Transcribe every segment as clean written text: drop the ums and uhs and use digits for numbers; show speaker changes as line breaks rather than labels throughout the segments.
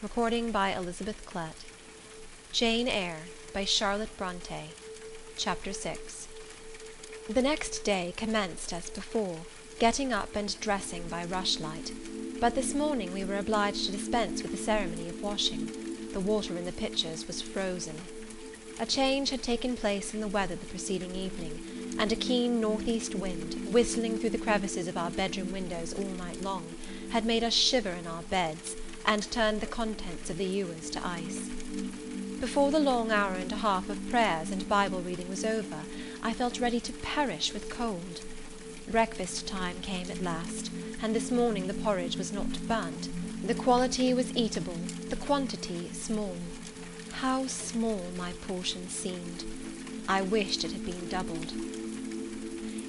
Recording by Elizabeth Klett. Jane Eyre by Charlotte Bronte. Chapter 6. The next day commenced as before, getting up and dressing by rushlight. But this morning we were obliged to dispense with the ceremony of washing. The water in the pitchers was frozen. A change had taken place in the weather the preceding evening, and a keen north-east wind, whistling through the crevices of our bedroom windows all night long, had made us shiver in our beds, and turned the contents of the ewers to ice. Before the long hour and a half of prayers and Bible reading was over, I felt ready to perish with cold. Breakfast time came at last, and this morning the porridge was not burnt. The quality was eatable, the quantity small. How small my portion seemed! I wished it had been doubled.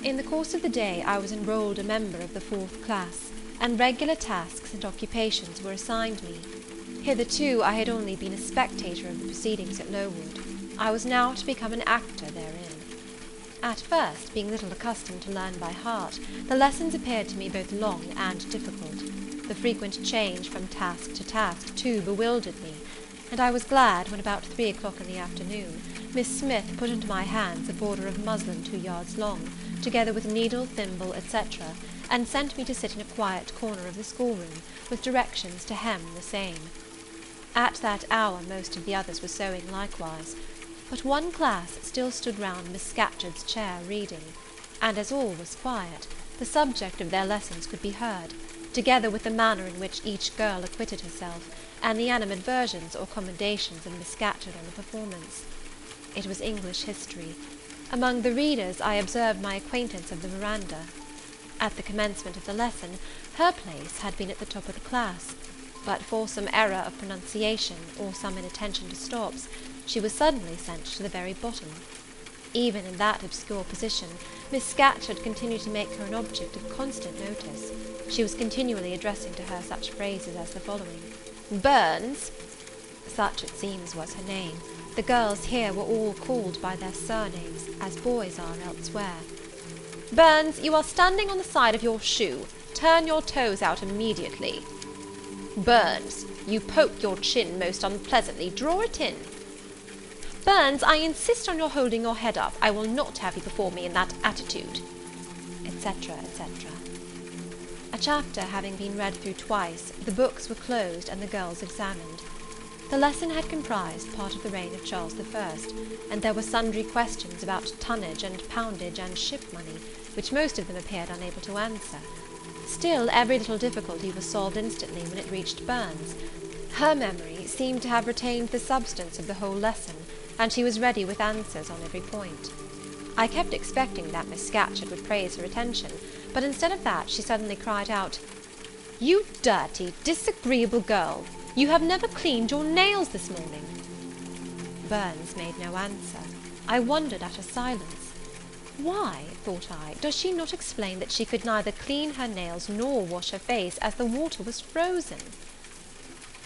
In the course of the day I was enrolled a member of the 4th class, and regular tasks and occupations were assigned me. Hitherto I had only been a spectator of the proceedings at Lowood. I was now to become an actor therein. At first, being little accustomed to learn by heart, the lessons appeared to me both long and difficult. The frequent change from task to task, too, bewildered me, and I was glad when, about 3 o'clock in the afternoon, Miss Smith put into my hands a border of muslin 2 yards long, together with needle, thimble, etc., and sent me to sit in a quiet corner of the schoolroom, with directions to hem the same. At that hour most of the others were sewing likewise, but one class still stood round Miss Scatcherd's chair reading, and as all was quiet, the subject of their lessons could be heard, together with the manner in which each girl acquitted herself, and the animadversions or commendations of Miss Scatcherd on the performance. It was English history. Among the readers I observed my acquaintance of the Miranda. At the commencement of the lesson, her place had been at the top of the class, but for some error of pronunciation, or some inattention to stops, she was suddenly sent to the very bottom. Even in that obscure position, Miss Scatcherd continued to make her an object of constant notice. She was continually addressing to her such phrases as the following: "Burns," such it seems was her name. The girls here were all called by their surnames, as boys are elsewhere. "Burns, you are standing on the side of your shoe. Turn your toes out immediately. Burns, you poke your chin most unpleasantly. Draw it in. Burns, I insist on your holding your head up. I will not have you before me in that attitude," etc., etc. A chapter having been read through twice, the books were closed and the girls examined. The lesson had comprised part of the reign of Charles I, and there were sundry questions about tonnage and poundage and ship money, which most of them appeared unable to answer. Still, every little difficulty was solved instantly when it reached Burns. Her memory seemed to have retained the substance of the whole lesson, and she was ready with answers on every point. I kept expecting that Miss Scatcherd would praise her attention, but instead of that she suddenly cried out, "You dirty, disagreeable girl! You have never cleaned your nails this morning." Burns made no answer. I wondered at her silence. Why, thought I, does she not explain that she could neither clean her nails nor wash her face, as the water was frozen?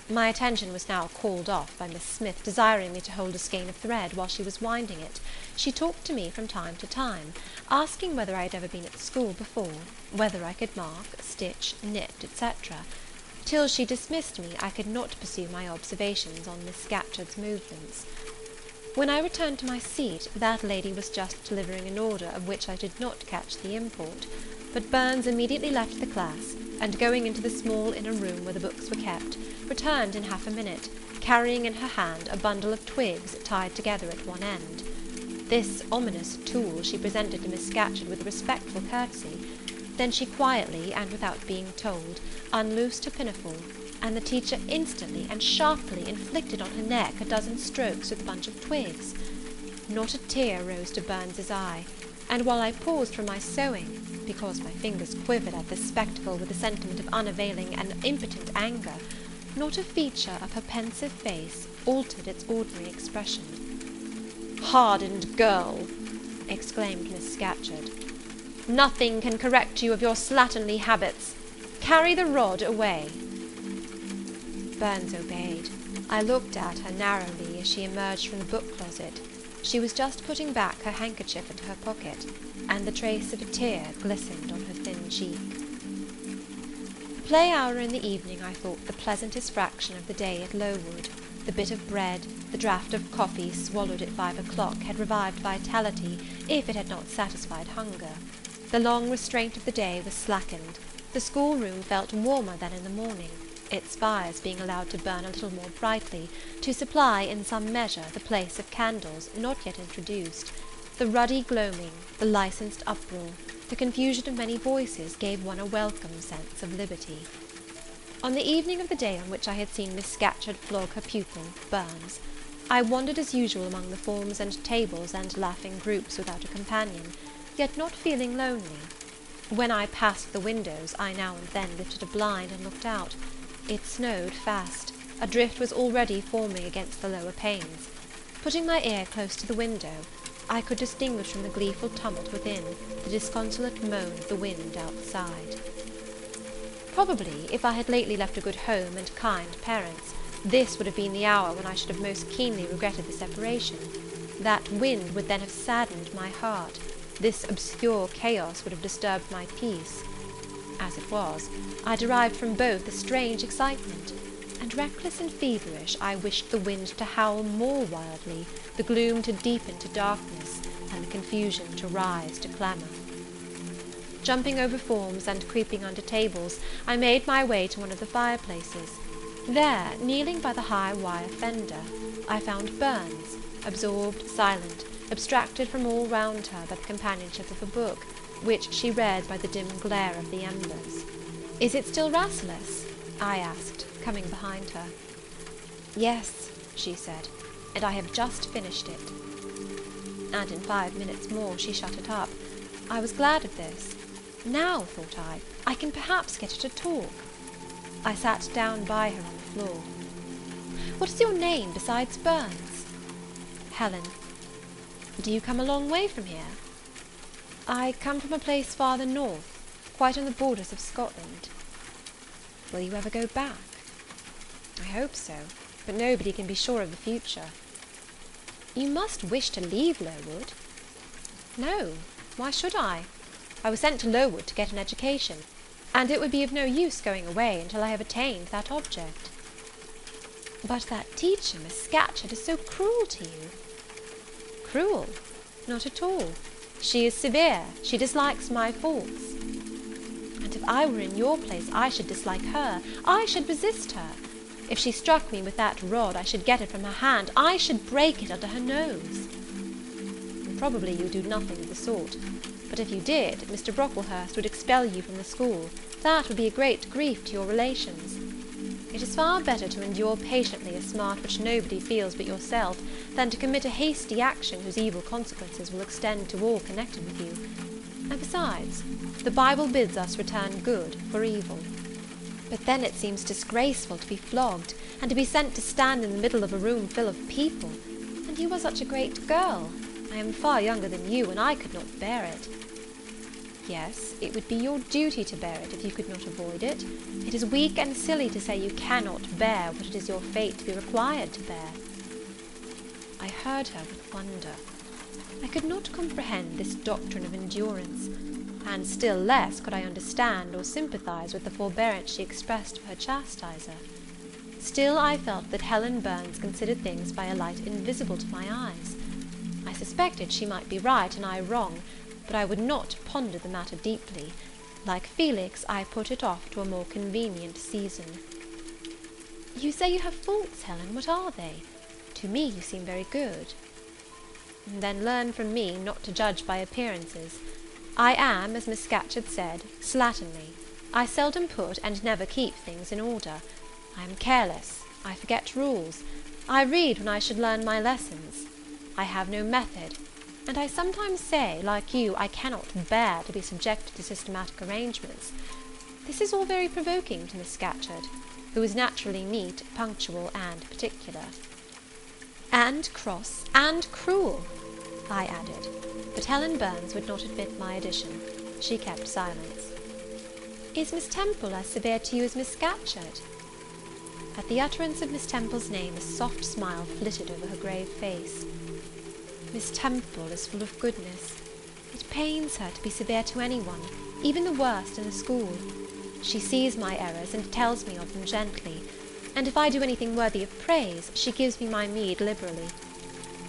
My attention was now called off by Miss Smith desiring me to hold a skein of thread while she was winding it. She talked to me from time to time, asking whether I had ever been at school before, whether I could mark, stitch, knit, etc. Till she dismissed me, I could not pursue my observations on Miss Scatcherd's movements. When I returned to my seat, that lady was just delivering an order of which I did not catch the import, but Burns immediately left the class, and going into the small inner room where the books were kept, returned in half a minute, carrying in her hand a bundle of twigs tied together at one end. This ominous tool she presented to Miss Scatcherd with a respectful courtesy. Then she quietly, and without being told, unloosed her pinafore, and the teacher instantly and sharply inflicted on her neck a dozen strokes with a bunch of twigs. Not a tear rose to Burns's eye, and while I paused from my sewing, because my fingers quivered at this spectacle with a sentiment of unavailing and impotent anger, not a feature of her pensive face altered its ordinary expression. "Hardened girl!" exclaimed Miss Scatcherd. "Nothing can correct you of your slatternly habits. Carry the rod away." Burns obeyed. I looked at her narrowly as she emerged from the book-closet. She was just putting back her handkerchief into her pocket, and the trace of a tear glistened on her thin cheek. play hour in the evening I thought the pleasantest fraction of the day at Lowood. The bit of bread, the draught of coffee swallowed at 5 o'clock had revived vitality, if it had not satisfied hunger. The long restraint of the day was slackened. The schoolroom felt warmer than in the morning, its fires being allowed to burn a little more brightly, to supply, in some measure, the place of candles not yet introduced. The ruddy gloaming, the licensed uproar, the confusion of many voices gave one a welcome sense of liberty. On the evening of the day on which I had seen Miss Scatcherd flog her pupil, Burns, I wandered as usual among the forms and tables and laughing groups without a companion, yet not feeling lonely. When I passed the windows, I now and then lifted a blind and looked out. It snowed fast. A drift was already forming against the lower panes. Putting my ear close to the window, I could distinguish from the gleeful tumult within the disconsolate moan of the wind outside. Probably, if I had lately left a good home and kind parents, this would have been the hour when I should have most keenly regretted the separation. That wind would then have saddened my heart. This obscure chaos would have disturbed my peace. As it was, I derived from both a strange excitement, and reckless and feverish I wished the wind to howl more wildly, the gloom to deepen to darkness, and the confusion to rise to clamour. Jumping over forms and creeping under tables, I made my way to one of the fireplaces. There, kneeling by the high wire fender, I found Burns, absorbed, silent, abstracted from all round her by the companionship of a book, which she read by the dim glare of the embers. "Is it still Rasselas?" I asked, coming behind her. "Yes," she said, "and I have just finished it." And in 5 minutes more she shut it up. I was glad of this. Now, thought I can perhaps get her to talk. I sat down by her on the floor. "What is your name besides Burns?" "Helen." "Do you come a long way from here?" "I come from a place farther north, quite on the borders of Scotland." "Will you ever go back?" "I hope so, but nobody can be sure of the future." "You must wish to leave Lowood." "No, why should I? I was sent to Lowood to get an education, and it would be of no use going away until I have attained that object." "But that teacher, Miss Scatcherd, is so cruel to you." "Cruel? Not at all. She is severe. She dislikes my faults." "And if I were in your place, I should dislike her. I should resist her. If she struck me with that rod, I should get it from her hand. I should break it under her nose." "Probably you do nothing of the sort. But if you did, Mr. Brocklehurst would expel you from the school. That would be a great grief to your relations. It is far better to endure patiently a smart which nobody feels but yourself, than to commit a hasty action whose evil consequences will extend to all connected with you. And besides, the Bible bids us return good for evil. But then it seems disgraceful to be flogged, and to be sent to stand in the middle of a room full of people. And you are such a great girl. I am far younger than you, and I could not bear it." "Yes, it would be your duty to bear it, if you could not avoid it. It is weak and silly to say you cannot bear what it is your fate to be required to bear." I heard her with wonder. I could not comprehend this doctrine of endurance, and still less could I understand or sympathize with the forbearance she expressed for her chastiser. Still I felt that Helen Burns considered things by a light invisible to my eyes. I suspected she might be right and I wrong, but I would not ponder the matter deeply. Like Felix, I put it off to a more convenient season. "You say you have faults, Helen. What are they? To me you seem very good." "Then learn from me not to judge by appearances. I am, as Miss Scatcherd said, slatternly. I seldom put and never keep things in order. I am careless. I forget rules. I read when I should learn my lessons. I have no method, and I sometimes say, like you, I cannot bear to be subjected to systematic arrangements. This is all very provoking to Miss Scatcherd, who is naturally neat, punctual, and particular." "And cross, and cruel," I added, but Helen Burns would not admit my addition. She kept silence. "Is Miss Temple as severe to you as Miss Scatcherd?" At the utterance of Miss Temple's name a soft smile flitted over her grave face. "Miss Temple is full of goodness. It pains her to be severe to any one, even the worst in the school. She sees my errors, and tells me of them gently, and if I do anything worthy of praise, she gives me my meed liberally.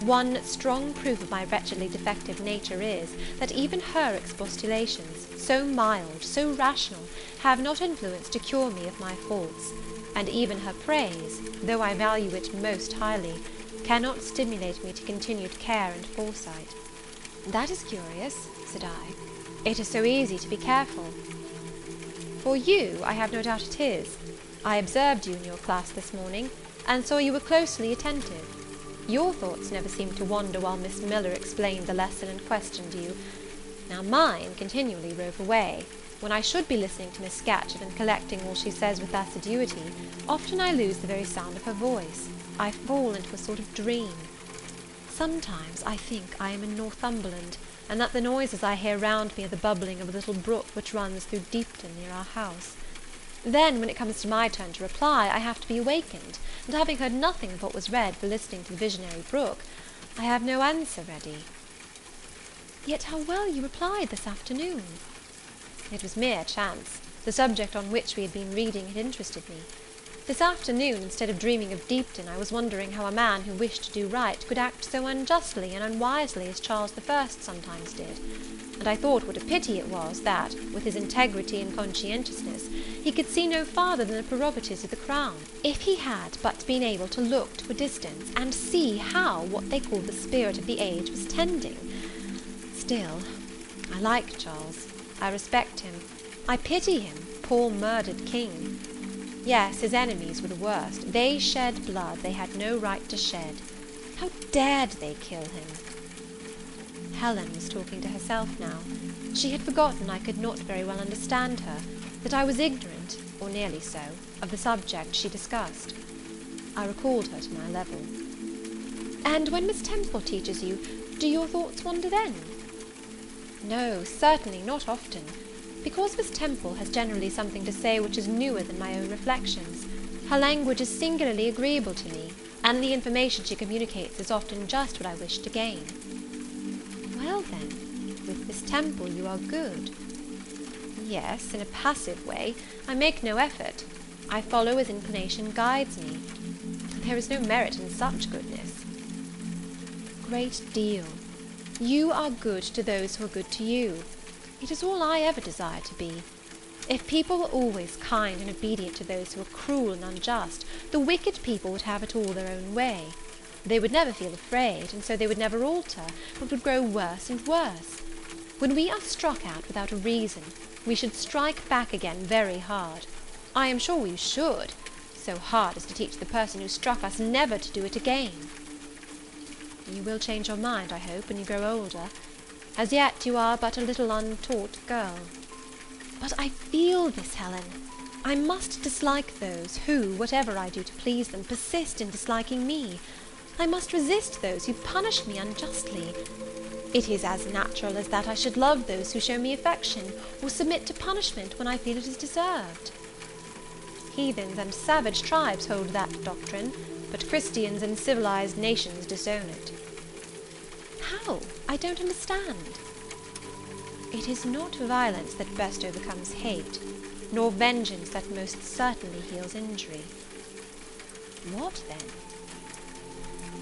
One strong proof of my wretchedly defective nature is, that even her expostulations, so mild, so rational, have not influence to cure me of my faults, and even her praise, though I value it most highly, cannot stimulate me to continued care and foresight. "That is curious," said I. "It is so easy to be careful." "For you, I have no doubt it is. I observed you in your class this morning, and saw you were closely attentive. Your thoughts never seemed to wander while Miss Miller explained the lesson and questioned you. Now mine continually rove away. When I should be listening to Miss Scatcherd and collecting all she says with assiduity, often I lose the very sound of her voice. I fall into a sort of dream. Sometimes I think I am in Northumberland, and that the noises I hear round me are the bubbling of a little brook which runs through Deepton near our house. Then, when it comes to my turn to reply, I have to be awakened, and having heard nothing of what was read for listening to the visionary brook, I have no answer ready." "Yet how well you replied this afternoon!" "It was mere chance. The subject on which we had been reading had interested me. This afternoon, instead of dreaming of Deepton, I was wondering how a man who wished to do right could act so unjustly and unwisely as Charles I sometimes did, and I thought what a pity it was that, with his integrity and conscientiousness, he could see no farther than the prerogatives of the crown. If he had but been able to look to a distance, and see how what they call the spirit of the age was tending. Still, I like Charles. I respect him. I pity him, poor murdered king. Yes, his enemies were the worst. They shed blood they had no right to shed. How dared they kill him?" Helen was talking to herself now. She had forgotten I could not very well understand her, that I was ignorant, or nearly so, of the subject she discussed. I recalled her to my level. "And when Miss Temple teaches you, do your thoughts wander then?" "No, certainly, not often. Because Miss Temple has generally something to say which is newer than my own reflections. Her language is singularly agreeable to me, and the information she communicates is often just what I wish to gain." "Well, then, with Miss Temple you are good." "Yes, in a passive way. I make no effort. I follow as inclination guides me. There is no merit in such goodness." "Great deal. You are good to those who are good to you. It is all I ever desire to be. If people were always kind and obedient to those who are cruel and unjust, the wicked people would have it all their own way. They would never feel afraid, and so they would never alter, but would grow worse and worse. When we are struck at without a reason, we should strike back again very hard. I am sure we should, so hard as to teach the person who struck us never to do it again." "You will change your mind, I hope, when you grow older. As yet you are but a little untaught girl." "But I feel this, Helen. I must dislike those who, whatever I do to please them, persist in disliking me. I must resist those who punish me unjustly. It is as natural as that I should love those who show me affection, or submit to punishment when I feel it is deserved." "Heathens and savage tribes hold that doctrine, but Christians and civilized nations disown it." "How? I don't understand." "It is not violence that best overcomes hate, nor vengeance that most certainly heals injury." "What then?"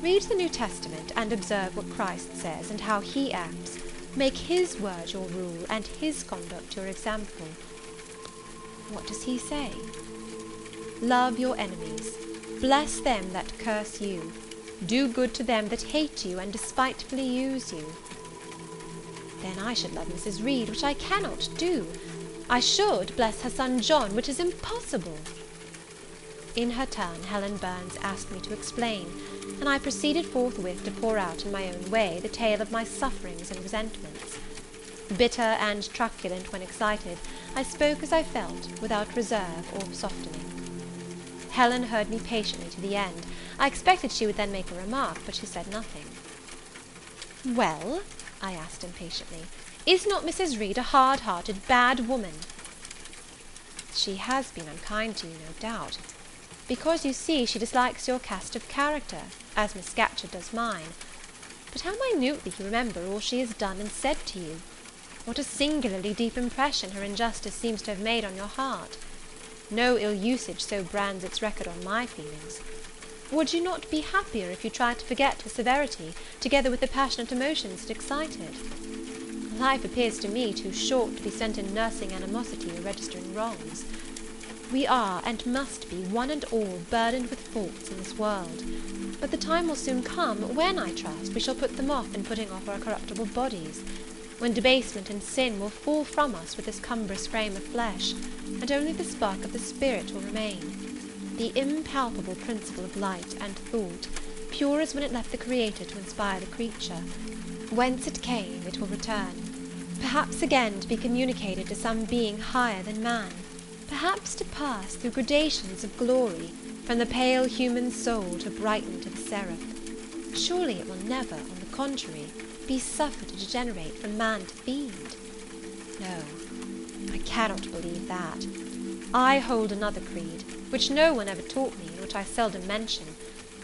"Read the New Testament, and observe what Christ says, and how he acts. Make his word your rule, and his conduct your example." "What does he say?" "Love your enemies. Bless them that curse you. Do good to them that hate you, and despitefully use you." "Then I should love Mrs. Reed, which I cannot do. I should bless her son John, which is impossible." In her turn, Helen Burns asked me to explain, and I proceeded forthwith to pour out in my own way the tale of my sufferings and resentments. Bitter and truculent when excited, I spoke as I felt, without reserve or softening. Helen heard me patiently to the end. I expected she would then make a remark, but she said nothing. "Well," I asked impatiently, "is not Mrs. Reed a hard-hearted, bad woman?" "She has been unkind to you, no doubt. Because, you see, she dislikes your cast of character, as Miss Scatcherd does mine. But how minutely you remember all she has done and said to you! What a singularly deep impression her injustice seems to have made on your heart! No ill usage so brands its record on my feelings. Would you not be happier if you tried to forget her severity, together with the passionate emotions it excited? Life appears to me too short to be spent in nursing animosity or registering wrongs. We are, and must be, one and all, burdened with faults in this world; but the time will soon come, when, I trust, we shall put them off in putting off our corruptible bodies; when debasement and sin will fall from us with this cumbrous frame of flesh, and only the spark of the spirit will remain, the impalpable principle of light and thought, pure as when it left the Creator to inspire the creature. Whence it came, it will return, perhaps again to be communicated to some being higher than man, perhaps to pass through gradations of glory, from the pale human soul to brighten to the seraph. Surely it will never, on the contrary, be suffered to degenerate from man to fiend. No, I cannot believe that. I hold another creed, which no one ever taught me, and which I seldom mention,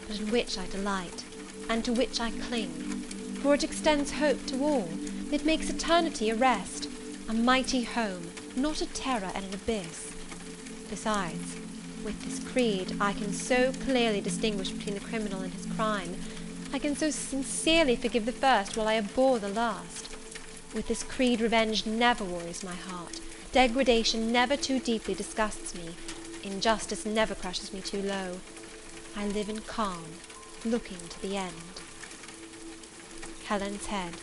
but in which I delight, and to which I cling, for it extends hope to all. It makes eternity a rest, a mighty home, not a terror and an abyss. Besides, with this creed, I can so clearly distinguish between the criminal and his crime, I can so sincerely forgive the first while I abhor the last. With this creed, revenge never worries my heart, degradation never too deeply disgusts me, injustice never crushes me too low. I live in calm, looking to the end. Helen's head,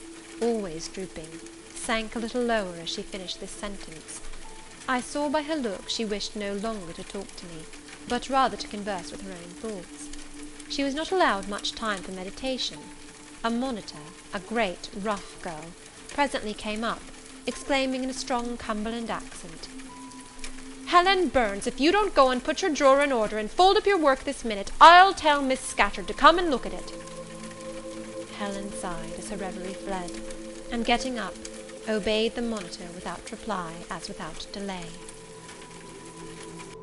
always drooping, sank a little lower as she finished this sentence. I saw by her look she wished no longer to talk to me, but rather to converse with her own thoughts. She was not allowed much time for meditation. A monitor, a great rough girl, presently came up, exclaiming in a strong Cumberland accent, "Helen Burns, if you don't go and put your drawer in order and fold up your work this minute, I'll tell Miss Scatcherd to come and look at it." Helen sighed as her reverie fled, and getting up, obeyed the monitor without reply as without delay.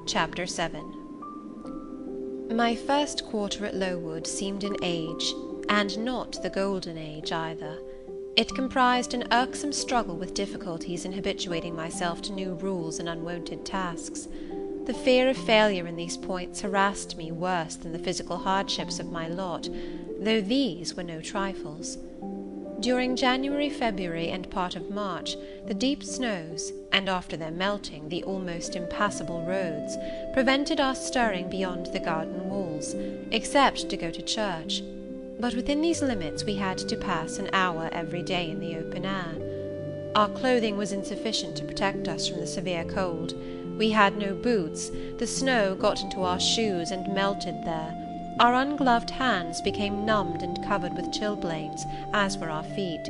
Chapter 7. My first quarter at Lowood seemed an age, and not the golden age either. It comprised an irksome struggle with difficulties in habituating myself to new rules and unwonted tasks. The fear of failure in these points harassed me worse than the physical hardships of my lot, though these were no trifles. During January, February, and part of March, the deep snows, and after their melting, the almost impassable roads, prevented our stirring beyond the garden walls, except to go to church; but within these limits we had to pass an hour every day in the open air. Our clothing was insufficient to protect us from the severe cold. We had no boots, the snow got into our shoes and melted there. Our ungloved hands became numbed and covered with chilblains, as were our feet.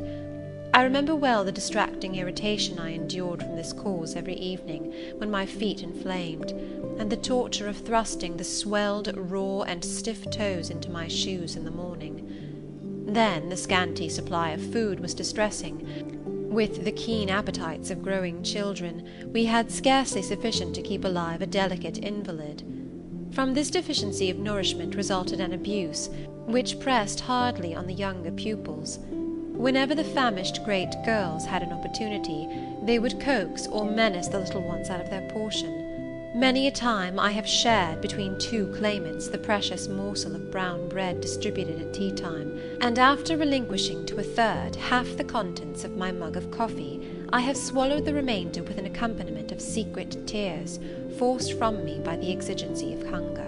I remember well the distracting irritation I endured from this cause every evening, when my feet inflamed, and the torture of thrusting the swelled, raw, and stiff toes into my shoes in the morning. Then the scanty supply of food was distressing. With the keen appetites of growing children, we had scarcely sufficient to keep alive a delicate invalid. From this deficiency of nourishment resulted an abuse, which pressed hardly on the younger pupils. Whenever the famished great girls had an opportunity, they would coax or menace the little ones out of their portion. Many a time I have shared between two claimants the precious morsel of brown bread distributed at tea time, and after relinquishing to a third half the contents of my mug of coffee, I have swallowed the remainder with an accompaniment of secret tears, forced from me by the exigency of hunger.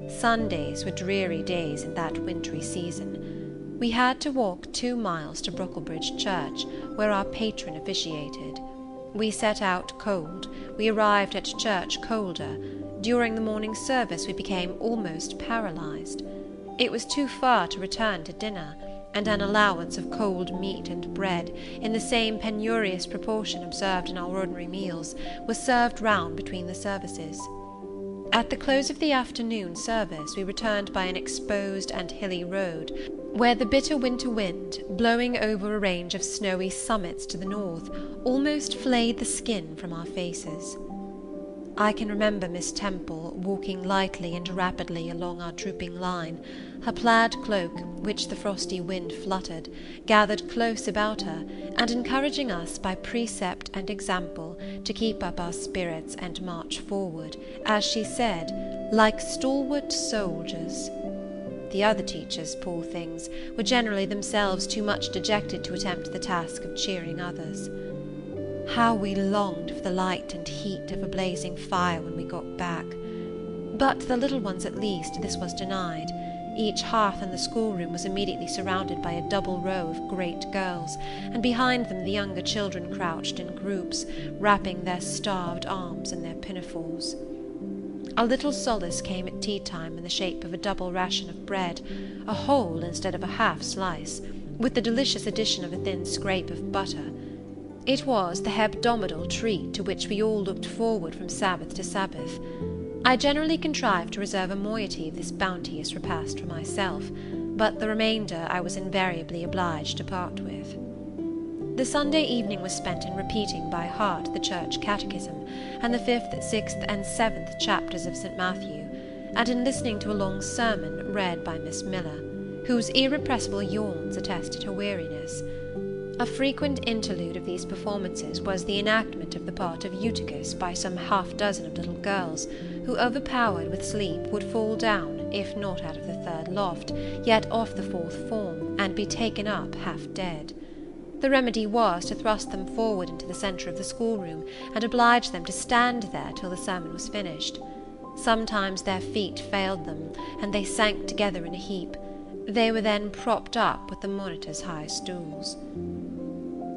Sundays were dreary days in that wintry season. We had to walk 2 miles to Brocklebridge Church, where our patron officiated. We set out cold, we arrived at church colder. During the morning service we became almost paralysed. It was too far to return to dinner, and an allowance of cold meat and bread, in the same penurious proportion observed in our ordinary meals, was served round between the services. At the close of the afternoon service we returned by an exposed and hilly road, where the bitter winter wind, blowing over a range of snowy summits to the north, almost flayed the skin from our faces. I can remember Miss Temple walking lightly and rapidly along our drooping line, her plaid cloak, which the frosty wind fluttered, gathered close about her, and encouraging us by precept and example to keep up our spirits and march forward, as she said, like stalwart soldiers. The other teachers, poor things, were generally themselves too much dejected to attempt the task of cheering others. How we longed for the light and heat of a blazing fire when we got back! But to the little ones at least this was denied. Each hearth in the schoolroom was immediately surrounded by a double row of great girls, and behind them the younger children crouched in groups, wrapping their starved arms in their pinafores. A little solace came at tea-time in the shape of a double ration of bread, a whole instead of a half slice, with the delicious addition of a thin scrape of butter. It was the hebdomadal treat to which we all looked forward from Sabbath to Sabbath. I generally contrived to reserve a moiety of this bounteous repast for myself, but the remainder I was invariably obliged to part with. The Sunday evening was spent in repeating by heart the church catechism, and the 5th, 6th, and 7th chapters of St. Matthew, and in listening to a long sermon read by Miss Miller, whose irrepressible yawns attested her weariness. A frequent interlude of these performances was the enactment of the part of Eutychus by some half-dozen of little girls, who, overpowered with sleep, would fall down, if not out of the 3rd loft, yet off the 4th form, and be taken up half dead. The remedy was to thrust them forward into the centre of the schoolroom, and oblige them to stand there till the sermon was finished. Sometimes their feet failed them, and they sank together in a heap. They were then propped up with the monitor's high stools.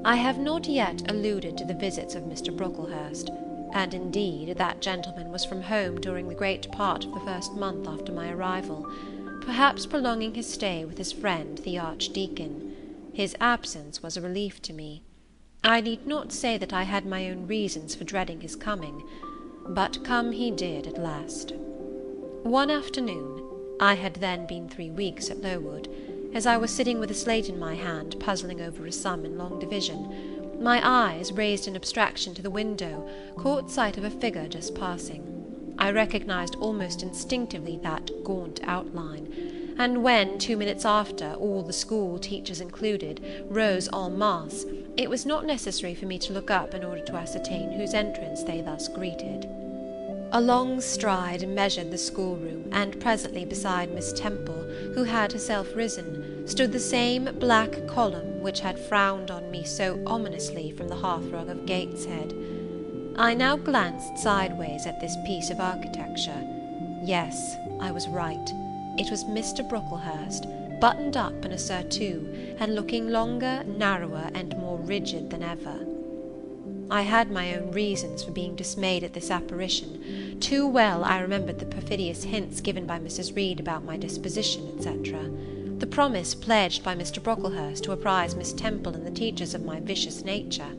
I have not yet alluded to the visits of Mr. Brocklehurst, and indeed that gentleman was from home during the great part of the first month after my arrival, perhaps prolonging his stay with his friend the Archdeacon. His absence was a relief to me. I need not say that I had my own reasons for dreading his coming, but come he did at last. One afternoon, I had then been 3 weeks at Lowood, as I was sitting with a slate in my hand, puzzling over a sum in long division, my eyes, raised in abstraction to the window, caught sight of a figure just passing. I recognized almost instinctively that gaunt outline, and when, 2 minutes after, all the school, teachers included, rose en masse, it was not necessary for me to look up in order to ascertain whose entrance they thus greeted. A long stride measured the schoolroom, and presently beside Miss Temple, who had herself risen, stood the same black column which had frowned on me so ominously from the hearthrug of Gateshead. I now glanced sideways at this piece of architecture. Yes, I was right. It was Mr. Brocklehurst, buttoned up in a surtout, and looking longer, narrower, and more rigid than ever. I had my own reasons for being dismayed at this apparition. Too well I remembered the perfidious hints given by Mrs. Reed about my disposition, etc., the promise pledged by Mr. Brocklehurst to apprise Miss Temple and the teachers of my vicious nature.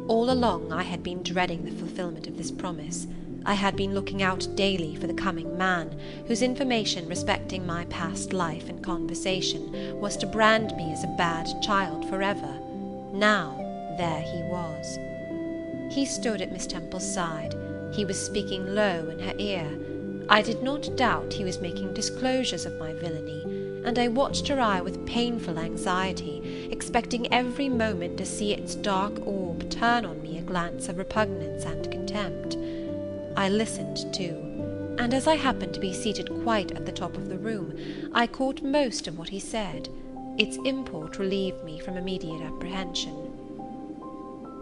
All along I had been dreading the fulfilment of this promise. I had been looking out daily for the coming man, whose information respecting my past life and conversation was to brand me as a bad child forever. Now there he was. He stood at Miss Temple's side. He was speaking low in her ear. I did not doubt he was making disclosures of my villainy, and I watched her eye with painful anxiety, expecting every moment to see its dark orb turn on me a glance of repugnance and contempt. I listened too, and as I happened to be seated quite at the top of the room, I caught most of what he said. Its import relieved me from immediate apprehension.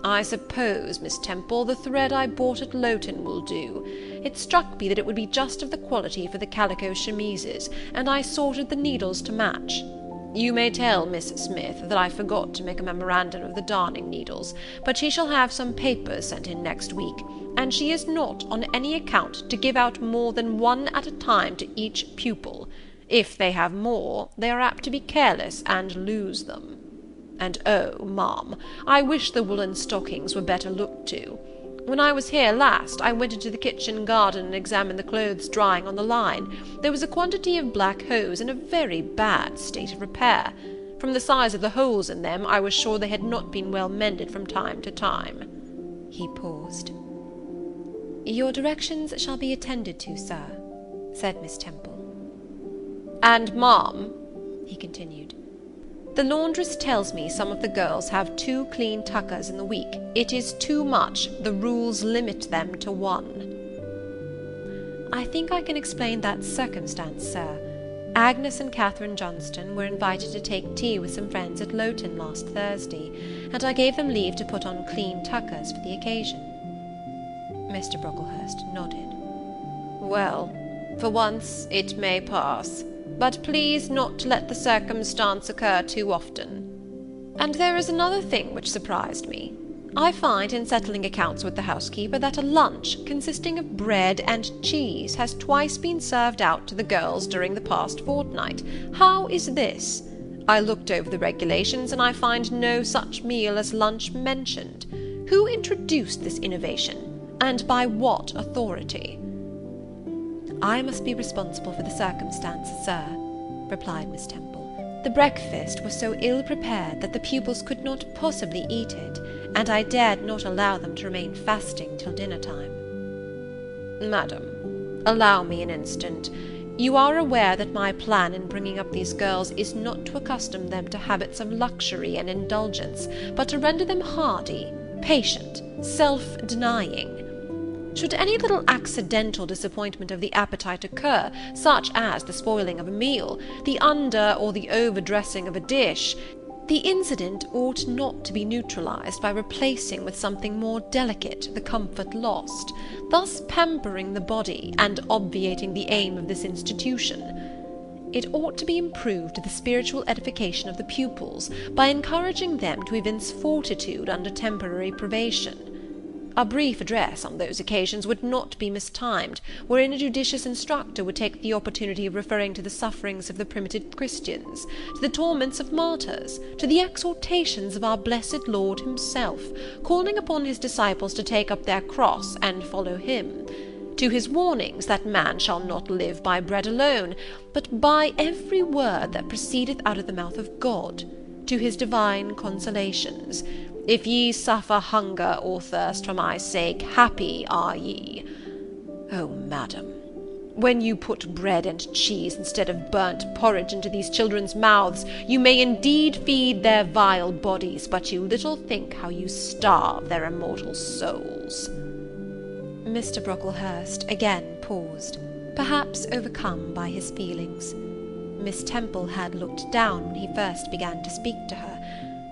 "I suppose, Miss Temple, the thread I bought at Lowton will do. It struck me that it would be just of the quality for the calico chemises, and I sorted the needles to match. You may tell Miss Smith that I forgot to make a memorandum of the darning needles, but she shall have some papers sent in next week, and she is not on any account to give out more than one at a time to each pupil. If they have more, they are apt to be careless and lose them. And oh, ma'am, I wish the woollen stockings were better looked to. When I was here last, I went into the kitchen garden and examined the clothes drying on the line. There was a quantity of black hose in a very bad state of repair. From the size of the holes in them, I was sure they had not been well mended from time to time." He paused. "Your directions shall be attended to, sir," said Miss Temple. "And, ma'am," he continued, "the laundress tells me some of the girls have 2 clean tuckers in the week. It is too much. The rules limit them to 1. "I think I can explain that circumstance, sir. Agnes and Catherine Johnston were invited to take tea with some friends at Lowton last Thursday, and I gave them leave to put on clean tuckers for the occasion." Mr. Brocklehurst nodded. "Well, for once it may pass, but please not to let the circumstance occur too often. And there is another thing which surprised me. I find in settling accounts with the housekeeper that a lunch consisting of bread and cheese has twice been served out to the girls during the past fortnight. How is this? I looked over the regulations, and I find no such meal as lunch mentioned. Who introduced this innovation, and by what authority?" "I must be responsible for the circumstance, sir," replied Miss Temple. "The breakfast was so ill prepared that the pupils could not possibly eat it, and I dared not allow them to remain fasting till dinner-time." "Madam, allow me an instant. You are aware that my plan in bringing up these girls is not to accustom them to habits of luxury and indulgence, but to render them hardy, patient, self-denying. Should any little accidental disappointment of the appetite occur, such as the spoiling of a meal, the under or the overdressing of a dish, the incident ought not to be neutralized by replacing with something more delicate the comfort lost, thus pampering the body and obviating the aim of this institution. It ought to be improved to the spiritual edification of the pupils by encouraging them to evince fortitude under temporary privation. A brief address on those occasions would not be mistimed, wherein a judicious instructor would take the opportunity of referring to the sufferings of the primitive Christians, to the torments of martyrs, to the exhortations of our blessed Lord himself, calling upon his disciples to take up their cross and follow him, to his warnings that man shall not live by bread alone, but by every word that proceedeth out of the mouth of God, to his divine consolations. If ye suffer hunger or thirst for my sake, happy are ye. Oh, madam, when you put bread and cheese instead of burnt porridge into these children's mouths, you may indeed feed their vile bodies, but you little think how you starve their immortal souls." Mr. Brocklehurst again paused, perhaps overcome by his feelings. Miss Temple had looked down when he first began to speak to her,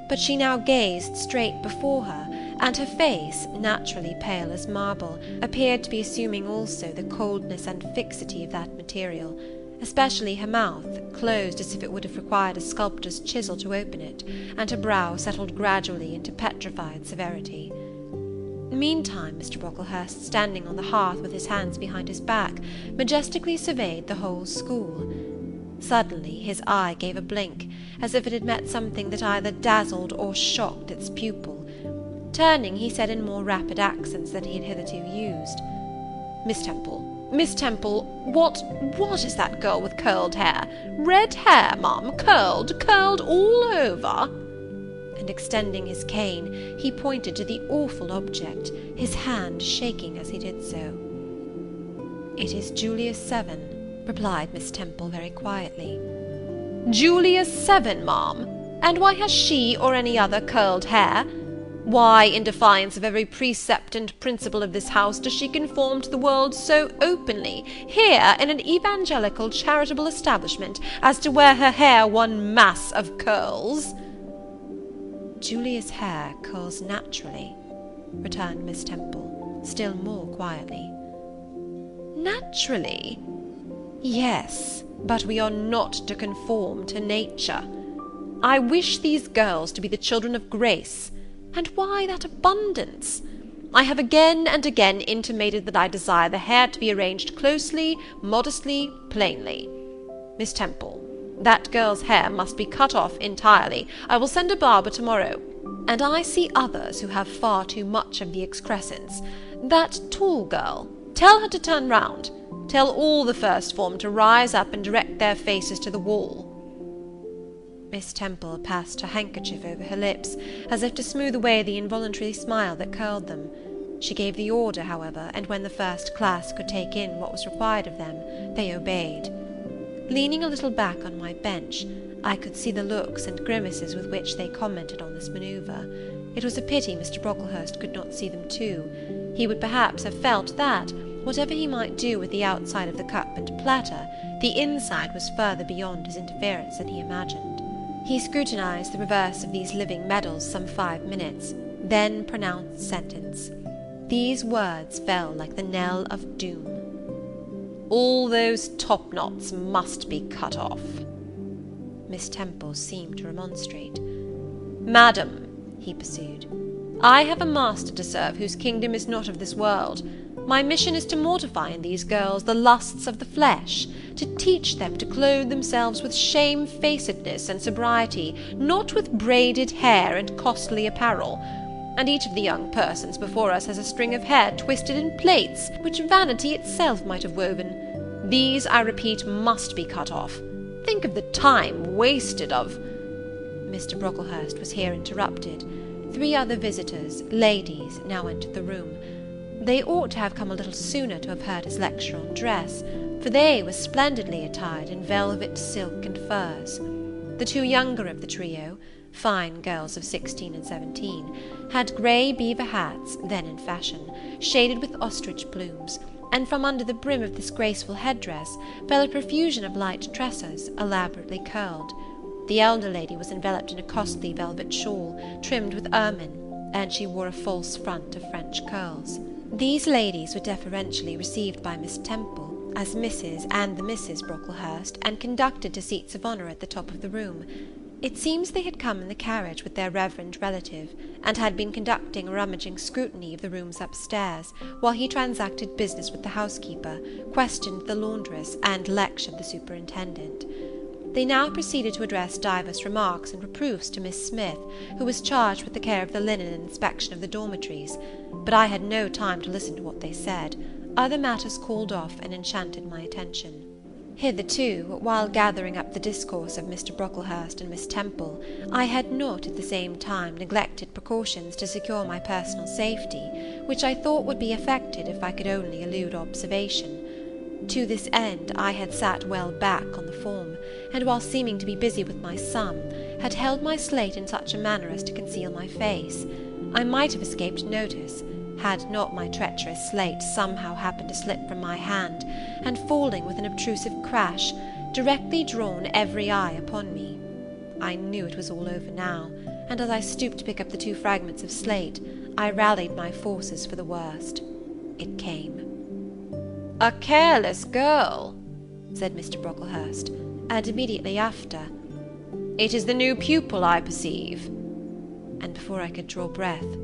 but she now gazed straight before her, and her face, naturally pale as marble, appeared to be assuming also the coldness and fixity of that material, especially her mouth, closed as if it would have required a sculptor's chisel to open it, and her brow settled gradually into petrified severity. Meantime Mr. Brocklehurst, standing on the hearth with his hands behind his back, majestically surveyed the whole school. Suddenly his eye gave a blink, as if it had met something that either dazzled or shocked its pupil. Turning, he said in more rapid accents than he had hitherto used, Miss Temple, what is that girl with curled hair? Red hair, ma'am, curled all over?" And extending his cane, he pointed to the awful object, his hand shaking as he did so. "It is Julia Severn," replied Miss Temple very quietly. "Julia Severn, ma'am? And why has she or any other curled hair? Why, in defiance of every precept and principle of this house, does she conform to the world so openly, here in an evangelical charitable establishment, as to wear her hair one mass of curls?" "Julia's hair curls naturally," returned Miss Temple, still more quietly. "Naturally? Yes, but we are not to conform to nature. I wish these girls to be the children of grace. And why that abundance? I have again and again intimated that I desire the hair to be arranged closely, modestly, plainly. Miss Temple, that girl's hair must be cut off entirely. I will send a barber to-morrow. And I see others who have far too much of the excrescence. That tall girl, tell her to turn round. Tell all the first form to rise up and direct their faces to the wall." Miss Temple passed her handkerchief over her lips, as if to smooth away the involuntary smile that curled them. She gave the order, however, and when the first class could take in what was required of them, they obeyed. Leaning a little back on my bench, I could see the looks and grimaces with which they commented on this manoeuvre. It was a pity Mr. Brocklehurst could not see them too. He would perhaps have felt that, whatever he might do with the outside of the cup and platter, the inside was further beyond his interference than he imagined. He scrutinized the reverse of these living medals some 5 minutes, then pronounced sentence. These words fell like the knell of doom. "All those top-knots must be cut off." Miss Temple seemed to remonstrate. "Madam," he pursued, "I have a master to serve whose kingdom is not of this world. My mission is to mortify in these girls the lusts of the flesh, to teach them to clothe themselves with shamefacedness and sobriety, not with braided hair and costly apparel. And each of the young persons before us has a string of hair twisted in plaits, which vanity itself might have woven. These, I repeat, must be cut off. Think of the time wasted of—" Mr. Brocklehurst was here interrupted. 3 other visitors, ladies, now entered the room. They ought to have come a little sooner to have heard his lecture on dress, for they were splendidly attired in velvet, silk, and furs. The 2 younger of the trio, fine girls of 16 and 17, had grey beaver hats, then in fashion, shaded with ostrich plumes, and from under the brim of this graceful headdress fell a profusion of light tresses, elaborately curled. The elder lady was enveloped in a costly velvet shawl, trimmed with ermine, and she wore a false front of French curls. These ladies were deferentially received by Miss Temple, as Mrs. and the Misses Brocklehurst, and conducted to seats of honour at the top of the room. It seems they had come in the carriage with their reverend relative, and had been conducting a rummaging scrutiny of the rooms upstairs, while he transacted business with the housekeeper, questioned the laundress, and lectured the superintendent. They now proceeded to address divers remarks and reproofs to Miss Smith, who was charged with the care of the linen and inspection of the dormitories, but I had no time to listen to what they said. Other matters called off and enchanted my attention. Hitherto, while gathering up the discourse of Mr. Brocklehurst and Miss Temple, I had not at the same time neglected precautions to secure my personal safety, which I thought would be effected if I could only elude observation. To this end I had sat well back on the form, and while seeming to be busy with my sum, had held my slate in such a manner as to conceal my face. I might have escaped notice, had not my treacherous slate somehow happened to slip from my hand, and falling with an obtrusive crash, directly drawn every eye upon me. I knew it was all over now, and as I stooped to pick up the 2 fragments of slate, I rallied my forces for the worst. It came. "A careless girl," said Mr. Brocklehurst, and immediately after, "It is the new pupil, I perceive." And before I could draw breath,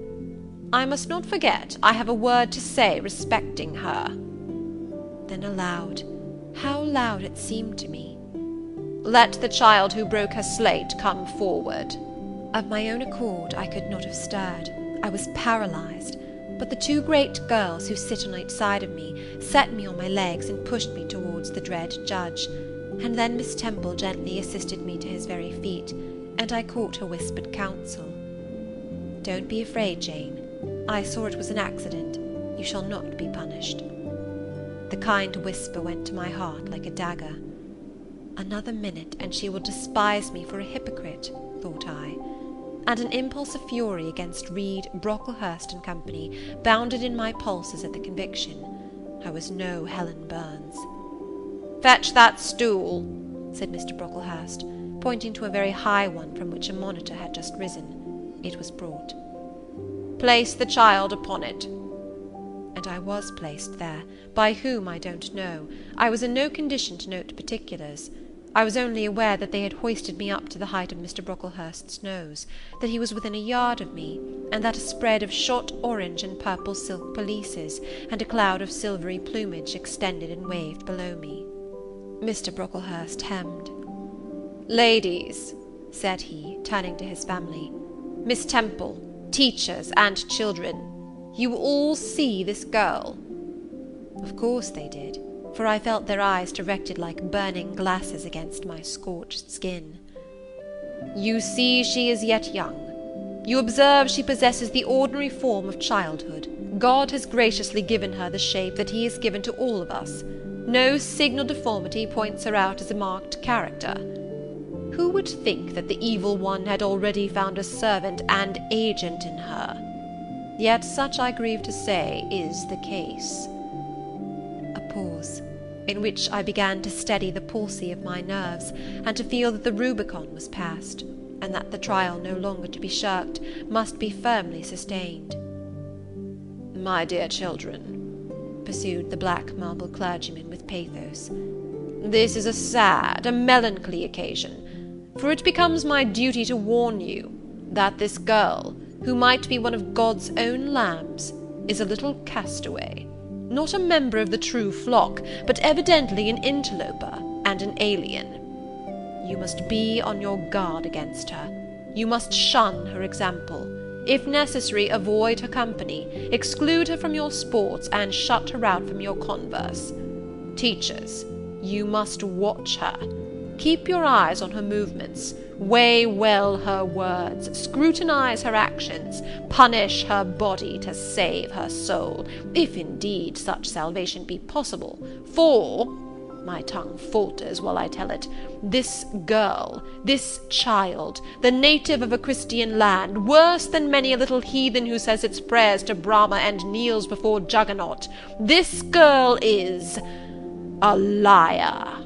"I must not forget I have a word to say respecting her." Then aloud, how loud it seemed to me, "Let the child who broke her slate come forward." Of my own accord I could not have stirred. I was paralysed, but the 2 great girls who sit on each side of me set me on my legs and pushed me towards the dread judge, and then Miss Temple gently assisted me to his very feet, and I caught her whispered counsel. "Don't be afraid, Jane. I saw it was an accident. You shall not be punished." The kind whisper went to my heart like a dagger. Another minute, and she will despise me for a hypocrite, thought I, and an impulse of fury against Reed, Brocklehurst and Company bounded in my pulses at the conviction. I was no Helen Burns. "Fetch that stool," said Mr. Brocklehurst, pointing to a very high one from which a monitor had just risen. It was brought. "Place the child upon it." And I was placed there, by whom I don't know. I was in no condition to note particulars. I was only aware that they had hoisted me up to the height of Mr. Brocklehurst's nose, that he was within a yard of me, and that a spread of shot orange and purple silk pelisses and a cloud of silvery plumage extended and waved below me. Mr. Brocklehurst hemmed. "Ladies," said he, turning to his family, "Miss Temple, teachers, and children, you all see this girl?" Of course they did, for I felt their eyes directed like burning glasses against my scorched skin. "You see she is yet young. You observe she possesses the ordinary form of childhood, God has graciously given her the shape that he has given to all of us. No signal deformity points her out as a marked character. Who would think that the evil one had already found a servant and agent in her? Yet such, I grieve to say, is the case. A pause, in which I began to steady the palsy of my nerves, and to feel that the Rubicon was passed, and that the trial no longer to be shirked must be firmly sustained. "My dear children," pursued the black marble clergyman with pathos, "this is a sad, a melancholy occasion, for it becomes my duty to warn you that this girl, who might be one of God's own lambs, is a little castaway, not a member of the true flock, but evidently an interloper and an alien. You must be on your guard against her. You must shun her example. If necessary, avoid her company, exclude her from your sports, and shut her out from your converse. Teachers, you must watch her. Keep your eyes on her movements, weigh well her words, scrutinize her actions, punish her body to save her soul, if indeed such salvation be possible, for, my tongue falters while I tell it, this girl, this child, the native of a Christian land, worse than many a little heathen who says its prayers to Brahma and kneels before Juggernaut, this girl is a liar."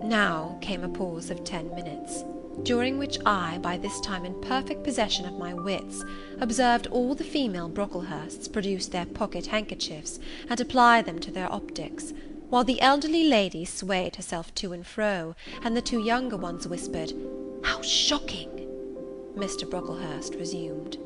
Now came a pause of 10 minutes, during which I, by this time in perfect possession of my wits, observed all the female Brocklehursts produce their pocket handkerchiefs, and apply them to their optics, while the elderly lady swayed herself to and fro, and the two younger ones whispered, "How shocking!" Mr. Brocklehurst resumed.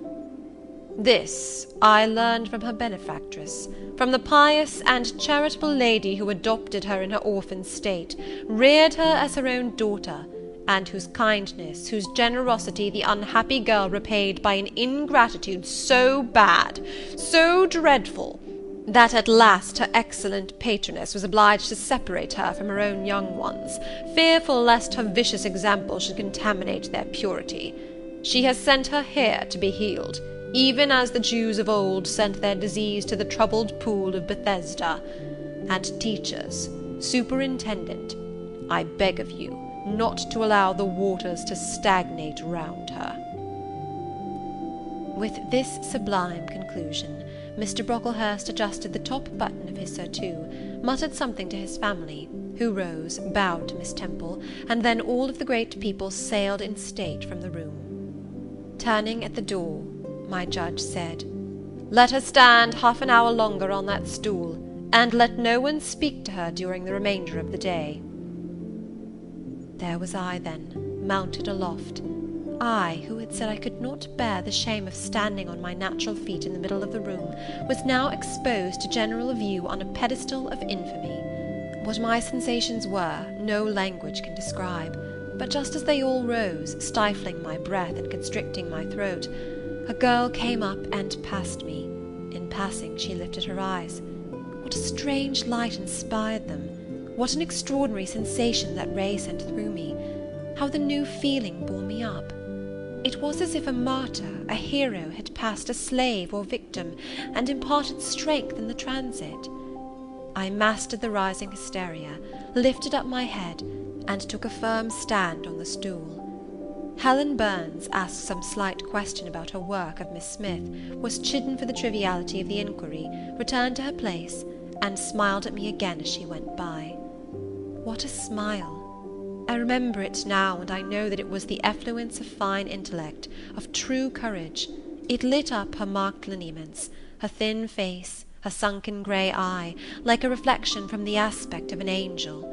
"This I learned from her benefactress, from the pious and charitable lady who adopted her in her orphan state, reared her as her own daughter, and whose kindness, whose generosity the unhappy girl repaid by an ingratitude so bad, so dreadful, that at last her excellent patroness was obliged to separate her from her own young ones, fearful lest her vicious example should contaminate their purity. She has sent her here to be healed, even as the Jews of old sent their disease to the troubled pool of Bethesda. And teachers, superintendent, I beg of you not to allow the waters to stagnate round her." With this sublime conclusion, Mr. Brocklehurst adjusted the top button of his surtout, muttered something to his family, who rose, bowed to Miss Temple, and then all of the great people sailed in state from the room. Turning at the door, my judge said, "Let her stand half an hour longer on that stool, and let no one speak to her during the remainder of the day." There was I, then, mounted aloft. I, who had said I could not bear the shame of standing on my natural feet in the middle of the room, was now exposed to general view on a pedestal of infamy. What my sensations were, no language can describe, but just as they all rose, stifling my breath and constricting my throat, a girl came up and passed me. In passing, she lifted her eyes. What a strange light inspired them! What an extraordinary sensation that ray sent through me! How the new feeling bore me up! It was as if a martyr, a hero, had passed a slave or victim, and imparted strength in the transit. I mastered the rising hysteria, lifted up my head, and took a firm stand on the stool. Helen Burns asked some slight question about her work of Miss Smith, was chidden for the triviality of the inquiry, returned to her place, and smiled at me again as she went by. What a smile! I remember it now, and I know that it was the effluence of fine intellect, of true courage. It lit up her marked lineaments, her thin face, her sunken grey eye, like a reflection from the aspect of an angel.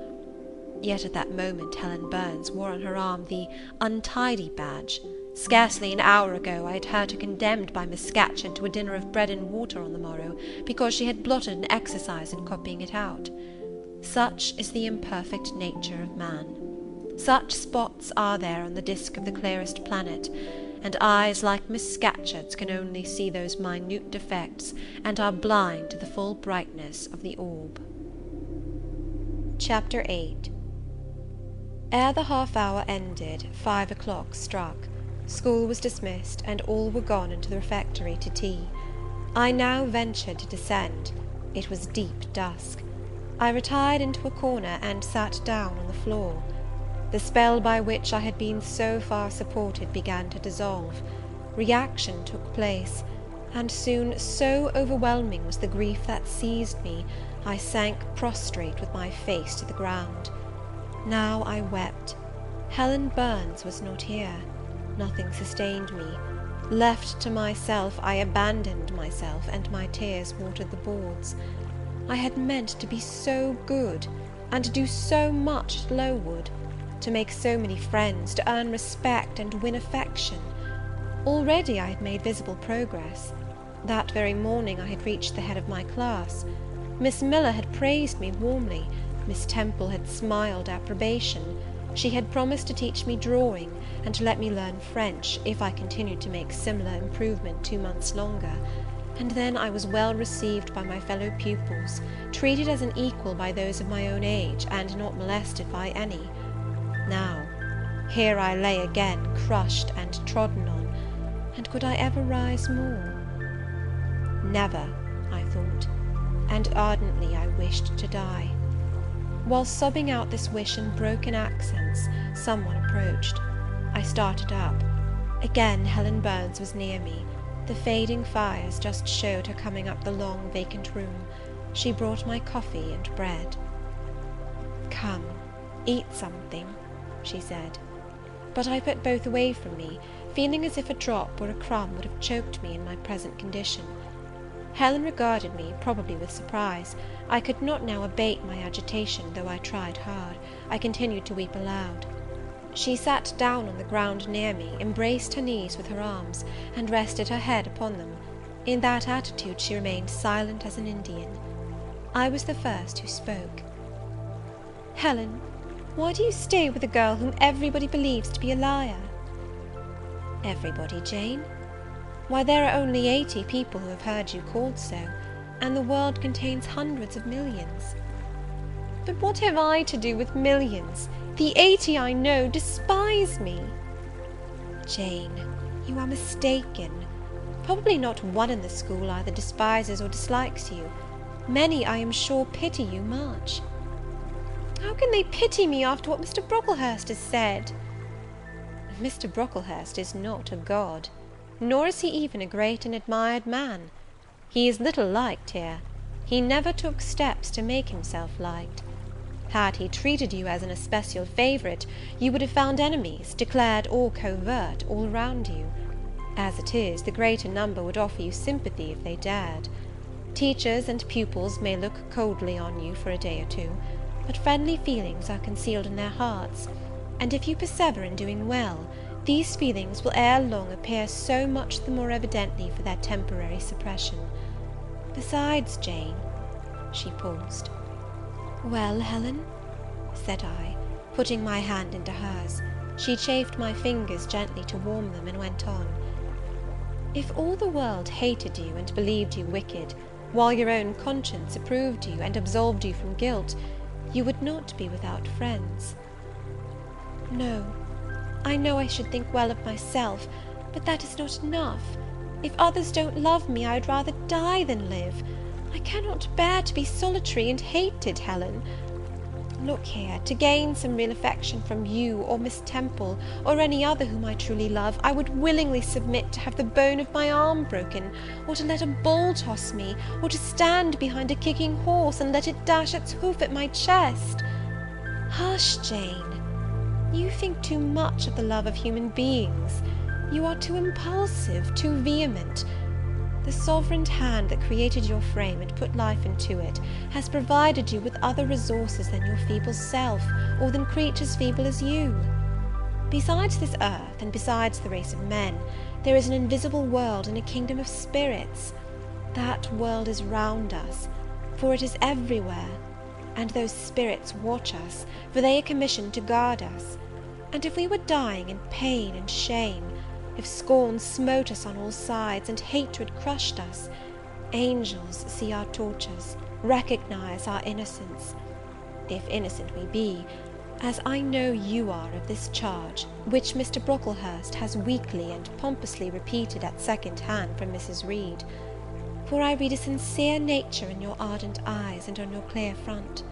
Yet at that moment Helen Burns wore on her arm the untidy badge. Scarcely an hour ago I had heard her condemned by Miss Scatcherd to a dinner of bread and water on the morrow, because she had blotted an exercise in copying it out. Such is the imperfect nature of man. Such spots are there on the disk of the clearest planet, and eyes like Miss Scatcherd's can only see those minute defects, and are blind to the full brightness of the orb. Chapter 8. Ere the half-hour ended, 5 o'clock struck. School was dismissed, and all were gone into the refectory to tea. I now ventured to descend. It was deep dusk. I retired into a corner, and sat down on the floor. The spell by which I had been so far supported began to dissolve. Reaction took place, and soon so overwhelming was the grief that seized me, I sank prostrate with my face to the ground. Now I wept. Helen Burns was not here. Nothing sustained me. Left to myself, I abandoned myself, and my tears watered the boards. I had meant to be so good, and to do so much at Lowood, to make so many friends, to earn respect and win affection. Already I had made visible progress. That very morning I had reached the head of my class. Miss Miller had praised me warmly. Miss Temple had smiled approbation. She had promised to teach me drawing, and to let me learn French, if I continued to make similar improvement 2 months longer. And then I was well received by my fellow pupils, treated as an equal by those of my own age, and not molested by any. Now, here I lay again, crushed and trodden on, and could I ever rise more? Never, I thought, and ardently I wished to die. While sobbing out this wish in broken accents, someone approached. I started up. Again Helen Burns was near me. The fading fires just showed her coming up the long vacant room. She brought my coffee and bread. "Come, eat something," she said. But I put both away from me, feeling as if a drop or a crumb would have choked me in my present condition. Helen regarded me, probably with surprise. I could not now abate my agitation, though I tried hard. I continued to weep aloud. She sat down on the ground near me, embraced her knees with her arms, and rested her head upon them. In that attitude she remained silent as an Indian. I was the first who spoke. "Helen, why do you stay with a girl whom everybody believes to be a liar?" "Everybody, Jane? Why, there are only 80 people who have heard you called so, and the world contains hundreds of millions." "But what have I to do with millions? The 80 I know despise me." "Jane, you are mistaken. Probably not one in the school either despises or dislikes you. Many, I am sure, pity you much." "How can they pity me after what Mr. Brocklehurst has said?" "Mr. Brocklehurst is not a god, nor is he even a great and admired man. He is little liked here. He never took steps to make himself liked. Had he treated you as an especial favourite, you would have found enemies, declared or covert, all round you. As it is, the greater number would offer you sympathy if they dared. Teachers and pupils may look coldly on you for a day or two, but friendly feelings are concealed in their hearts, and if you persevere in doing well, these feelings will ere long appear so much the more evidently for their temporary suppression. Besides, Jane," she paused. "Well, Helen?" said I, putting my hand into hers. She chafed my fingers gently to warm them, and went on. "If all the world hated you and believed you wicked, while your own conscience approved you and absolved you from guilt, you would not be without friends." "No, I know I should think well of myself, but that is not enough. If others don't love me, I would rather die than live. I cannot bear to be solitary and hated, Helen. Look here, to gain some real affection from you, or Miss Temple, or any other whom I truly love, I would willingly submit to have the bone of my arm broken, or to let a bull toss me, or to stand behind a kicking horse, and let it dash its hoof at my chest." "Hush, Jane! You think too much of the love of human beings. You are too impulsive, too vehement. The sovereign hand that created your frame and put life into it, has provided you with other resources than your feeble self, or than creatures feeble as you. Besides this earth, and besides the race of men, there is an invisible world and a kingdom of spirits. That world is round us, for it is everywhere, and those spirits watch us, for they are commissioned to guard us. And if we were dying in pain and shame, if scorn smote us on all sides, and hatred crushed us, angels see our tortures, recognise our innocence, if innocent we be, as I know you are of this charge, which Mr. Brocklehurst has weakly and pompously repeated at second hand from Mrs. Reed. for I read a sincere nature in your ardent eyes and on your clear front.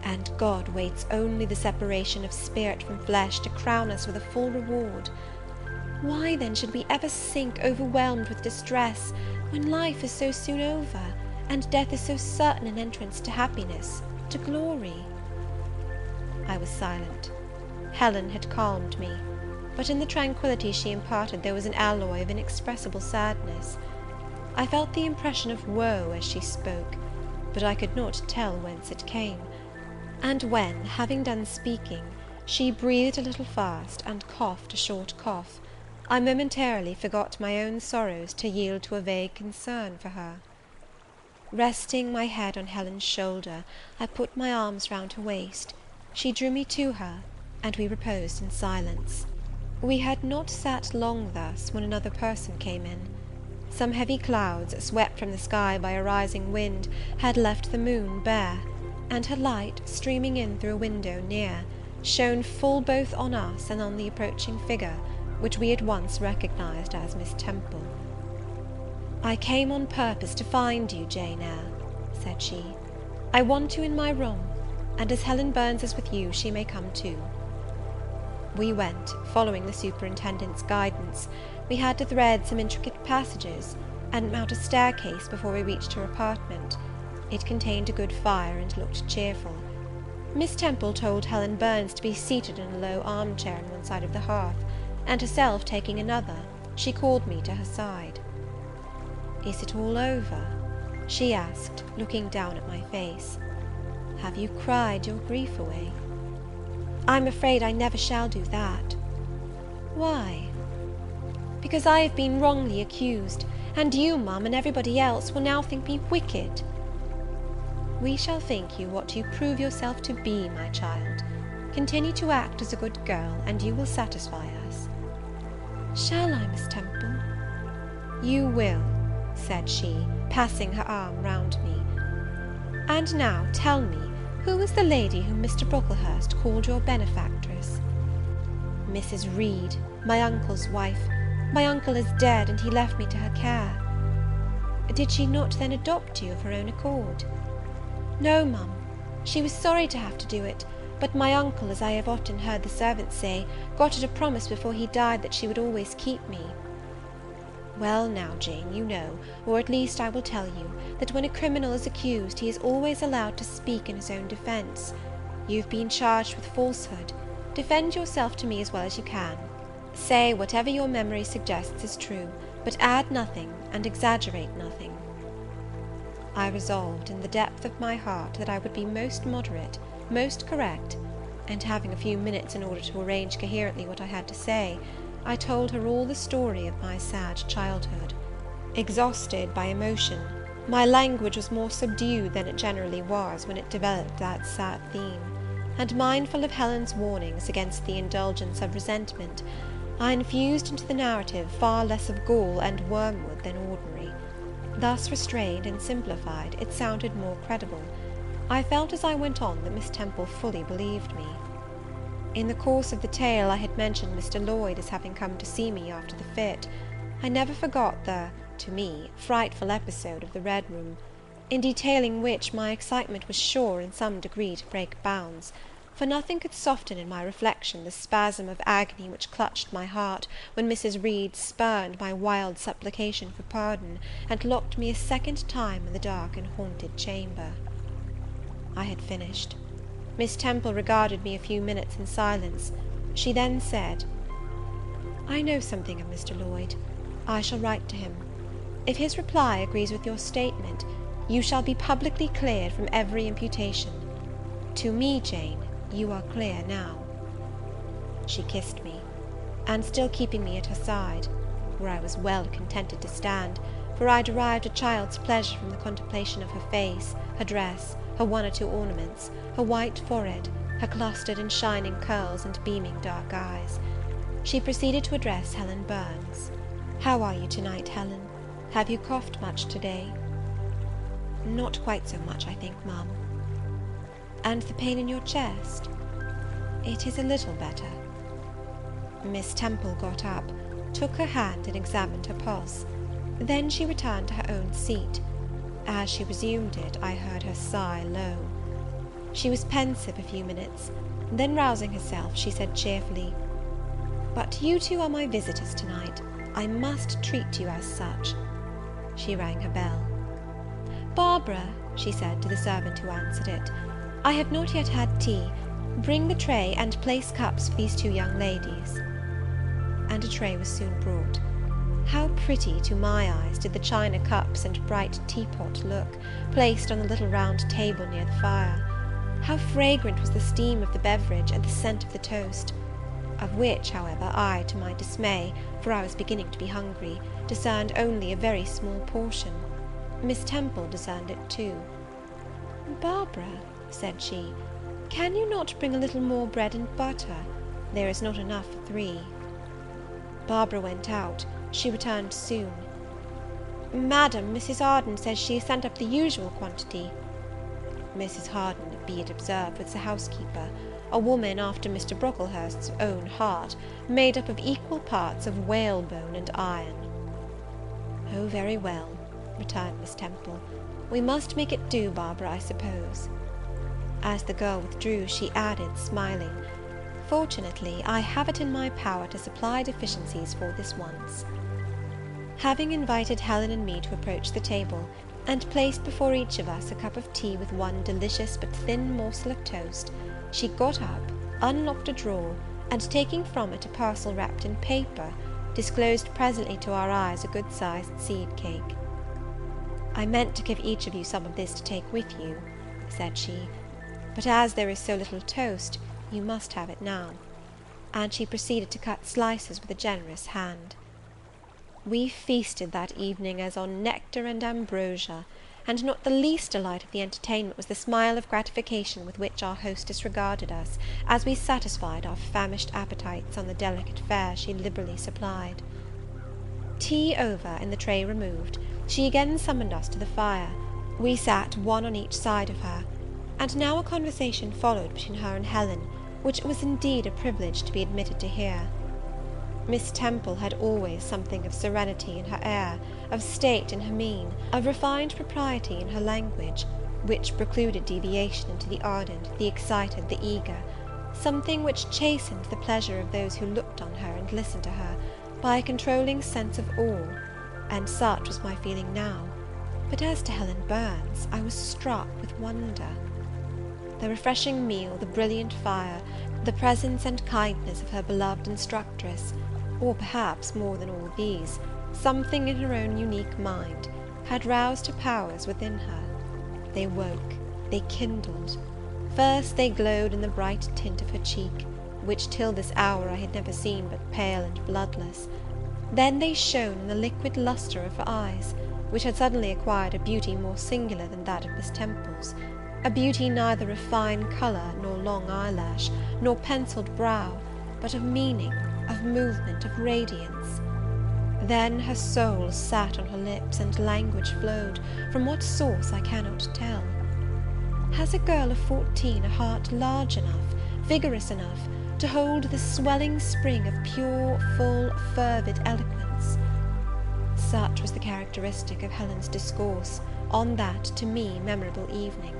And God waits only the separation of spirit from flesh to crown us with a full reward. Why then should we ever sink overwhelmed with distress, when life is so soon over, and death is so certain an entrance to happiness, to glory? I was silent. Helen had calmed me, but in the tranquillity she imparted there was an alloy of inexpressible sadness. I felt the impression of woe as she spoke, but I could not tell whence it came; and when, having done speaking, she breathed a little fast, and coughed a short cough, I momentarily forgot my own sorrows to yield to a vague concern for her. Resting my head on Helen's shoulder, I put my arms round her waist. She drew me to her, and we reposed in silence. We had not sat long thus, when another person came in. Some heavy clouds, swept from the sky by a rising wind, had left the moon bare, and her light, streaming in through a window near, shone full both on us and on the approaching figure, which we at once recognized as Miss Temple. "I came on purpose to find you, Jane Eyre," said she. "I want you in my room, and as Helen Burns is with you, she may come too." We went, following the superintendent's guidance. We had to thread some intricate passages, and mount a staircase before we reached her apartment. It contained a good fire, and looked cheerful. Miss Temple told Helen Burns to be seated in a low arm-chair on one side of the hearth, and herself taking another, she called me to her side. "Is it all over?" she asked, looking down at my face. "Have you cried your grief away?" "I'm afraid I never shall do that." "Why?" "Because I have been wrongly accused, and you, Mum, and everybody else will now think me wicked." "We shall think you what you prove yourself to be, my child. Continue to act as a good girl, and you will satisfy us." "Shall I, Miss Temple?" "You will," said she, passing her arm round me. "And now tell me, who was the lady whom Mr. Brocklehurst called your benefactress?" "Mrs. Reed, my uncle's wife. My uncle is dead, and he left me to her care." "Did she not then adopt you of her own accord?" "No, Mum. She was sorry to have to do it, but my uncle, as I have often heard the servants say, got her to promise before he died that she would always keep me." "Well now, Jane, you know, or at least I will tell you, that when a criminal is accused, he is always allowed to speak in his own defence. You have been charged with falsehood. Defend yourself to me as well as you can. Say whatever your memory suggests is true, but add nothing, and exaggerate nothing." I resolved, in the depth of my heart, that I would be most moderate, most correct, and having a few minutes in order to arrange coherently what I had to say, I told her all the story of my sad childhood. Exhausted by emotion, my language was more subdued than it generally was when it developed that sad theme, and mindful of Helen's warnings against the indulgence of resentment, I infused into the narrative far less of gall and wormwood than ordinary. Thus restrained and simplified, it sounded more credible. I felt as I went on that Miss Temple fully believed me. In the course of the tale I had mentioned Mr. Lloyd as having come to see me after the fit. I never forgot the, to me, frightful episode of the Red Room, in detailing which my excitement was sure in some degree to break bounds; for nothing could soften in my reflection the spasm of agony which clutched my heart, when Mrs. Reed spurned my wild supplication for pardon, and locked me a second time in the dark and haunted chamber. I had finished. Miss Temple regarded me a few minutes in silence. She then said, "I know something of Mr. Lloyd. I shall write to him. If his reply agrees with your statement, you shall be publicly cleared from every imputation. To me, Jane, you are clear now." She kissed me, and still keeping me at her side, where I was well contented to stand, for I derived a child's pleasure from the contemplation of her face, her dress, her one or two ornaments, her white forehead, her clustered and shining curls, and beaming dark eyes. She proceeded to address Helen Burns. "How are you to-night, Helen? Have you coughed much to-day?" "Not quite so much, I think, Ma'am." "And the pain in your chest?" "It is a little better." Miss Temple got up, took her hand, and examined her pulse. Then she returned to her own seat. As she resumed it, I heard her sigh low. She was pensive a few minutes, then rousing herself, she said cheerfully, "But you two are my visitors tonight. I must treat you as such." She rang her bell. "Barbara," she said to the servant who answered it, "I have not yet had tea. Bring the tray, and place cups for these two young ladies." And a tray was soon brought. How pretty, to my eyes, did the china cups and bright teapot look, placed on the little round table near the fire! How fragrant was the steam of the beverage, and the scent of the toast! Of which, however, I, to my dismay, for I was beginning to be hungry, discerned only a very small portion. Miss Temple discerned it too. "Barbara," said she, "can you not bring a little more bread and butter? There is not enough for 3. Barbara went out. She returned soon. "Madam, Mrs. Harden says she has sent up the usual quantity." Mrs. Harden, be it observed, was the housekeeper, a woman after Mr. Brocklehurst's own heart, made up of equal parts of whalebone and iron. "Oh, very well," returned Miss Temple, "we must make it do, Barbara, I suppose." As the girl withdrew, she added, smiling, "Fortunately, I have it in my power to supply deficiencies for this once." Having invited Helen and me to approach the table, and placed before each of us a cup of tea with one delicious but thin morsel of toast, she got up, unlocked a drawer, and taking from it a parcel wrapped in paper, disclosed presently to our eyes a good-sized seed cake. "I meant to give each of you some of this to take with you," said she, "but as there is so little toast, you must have it now." And she proceeded to cut slices with a generous hand. We feasted that evening as on nectar and ambrosia, and not the least delight of the entertainment was the smile of gratification with which our hostess regarded us, as we satisfied our famished appetites on the delicate fare she liberally supplied. Tea over, and the tray removed, she again summoned us to the fire. We sat one on each side of her, and now a conversation followed between her and Helen, which it was indeed a privilege to be admitted to hear. Miss Temple had always something of serenity in her air, of state in her mien, of refined propriety in her language, which precluded deviation into the ardent, the excited, the eager; something which chastened the pleasure of those who looked on her and listened to her, by a controlling sense of awe, and such was my feeling now. But as to Helen Burns, I was struck with wonder. The refreshing meal, the brilliant fire, the presence and kindness of her beloved instructress, or perhaps, more than all these, something in her own unique mind, had roused her powers within her. They woke, they kindled. First they glowed in the bright tint of her cheek, which till this hour I had never seen but pale and bloodless. Then they shone in the liquid lustre of her eyes, which had suddenly acquired a beauty more singular than that of Miss Temple's, a beauty neither of fine colour, nor long eyelash, nor pencilled brow, but of meaning, of movement, of radiance. Then her soul sat on her lips, and language flowed, from what source I cannot tell. Has a girl of 14 a heart large enough, vigorous enough, to hold the swelling spring of pure, full, fervid eloquence? Such was the characteristic of Helen's discourse on that, to me, memorable evening.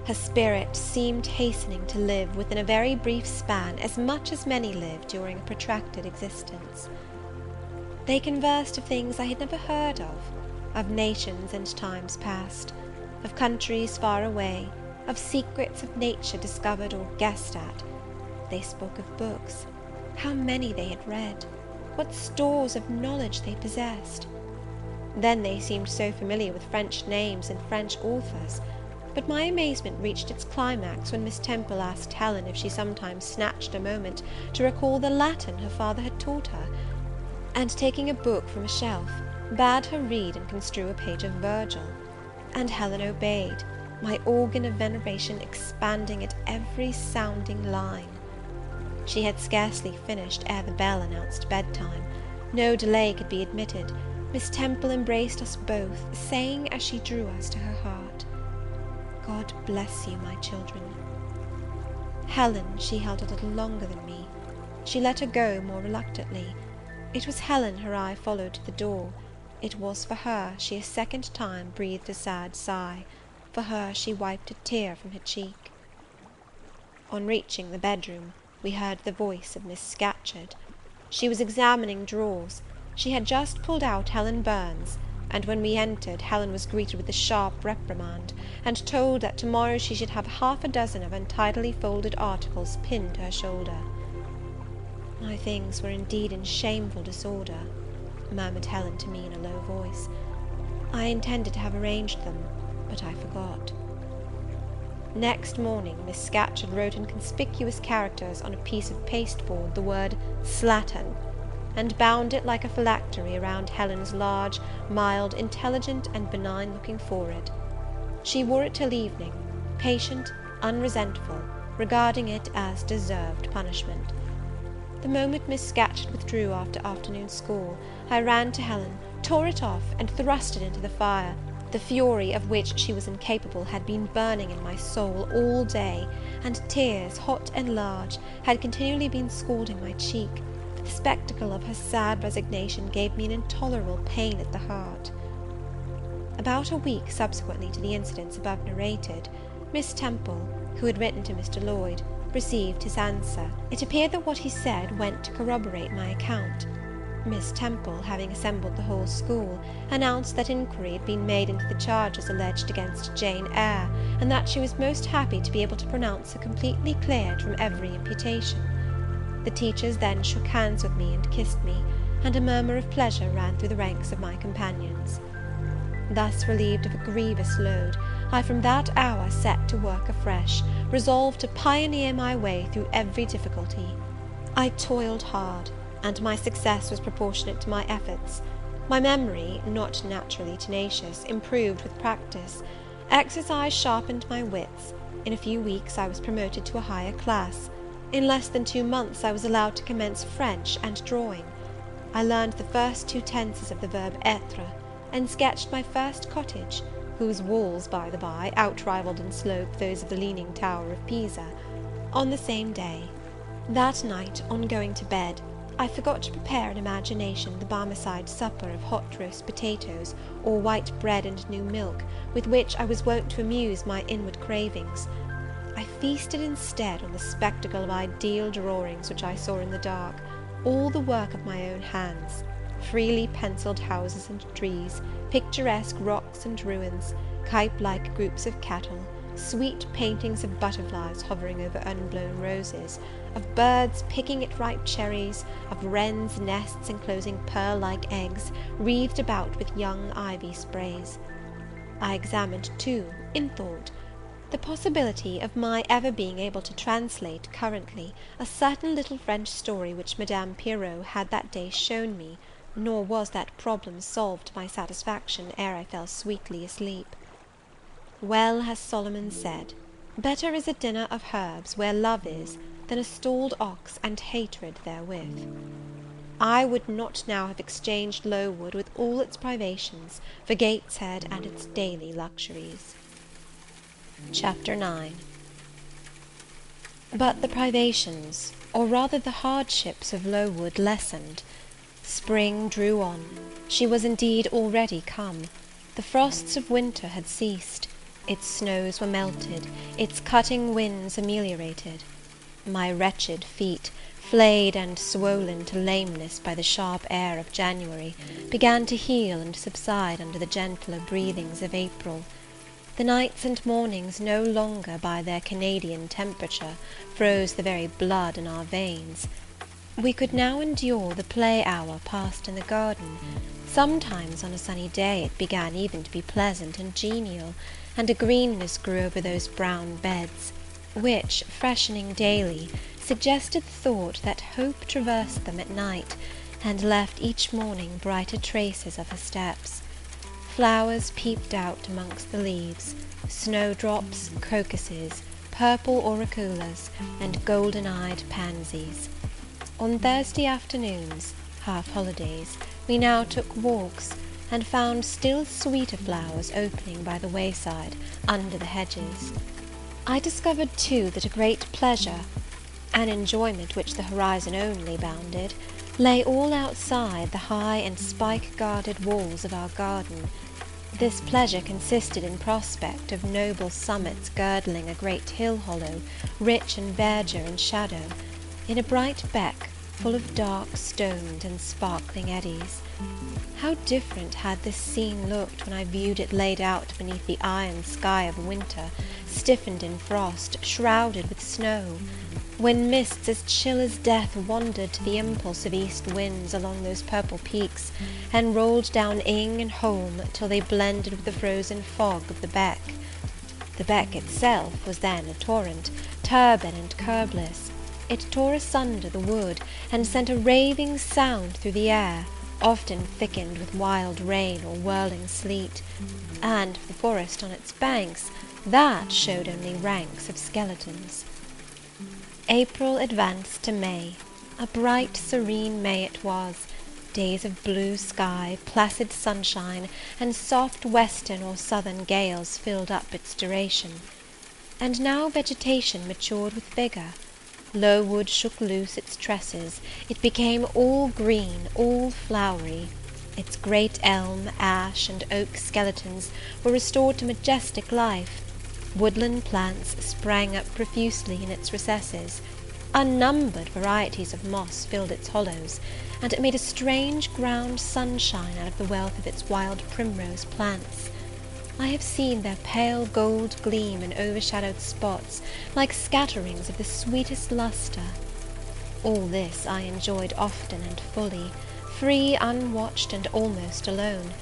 Her spirit seemed hastening to live within a very brief span as much as many live during a protracted existence. They conversed of things I had never heard of nations and times past, of countries far away, of secrets of nature discovered or guessed at. They spoke of books, how many they had read, what stores of knowledge they possessed. Then they seemed so familiar with French names and French authors. But my amazement reached its climax when Miss Temple asked Helen if she sometimes snatched a moment to recall the Latin her father had taught her, and taking a book from a shelf, bade her read and construe a page of Virgil. And Helen obeyed, my organ of veneration expanding at every sounding line. She had scarcely finished ere the bell announced bedtime. No delay could be admitted. Miss Temple embraced us both, saying, as she drew us to her heart, "God bless you, my children." Helen she held a little longer than me. She let her go more reluctantly. It was Helen her eye followed to the door, It was for her she a second time breathed a sad sigh; for her she wiped a tear from her cheek. On reaching the bedroom, we heard the voice of Miss Scatcherd. She was examining drawers. She had just pulled out Helen Burns, and when we entered, Helen was greeted with a sharp reprimand, and told that to-morrow she should have half a dozen of untidily folded articles pinned to her shoulder. "My things were indeed in shameful disorder," murmured Helen to me in a low voice. "I intended to have arranged them, but I forgot." Next morning, Miss Scatcherd wrote in conspicuous characters on a piece of pasteboard the word "slattern," and bound it like a phylactery around Helen's large, mild, intelligent, and benign-looking forehead. She wore it till evening, patient, unresentful, regarding it as deserved punishment. The moment Miss Scatcherd withdrew after afternoon school, I ran to Helen, tore it off, and thrust it into the fire. The fury of which she was incapable had been burning in my soul all day, and tears, hot and large, had continually been scalding my cheek. The spectacle of her sad resignation gave me an intolerable pain at the heart. About a week subsequently to the incidents above narrated, Miss Temple, who had written to Mr. Lloyd, received his answer. It appeared that what he said went to corroborate my account. Miss Temple, having assembled the whole school, announced that inquiry had been made into the charges alleged against Jane Eyre, and that she was most happy to be able to pronounce her completely cleared from every imputation. The teachers then shook hands with me and kissed me, and a murmur of pleasure ran through the ranks of my companions. Thus relieved of a grievous load, I from that hour set to work afresh, resolved to pioneer my way through every difficulty. I toiled hard, and my success was proportionate to my efforts. My memory, not naturally tenacious, improved with practice. Exercise sharpened my wits. In a few weeks I was promoted to a higher class. In less than 2 months I was allowed to commence French and drawing. I learned the first 2 tenses of the verb être, and sketched my first cottage, whose walls, by the by, outrivalled in slope those of the Leaning Tower of Pisa, on the same day. That night, on going to bed, I forgot to prepare in imagination the Barmecide supper of hot roast potatoes, or white bread and new milk, with which I was wont to amuse my inward cravings. I feasted instead on the spectacle of ideal drawings which I saw in the dark, all the work of my own hands, freely pencilled houses and trees, picturesque rocks and ruins, Cuyp-like groups of cattle, sweet paintings of butterflies hovering over unblown roses, of birds picking at ripe cherries, of wrens' nests enclosing pearl-like eggs, wreathed about with young ivy sprays. I examined, too, in thought, the possibility of my ever being able to translate currently a certain little French story which Madame Pirot had that day shown me, nor was that problem solved to my satisfaction ere I fell sweetly asleep. Well has Solomon said, "Better is a dinner of herbs, where love is, than a stalled ox and hatred therewith." I would not now have exchanged Lowood, with all its privations, for Gateshead and its daily luxuries. Chapter IX. But the privations, or rather the hardships of Lowood lessened. Spring drew on. She was indeed already come. The frosts of winter had ceased. Its snows were melted, its cutting winds ameliorated. My wretched feet, flayed and swollen to lameness by the sharp air of January, began to heal and subside under the gentler breathings of April. The nights and mornings no longer, by their Canadian temperature, froze the very blood in our veins. We could now endure the play hour passed in the garden. Sometimes on a sunny day it began even to be pleasant and genial, and a greenness grew over those brown beds, which, freshening daily, suggested the thought that hope traversed them at night, and left each morning brighter traces of her steps. Flowers peeped out amongst the leaves, snowdrops, crocuses, purple auriculas, and golden-eyed pansies. On Thursday afternoons, half holidays, we now took walks, and found still sweeter flowers opening by the wayside, under the hedges. I discovered, too, that a great pleasure, an enjoyment which the horizon only bounded, lay all outside the high and spike-guarded walls of our garden. This pleasure consisted in prospect of noble summits girdling a great hill hollow, rich in verdure and shadow, in a bright beck, full of dark stones and sparkling eddies. How different had this scene looked when I viewed it laid out beneath the iron sky of winter, stiffened in frost, shrouded with snow! When mists as chill as death wandered to the impulse of east winds along those purple peaks, and rolled down Ing and Holm till they blended with the frozen fog of the beck. The beck itself was then a torrent, turbid and curbless. It tore asunder the wood, and sent a raving sound through the air, often thickened with wild rain or whirling sleet; and for the forest on its banks, that showed only ranks of skeletons. April advanced to May. A bright, serene May it was. Days of blue sky, placid sunshine, and soft western or southern gales filled up its duration. And now vegetation matured with vigour. Lowood shook loose its tresses, it became all green, all flowery. Its great elm, ash, and oak skeletons were restored to majestic life. Woodland plants sprang up profusely in its recesses. Unnumbered varieties of moss filled its hollows, and it made a strange ground sunshine out of the wealth of its wild primrose plants. I have seen their pale gold gleam in overshadowed spots, like scatterings of the sweetest lustre. All this I enjoyed often and fully, free, unwatched, and almost alone.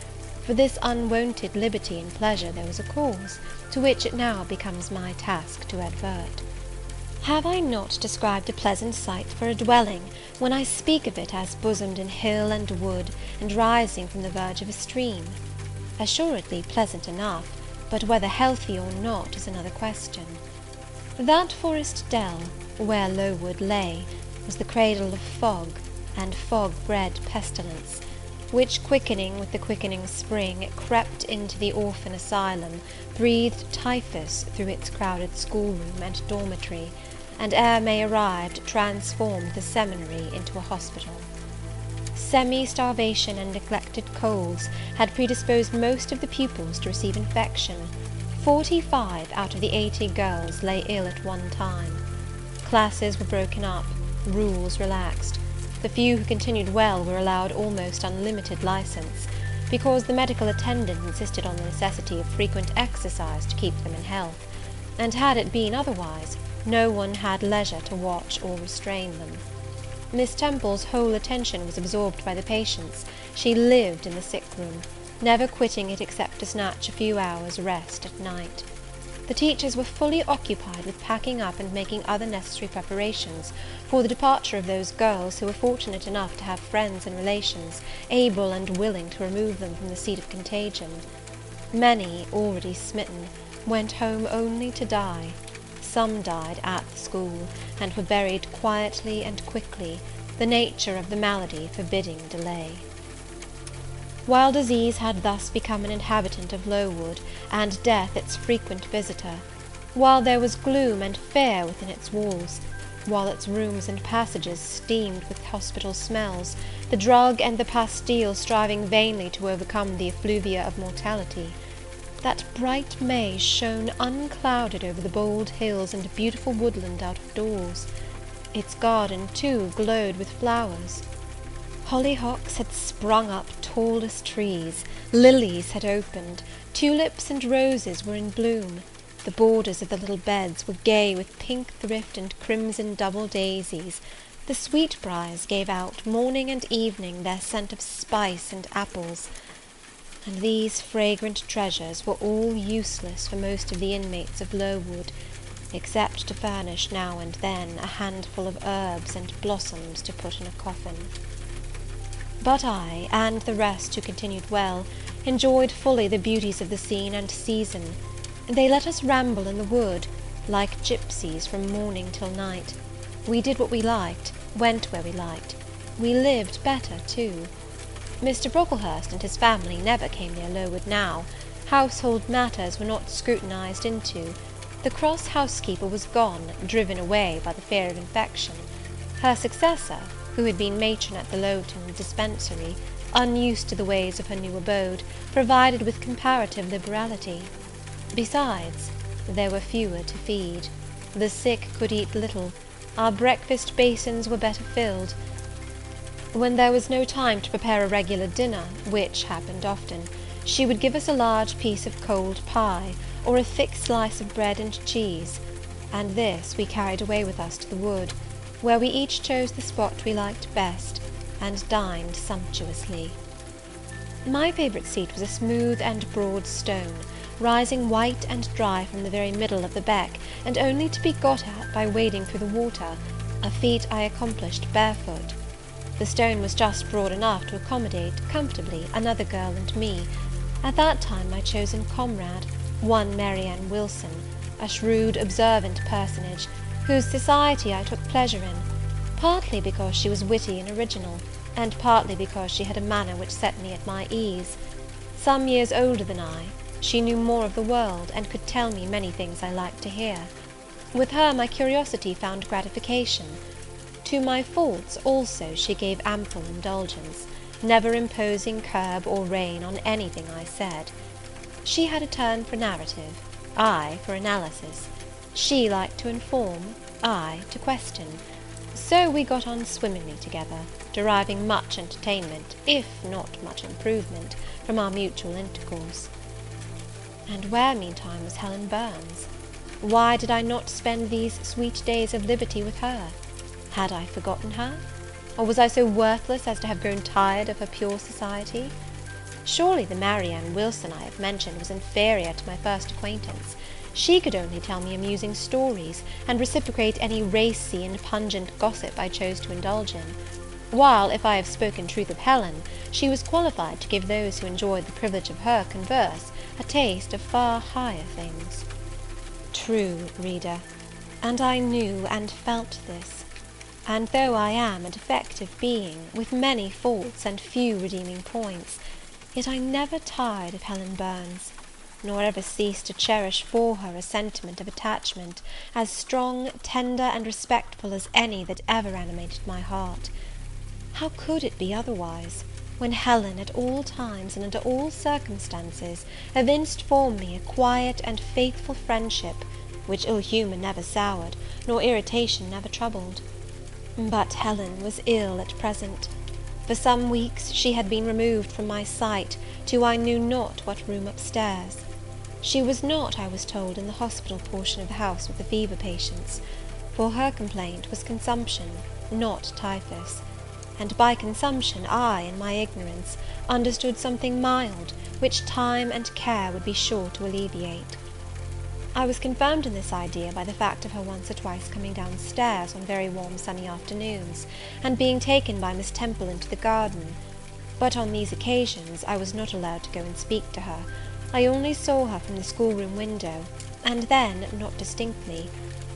For this unwonted liberty and pleasure there was a cause, to which it now becomes my task to advert. Have I not described a pleasant site for a dwelling, when I speak of it as bosomed in hill and wood, and rising from the verge of a stream? Assuredly pleasant enough, but whether healthy or not is another question. That forest dell, where Lowood lay, was the cradle of fog, and fog-bred pestilence, which, quickening with the quickening spring, crept into the orphan asylum, breathed typhus through its crowded schoolroom and dormitory, and ere May arrived, transformed the seminary into a hospital. Semi-starvation and neglected colds had predisposed most of the pupils to receive infection. 45 out of the 80 girls lay ill at one time. Classes were broken up, rules relaxed. The few who continued well were allowed almost unlimited license, because the medical attendant insisted on the necessity of frequent exercise to keep them in health, and had it been otherwise, no one had leisure to watch or restrain them. Miss Temple's whole attention was absorbed by the patients. She lived in the sick room, never quitting it except to snatch a few hours' rest at night. The teachers were fully occupied with packing up and making other necessary preparations for the departure of those girls who were fortunate enough to have friends and relations able and willing to remove them from the seat of contagion. Many, already smitten, went home only to die. Some died at the school, and were buried quietly and quickly, the nature of the malady forbidding delay. While disease had thus become an inhabitant of Lowood, and death its frequent visitor, while there was gloom and fear within its walls, while its rooms and passages steamed with hospital smells, the drug and the pastille striving vainly to overcome the effluvia of mortality, that bright May shone unclouded over the bold hills and beautiful woodland out of doors. Its garden, too, glowed with flowers. Hollyhocks had sprung up tall as trees, lilies had opened, tulips and roses were in bloom, the borders of the little beds were gay with pink thrift and crimson double daisies, the sweetbriars gave out, morning and evening, their scent of spice and apples, and these fragrant treasures were all useless for most of the inmates of Lowood, except to furnish now and then a handful of herbs and blossoms to put in a coffin. But I, and the rest who continued well, enjoyed fully the beauties of the scene and season. They let us ramble in the wood, like gypsies, from morning till night. We did what we liked, went where we liked. We lived better, too. Mr. Brocklehurst and his family never came near Lowood now. Household matters were not scrutinized into. The cross housekeeper was gone, driven away by the fear of infection. Her successor, who had been matron at the Lowton dispensary, unused to the ways of her new abode, provided with comparative liberality. Besides, there were fewer to feed. The sick could eat little. Our breakfast basins were better filled. When there was no time to prepare a regular dinner, which happened often, she would give us a large piece of cold pie, or a thick slice of bread and cheese, and this we carried away with us to the wood, where we each chose the spot we liked best, and dined sumptuously. My favourite seat was a smooth and broad stone, rising white and dry from the very middle of the beck, and only to be got at by wading through the water, a feat I accomplished barefoot. The stone was just broad enough to accommodate, comfortably, another girl and me, at that time my chosen comrade, one Marianne Wilson, a shrewd, observant personage, whose society I took pleasure in, partly because she was witty and original, and partly because she had a manner which set me at my ease. Some years older than I, she knew more of the world, and could tell me many things I liked to hear. With her my curiosity found gratification. To my faults also she gave ample indulgence, never imposing curb or rein on anything I said. She had a turn for narrative, I for analysis. She liked to inform, I to question. So we got on swimmingly together, deriving much entertainment, if not much improvement, from our mutual intercourse. And where, meantime, was Helen Burns? Why did I not spend these sweet days of liberty with her? Had I forgotten her? Or was I so worthless as to have grown tired of her pure society? Surely the Marianne Wilson I have mentioned was inferior to my first acquaintance. She could only tell me amusing stories, and reciprocate any racy and pungent gossip I chose to indulge in; while, if I have spoken truth of Helen, she was qualified to give those who enjoyed the privilege of her converse a taste of far higher things. True, reader, and I knew and felt this; and though I am a defective being, with many faults and few redeeming points, yet I never tired of Helen Burns, nor ever ceased to cherish for her a sentiment of attachment, as strong, tender, and respectful as any that ever animated my heart. How could it be otherwise, when Helen, at all times and under all circumstances, evinced for me a quiet and faithful friendship, which ill humour never soured, nor irritation never troubled? But Helen was ill at present. For some weeks she had been removed from my sight, to I knew not what room upstairs. She was not, I was told, in the hospital portion of the house with the fever patients, for her complaint was consumption, not typhus; and by consumption I, in my ignorance, understood something mild, which time and care would be sure to alleviate. I was confirmed in this idea by the fact of her once or twice coming down stairs on very warm sunny afternoons, and being taken by Miss Temple into the garden; but on these occasions I was not allowed to go and speak to her. I only saw her from the schoolroom window, and then not distinctly,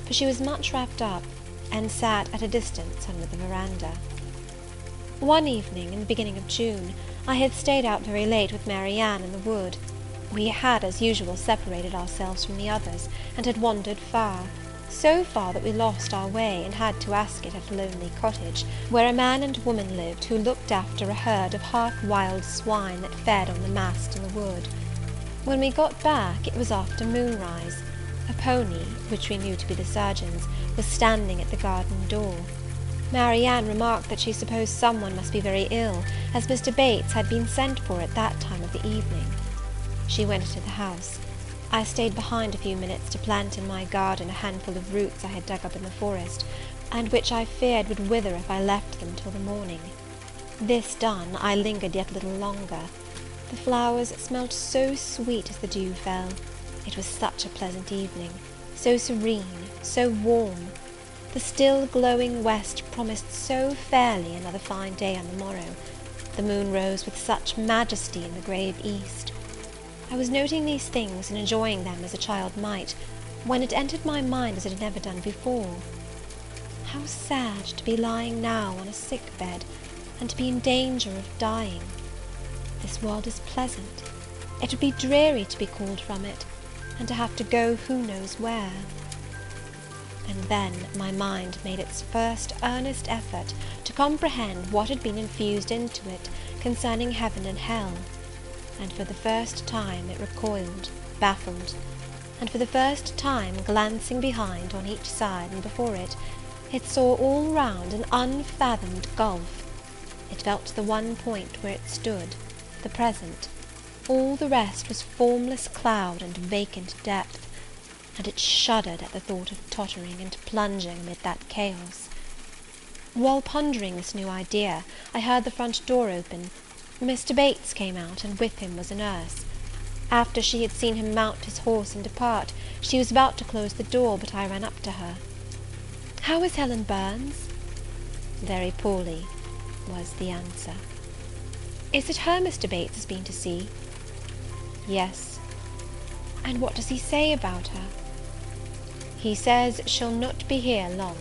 for she was much wrapped up, and sat at a distance under the verandah. One evening, in the beginning of June, I had stayed out very late with Marianne in the wood. We had, as usual, separated ourselves from the others, and had wandered far, so far that we lost our way, and had to ask it at a lonely cottage, where a man and woman lived who looked after a herd of half-wild swine that fed on the mast in the wood. When we got back, it was after moonrise. A pony, which we knew to be the surgeon's, was standing at the garden door. Marianne remarked that she supposed some one must be very ill, as Mr. Bates had been sent for at that time of the evening. She went into the house. I stayed behind a few minutes to plant in my garden a handful of roots I had dug up in the forest, and which I feared would wither if I left them till the morning. This done, I lingered yet a little longer. The flowers smelt so sweet as the dew fell. It was such a pleasant evening, so serene, so warm. The still glowing west promised so fairly another fine day on the morrow. The moon rose with such majesty in the grave east. I was noting these things and enjoying them as a child might, when it entered my mind as it had never done before. How sad to be lying now on a sick bed, and to be in danger of dying! This world is pleasant. It would be dreary to be called from it, and to have to go who knows where. And then my mind made its first earnest effort to comprehend what had been infused into it concerning heaven and hell, and for the first time it recoiled, baffled, and for the first time, glancing behind, on each side, and before it, it saw all round an unfathomed gulf. It felt the one point where it stood, the present; all the rest was formless cloud and vacant depth, and it shuddered at the thought of tottering and plunging amid that chaos. While pondering this new idea, I heard the front door open. Mr. Bates came out, and with him was a nurse. After she had seen him mount his horse and depart, she was about to close the door, but I ran up to her. "How is Helen Burns?" "Very poorly," was the answer. "Is it her Mr. Bates has been to see?" "Yes." "And what does he say about her?" "He says she'll not be here long."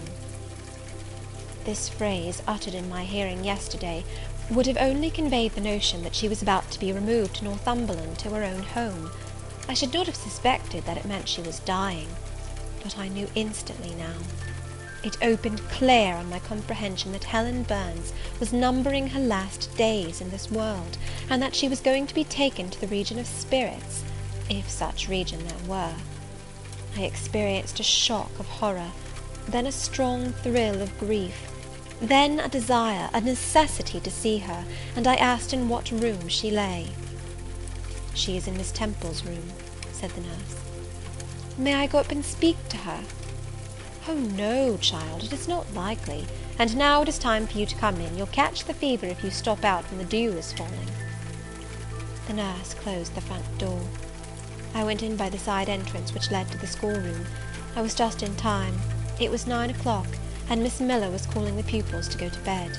This phrase, uttered in my hearing yesterday, would have only conveyed the notion that she was about to be removed to Northumberland, to her own home. I should not have suspected that it meant she was dying, but I knew instantly now. It opened clear on my comprehension that Helen Burns was numbering her last days in this world, and that she was going to be taken to the region of spirits, if such region there were. I experienced a shock of horror, then a strong thrill of grief, then a desire, a necessity to see her, and I asked in what room she lay. "She is in Miss Temple's room," said the nurse. "May I go up and speak to her?" "Oh, no, child, it is not likely; and now it is time for you to come in. You'll catch the fever if you stop out when the dew is falling." The nurse closed the front door. I went in by the side entrance which led to the schoolroom. I was just in time. It was 9 o'clock, and Miss Miller was calling the pupils to go to bed.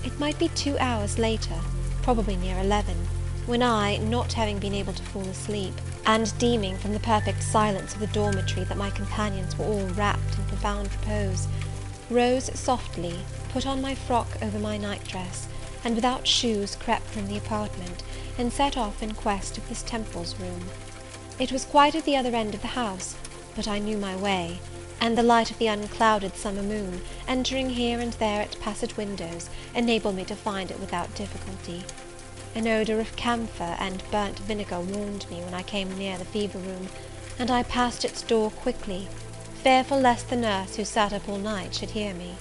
It might be 2 hours later, probably near 11, when I, not having been able to fall asleep, and deeming from the perfect silence of the dormitory that my companions were all wrapped in profound repose, rose softly, put on my frock over my night-dress, and without shoes crept from the apartment, and set off in quest of Miss Temple's room. It was quite at the other end of the house, but I knew my way, and the light of the unclouded summer moon, entering here and there at passage windows, enabled me to find it without difficulty. An odour of camphor and burnt vinegar warned me when I came near the fever room, and I passed its door quickly, fearful lest the nurse who sat up all night should hear me.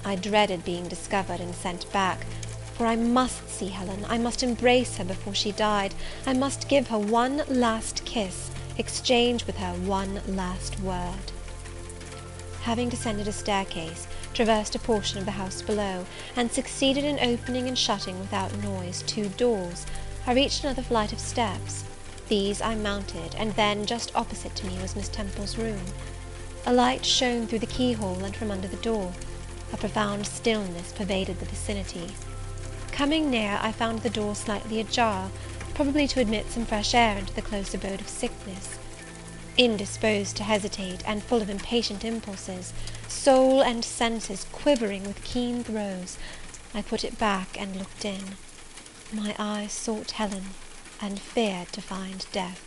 I dreaded being discovered and sent back, for I must see Helen, I must embrace her before she died, I must give her one last kiss, exchange with her one last word. Having descended a staircase, traversed a portion of the house below, and succeeded in opening and shutting without noise 2 doors, I reached another flight of steps. These I mounted, and then, just opposite to me, was Miss Temple's room. A light shone through the keyhole and from under the door. A profound stillness pervaded the vicinity. Coming near, I found the door slightly ajar, probably to admit some fresh air into the close abode of sickness. Indisposed to hesitate, and full of impatient impulses, soul and senses quivering with keen throes, I put it back and looked in. My eyes sought Helen, and feared to find death.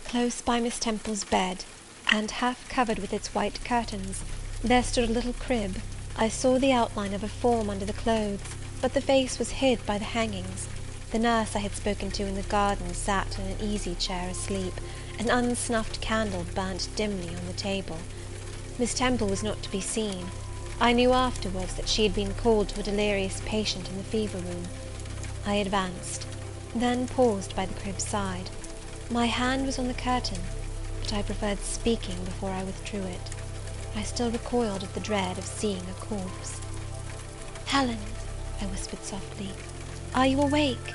Close by Miss Temple's bed, and half covered with its white curtains, there stood a little crib. I saw the outline of a form under the clothes, but the face was hid by the hangings. The nurse I had spoken to in the garden sat in an easy-chair asleep. An unsnuffed candle burnt dimly on the table. Miss Temple was not to be seen. I knew afterwards that she had been called to a delirious patient in the fever room. I advanced, then paused by the crib's side. My hand was on the curtain, but I preferred speaking before I withdrew it. I still recoiled at the dread of seeing a corpse. "Helen," I whispered softly, "are you awake?"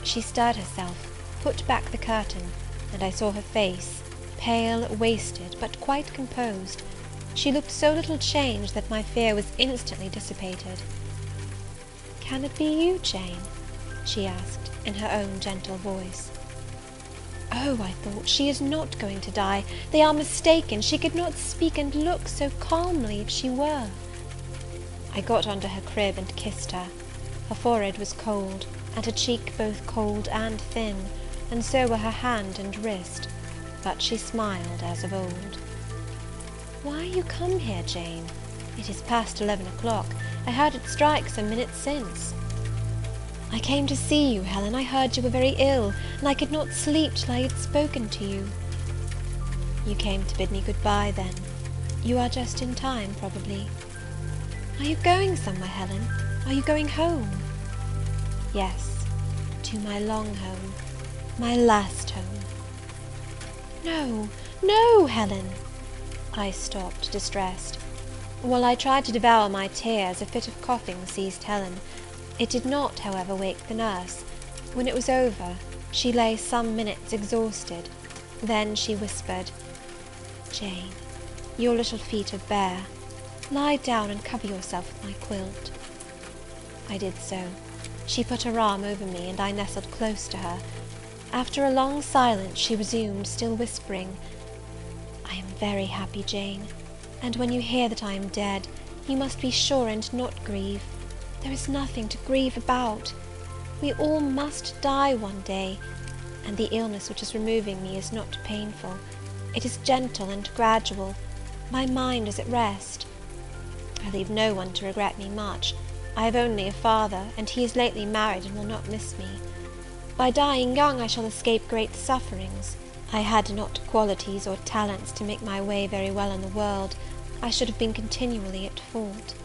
She stirred herself, put back the curtain, and I saw her face, pale, wasted, but quite composed. She looked so little changed that my fear was instantly dissipated. "Can it be you, Jane?" she asked, in her own gentle voice. "Oh," I thought, "she is not going to die. They are mistaken. She could not speak and look so calmly if she were." I got under her crib and kissed her. Her forehead was cold, and her cheek both cold and thin, and so were her hand and wrist, but she smiled as of old. Why you come here, Jane? It is past 11 o'clock. I heard it strike some minutes since. I came to see you, Helen. I heard you were very ill, and I could not sleep till I had spoken to you. You came to bid me good-bye, then. You are just in time, probably. Are you going somewhere, Helen? Are you going home? Yes, to my long home, my last home. No, no, Helen! I stopped, distressed. While I tried to devour my tears, a fit of coughing seized Helen. It did not, however, wake the nurse. When it was over, she lay some minutes exhausted. Then she whispered, "Jane, your little feet are bare. Lie down and cover yourself with my quilt." I did so. She put her arm over me, and I nestled close to her. After a long silence, she resumed, still whispering, "I am very happy, Jane, and when you hear that I am dead, you must be sure and not grieve. There is nothing to grieve about. We all must die one day, and the illness which is removing me is not painful. It is gentle and gradual. My mind is at rest. I leave no one to regret me much. I have only a father, and he is lately married and will not miss me. By dying young I shall escape great sufferings. I had not qualities or talents to make my way very well in the world. I should have been continually at fault.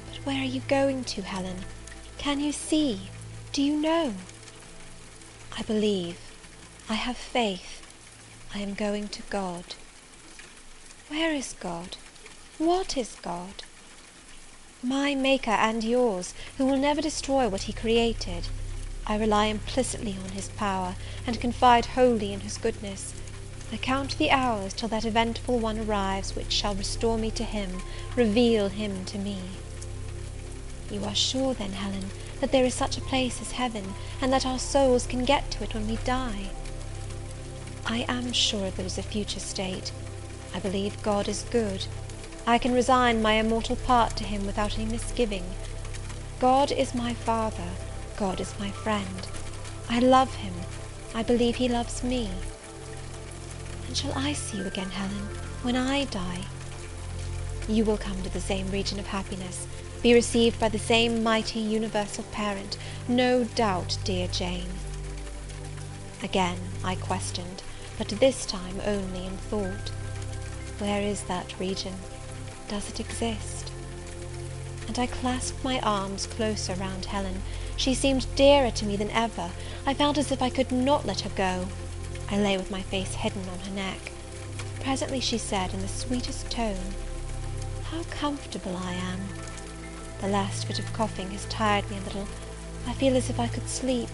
But where are you going to, Helen? Can you see? Do you know? I believe. I have faith. I am going to God. Where is God? What is God? My Maker and yours, who will never destroy what he created. I rely implicitly on his power, and confide wholly in his goodness. I count the hours till that eventful one arrives which shall restore me to him, reveal him to me. You are sure, then, Helen, that there is such a place as heaven, and that our souls can get to it when we die? I am sure there is a future state. I believe God is good. I can resign my immortal part to him without any misgiving. God is my Father. God is my friend. I love him. I believe he loves me. And shall I see you again, Helen, when I die? You will come to the same region of happiness, be received by the same mighty universal parent, no doubt, dear Jane. Again I questioned, but this time only in thought. Where is that region? Does it exist? And I clasped my arms closer round Helen. She seemed dearer to me than ever. I felt as if I could not let her go. I lay with my face hidden on her neck. Presently she said, in the sweetest tone, "How comfortable I am! The last fit of coughing has tired me a little. I feel as if I could sleep.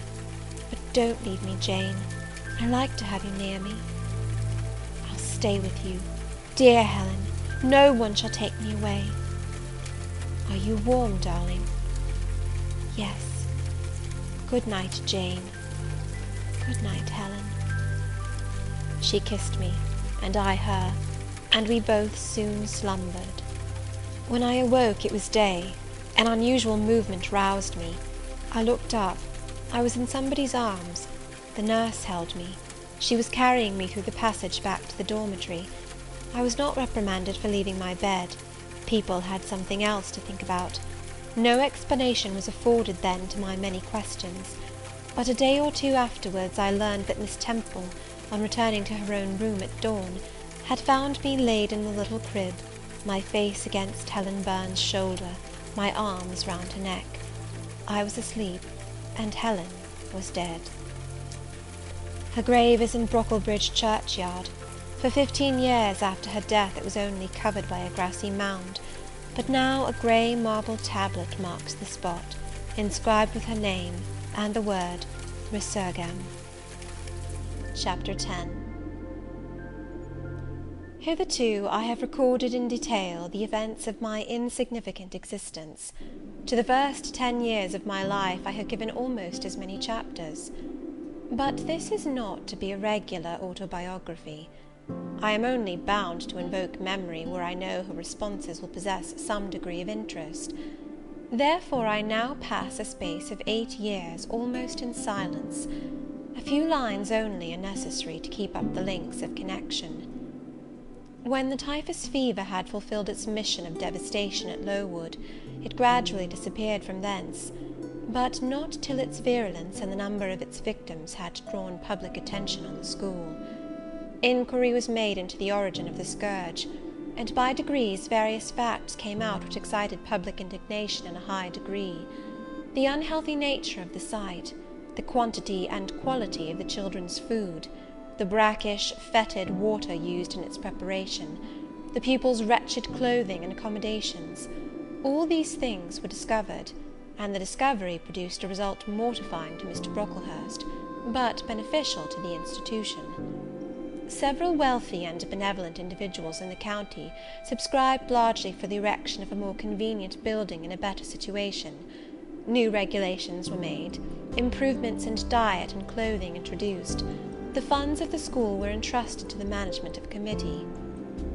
But don't leave me, Jane. I like to have you near me. I'll stay with you. Dear Helen, no one shall take me away. Are you warm, darling?" "Yes. Good night, Jane. Good night, Helen." She kissed me, and I her, and we both soon slumbered. When I awoke, it was day. An unusual movement roused me. I looked up. I was in somebody's arms. The nurse held me. She was carrying me through the passage back to the dormitory. I was not reprimanded for leaving my bed. People had something else to think about. No explanation was afforded then to my many questions. But a day or two afterwards I learned that Miss Temple, on returning to her own room at dawn, had found me laid in the little crib, my face against Helen Burns's shoulder, my arms round her neck. I was asleep, and Helen was dead. Her grave is in Brocklebridge churchyard. For 15 years after her death it was only covered by a grassy mound, but now a grey marble tablet marks the spot, inscribed with her name and the word Resurgam. Chapter 10. Hitherto I have recorded in detail the events of my insignificant existence. To the first 10 years of my life I have given almost as many chapters. But this is not to be a regular autobiography. I am only bound to invoke memory where I know her responses will possess some degree of interest. Therefore I now pass a space of 8 years almost in silence. A few lines only are necessary to keep up the links of connection. When the typhus fever had fulfilled its mission of devastation at Lowood, it gradually disappeared from thence, but not till its virulence and the number of its victims had drawn public attention on the school. Inquiry was made into the origin of the scourge, and by degrees various facts came out which excited public indignation in a high degree. The unhealthy nature of the site, the quantity and quality of the children's food, the brackish, fetid water used in its preparation, the pupils' wretched clothing and accommodations, all these things were discovered, and the discovery produced a result mortifying to Mr. Brocklehurst, but beneficial to the institution. Several wealthy and benevolent individuals in the county subscribed largely for the erection of a more convenient building in a better situation. New regulations were made, improvements in diet and clothing introduced. The funds of the school were entrusted to the management of a committee.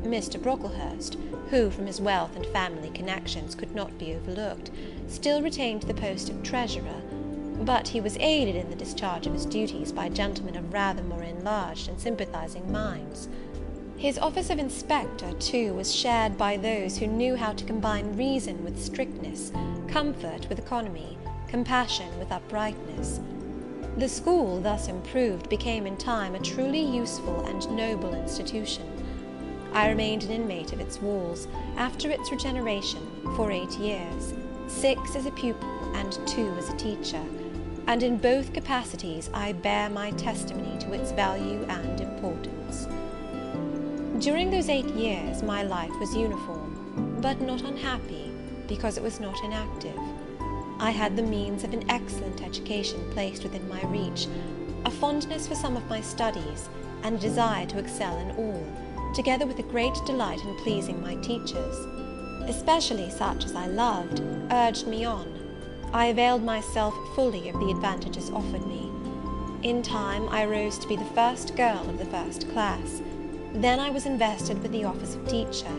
Mr. Brocklehurst, who, from his wealth and family connections, could not be overlooked, still retained the post of treasurer, but he was aided in the discharge of his duties by gentlemen of rather more enlarged and sympathizing minds. His office of inspector, too, was shared by those who knew how to combine reason with strictness, comfort with economy, compassion with uprightness. The school, thus improved, became in time a truly useful and noble institution. I remained an inmate of its walls, after its regeneration, for 8 years, 6 as a pupil and 2 as a teacher, and in both capacities I bear my testimony to its value and importance. During those 8 years my life was uniform, but not unhappy, because it was not inactive. I had the means of an excellent education placed within my reach, a fondness for some of my studies, and a desire to excel in all, together with a great delight in pleasing my teachers, especially such as I loved, urged me on. I availed myself fully of the advantages offered me. In time I rose to be the first girl of the first class. Then I was invested with the office of teacher,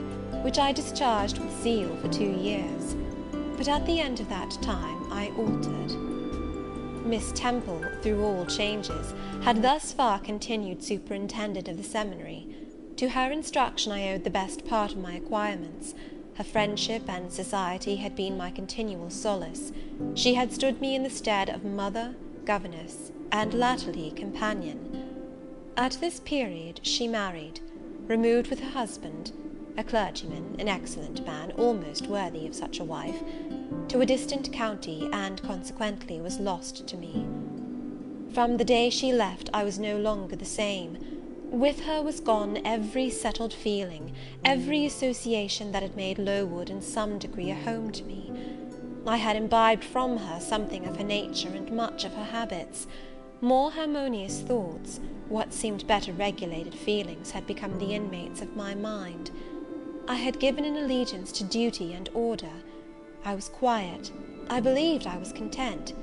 which I discharged with zeal for 2 years. But at the end of that time I altered. Miss Temple, through all changes, had thus far continued superintendent of the seminary. To her instruction I owed the best part of my acquirements. Her friendship and society had been my continual solace. She had stood me in the stead of mother, governess, and latterly companion. At this period she married, removed with her husband, a clergyman, an excellent man, almost worthy of such a wife, to a distant county, and consequently was lost to me. From the day she left I was no longer the same. With her was gone every settled feeling, every association that had made Lowood in some degree a home to me. I had imbibed from her something of her nature and much of her habits. More harmonious thoughts, what seemed better regulated feelings, had become the inmates of my mind. I had given an allegiance to duty and order. I was quiet. I believed I was content.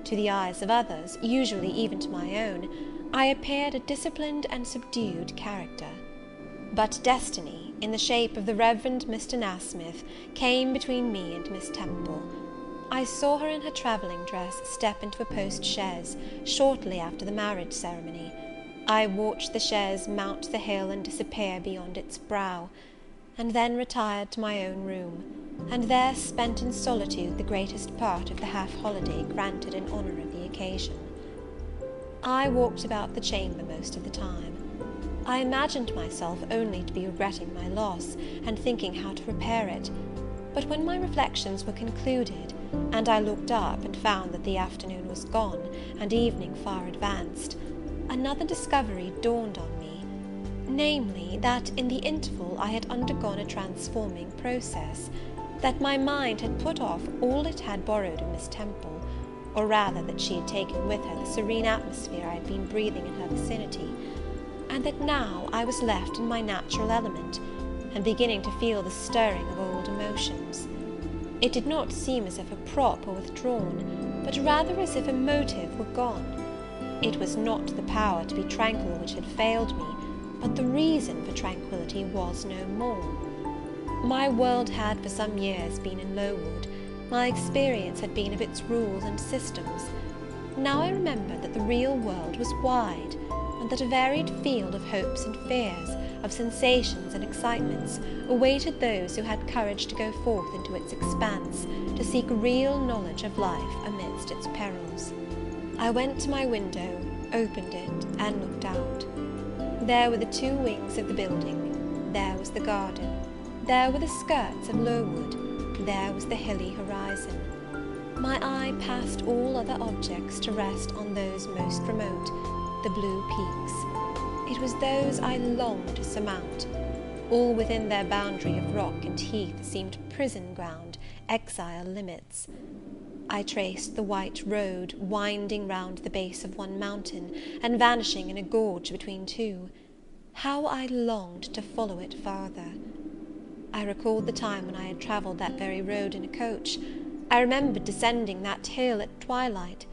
To the eyes of others, usually even to my own, I appeared a disciplined and subdued character. But destiny, in the shape of the Reverend Mr. Nasmyth, came between me and Miss Temple. I saw her in her travelling dress step into a post-chaise, shortly after the marriage ceremony. I watched the chaise mount the hill and disappear beyond its brow, and then retired to my own room, and there spent in solitude the greatest part of the half-holiday granted in honour of the occasion. I walked about the chamber most of the time. I imagined myself only to be regretting my loss, and thinking how to repair it; but when my reflections were concluded, and I looked up and found that the afternoon was gone, and evening far advanced, another discovery dawned on me, namely, that in the interval I had undergone a transforming process, that my mind had put off all it had borrowed of Miss Temple, or rather that she had taken with her the serene atmosphere I had been breathing in her vicinity, and that now I was left in my natural element, and beginning to feel the stirring of old emotions. It did not seem as if a prop were withdrawn, but rather as if a motive were gone. It was not the power to be tranquil which had failed me, but the reason for tranquillity was no more. My world had for some years been in Lowood. My experience had been of its rules and systems. Now I remembered that the real world was wide, and that a varied field of hopes and fears, of sensations and excitements, awaited those who had courage to go forth into its expanse, to seek real knowledge of life amidst its perils. I went to my window, opened it, and looked out. There were the two wings of the building, there was the garden, there were the skirts of Lowood, there was the hilly horizon. My eye passed all other objects to rest on those most remote, the blue peaks. It was those I longed to surmount. All within their boundary of rock and heath seemed prison ground, exile limits. I traced the white road, winding round the base of one mountain, and vanishing in a gorge between two. How I longed to follow it farther! I recalled the time when I had travelled that very road in a coach. I remembered descending that hill at twilight.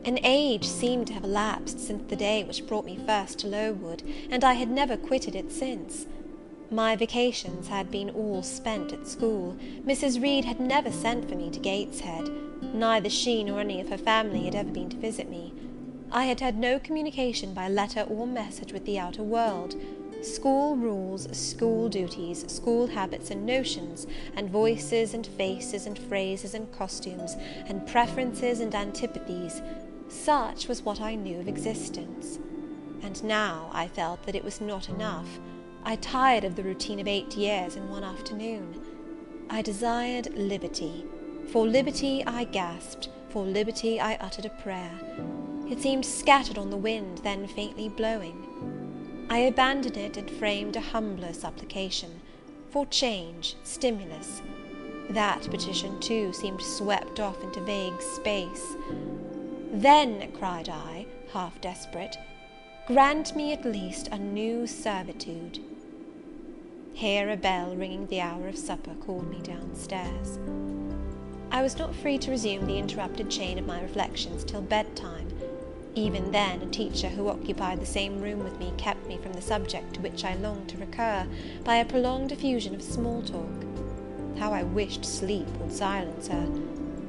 An age seemed to have elapsed since the day which brought me first to Lowood, and I had never quitted it since. My vacations had been all spent at school. Mrs. Reed had never sent for me to Gateshead. Neither she nor any of her family had ever been to visit me. I had had no communication by letter or message with the outer world. School rules, school duties, school habits and notions, and voices and faces and phrases and costumes, and preferences and antipathies, such was what I knew of existence. And now I felt that it was not enough. I tired of the routine of 8 years in one afternoon. I desired liberty. For liberty I gasped, for liberty I uttered a prayer. It seemed scattered on the wind, then faintly blowing. I abandoned it and framed a humbler supplication, for change, stimulus. That petition, too, seemed swept off into vague space. Then, cried I, half desperate, grant me at least a new servitude. Here a bell ringing the hour of supper called me downstairs. I was not free to resume the interrupted chain of my reflections till bedtime. Even then, a teacher who occupied the same room with me kept me from the subject to which I longed to recur, by a prolonged effusion of small talk. How I wished sleep would silence her!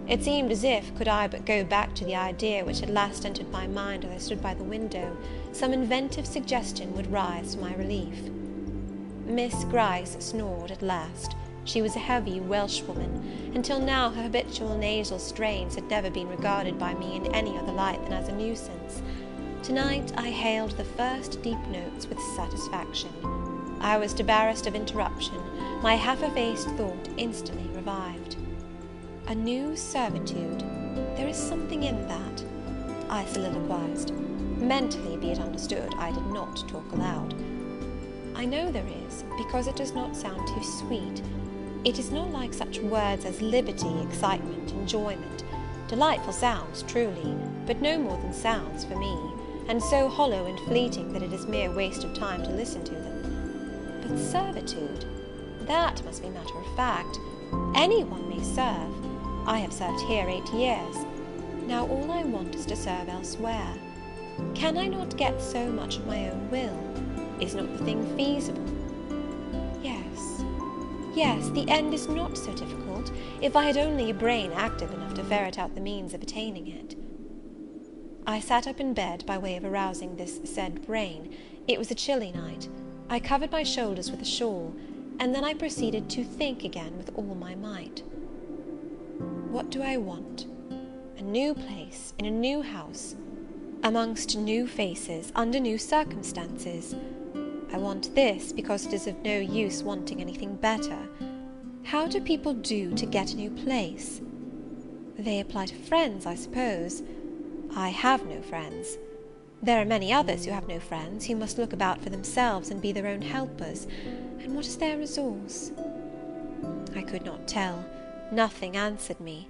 It seemed as if, could I but go back to the idea which had last entered my mind as I stood by the window, some inventive suggestion would rise for my relief. Miss Gryce snored at last. She was a heavy Welshwoman. Until now her habitual nasal strains had never been regarded by me in any other light than as a nuisance. Tonight I hailed the first deep notes with satisfaction. I was debarrassed of interruption. My half-effaced thought instantly revived. A new servitude. There is something in that, I soliloquized. Mentally, be it understood, I did not talk aloud. I know there is, because it does not sound too sweet. It is not like such words as liberty, excitement, enjoyment. Delightful sounds, truly, but no more than sounds for me, and so hollow and fleeting that it is mere waste of time to listen to them. But servitude, that must be matter of fact. Any one may serve. I have served here 8 years. Now all I want is to serve elsewhere. Can I not get so much of my own will? Is not the thing feasible? Yes, the end is not so difficult, if I had only a brain active enough to ferret out the means of attaining it. I sat up in bed by way of arousing this said brain. It was a chilly night. I covered my shoulders with a shawl, and then I proceeded to think again with all my might. What do I want? A new place, in a new house, amongst new faces, under new circumstances. I want this because it is of no use wanting anything better. How do people do to get a new place? They apply to friends, I suppose. I have no friends. There are many others who have no friends, who must look about for themselves and be their own helpers. And what is their resource? I could not tell. Nothing answered me.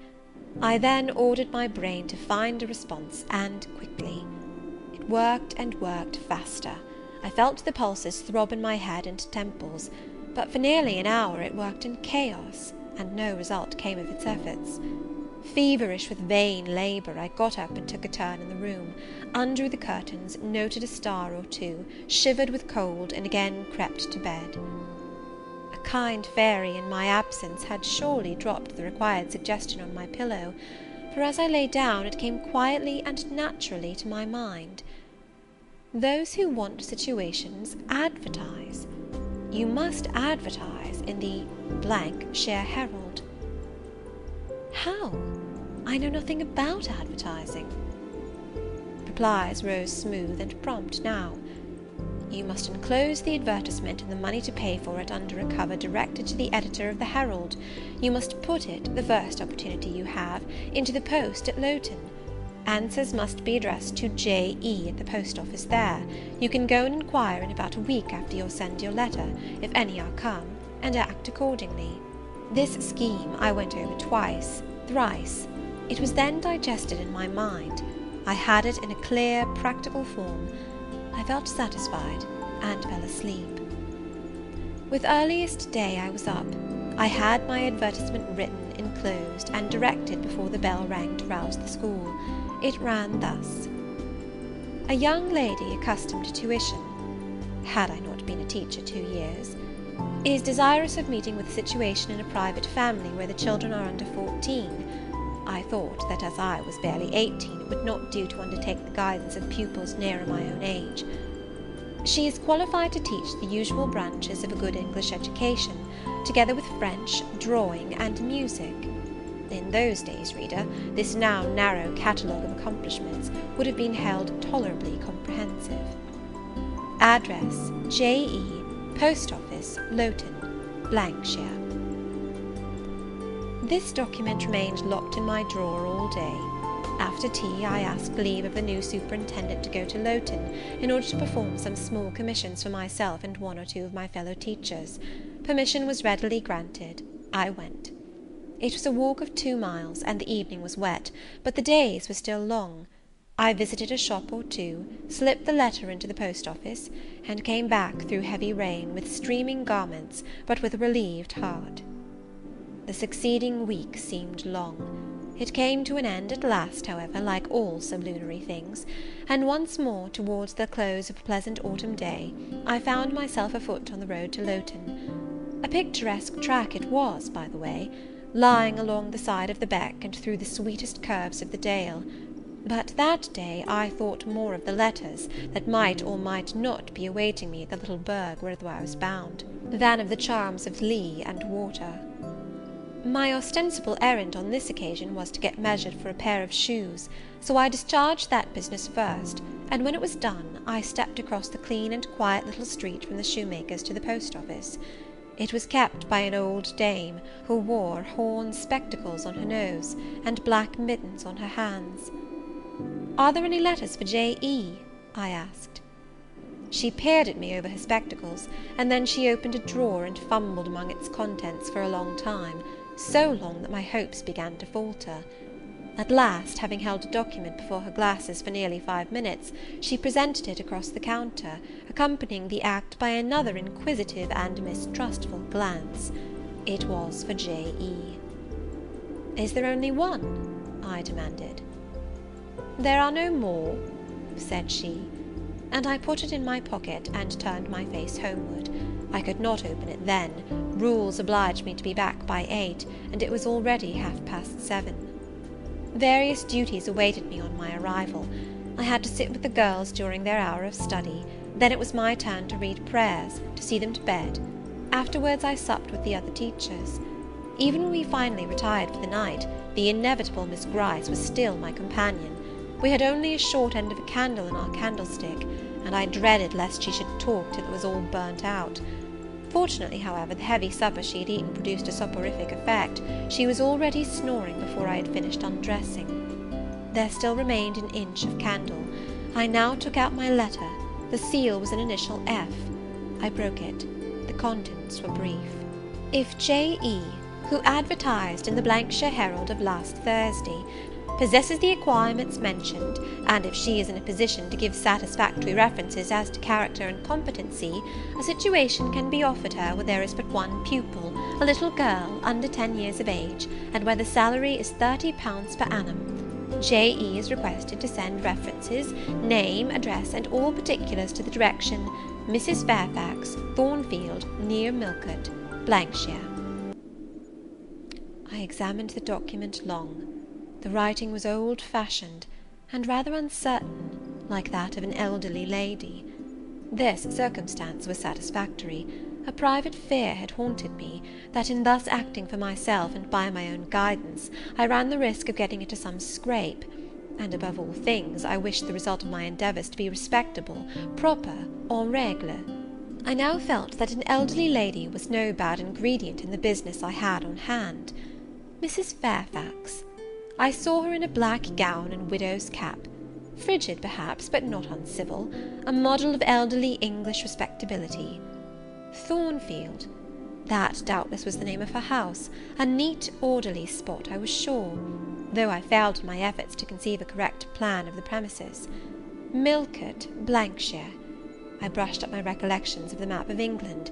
I then ordered my brain to find a response, and quickly. It worked and worked faster. I felt the pulses throb in my head and temples, but for nearly an hour it worked in chaos, and no result came of its efforts. Feverish with vain labour, I got up and took a turn in the room, undrew the curtains, noted a star or two, shivered with cold, and again crept to bed. A kind fairy, in my absence, had surely dropped the required suggestion on my pillow, for as I lay down it came quietly and naturally to my mind. Those who want situations advertise. You must advertise in the Shire Herald. How? I know nothing about advertising. Replies rose smooth and prompt now. You must enclose the advertisement and the money to pay for it under a cover directed to the editor of the Herald. You must put it, the first opportunity you have, into the post at Lowton. Answers must be addressed to J.E. at the post office there. You can go and inquire in about a week after you'll send your letter, if any are come, and act accordingly. This scheme I went over twice, thrice. It was then digested in my mind. I had it in a clear, practical form. I felt satisfied, and fell asleep. With earliest day I was up. I had my advertisement written, enclosed, and directed before the bell rang to rouse the school. It ran thus: A young lady accustomed to tuition, had I not been a teacher 2 years, is desirous of meeting with a situation in a private family where the children are under 14. I thought that as I was barely 18, it would not do to undertake the guidance of pupils nearer my own age. She is qualified to teach the usual branches of a good English education, together with French, drawing, and music. In those days, reader, this now narrow catalogue of accomplishments would have been held tolerably comprehensive. Address, J.E., Post Office, Lowton, Shire. This document remained locked in my drawer all day. After tea, I asked leave of the new superintendent to go to Lowton, in order to perform some small commissions for myself and 1 or 2 of my fellow teachers. Permission was readily granted. I went. It was a walk of 2 miles, and the evening was wet, but the days were still long. I visited a shop or 2, slipped the letter into the post office, and came back through heavy rain, with streaming garments, but with a relieved heart. The succeeding week seemed long. It came to an end at last, however, like all sublunary things, and once more, towards the close of a pleasant autumn day, I found myself afoot on the road to Lowton. A picturesque track it was, by the way, lying along the side of the beck and through the sweetest curves of the dale. But that day I thought more of the letters that might or might not be awaiting me at the little burgh whither I was bound, than of the charms of lea and water. My ostensible errand on this occasion was to get measured for a pair of shoes, so I discharged that business first, and when it was done, I stepped across the clean and quiet little street from the shoemaker's to the post office. It was kept by an old dame, who wore horn spectacles on her nose, and black mittens on her hands. "Are there any letters for J.E.?" I asked. She peered at me over her spectacles, and then she opened a drawer and fumbled among its contents for a long time, so long that my hopes began to falter. At last, having held a document before her glasses for nearly 5 minutes, she presented it across the counter, accompanying the act by another inquisitive and mistrustful glance. It was for J.E. "Is there only one?" I demanded. "There are no more," said she, and I put it in my pocket and turned my face homeward. I could not open it then. Rules obliged me to be back by 8, and it was already 7:30. Various duties awaited me on my arrival. I had to sit with the girls during their hour of study. Then it was my turn to read prayers, to see them to bed. Afterwards I supped with the other teachers. Even when we finally retired for the night, the inevitable Miss Gryce was still my companion. We had only a short end of a candle in our candlestick, and I dreaded lest she should talk till it was all burnt out. Fortunately, however, the heavy supper she had eaten produced a soporific effect. She was already snoring before I had finished undressing. There still remained an inch of candle. I now took out my letter. The seal was an initial F. I broke it. The contents were brief. If J.E., who advertised in the Shire Herald of last Thursday, possesses the acquirements mentioned, and if she is in a position to give satisfactory references as to character and competency, a situation can be offered her where there is but one pupil, a little girl under 10 years of age, and where the salary is £30 per annum. J.E. is requested to send references, name, address, and all particulars to the direction Mrs. Fairfax, Thornfield, near Millcote, Shire. I examined the document long. The writing was old-fashioned, and rather uncertain. like that of an elderly lady. This circumstance was satisfactory. A private fear had haunted me, that in thus acting for myself and by my own guidance, I ran the risk of getting into some scrape, and above all things, I wished the result of my endeavours to be respectable, proper, en règle. I now felt that an elderly lady was no bad ingredient in the business I had on hand. Mrs. Fairfax. I saw her in a black gown and widow's cap, frigid perhaps, but not uncivil, a model of elderly English respectability. Thornfield. That doubtless was the name of her house, a neat, orderly spot, I was sure, though I failed in my efforts to conceive a correct plan of the premises. Millcote, Shire. I brushed up my recollections of the map of England.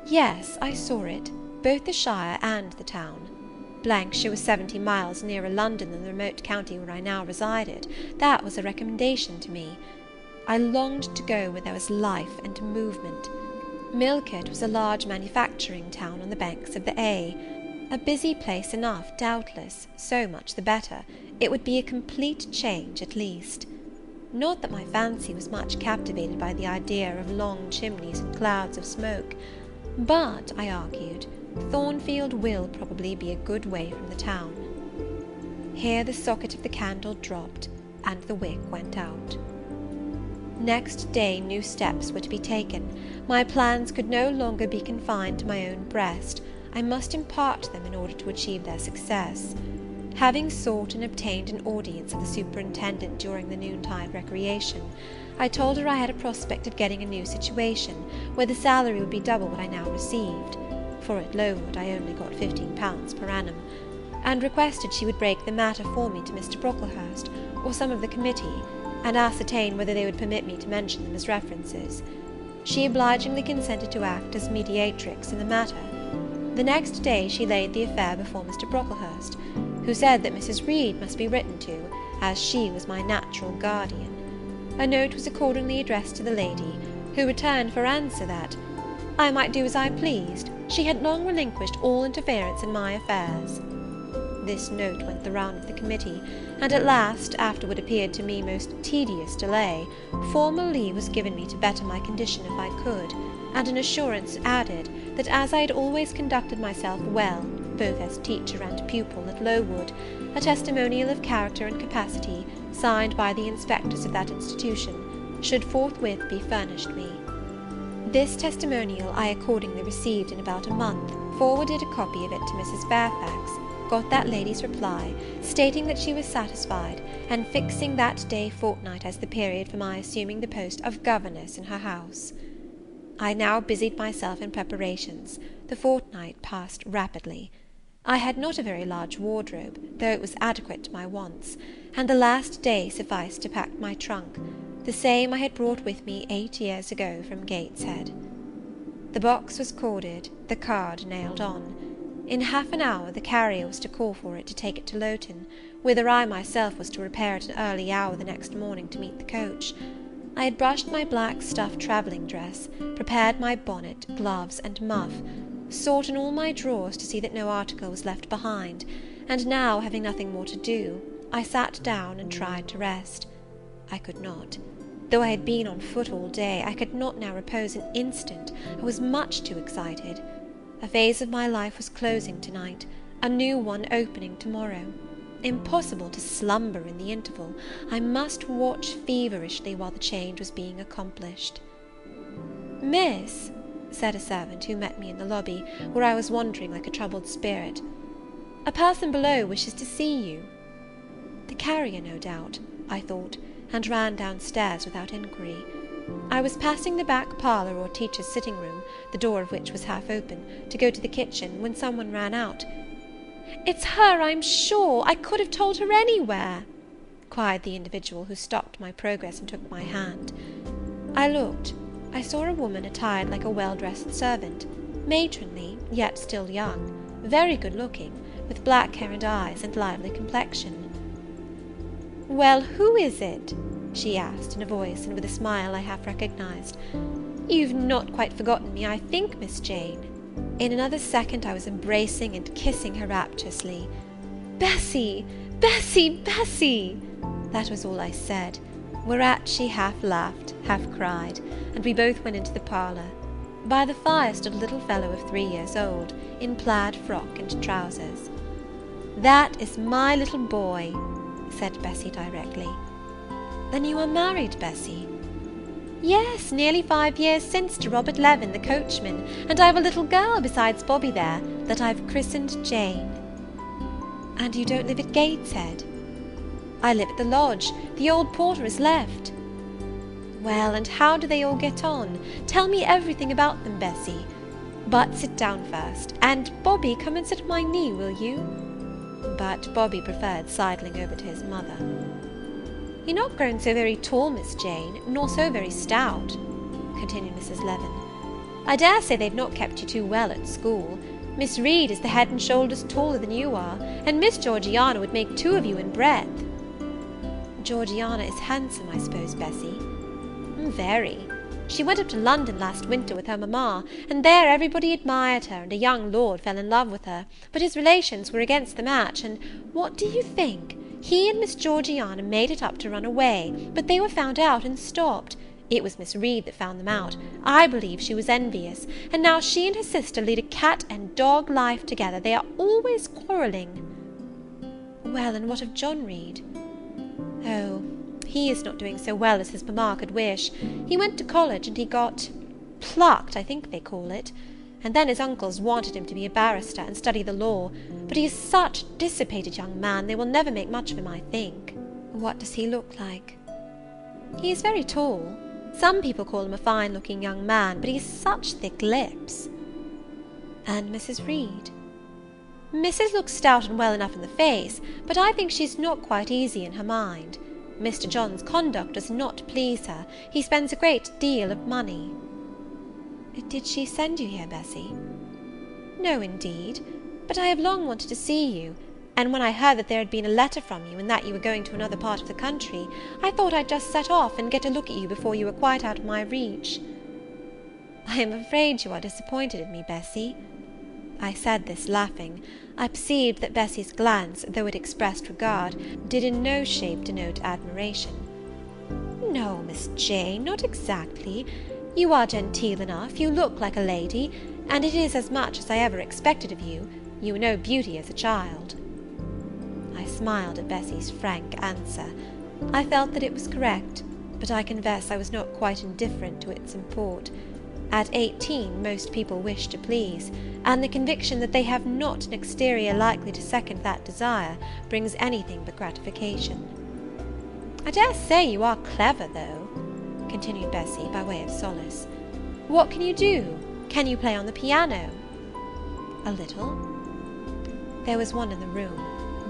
Yes, I saw it, both the shire and the town. Shire was 70 miles nearer London than the remote county where I now resided. That was a recommendation to me. I longed to go where there was life and movement. Millcote was a large manufacturing town on the banks of the A busy place enough, doubtless, so much the better. It would be a complete change, at least. Not that my fancy was much captivated by the idea of long chimneys and clouds of smoke; but, I argued, Thornfield will probably be a good way from the town. Here the socket of the candle dropped, and the wick went out. Next day new steps were to be taken. My plans could no longer be confined to my own breast. I must impart them in order to achieve their success. Having sought and obtained an audience of the superintendent during the noontide recreation, I told her I had a prospect of getting a new situation, where the salary would be double what I now received, for at Lowood I only got £15 per annum, and requested she would break the matter for me to Mr. Brocklehurst, or some of the committee, and ascertain whether they would permit me to mention them as references. She obligingly consented to act as mediatrix in the matter. The next day she laid the affair before Mr. Brocklehurst, who said that Mrs. Reed must be written to, as she was my natural guardian. A note was accordingly addressed to the lady, who returned for answer that I might do as I pleased, she had long relinquished all interference in my affairs. This note went the round of the committee, and at last, after what appeared to me most tedious delay, formal leave was given me to better my condition if I could, and an assurance added, that as I had always conducted myself well, both as teacher and pupil at Lowood, a testimonial of character and capacity, signed by the inspectors of that institution, should forthwith be furnished me. This testimonial I accordingly received in about a month, forwarded a copy of it to Mrs. Fairfax, got that lady's reply, stating that she was satisfied, and fixing that day fortnight as the period for my assuming the post of governess in her house. I now busied myself in preparations. The fortnight passed rapidly. I had not a very large wardrobe, though it was adequate to my wants, and the last day sufficed to pack my trunk, the same I had brought with me 8 years ago from Gateshead. The box was corded, the card nailed on. In half an hour the carrier was to call for it to take it to Lowton, whither I myself was to repair at an early hour the next morning to meet the coach. I had brushed my black stuff travelling dress, prepared my bonnet, gloves, and muff, sought in all my drawers to see that no article was left behind, and now, having nothing more to do, I sat down and tried to rest. I could not. Though I had been on foot all day, I could not now repose an instant. I was much too excited. A phase of my life was closing to-night, a new one opening to-morrow. Impossible to slumber in the interval. I must watch feverishly while the change was being accomplished. "Miss," said a servant who met me in the lobby, where I was wandering like a troubled spirit, "a person below wishes to see you." The carrier, no doubt, I thought, and ran downstairs without inquiry. I was passing the back parlour or teacher's sitting-room, the door of which was half open, to go to the kitchen, when some one ran out. "It's her, I'm sure! I could have told her anywhere!" cried the individual who stopped my progress and took my hand. I looked. I saw a woman attired like a well-dressed servant, matronly, yet still young, very good-looking, with black hair and eyes, and lively complexion. "Well, who is it?" she asked, in a voice and with a smile I half recognized. "You've not quite forgotten me, I think, Miss Jane." In another second I was embracing and kissing her rapturously. "Bessy! Bessy! Bessy!" That was all I said. Whereat she half laughed, half cried, and we both went into the parlour. By the fire stood a little fellow of 3 years old, in plaid frock and trousers. "That is my little boy," said Bessie directly. "Then you are married, Bessie?" "Yes, nearly 5 years since, to Robert Levin, the coachman, and I've a little girl besides Bobby there, that I've christened Jane." "And you don't live at Gateshead?" "I live at the lodge. The old porter has left." "Well, and how do they all get on? Tell me everything about them, Bessie. But sit down first, and, Bobby, come and sit on my knee, will you?" But Bobby preferred sidling over to his mother. "You're not grown so very tall, Miss Jane, nor so very stout," continued Mrs. Levin. "I dare say they've not kept you too well at school. Miss Reed is the head and shoulders taller than you are, and Miss Georgiana would make 2 of you in breadth." "Georgiana is handsome, I suppose, Bessie?" "Very. She went up to London last winter with her mamma, and there everybody admired her, and a young lord fell in love with her, but his relations were against the match, and what do you think? He and Miss Georgiana made it up to run away, but they were found out and stopped. It was Miss Reed that found them out. I believe she was envious, and now she and her sister lead a cat and dog life together. They are always quarrelling." "Well, and what of John Reed?" "Oh, he is not doing so well as his mamma could wish. He went to college, and he got plucked, I think they call it. And then his uncles wanted him to be a barrister and study the law, but he is such a dissipated young man, they will never make much of him, I think." "What does he look like?" "He is very tall. Some people call him a fine-looking young man, but he has such thick lips." "And Mrs. Reed?" "Mrs. looks stout and well enough in the face, but I think she's not quite easy in her mind. Mr. John's conduct does not please her. He spends a great deal of money." "Did she send you here, Bessie?" "No, indeed. But I have long wanted to see you, and when I heard that there had been a letter from you, and that you were going to another part of the country, I thought I'd just set off and get a look at you before you were quite out of my reach." "I am afraid you are disappointed in me, Bessie." I said this laughing. I perceived that Bessie's glance, though it expressed regard, did in no shape denote admiration. "No, Miss Jane, not exactly. You are genteel enough, you look like a lady, and it is as much as I ever expected of you. You were no beauty as a child." I smiled at Bessie's frank answer. I felt that it was correct, but I confess I was not quite indifferent to its import. At 18 most people wish to please, and the conviction that they have not an exterior likely to second that desire brings anything but gratification. "I dare say you are clever, though," continued Bessie by way of solace. "What can you do? Can you play on the piano?" "A little." There was one in the room.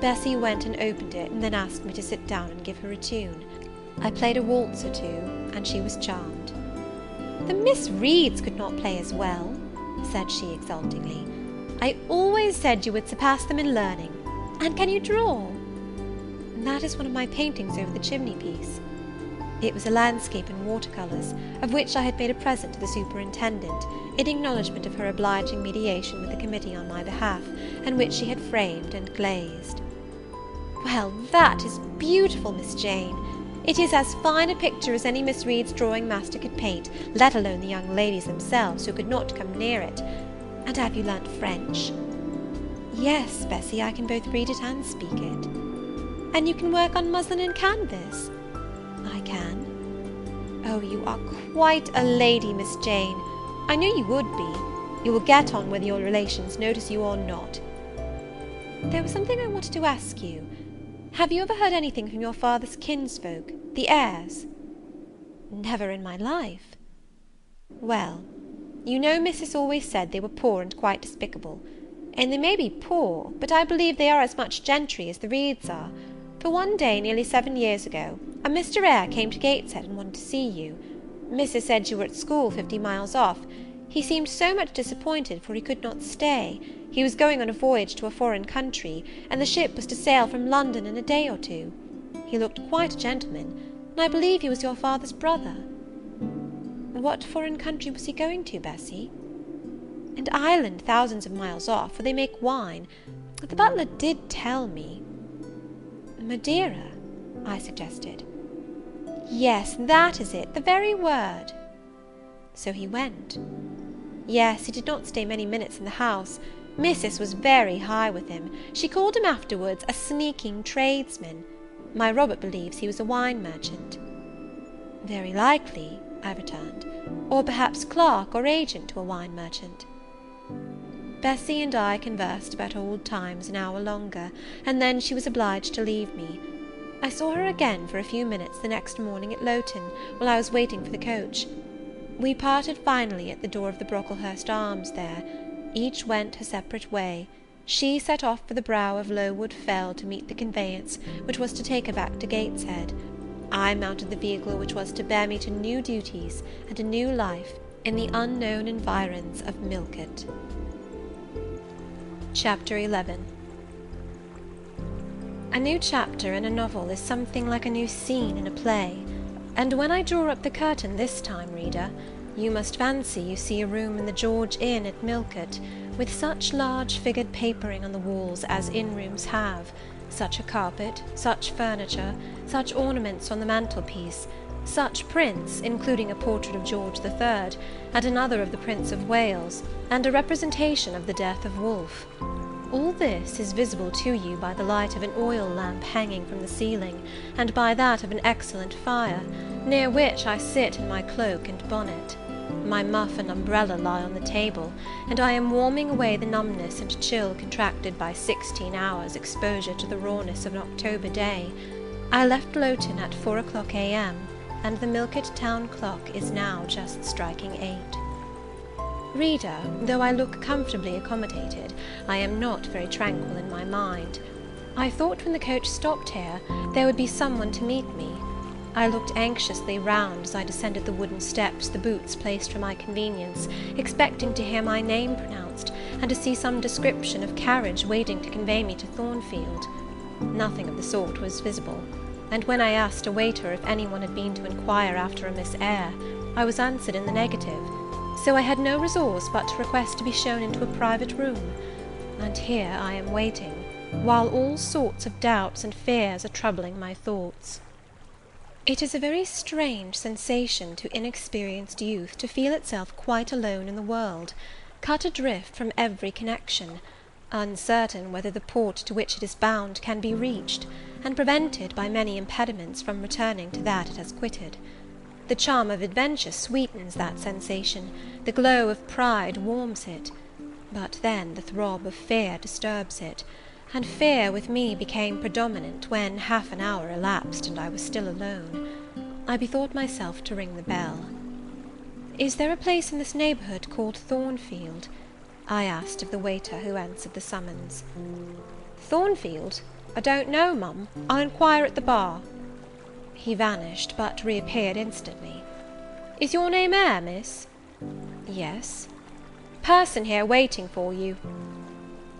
Bessie went and opened it, and then asked me to sit down and give her a tune. I played a waltz or 2, and she was charmed. "The Miss Reeds could not play as well," said she exultingly. "I always said you would surpass them in learning. And can you draw?" "That is one of my paintings over the chimney-piece." It was a landscape in watercolours, of which I had made a present to the superintendent, in acknowledgment of her obliging mediation with the committee on my behalf, and which she had framed and glazed. "Well, that is beautiful, Miss Jane. It is as fine a picture as any Miss Reed's drawing master could paint, let alone the young ladies themselves, who could not come near it. And have you learnt French?" "Yes, Bessie, I can both read it and speak it." "And you can work on muslin and canvas?" "I can." "Oh, you are quite a lady, Miss Jane. I knew you would be. You will get on whether your relations notice you or not. There was something I wanted to ask you. Have you ever heard anything from your father's kinsfolk, the Eyres?" "Never in my life." "Well, you know Missus always said they were poor and quite despicable. And they may be poor, but I believe they are as much gentry as the Reeds are. For one day, nearly 7 years ago, a Mr. Eyre came to Gateshead and wanted to see you. Missus said you were at school 50 miles off. He seemed so much disappointed, for he could not stay. He was going on a voyage to a foreign country, and the ship was to sail from London in a day or 2. He looked quite a gentleman, and I believe he was your father's brother." "What foreign country was he going to, Bessie?" "An island thousands of miles off, where they make wine. The butler did tell me." "Madeira?" I suggested. Yes, that is it, the very word. So he went. Yes, he did not stay many minutes in the house. Missus was very high with him. She called him afterwards a sneaking tradesman. My Robert believes he was a wine merchant. Very likely, I returned, or perhaps clerk or agent to a wine merchant. Bessie and I conversed about old times an hour longer, and then she was obliged to leave me. I saw her again for a few minutes the next morning at Lowton, while I was waiting for the coach. We parted finally at the door of the Brocklehurst Arms there. Each went her separate way. She set off for the brow of Lowood Fell to meet the conveyance which was to take her back to Gateshead. I mounted the vehicle which was to bear me to new duties and a new life in the unknown environs of Millcote. Chapter 11. A new chapter in a novel is something like a new scene in a play, and when I draw up the curtain this time, reader, you must fancy you see a room in the George Inn at Millcote, with such large figured papering on the walls as inn-rooms have, such a carpet, such furniture, such ornaments on the mantelpiece, such prints, including a portrait of George III, and another of the Prince of Wales, and a representation of the death of Wolfe. All this is visible to you by the light of an oil lamp hanging from the ceiling, and by that of an excellent fire, near which I sit in my cloak and bonnet. My muff and umbrella lie on the table, and I am warming away the numbness and chill contracted by 16 hours' exposure to the rawness of an October day. I left Lowton at 4 o'clock a.m., and the Millcote town clock is now just striking 8. Reader, though I look comfortably accommodated, I am not very tranquil in my mind. I thought when the coach stopped here, there would be some one to meet me. I looked anxiously round as I descended the wooden steps the boots placed for my convenience, expecting to hear my name pronounced, and to see some description of carriage waiting to convey me to Thornfield. Nothing of the sort was visible, and when I asked a waiter if any one had been to inquire after a Miss Eyre, I was answered in the negative, so I had no resource but to request to be shown into a private room, and here I am waiting, while all sorts of doubts and fears are troubling my thoughts. It is a very strange sensation to inexperienced youth to feel itself quite alone in the world, cut adrift from every connection, uncertain whether the port to which it is bound can be reached, and prevented by many impediments from returning to that it has quitted. The charm of adventure sweetens that sensation, the glow of pride warms it, but then the throb of fear disturbs it, and fear with me became predominant when half an hour elapsed and I was still alone. I bethought myself to ring the bell. "Is there a place in this neighbourhood called Thornfield?" I asked of the waiter who answered the summons. "Thornfield? I don't know, mum. I'll inquire at the bar." He vanished, but reappeared instantly. "Is your name Eyre, miss?" "Yes." "Person here waiting for you."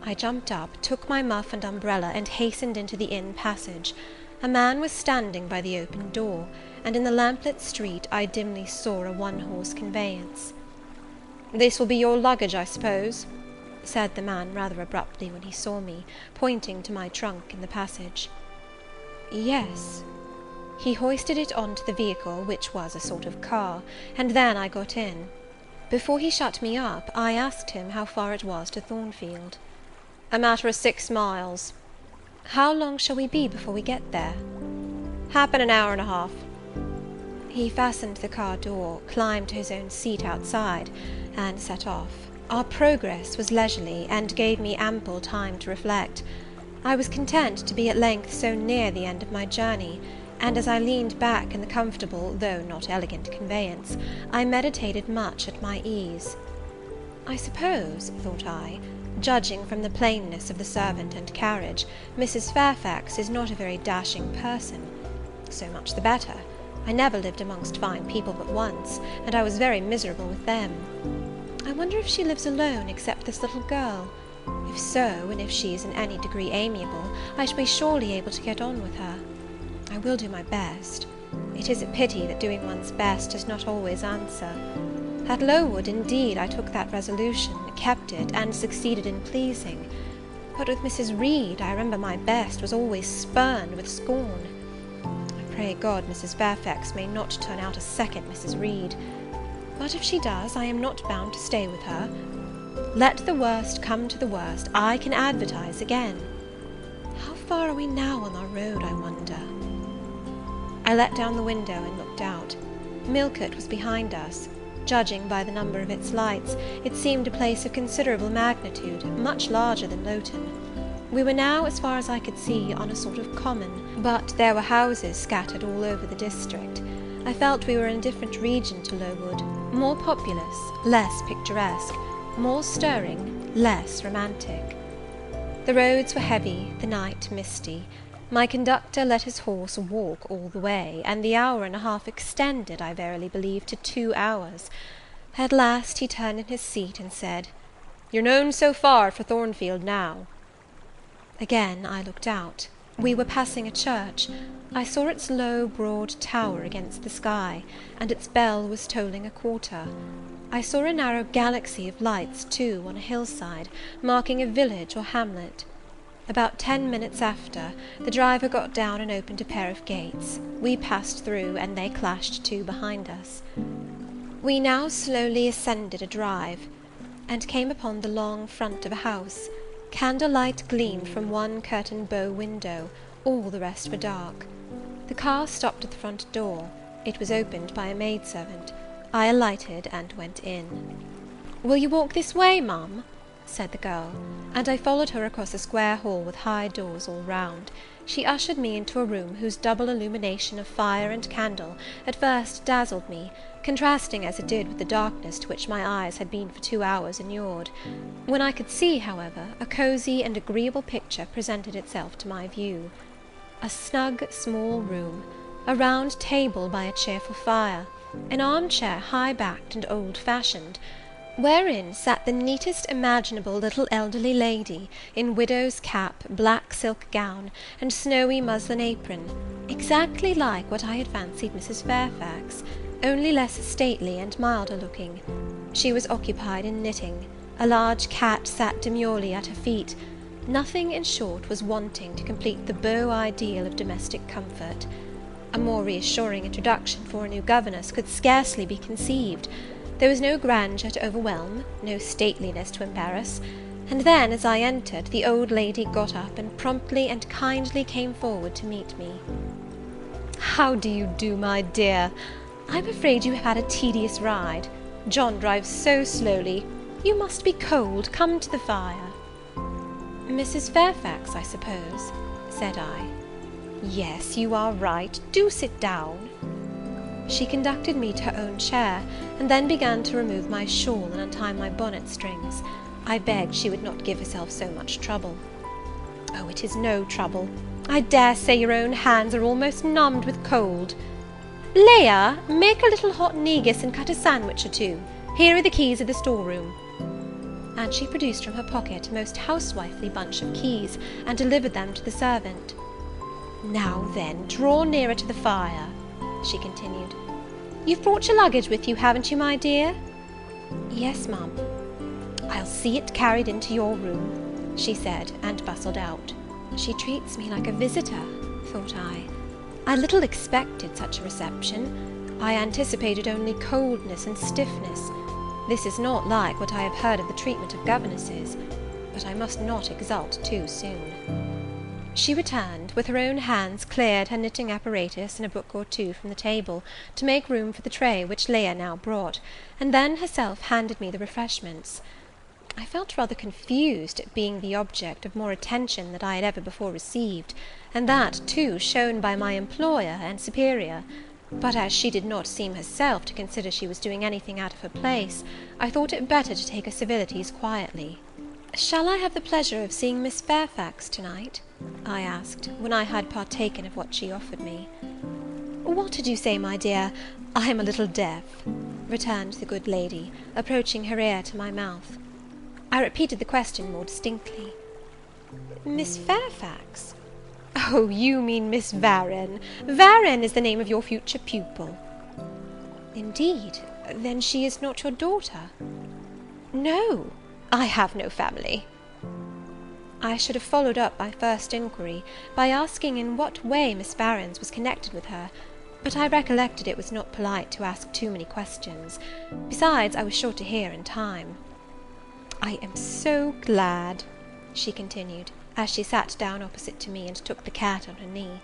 I jumped up, took my muff and umbrella, and hastened into the inn passage. A man was standing by the open door, and in the lamplit street I dimly saw a one-horse conveyance. "This will be your luggage, I suppose?" said the man rather abruptly when he saw me, pointing to my trunk in the passage. "Yes." He hoisted it on to the vehicle, which was a sort of car, and then I got in. Before he shut me up, I asked him how far it was to Thornfield. "A matter of 6 miles. "How long shall we be before we get there?" "Happen an hour and a half." He fastened the car door, climbed to his own seat outside, and set off. Our progress was leisurely, and gave me ample time to reflect. I was content to be at length so near the end of my journey, and as I leaned back in the comfortable, though not elegant conveyance, I meditated much at my ease. I suppose, thought I, judging from the plainness of the servant and carriage, Mrs. Fairfax is not a very dashing person. So much the better. I never lived amongst fine people but once, and I was very miserable with them. I wonder if she lives alone except this little girl. If so, and if she is in any degree amiable, I shall be surely able to get on with her. I will do my best. It is a pity that doing one's best does not always answer. At Lowood, indeed, I took that resolution, kept it, and succeeded in pleasing. But with Mrs. Reed, I remember my best was always spurned with scorn. I pray God Mrs. Fairfax may not turn out a second Mrs. Reed. But if she does, I am not bound to stay with her. Let the worst come to the worst, I can advertise again. How far are we now on our road, I wonder? I let down the window and looked out. Millcote was behind us. Judging by the number of its lights, it seemed a place of considerable magnitude, much larger than Lowton. We were now, as far as I could see, on a sort of common, but there were houses scattered all over the district. I felt we were in a different region to Lowood, more populous, less picturesque, more stirring, less romantic. The roads were heavy, the night misty. My conductor let his horse walk all the way, and the hour and a half extended, I verily believe, to 2 hours. At last he turned in his seat and said, "You're known so far for Thornfield now." Again I looked out. We were passing a church. I saw its low, broad tower against the sky, and its bell was tolling a quarter. I saw a narrow galaxy of lights, too, on a hillside, marking a village or hamlet. About 10 minutes after, the driver got down and opened a pair of gates. We passed through, and they clashed to behind us. We now slowly ascended a drive, and came upon the long front of a house. Candlelight gleamed from one curtained bow window, all the rest were dark. The car stopped at the front door. It was opened by a maidservant. I alighted and went in. "Will you walk this way, ma'am?" said the girl, and I followed her across a square hall with high doors all round. She ushered me into a room whose double illumination of fire and candle at first dazzled me, contrasting as it did with the darkness to which my eyes had been for 2 hours inured. When I could see, however, a cosy and agreeable picture presented itself to my view. A snug small room, a round table by a cheerful fire, an armchair high-backed and old-fashioned, wherein sat the neatest imaginable little elderly lady, in widow's cap, black silk gown, and snowy muslin apron, exactly like what I had fancied Mrs. Fairfax, only less stately and milder looking. She was occupied in knitting. A large cat sat demurely at her feet. Nothing, in short, was wanting to complete the beau ideal of domestic comfort. A more reassuring introduction for a new governess could scarcely be conceived. There was no grandeur to overwhelm, no stateliness to embarrass, and then, as I entered, the old lady got up and promptly and kindly came forward to meet me. "How do you do, my dear? I'm afraid you have had a tedious ride. John drives so slowly. You must be cold. Come to the fire." "Mrs. Fairfax, I suppose?" said I. "Yes, you are right. Do sit down." She conducted me to her own chair, and then began to remove my shawl and untie my bonnet strings. I begged she would not give herself so much trouble. "Oh, it is no trouble. I dare say your own hands are almost numbed with cold. Leah, make a little hot negus and cut a sandwich or two. Here are the keys of the storeroom." And she produced from her pocket a most housewifely bunch of keys, and delivered them to the servant. "Now then, draw nearer to the fire," she continued. "You've brought your luggage with you, haven't you, my dear?" "Yes, ma'am." "I'll see it carried into your room," she said, and bustled out. She treats me like a visitor, thought I. I little expected such a reception. I anticipated only coldness and stiffness. This is not like what I have heard of the treatment of governesses, but I must not exult too soon. She returned, with her own hands cleared her knitting apparatus and a book or two from the table, to make room for the tray which Leah now brought, and then herself handed me the refreshments. I felt rather confused at being the object of more attention than I had ever before received, and that, too, shown by my employer and superior; but as she did not seem herself to consider she was doing anything out of her place, I thought it better to take her civilities quietly. "Shall I have the pleasure of seeing Miss Fairfax to-night?" I asked, when I had partaken of what she offered me. "What did you say, my dear? I am a little deaf," returned the good lady, approaching her ear to my mouth. I repeated the question more distinctly. "Miss Fairfax? Oh, you mean Miss Varenne. Varenne is the name of your future pupil." "Indeed? Then she is not your daughter?" "No, I have no family." I should have followed up my first inquiry by asking in what way Miss Barrons was connected with her, but I recollected it was not polite to ask too many questions. Besides, I was sure to hear in time. "I am so glad," she continued, as she sat down opposite to me and took the cat on her knee,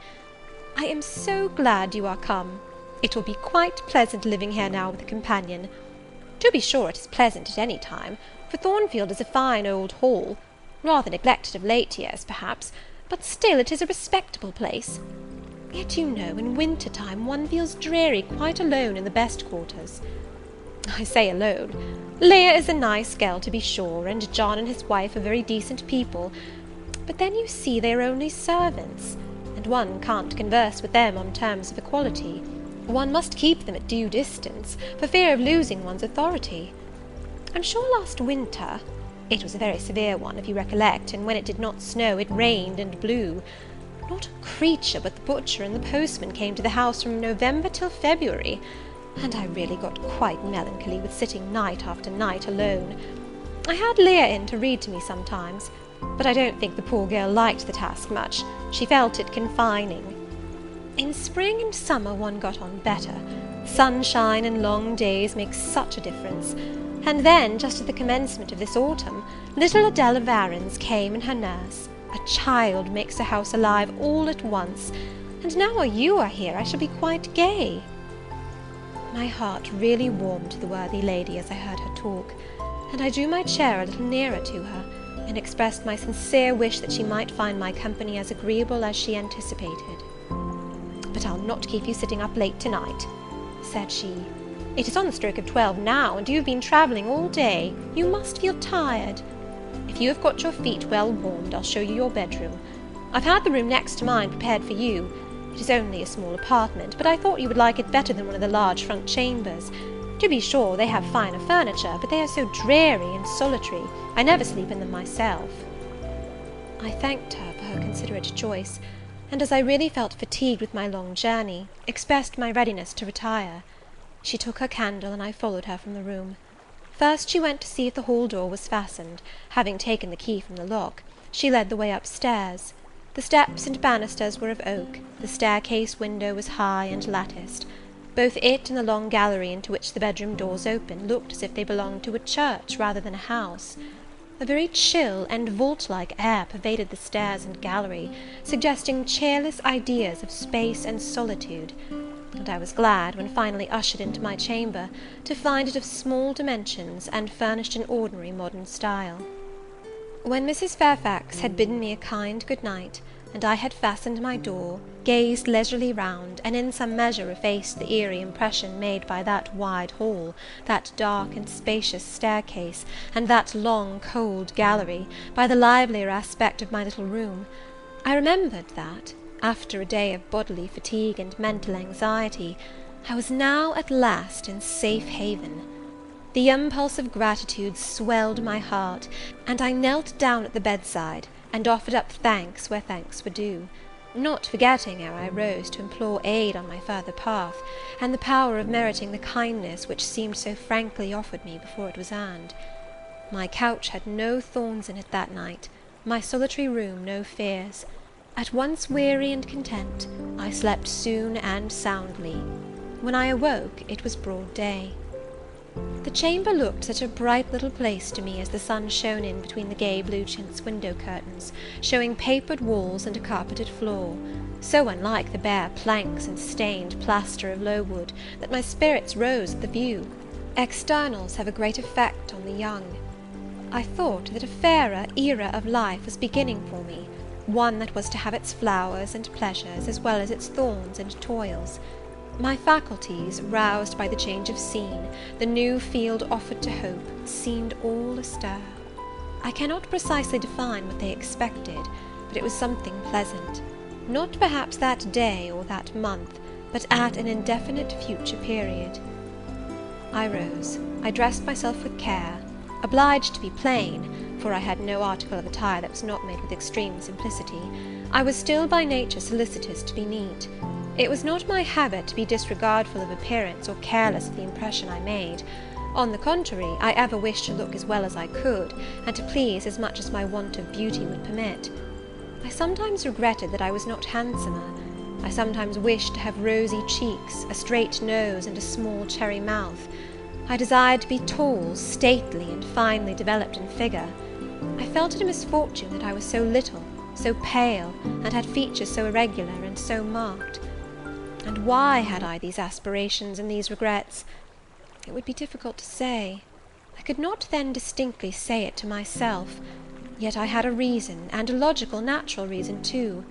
"I am so glad you are come. It will be quite pleasant living here now with a companion. To be sure it is pleasant at any time, for Thornfield is a fine old hall, rather neglected of late years, perhaps, but still it is a respectable place. Yet, you know, in winter time one feels dreary quite alone in the best quarters. I say alone. Leah is a nice girl, to be sure, and John and his wife are very decent people, but then you see they are only servants, and one can't converse with them on terms of equality. One must keep them at due distance, for fear of losing one's authority. I'm sure last winter, it was a very severe one, if you recollect, and when it did not snow, it rained and blew. Not a creature but the butcher and the postman came to the house from November till February, and I really got quite melancholy with sitting night after night alone. I had Leah in to read to me sometimes, but I don't think the poor girl liked the task much. She felt it confining. In spring and summer one got on better. Sunshine and long days make such a difference. And then, just at the commencement of this autumn, little Adela Varens came and her nurse. A child makes a house alive all at once, and now you are here, I shall be quite gay." My heart really warmed to the worthy lady as I heard her talk, and I drew my chair a little nearer to her, and expressed my sincere wish that she might find my company as agreeable as she anticipated. "But I'll not keep you sitting up late to-night," said she. "It is on the stroke of 12 now, and you have been travelling all day. You must feel tired. If you have got your feet well warmed, I'll show you your bedroom. I've had the room next to mine prepared for you. It is only a small apartment, but I thought you would like it better than one of the large front chambers. To be sure, they have finer furniture, but they are so dreary and solitary, I never sleep in them myself." I thanked her for her considerate choice, and as I really felt fatigued with my long journey, expressed my readiness to retire. She took her candle, and I followed her from the room. First she went to see if the hall door was fastened. Having taken the key from the lock, she led the way upstairs. The steps and banisters were of oak, the staircase window was high and latticed. Both it and the long gallery into which the bedroom doors opened looked as if they belonged to a church rather than a house. A very chill and vault-like air pervaded the stairs and gallery, suggesting cheerless ideas of space and solitude, and I was glad, when finally ushered into my chamber, to find it of small dimensions, and furnished in ordinary modern style. When Mrs. Fairfax had bidden me a kind good night, and I had fastened my door, gazed leisurely round, and in some measure effaced the eerie impression made by that wide hall, that dark and spacious staircase, and that long cold gallery, by the livelier aspect of my little room, I remembered that, after a day of bodily fatigue and mental anxiety, I was now at last in safe haven. The impulse of gratitude swelled my heart, and I knelt down at the bedside, and offered up thanks where thanks were due, not forgetting ere I rose to implore aid on my further path, and the power of meriting the kindness which seemed so frankly offered me before it was earned. My couch had no thorns in it that night, my solitary room no fears. At once weary and content, I slept soon and soundly. When I awoke, it was broad day. The chamber looked such a bright little place to me as the sun shone in between the gay blue chintz window curtains, showing papered walls and a carpeted floor, so unlike the bare planks and stained plaster of Lowood, that my spirits rose at the view. Externals have a great effect on the young. I thought that a fairer era of life was beginning for me, one that was to have its flowers and pleasures, as well as its thorns and toils. My faculties, roused by the change of scene, the new field offered to hope, seemed all astir. I cannot precisely define what they expected, but it was something pleasant, not perhaps that day or that month, but at an indefinite future period. I rose. I dressed myself with care, obliged to be plain, for I had no article of attire that was not made with extreme simplicity. I was still by nature solicitous to be neat. It was not my habit to be disregardful of appearance or careless of the impression I made, On the contrary, I ever wished to look as well as I could, and to please as much as my want of beauty would permit. I sometimes regretted that I was not handsomer. I sometimes wished to have rosy cheeks, a straight nose, and a small cherry mouth. I desired to be tall, stately, and finely developed in figure. I felt it a misfortune that I was so little, so pale, and had features so irregular and so marked. And why had I these aspirations and these regrets? It would be difficult to say. I could not then distinctly say it to myself, yet I had a reason, and a logical, natural reason too.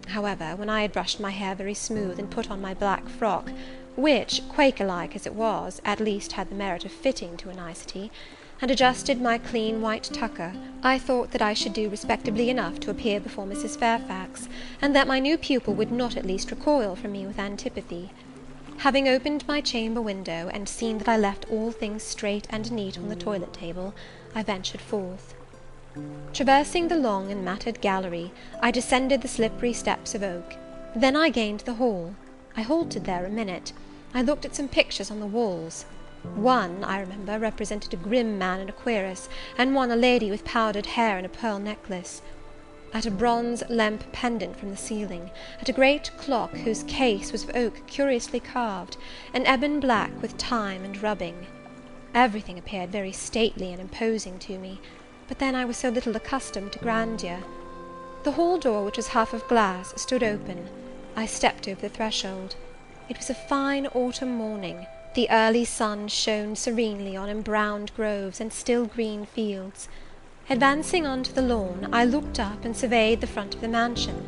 However, when I had brushed my hair very smooth, and put on my black frock, which, Quaker-like as it was, at least had the merit of fitting to a nicety, and adjusted my clean white tucker, I thought that I should do respectably enough to appear before Mrs. Fairfax, and that my new pupil would not at least recoil from me with antipathy. Having opened my chamber window, and seen that I left all things straight and neat on the toilet table, I ventured forth. Traversing the long and matted gallery, I descended the slippery steps of oak. Then I gained the hall. I halted there a minute. I looked at some pictures on the walls. One, I remember, represented a grim man in a cuirass, and one a lady with powdered hair and a pearl necklace. At a bronze lamp pendant from the ceiling, at a great clock whose case was of oak curiously carved, an ebon black with time and rubbing. Everything appeared very stately and imposing to me, but then I was so little accustomed to grandeur. The hall door, which was half of glass, stood open. I stepped over the threshold. It was a fine autumn morning. The early sun shone serenely on embrowned groves and still green fields. Advancing on to the lawn, I looked up and surveyed the front of the mansion.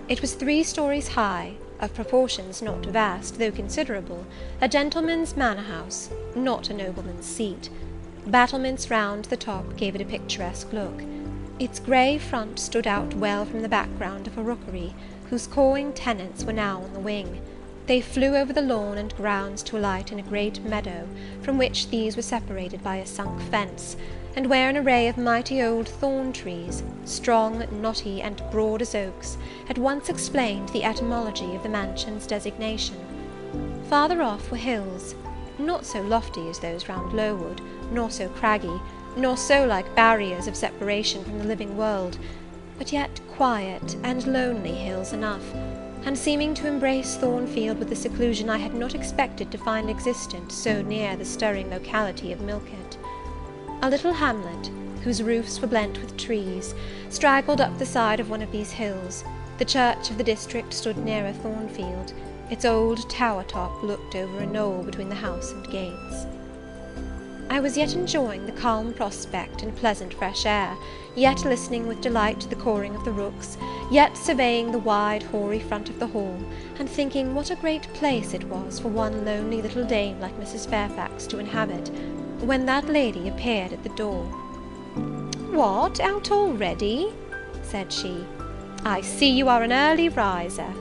It was 3 stories high, of proportions not vast, though considerable, a gentleman's manor-house, not a nobleman's seat. Battlements round the top gave it a picturesque look. Its grey front stood out well from the background of a rookery, whose cawing tenants were now on the wing. They flew over the lawn and grounds to alight in a great meadow, from which these were separated by a sunk fence, and where an array of mighty old thorn trees, strong, knotty, and broad as oaks, had once explained the etymology of the mansion's designation. Farther off were hills, not so lofty as those round Lowood, nor so craggy, nor so like barriers of separation from the living world, but yet quiet and lonely hills enough, and seeming to embrace Thornfield with a seclusion I had not expected to find existent so near the stirring locality of Milket. A little hamlet, whose roofs were blent with trees, straggled up the side of one of these hills. The church of the district stood nearer Thornfield. Its old tower-top looked over a knoll between the house and gates. I was yet enjoying the calm prospect and pleasant fresh air, yet listening with delight to the cawing of the rooks, yet surveying the wide hoary front of the hall, and thinking what a great place it was for one lonely little dame like Mrs. Fairfax to inhabit, when that lady appeared at the door. "What, out already?" said she. "I see you are an early riser."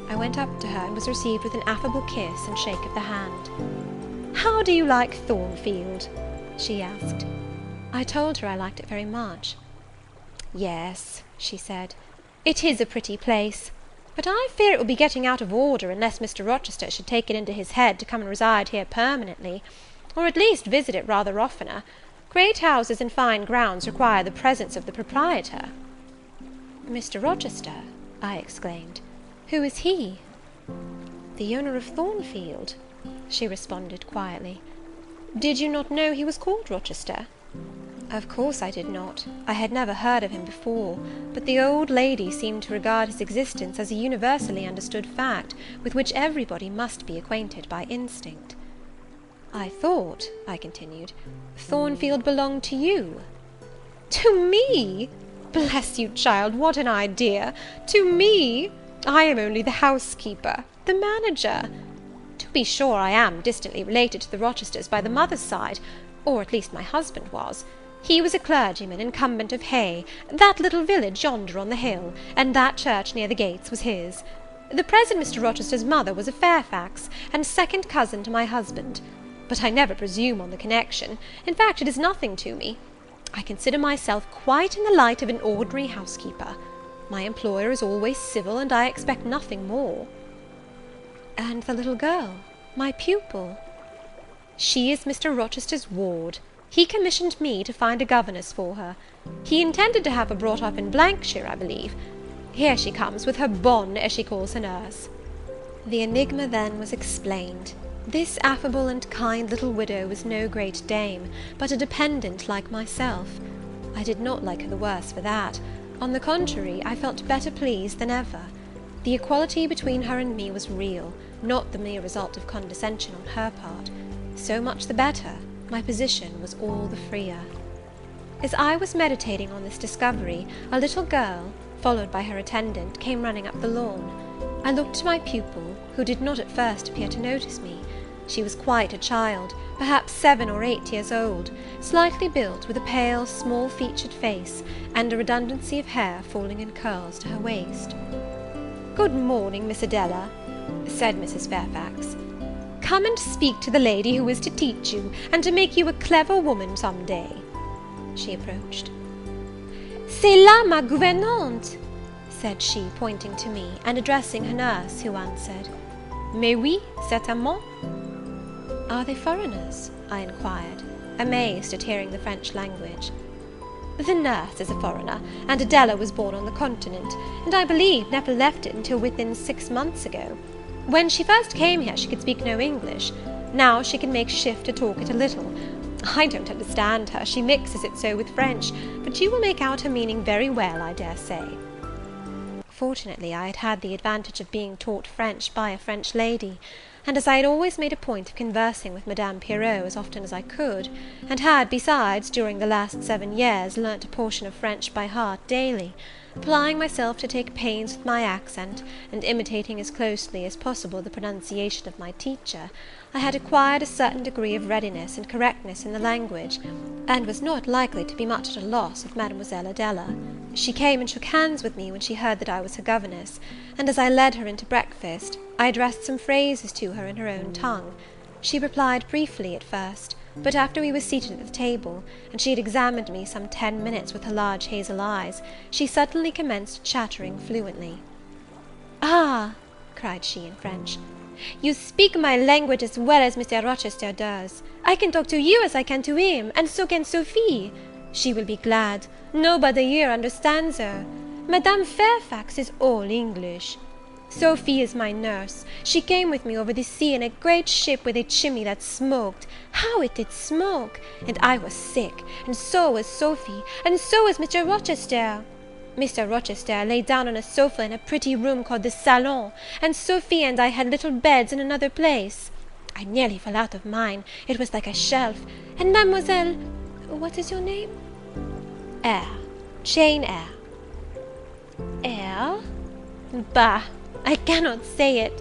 I went up to her, and was received with an affable kiss and shake of the hand. "How do you like Thornfield?" she asked. I told her I liked it very much. "Yes," she said, "it is a pretty place, but I fear it will be getting out of order unless Mr. Rochester should take it into his head to come and reside here permanently, or at least visit it rather oftener. Great houses and fine grounds require the presence of the proprietor." "Mr. Rochester?" I exclaimed. "Who is he?" "The owner of Thornfield," she responded quietly. "Did you not know he was called Rochester?" Of course I did not. I had never heard of him before, but the old lady seemed to regard his existence as a universally understood fact, with which everybody must be acquainted by instinct. "I thought," I continued, "Thornfield belonged to you." "To me! Bless you, child, what an idea! To me! I am only the housekeeper, the manager. To be sure, I am distantly related to the Rochesters by the mother's side, or at least my husband was. He was a clergyman, incumbent of Hay, that little village yonder on the hill, and that church near the gates was his. The present Mr. Rochester's mother was a Fairfax, and second cousin to my husband. But I never presume on the connection. In fact, it is nothing to me. I consider myself quite in the light of an ordinary housekeeper. My employer is always civil, and I expect nothing more." "And the little girl, my pupil?" She is Mr. Rochester's ward. He commissioned me to find a governess for her. He intended to have her brought up in Shire, I believe. Here she comes, with her bonne, as she calls her nurse." The enigma then was explained. This affable and kind little widow was no great dame, but a dependent like myself. I did not like her the worse for that. On the contrary, I felt better pleased than ever. The equality between her and me was real, not the mere result of condescension on her part. So much the better, my position was all the freer. As I was meditating on this discovery, a little girl, followed by her attendant, came running up the lawn. I looked to my pupil, who did not at first appear to notice me. She was quite a child, perhaps 7 or 8 years old, slightly built, with a pale, small-featured face, and a redundancy of hair falling in curls to her waist. "Good morning, Miss Adela," said Mrs. Fairfax. "Come and speak to the lady who is to teach you, and to make you a clever woman some day." She approached. "C'est là ma gouvernante," said she, pointing to me, and addressing her nurse, who answered, "Mais oui, certainement." "Are they foreigners?" I inquired, amazed at hearing the French language. "The nurse is a foreigner, and Adela was born on the continent, and I believe never left it until within 6 months ago. When she first came here she could speak no English. Now she can make shift to talk it a little. I don't understand her, she mixes it so with French, but you will make out her meaning very well, I dare say." Fortunately, I had had the advantage of being taught French by a French lady, and as I had always made a point of conversing with Madame Pirot as often as I could, and had, besides, during the last 7 years, learnt a portion of French by heart daily, applying myself to take pains with my accent, and imitating as closely as possible the pronunciation of my teacher, I had acquired a certain degree of readiness and correctness in the language, and was not likely to be much at a loss with Mademoiselle Adela. She came and shook hands with me when she heard that I was her governess, and as I led her into breakfast, I addressed some phrases to her in her own tongue. She replied briefly at first, but after we were seated at the table, and she had examined me some 10 minutes with her large hazel eyes, she suddenly commenced chattering fluently. "Ah," cried she in French, "you speak my language as well as Mr. Rochester does. I can talk to you as I can to him, and so can Sophie. She will be glad. Nobody here understands her. Madame Fairfax is all English. Sophie is my nurse. She came with me over the sea in a great ship with a chimney that smoked. How it did smoke! And I was sick, and so was Sophie, and so was Mr. Rochester. Mr. Rochester lay down on a sofa in a pretty room called the salon, and Sophie and I had little beds in another place. I nearly fell out of mine, it was like a shelf, and Mademoiselle, what is your name?" "Eyre, Jane Eyre." "Eyre? Bah! I cannot say it.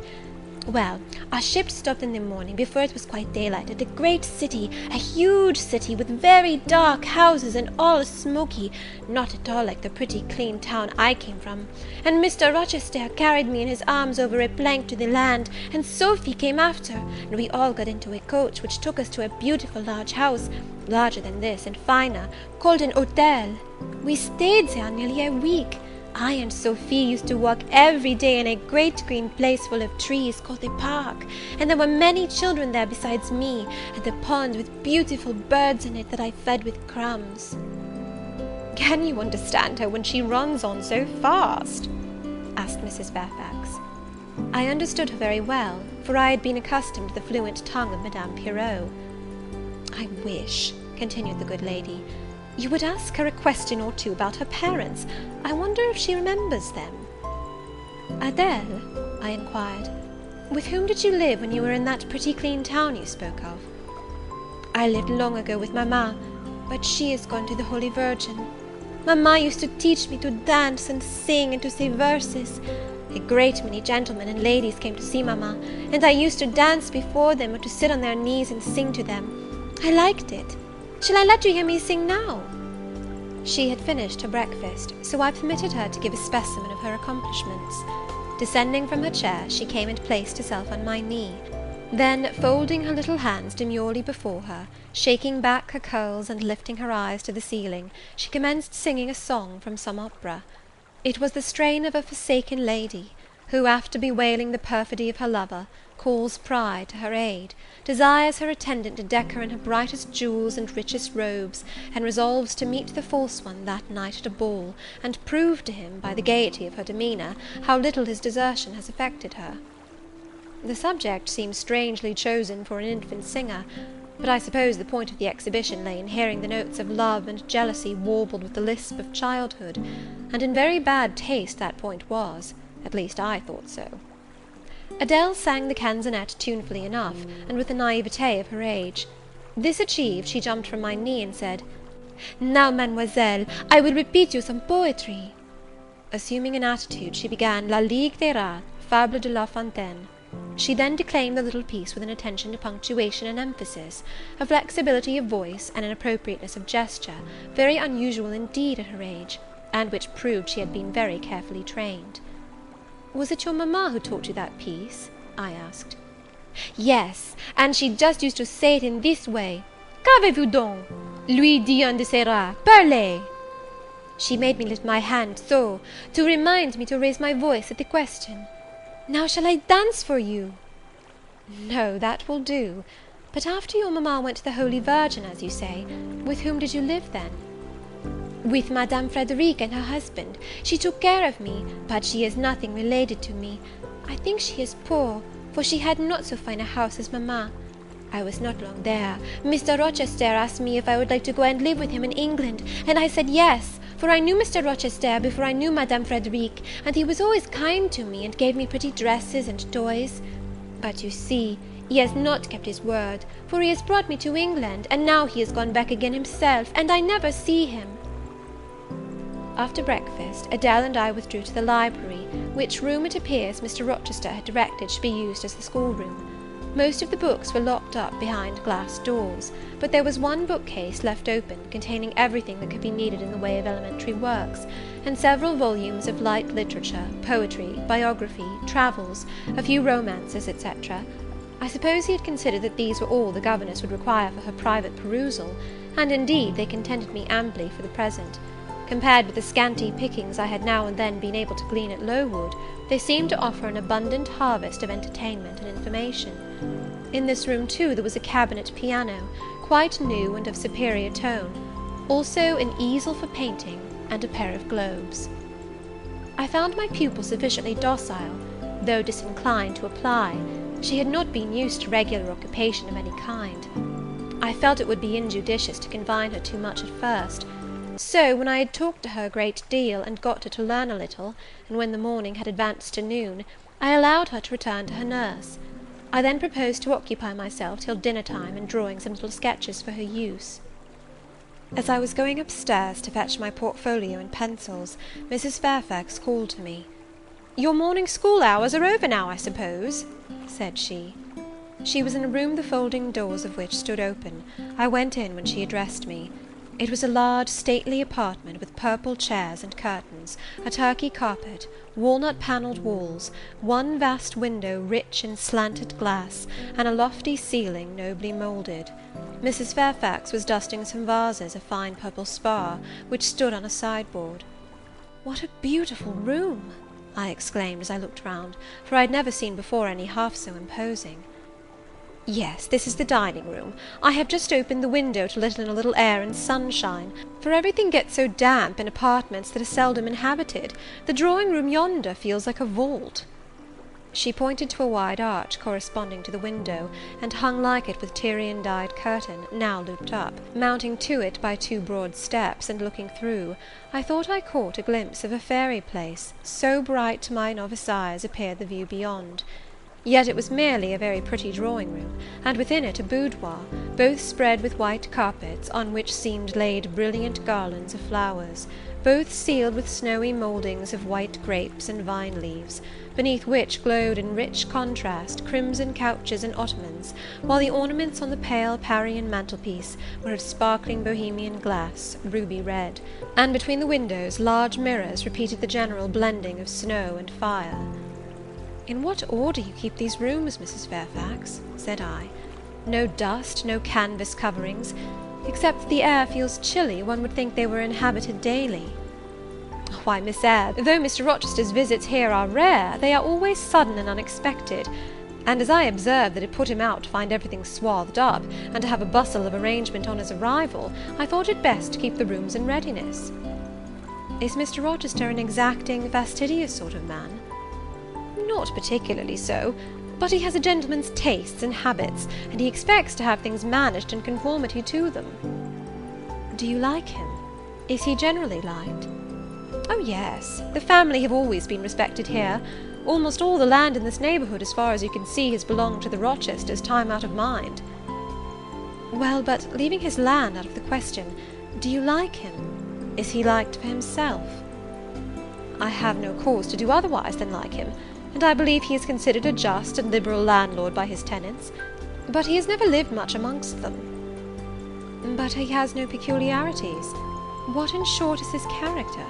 Well, our ship stopped in the morning, before it was quite daylight, at a great city, a huge city, with very dark houses, and all smoky, not at all like the pretty clean town I came from. And Mr. Rochester carried me in his arms over a plank to the land, and Sophie came after, and we all got into a coach, which took us to a beautiful large house, larger than this, and finer, called an hotel. We stayed there nearly a week. I and Sophie used to walk every day in a great green place full of trees, called the park, and there were many children there besides me, and a pond with beautiful birds in it that I fed with crumbs." "Can you understand her when she runs on so fast?" asked Mrs. Fairfax. I understood her very well, for I had been accustomed to the fluent tongue of Madame Pirot. "I wish," continued the good lady, "you would ask her a question or two about her parents. I wonder if she remembers them." "Adele," I inquired, "with whom did you live when you were in that pretty clean town you spoke of?" "I lived long ago with Mamma, but she is gone to the Holy Virgin. Mamma used to teach me to dance and sing and to say verses. A great many gentlemen and ladies came to see Mamma, and I used to dance before them, or to sit on their knees and sing to them. I liked it. Shall I let you hear me sing now?" She had finished her breakfast, so I permitted her to give a specimen of her accomplishments. Descending from her chair, she came and placed herself on my knee. Then, folding her little hands demurely before her, shaking back her curls and lifting her eyes to the ceiling, she commenced singing a song from some opera. It was the strain of a forsaken lady, who, after bewailing the perfidy of her lover, calls pride to her aid, desires her attendant to deck her in her brightest jewels and richest robes, and resolves to meet the false one that night at a ball, and prove to him, by the gaiety of her demeanour, how little his desertion has affected her. The subject seems strangely chosen for an infant singer, but I suppose the point of the exhibition lay in hearing the notes of love and jealousy warbled with the lisp of childhood, and in very bad taste that point was, at least I thought so. Adele sang the canzonette tunefully enough, and with the naivete of her age. This achieved, she jumped from my knee and said, "Now, mademoiselle, I will repeat you some poetry." Assuming an attitude, she began La Ligue des Rats, Fable de La Fontaine. She then declaimed the little piece with an attention to punctuation and emphasis, a flexibility of voice, and an appropriateness of gesture, very unusual indeed at her age, and which proved she had been very carefully trained. "Was it your mamma who taught you that piece?" I asked. "Yes, and she just used to say it in this way. Qu'avez-vous donc? Lui dit un de ses rats, parlez!" She made me lift my hand so, to remind me to raise my voice at the question. "Now shall I dance for you?" "No, that will do. But after your mamma went to the Holy Virgin, as you say, with whom did you live then?" "With Madame Frederic and her husband. She took care of me, but she is nothing related to me. I think she is poor, for she had not so fine a house as mamma. I was not long there. Mr. Rochester asked me if I would like to go and live with him in England, and I said yes, for I knew Mr. Rochester before I knew Madame Frederic, and he was always kind to me, and gave me pretty dresses and toys. But you see, he has not kept his word, for he has brought me to England, and now he has gone back again himself, and I never see him." After breakfast, Adele and I withdrew to the library, which room, it appears, Mr. Rochester had directed should be used as the schoolroom. Most of the books were locked up behind glass doors, but there was one bookcase left open, containing everything that could be needed in the way of elementary works, and several volumes of light literature, poetry, biography, travels, a few romances, etc. I suppose he had considered that these were all the governess would require for her private perusal, and indeed they contented me amply for the present. Compared with the scanty pickings I had now and then been able to glean at Lowood, they seemed to offer an abundant harvest of entertainment and information. In this room, too, there was a cabinet piano, quite new and of superior tone, also an easel for painting, and a pair of globes. I found my pupil sufficiently docile, though disinclined to apply. She had not been used to regular occupation of any kind. I felt it would be injudicious to confine her too much at first. So, when I had talked to her a great deal, and got her to learn a little, and when the morning had advanced to noon, I allowed her to return to her nurse. I then proposed to occupy myself till dinner time in drawing some little sketches for her use. As I was going upstairs to fetch my portfolio and pencils, Mrs. Fairfax called to me. "Your morning school hours are over now, I suppose?" said she. She was in a room the folding doors of which stood open. I went in when she addressed me. It was a large, stately apartment, with purple chairs and curtains, a Turkey carpet, walnut-panelled walls, one vast window rich in slanted glass, and a lofty ceiling nobly moulded. Mrs. Fairfax was dusting some vases of fine purple spar, which stood on a sideboard. "What a beautiful room!" I exclaimed as I looked round, for I had never seen before any half so imposing. "Yes, this is the dining-room. I have just opened the window to let in a little air and sunshine, for everything gets so damp in apartments that are seldom inhabited. The drawing-room yonder feels like a vault." She pointed to a wide arch corresponding to the window, and hung like it with Tyrian-dyed curtain, now looped up. Mounting to it by two broad steps, and looking through, I thought I caught a glimpse of a fairy place, so bright to my novice eyes appeared the view beyond. Yet it was merely a very pretty drawing-room, and within it a boudoir, both spread with white carpets, on which seemed laid brilliant garlands of flowers, both sealed with snowy mouldings of white grapes and vine leaves, beneath which glowed in rich contrast crimson couches and ottomans, while the ornaments on the pale Parian mantelpiece were of sparkling Bohemian glass, ruby red, and between the windows large mirrors repeated the general blending of snow and fire. "In what order you keep these rooms, Mrs. Fairfax," said I. "No dust, no canvas coverings. Except that the air feels chilly, one would think they were inhabited daily." "Why, Miss Eyre, though Mr. Rochester's visits here are rare, they are always sudden and unexpected. and as I observed that it put him out to find everything swathed up, and to have a bustle of arrangement on his arrival, I thought it best to keep the rooms in readiness." "Is Mr. Rochester an exacting, fastidious sort of man?" "Not particularly so, but he has a gentleman's tastes and habits, and he expects to have things managed in conformity to them." "Do you like him? Is he generally liked?" "Oh, yes. The family have always been respected here. Almost all the land in this neighbourhood, as far as you can see, has belonged to the Rochesters time out of mind." "Well, but leaving his land out of the question, do you like him? Is he liked for himself?" "I have no cause to do otherwise than like him, and I believe he is considered a just and liberal landlord by his tenants, but he has never lived much amongst them." "But he has no peculiarities. What, in short, is his character?"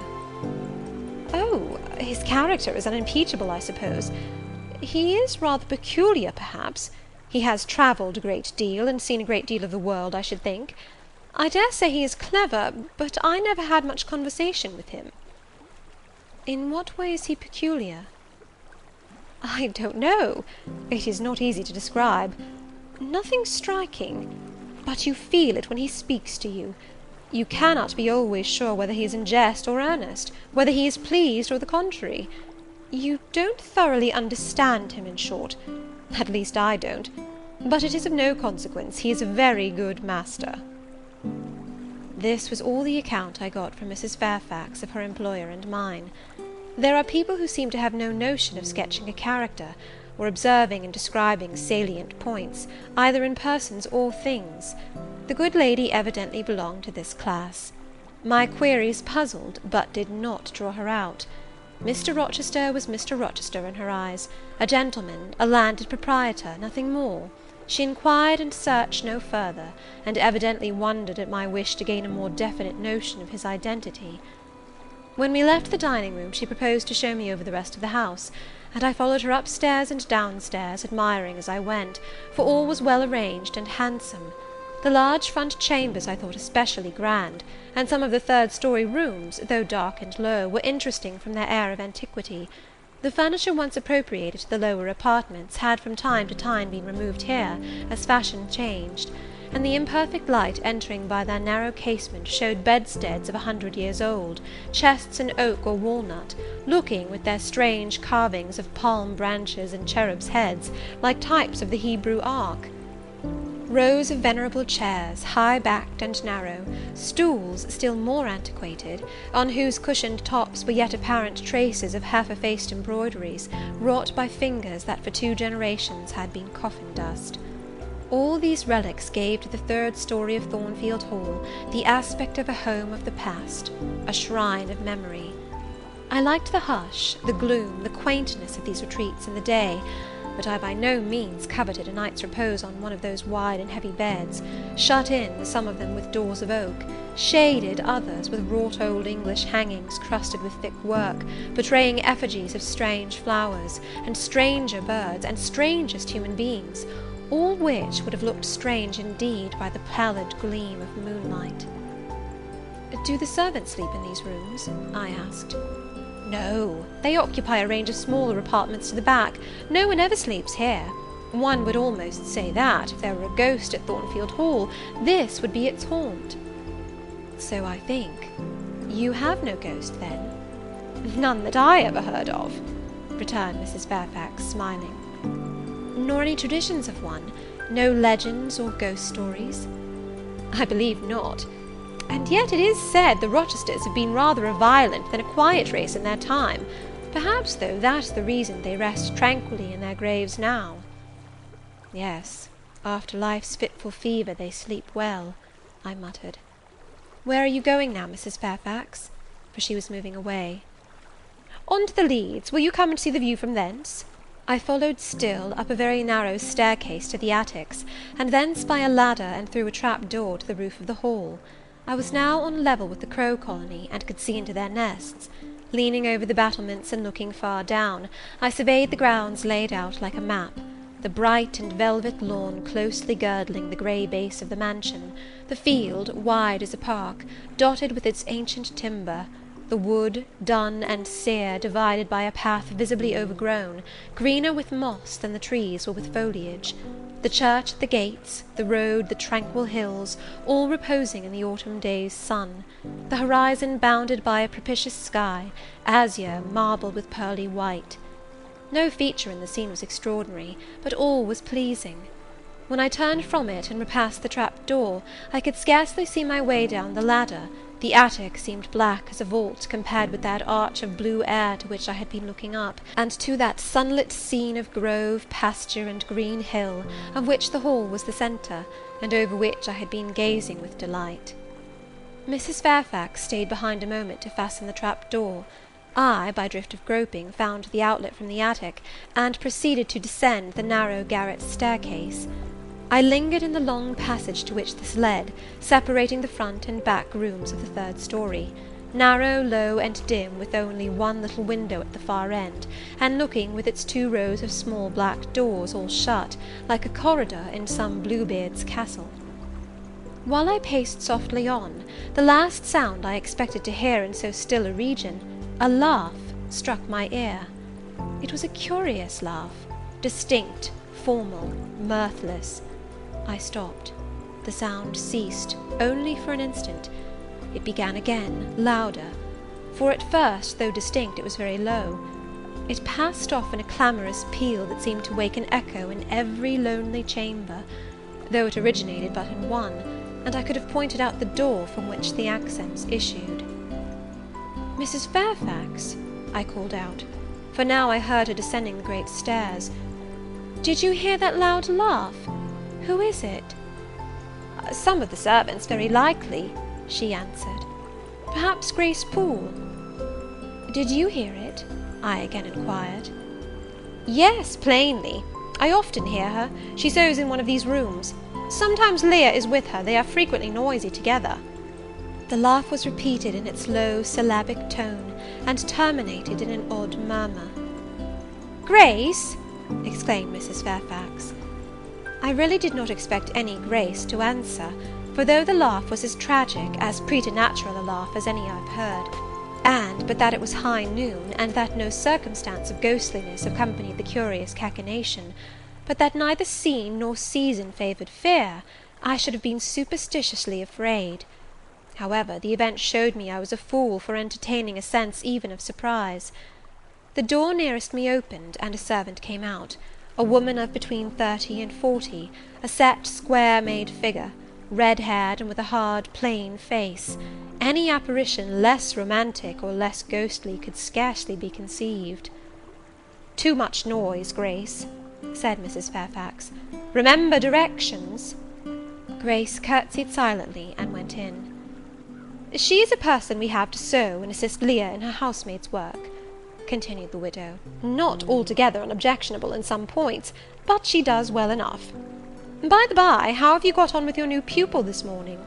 "Oh, his character is unimpeachable, I suppose. He is rather peculiar, perhaps. He has travelled a great deal, and seen a great deal of the world, I should think. I dare say he is clever, but I never had much conversation with him." "In what way is he peculiar?" "I don't know. It is not easy to describe. Nothing striking, but you feel it when he speaks to you. You cannot be always sure whether he is in jest or earnest, whether he is pleased or the contrary. You don't thoroughly understand him, in short. At least I don't. But it is of no consequence. He is a very good master." This was all the account I got from Mrs. Fairfax of her employer and mine. There are people who seem to have no notion of sketching a character, or observing and describing salient points, either in persons or things. The good lady evidently belonged to this class. My queries puzzled, but did not draw her out. Mr. Rochester was Mr. Rochester in her eyes, a gentleman, a landed proprietor, nothing more. She inquired and searched no further, and evidently wondered at my wish to gain a more definite notion of his identity. When we left the dining-room, she proposed to show me over the rest of the house, and I followed her upstairs and downstairs, admiring as I went, for all was well arranged and handsome. The large front chambers I thought especially grand, and some of the third-story rooms, though dark and low, were interesting from their air of antiquity. The furniture once appropriated to the lower apartments had from time to time been removed here, as fashion changed, and the imperfect light entering by their narrow casement showed bedsteads of 100 years old, chests in oak or walnut, looking, with their strange carvings of palm branches and cherubs' heads, like types of the Hebrew ark. Rows of venerable chairs, high-backed and narrow, stools still more antiquated, on whose cushioned tops were yet apparent traces of half-effaced embroideries, wrought by fingers that for 2 generations had been coffin dust. All these relics gave to the third story of Thornfield Hall the aspect of a home of the past, a shrine of memory. I liked the hush, the gloom, the quaintness of these retreats in the day, but I by no means coveted a night's repose on one of those wide and heavy beds, shut in, some of them with doors of oak, shaded others with wrought old English hangings crusted with thick work, portraying effigies of strange flowers, and stranger birds, and strangest human beings, all which would have looked strange indeed by the pallid gleam of moonlight. "Do the servants sleep in these rooms?" I asked. "No, they occupy a range of smaller apartments to the back. No one ever sleeps here. One would almost say that, if there were a ghost at Thornfield Hall, this would be its haunt." "So I think. You have no ghost, then?" "None that I ever heard of," returned Mrs. Fairfax, smiling. "Nor any traditions of one? No legends or ghost stories?" "I believe not. And yet it is said the Rochesters have been rather a violent than a quiet race in their time. Perhaps, though, that's the reason they rest tranquilly in their graves now." "Yes, after life's fitful fever they sleep well," I muttered. "Where are you going now, Mrs. Fairfax?" For she was moving away. "On to the Leads. Will you come and see the view from thence?" I followed still, up a very narrow staircase to the attics, and thence by a ladder and through a trap-door to the roof of the hall. I was now on a level with the crow colony, and could see into their nests. Leaning over the battlements and looking far down, I surveyed the grounds laid out like a map, the bright and velvet lawn closely girdling the grey base of the mansion, the field, wide as a park, dotted with its ancient timber, the wood, dun and sere, divided by a path visibly overgrown, greener with moss than the trees were with foliage; the church at the gates, the road, the tranquil hills, all reposing in the autumn day's sun; the horizon bounded by a propitious sky, azure marbled with pearly white. No feature in the scene was extraordinary, but all was pleasing. When I turned from it and repassed the trap-door, I could scarcely see my way down the ladder. The attic seemed black as a vault compared with that arch of blue air to which I had been looking up, and to that sunlit scene of grove, pasture, and green hill, of which the hall was the centre, and over which I had been gazing with delight. Mrs. Fairfax stayed behind a moment to fasten the trap-door. I, by drift of groping, found the outlet from the attic, and proceeded to descend the narrow garret staircase. I lingered in the long passage to which this led, separating the front and back rooms of the third story, narrow, low, and dim, with only one little window at the far end, and looking, with its 2 rows of small black doors, all shut, like a corridor in some Bluebeard's castle. While I paced softly on, the last sound I expected to hear in so still a region, a laugh, struck my ear. It was a curious laugh, distinct, formal, mirthless. I stopped. The sound ceased, only for an instant. It began again, louder; for at first, though distinct, it was very low. It passed off in a clamorous peal that seemed to wake an echo in every lonely chamber, though it originated but in one, and I could have pointed out the door from which the accents issued. "Mrs. Fairfax," I called out, for now I heard her descending the great stairs, "did you hear that loud laugh? Who is it?" "Some of the servants, very likely," she answered. "Perhaps Grace Poole." "Did you hear it?" I again inquired. "Yes, plainly. I often hear her. She sews in one of these rooms. Sometimes Leah is with her. They are frequently noisy together." The laugh was repeated in its low syllabic tone, and terminated in an odd murmur. "Grace!" exclaimed Mrs. Fairfax. I really did not expect any Grace to answer, for though the laugh was as tragic, as preternatural a laugh as any I have heard, and but that it was high noon, and that no circumstance of ghostliness accompanied the curious cachinnation, but that neither scene nor season favoured fear, I should have been superstitiously afraid. However, the event showed me I was a fool for entertaining a sense even of surprise. The door nearest me opened, and a servant came out, a woman of between 30 and 40, a set, square-made figure, red-haired, and with a hard, plain face. Any apparition less romantic or less ghostly could scarcely be conceived. "Too much noise, Grace," said Mrs. Fairfax. "Remember directions." Grace curtsied silently, and went in. "She is a person we have to sew and assist Leah in her housemaid's work," continued the widow; "not altogether unobjectionable in some points, but she does well enough. By the by, how have you got on with your new pupil this morning?"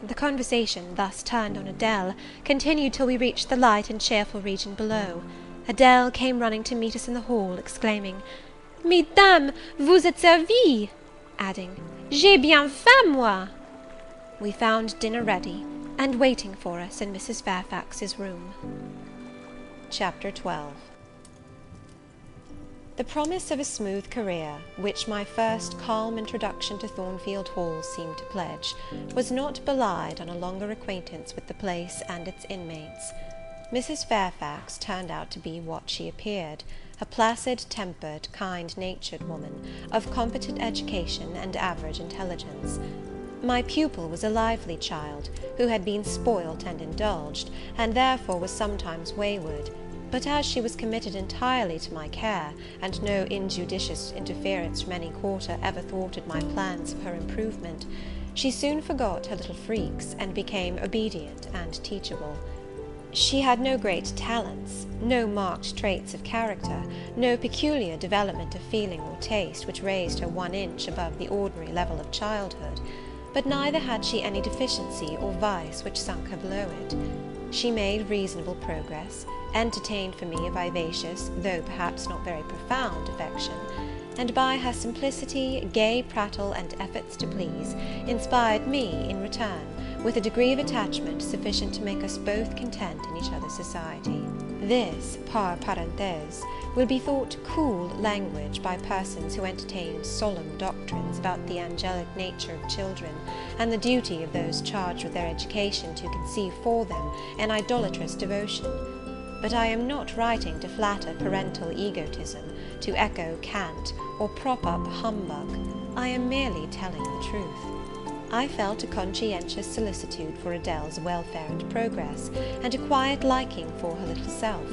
The conversation, thus turned on Adèle, continued till we reached the light and cheerful region below. Adèle came running to meet us in the hall, exclaiming, "Mesdames, vous êtes servies!" adding, "J'ai bien faim, moi!" We found dinner ready, and waiting for us in Mrs. Fairfax's room. Chapter 12. The promise of a smooth career, which my first calm introduction to Thornfield Hall seemed to pledge, was not belied on a longer acquaintance with the place and its inmates. Mrs. Fairfax turned out to be what she appeared, a placid-tempered, kind-natured woman, of competent education and average intelligence. My pupil was a lively child, who had been spoilt and indulged, and therefore was sometimes wayward; but as she was committed entirely to my care, and no injudicious interference from any quarter ever thwarted my plans for her improvement, she soon forgot her little freaks, and became obedient and teachable. She had no great talents, no marked traits of character, no peculiar development of feeling or taste which raised her 1 inch above the ordinary level of childhood, but neither had she any deficiency or vice which sunk her below it. She made reasonable progress, entertained for me a vivacious, though perhaps not very profound, affection, and by her simplicity, gay prattle, and efforts to please, inspired me, in return, with a degree of attachment sufficient to make us both content in each other's society. This, par parenthèse, will be thought cool language by persons who entertain solemn doctrines about the angelic nature of children, and the duty of those charged with their education to conceive for them an idolatrous devotion. But I am not writing to flatter parental egotism, to echo cant, or prop up humbug. I am merely telling the truth. I felt a conscientious solicitude for Adèle's welfare and progress, and a quiet liking for her little self,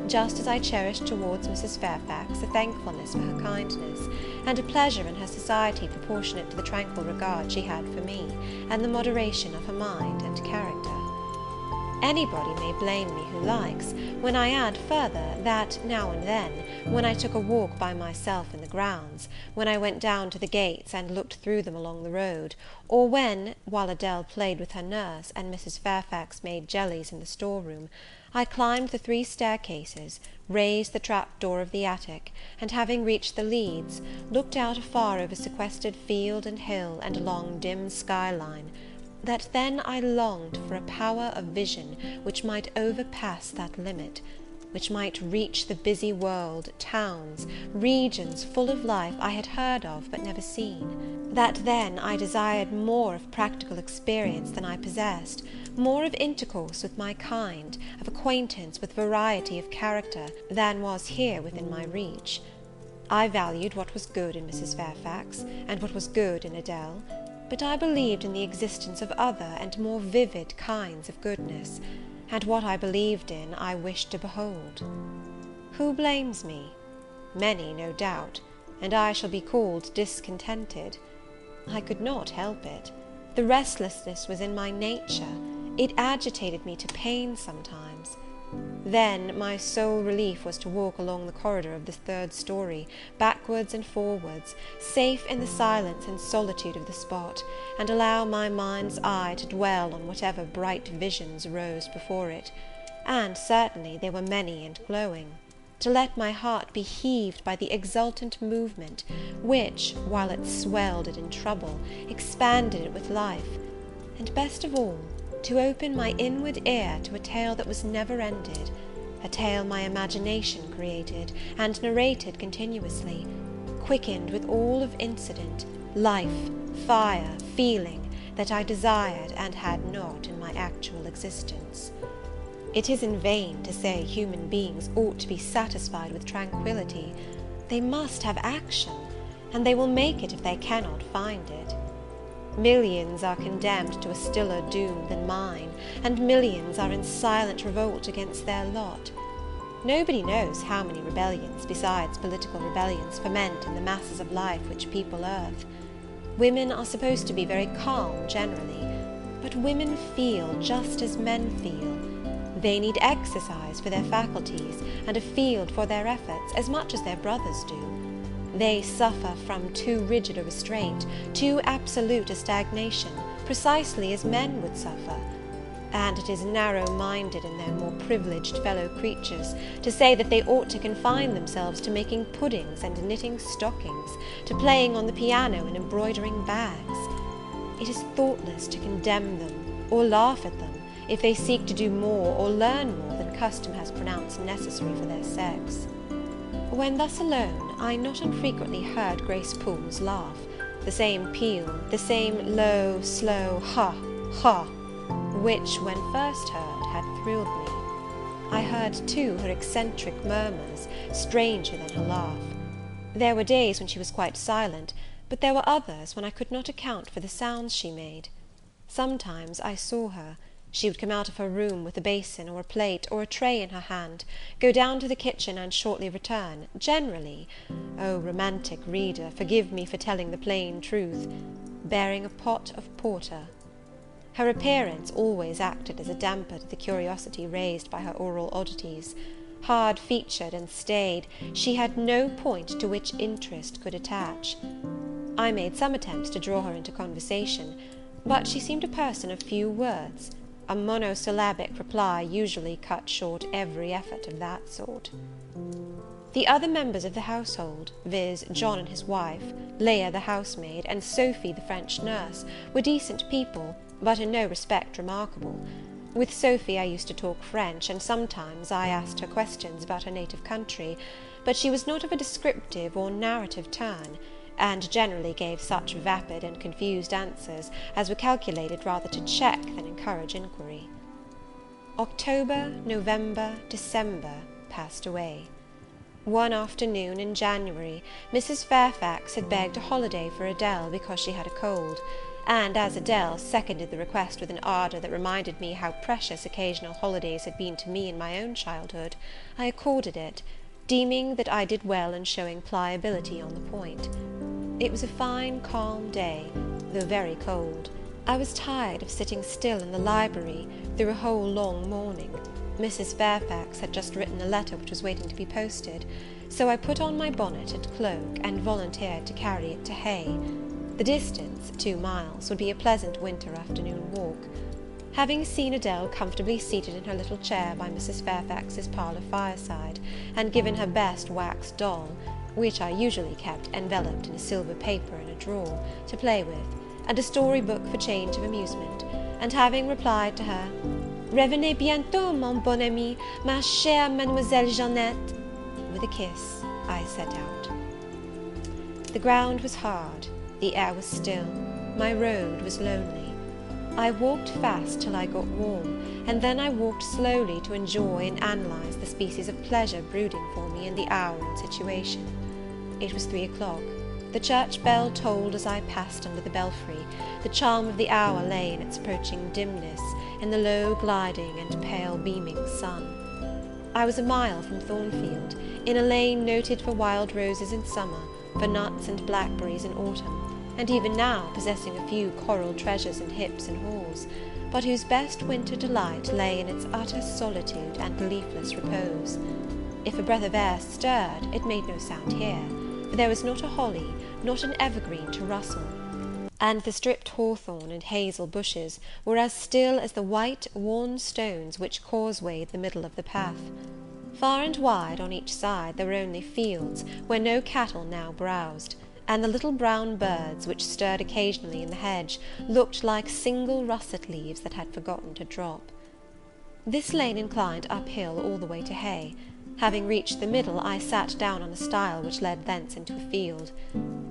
just as I cherished towards Mrs. Fairfax a thankfulness for her kindness, and a pleasure in her society proportionate to the tranquil regard she had for me, and the moderation of her mind and character. Anybody may blame me who likes, when I add further, that now and then, when I took a walk by myself in the grounds, when I went down to the gates and looked through them along the road, or when, while Adèle played with her nurse, and Mrs. Fairfax made jellies in the store-room, I climbed the 3 staircases, raised the trap-door of the attic, and having reached the leads, looked out afar over sequestered field and hill and along dim sky-line, that then I longed for a power of vision which might overpass that limit, which might reach the busy world, towns, regions full of life I had heard of but never seen; that then I desired more of practical experience than I possessed, more of intercourse with my kind, of acquaintance with variety of character, than was here within my reach. I valued what was good in Mrs. Fairfax, and what was good in Adèle, but I believed in the existence of other and more vivid kinds of goodness, and what I believed in I wished to behold. Who blames me? Many, no doubt, and I shall be called discontented. I could not help it. The restlessness was in my nature. It agitated me to pain sometimes. Then my sole relief was to walk along the corridor of the 3rd story, backwards and forwards, safe in the silence and solitude of the spot, and allow my mind's eye to dwell on whatever bright visions rose before it, and certainly they were many and glowing; to let my heart be heaved by the exultant movement, which, while it swelled it in trouble, expanded it with life; and, best of all, to open my inward ear to a tale that was never ended, a tale my imagination created, and narrated continuously, quickened with all of incident, life, fire, feeling, that I desired and had not in my actual existence. It is in vain to say human beings ought to be satisfied with tranquillity. They must have action, and they will make it if they cannot find it. Millions are condemned to a stiller doom than mine, and millions are in silent revolt against their lot. Nobody knows how many rebellions, besides political rebellions, ferment in the masses of life which people earth. Women are supposed to be very calm generally, but women feel just as men feel. They need exercise for their faculties, and a field for their efforts, as much as their brothers do. They suffer from too rigid a restraint, too absolute a stagnation, precisely as men would suffer; and it is narrow-minded in their more privileged fellow-creatures to say that they ought to confine themselves to making puddings and knitting stockings, to playing on the piano and embroidering bags. It is thoughtless to condemn them, or laugh at them, if they seek to do more or learn more than custom has pronounced necessary for their sex. When thus alone, I not unfrequently heard Grace Poole's laugh, the same peal, the same low, slow ha, ha, which, when first heard, had thrilled me. I heard, too, her eccentric murmurs, stranger than her laugh. There were days when she was quite silent, but there were others when I could not account for the sounds she made. Sometimes I saw her. She would come out of her room with a basin, or a plate, or a tray in her hand, go down to the kitchen, and shortly return, generally, oh, romantic reader, forgive me for telling the plain truth, bearing a pot of porter. Her appearance always acted as a damper to the curiosity raised by her oral oddities. Hard-featured and staid, she had no point to which interest could attach. I made some attempts to draw her into conversation, but she seemed a person of few words. A monosyllabic reply usually cut short every effort of that sort. The other members of the household, viz., John and his wife, Leah the housemaid, and Sophie the French nurse, were decent people, but in no respect remarkable. With Sophy I used to talk French, and sometimes I asked her questions about her native country, but she was not of a descriptive or narrative turn, and generally gave such vapid and confused answers as were calculated rather to check than encourage inquiry. October, November, December passed away. One afternoon in January, Mrs. Fairfax had begged a holiday for Adele because she had a cold, and as Adele seconded the request with an ardour that reminded me how precious occasional holidays had been to me in my own childhood, I accorded it, deeming that I did well in showing pliability on the point. It was a fine calm day, though very cold. I was tired of sitting still in the library through a whole long morning. Mrs. Fairfax had just written a letter which was waiting to be posted, so I put on my bonnet and cloak, and volunteered to carry it to Hay. The distance, 2 miles, would be a pleasant winter afternoon walk. Having seen Adele comfortably seated in her little chair by Mrs. Fairfax's parlour fireside, and given her best wax doll, which I usually kept enveloped in a silver paper in a drawer, to play with, and a story book for change of amusement, and having replied to her, "Revenez bientôt, mon bon ami, ma chère Mademoiselle Jeannette," with a kiss, I set out. The ground was hard, the air was still, my road was lonely. I walked fast till I got warm, and then I walked slowly to enjoy and analyse the species of pleasure brooding for me in the hour and situation. It was 3 o'clock. The church bell tolled as I passed under the belfry. The charm of the hour lay in its approaching dimness, in the low gliding and pale beaming sun. I was a mile from Thornfield, in a lane noted for wild roses in summer, for nuts and blackberries in autumn, and even now possessing a few coral treasures in hips and haws, but whose best winter delight lay in its utter solitude and leafless repose. If a breath of air stirred, it made no sound here, for there was not a holly, not an evergreen to rustle, and the stripped hawthorn and hazel bushes were as still as the white, worn stones which causewayed the middle of the path. Far and wide, on each side, there were only fields, where no cattle now browsed, and the little brown birds, which stirred occasionally in the hedge, looked like single russet leaves that had forgotten to drop. This lane inclined uphill all the way to Hay. Having reached the middle, I sat down on a stile which led thence into a field.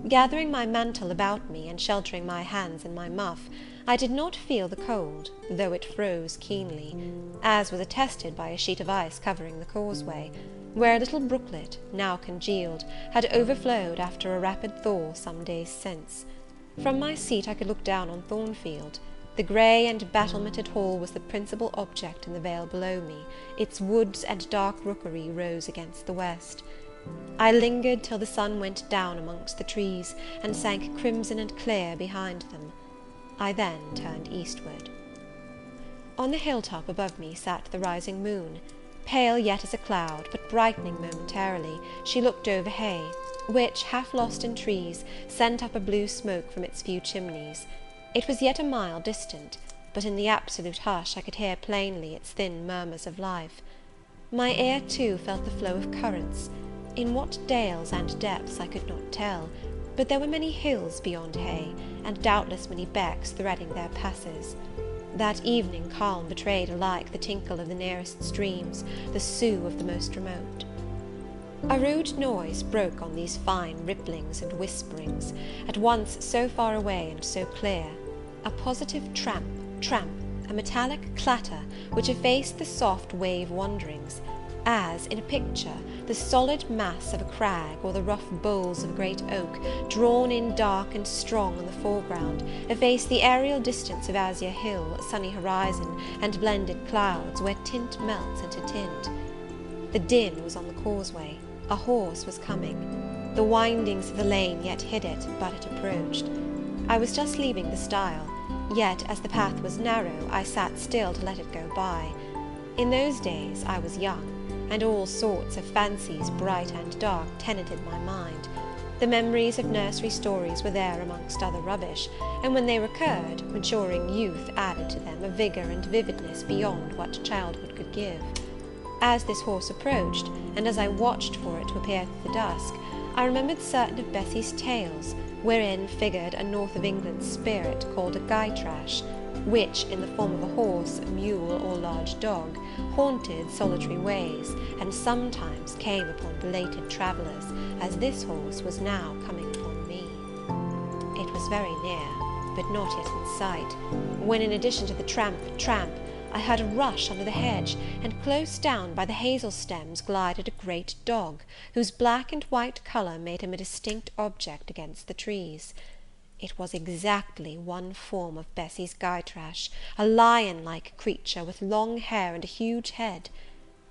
Gathering my mantle about me, and sheltering my hands in my muff, I did not feel the cold, though it froze keenly, as was attested by a sheet of ice covering the causeway, where a little brooklet, now congealed, had overflowed after a rapid thaw some days since. From my seat I could look down on Thornfield. The grey and battlemented hall was the principal object in the vale below me, its woods and dark rookery rose against the west. I lingered till the sun went down amongst the trees, and sank crimson and clear behind them. I then turned eastward. On the hill-top above me sat the rising moon. Pale yet as a cloud, but brightening momentarily, she looked over Hay, which, half lost in trees, sent up a blue smoke from its few chimneys. It was yet a mile distant, but in the absolute hush I could hear plainly its thin murmurs of life. My ear, too, felt the flow of currents. In what dales and depths I could not tell, but there were many hills beyond Hay, and doubtless many becks threading their passes. That evening calm betrayed alike the tinkle of the nearest streams, the sough of the most remote. A rude noise broke on these fine ripplings and whisperings, at once so far away and so clear, a positive tramp, tramp, a metallic clatter, which effaced the soft wave wanderings, as, in a picture, the solid mass of a crag, or the rough boles of a great oak, drawn in dark and strong on the foreground, efface the aerial distance of azure hill, sunny horizon, and blended clouds, where tint melts into tint. The din was on the causeway. A horse was coming. The windings of the lane yet hid it, but it approached. I was just leaving the stile, yet, as the path was narrow, I sat still to let it go by. In those days I was young, and all sorts of fancies, bright and dark, tenanted my mind. The memories of nursery stories were there amongst other rubbish, and when they recurred, maturing youth added to them a vigour and vividness beyond what childhood could give. As this horse approached, and as I watched for it to appear through the dusk, I remembered certain of Bessy's tales, wherein figured a north of England spirit called a Gytrash, which, in the form of a horse, mule, or large dog, haunted solitary ways, and sometimes came upon belated travellers, as this horse was now coming upon me. It was very near, but not yet in sight, when, in addition to the tramp, tramp, I heard a rush under the hedge, and close down by the hazel stems glided a great dog, whose black and white colour made him a distinct object against the trees. It was exactly one form of Bessie's Gytrash, a lion-like creature, with long hair and a huge head.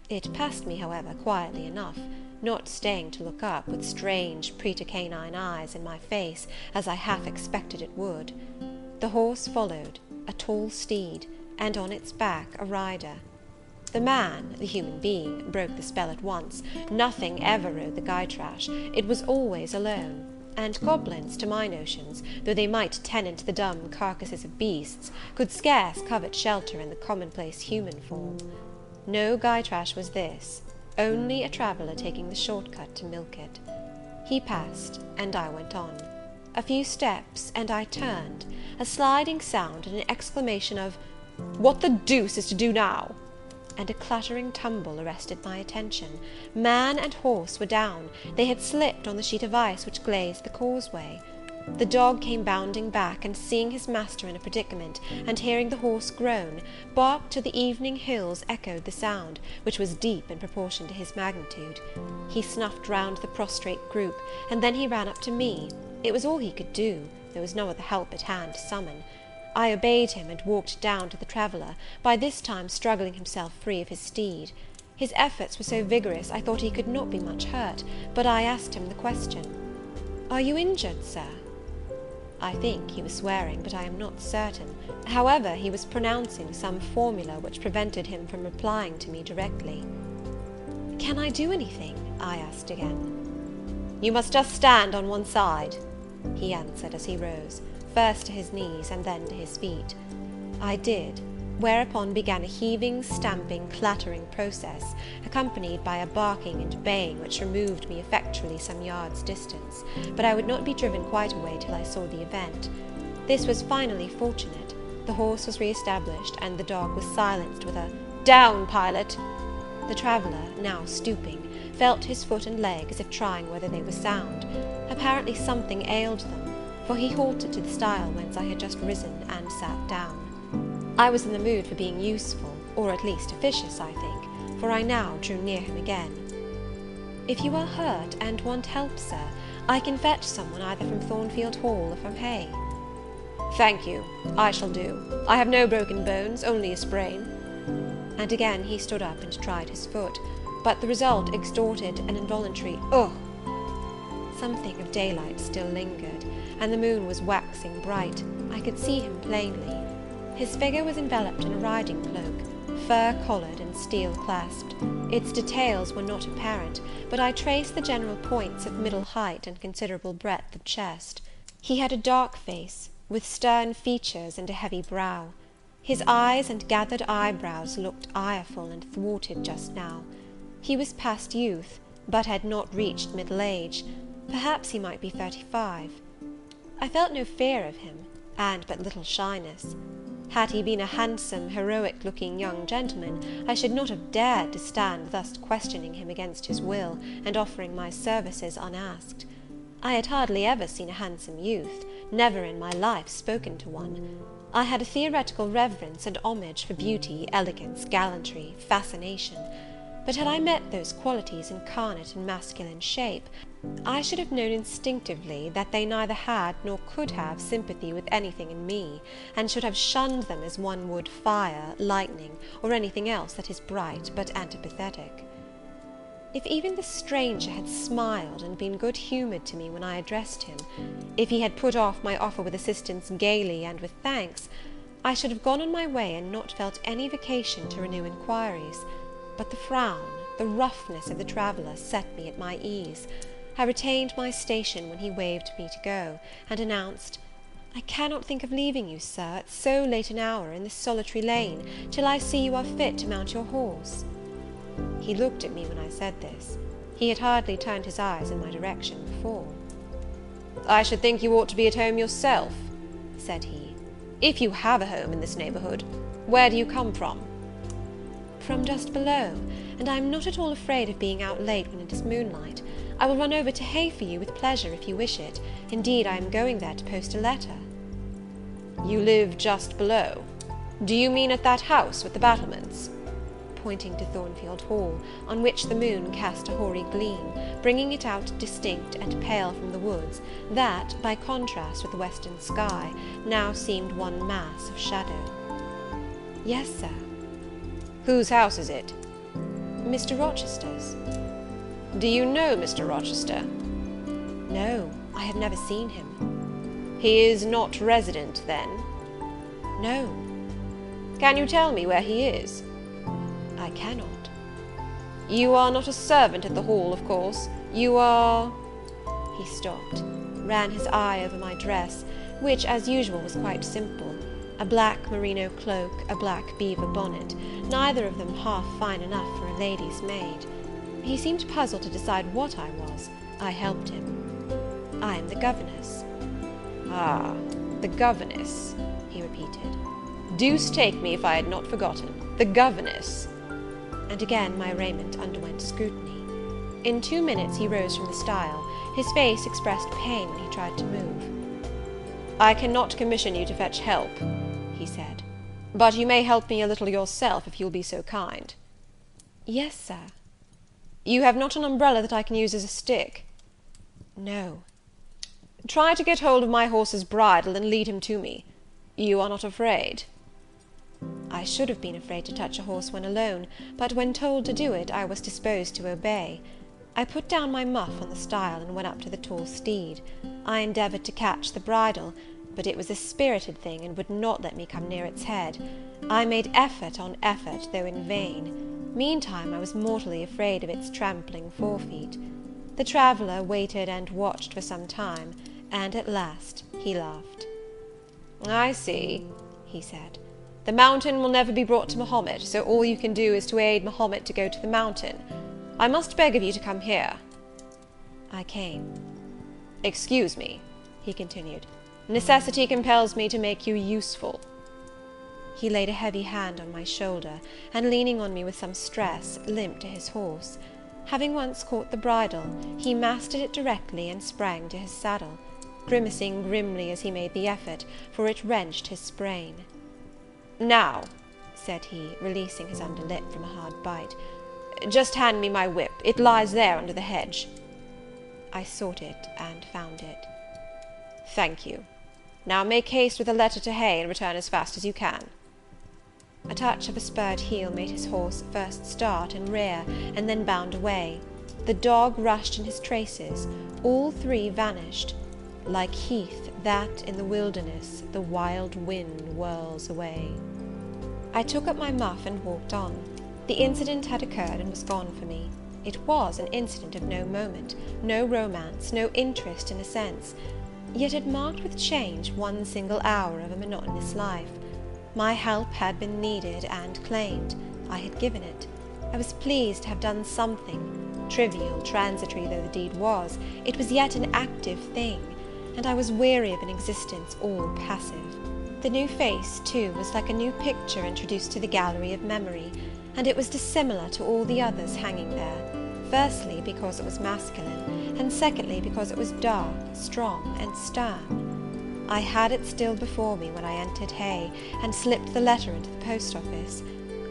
It passed me, however, quietly enough, not staying to look up, with strange pretercanine eyes, in my face, as I half expected it would. The horse followed, a tall steed, and on its back a rider. The man, the human being, broke the spell at once. Nothing ever rode the Gytrash. It was always alone, and goblins, to my notions, though they might tenant the dumb carcasses of beasts, could scarce covet shelter in the commonplace human form. No Gytrash was this, only a traveller taking the short cut to Milket. He passed, and I went on. A few steps, and I turned. A sliding sound, and an exclamation of "What the deuce is to do now?" and a clattering tumble arrested my attention. Man and horse were down. They had slipped on the sheet of ice which glazed the causeway. The dog came bounding back, and seeing his master in a predicament, and hearing the horse groan, barked till the evening hills echoed the sound, which was deep in proportion to his magnitude. He snuffed round the prostrate group, and then he ran up to me. It was all he could do. There was no other help at hand to summon. I obeyed him, and walked down to the traveller, by this time struggling himself free of his steed. His efforts were so vigorous, I thought he could not be much hurt, but I asked him the question, "Are you injured, sir?" I think he was swearing, but I am not certain. However, he was pronouncing some formula which prevented him from replying to me directly. "Can I do anything?" I asked again. "You must just stand on one side," he answered as he rose, first to his knees and then to his feet. I did, whereupon began a heaving, stamping, clattering process, accompanied by a barking and baying which removed me effectually some yards' distance, but I would not be driven quite away till I saw the event. This was finally fortunate. The horse was re-established, and the dog was silenced with a "Down, Pilot!" The traveller, now stooping, felt his foot and leg as if trying whether they were sound. Apparently something ailed them, for he halted to the stile whence I had just risen, and sat down. I was in the mood for being useful, or at least officious, I think, for I now drew near him again. "If you are hurt, and want help, sir, I can fetch someone either from Thornfield Hall or from Hay." "Thank you, I shall do. I have no broken bones, only a sprain." And again he stood up and tried his foot, but the result extorted an involuntary "Ugh!" Something of daylight still lingered, and the moon was waxing bright. I could see him plainly. His figure was enveloped in a riding cloak, fur-collared and steel-clasped. Its details were not apparent, but I traced the general points of middle height and considerable breadth of chest. He had a dark face, with stern features and a heavy brow. His eyes and gathered eyebrows looked ireful and thwarted just now. He was past youth, but had not reached middle age. Perhaps he might be 35. I felt no fear of him, and but little shyness. Had he been a handsome, heroic-looking young gentleman, I should not have dared to stand thus questioning him against his will, and offering my services unasked. I had hardly ever seen a handsome youth, never in my life spoken to one. I had a theoretical reverence and homage for beauty, elegance, gallantry, fascination. But had I met those qualities incarnate in masculine shape, I should have known instinctively that they neither had nor could have sympathy with anything in me, and should have shunned them as one would fire, lightning, or anything else that is bright but antipathetic. If even the stranger had smiled and been good-humoured to me when I addressed him, if he had put off my offer with assistance gaily and with thanks, I should have gone on my way and not felt any vocation to renew inquiries. But the frown, the roughness of the traveller set me at my ease. I retained my station when he waved me to go, and announced, "I cannot think of leaving you, sir, at so late an hour, in this solitary lane, till I see you are fit to mount your horse." He looked at me when I said this. He had hardly turned his eyes in my direction before. "I should think you ought to be at home yourself," said he. If you have a home in this neighbourhood, where do you come from?" "From just below, and I am not at all afraid of being out late when it is moonlight. I will run over to Hay for you with pleasure, if you wish it. Indeed, I am going there to post a letter." "You live just below? Do you mean at that house with the battlements?" Pointing to Thornfield Hall, on which the moon cast a hoary gleam, bringing it out distinct and pale from the woods, that, by contrast with the western sky, now seemed one mass of shadow. "Yes, sir." "Whose house is it?" "Mr. Rochester's." "Do you know Mr. Rochester?" "No, I have never seen him." "He is not resident, then?" "No." "Can you tell me where he is?" "I cannot." "You are not a servant at the Hall, of course? You are—" He stopped, ran his eye over my dress, which, as usual, was quite simple: a black merino cloak, a black beaver bonnet, neither of them half fine enough for a lady's maid. He seemed puzzled to decide what I was. I helped him. "I am the governess." "Ah, the governess," he repeated. "Deuce take me if I had not forgotten. The governess!" And again my raiment underwent scrutiny. In 2 minutes he rose from the stile. His face expressed pain when he tried to move. "I cannot commission you to fetch help," he said, "but you may help me a little yourself, if you will be so kind." "Yes, sir." "You have not an umbrella that I can use as a stick?" "No." "Try to get hold of my horse's bridle, and lead him to me. You are not afraid?" I should have been afraid to touch a horse when alone, but when told to do it, I was disposed to obey. I put down my muff on the stile, and went up to the tall steed. I endeavoured to catch the bridle, but it was a spirited thing, and would not let me come near its head. I made effort on effort, though in vain. Meantime I was mortally afraid of its trampling forefeet. The traveller waited and watched for some time, and at last he laughed. "I see," he said. "The mountain will never be brought to Mahomet, so all you can do is to aid Mahomet to go to the mountain. I must beg of you to come here." I came. "Excuse me," he continued, "necessity compels me to make you useful." He laid a heavy hand on my shoulder, and leaning on me with some stress, limped to his horse. Having once caught the bridle, he mastered it directly, and sprang to his saddle, grimacing grimly as he made the effort, for it wrenched his sprain. "Now," said he, releasing his under lip from a hard bite, "just hand me my whip. It lies there under the hedge." I sought it and found it. "Thank you. Now make haste with a letter to Hay, and return as fast as you can." A touch of a spurred heel made his horse first start and rear, and then bound away. The dog rushed in his traces. All three vanished. Like heath that, in the wilderness, the wild wind whirls away. I took up my muff and walked on. The incident had occurred and was gone for me. It was an incident of no moment, no romance, no interest in a sense, yet it marked with change one single hour of a monotonous life. My help had been needed and claimed. I had given it. I was pleased to have done something. Trivial, transitory though the deed was, it was yet an active thing, and I was weary of an existence all passive. The new face, too, was like a new picture introduced to the gallery of memory, and it was dissimilar to all the others hanging there, firstly because it was masculine, and secondly because it was dark, strong, and stern. I had it still before me when I entered Hay, and slipped the letter into the post office.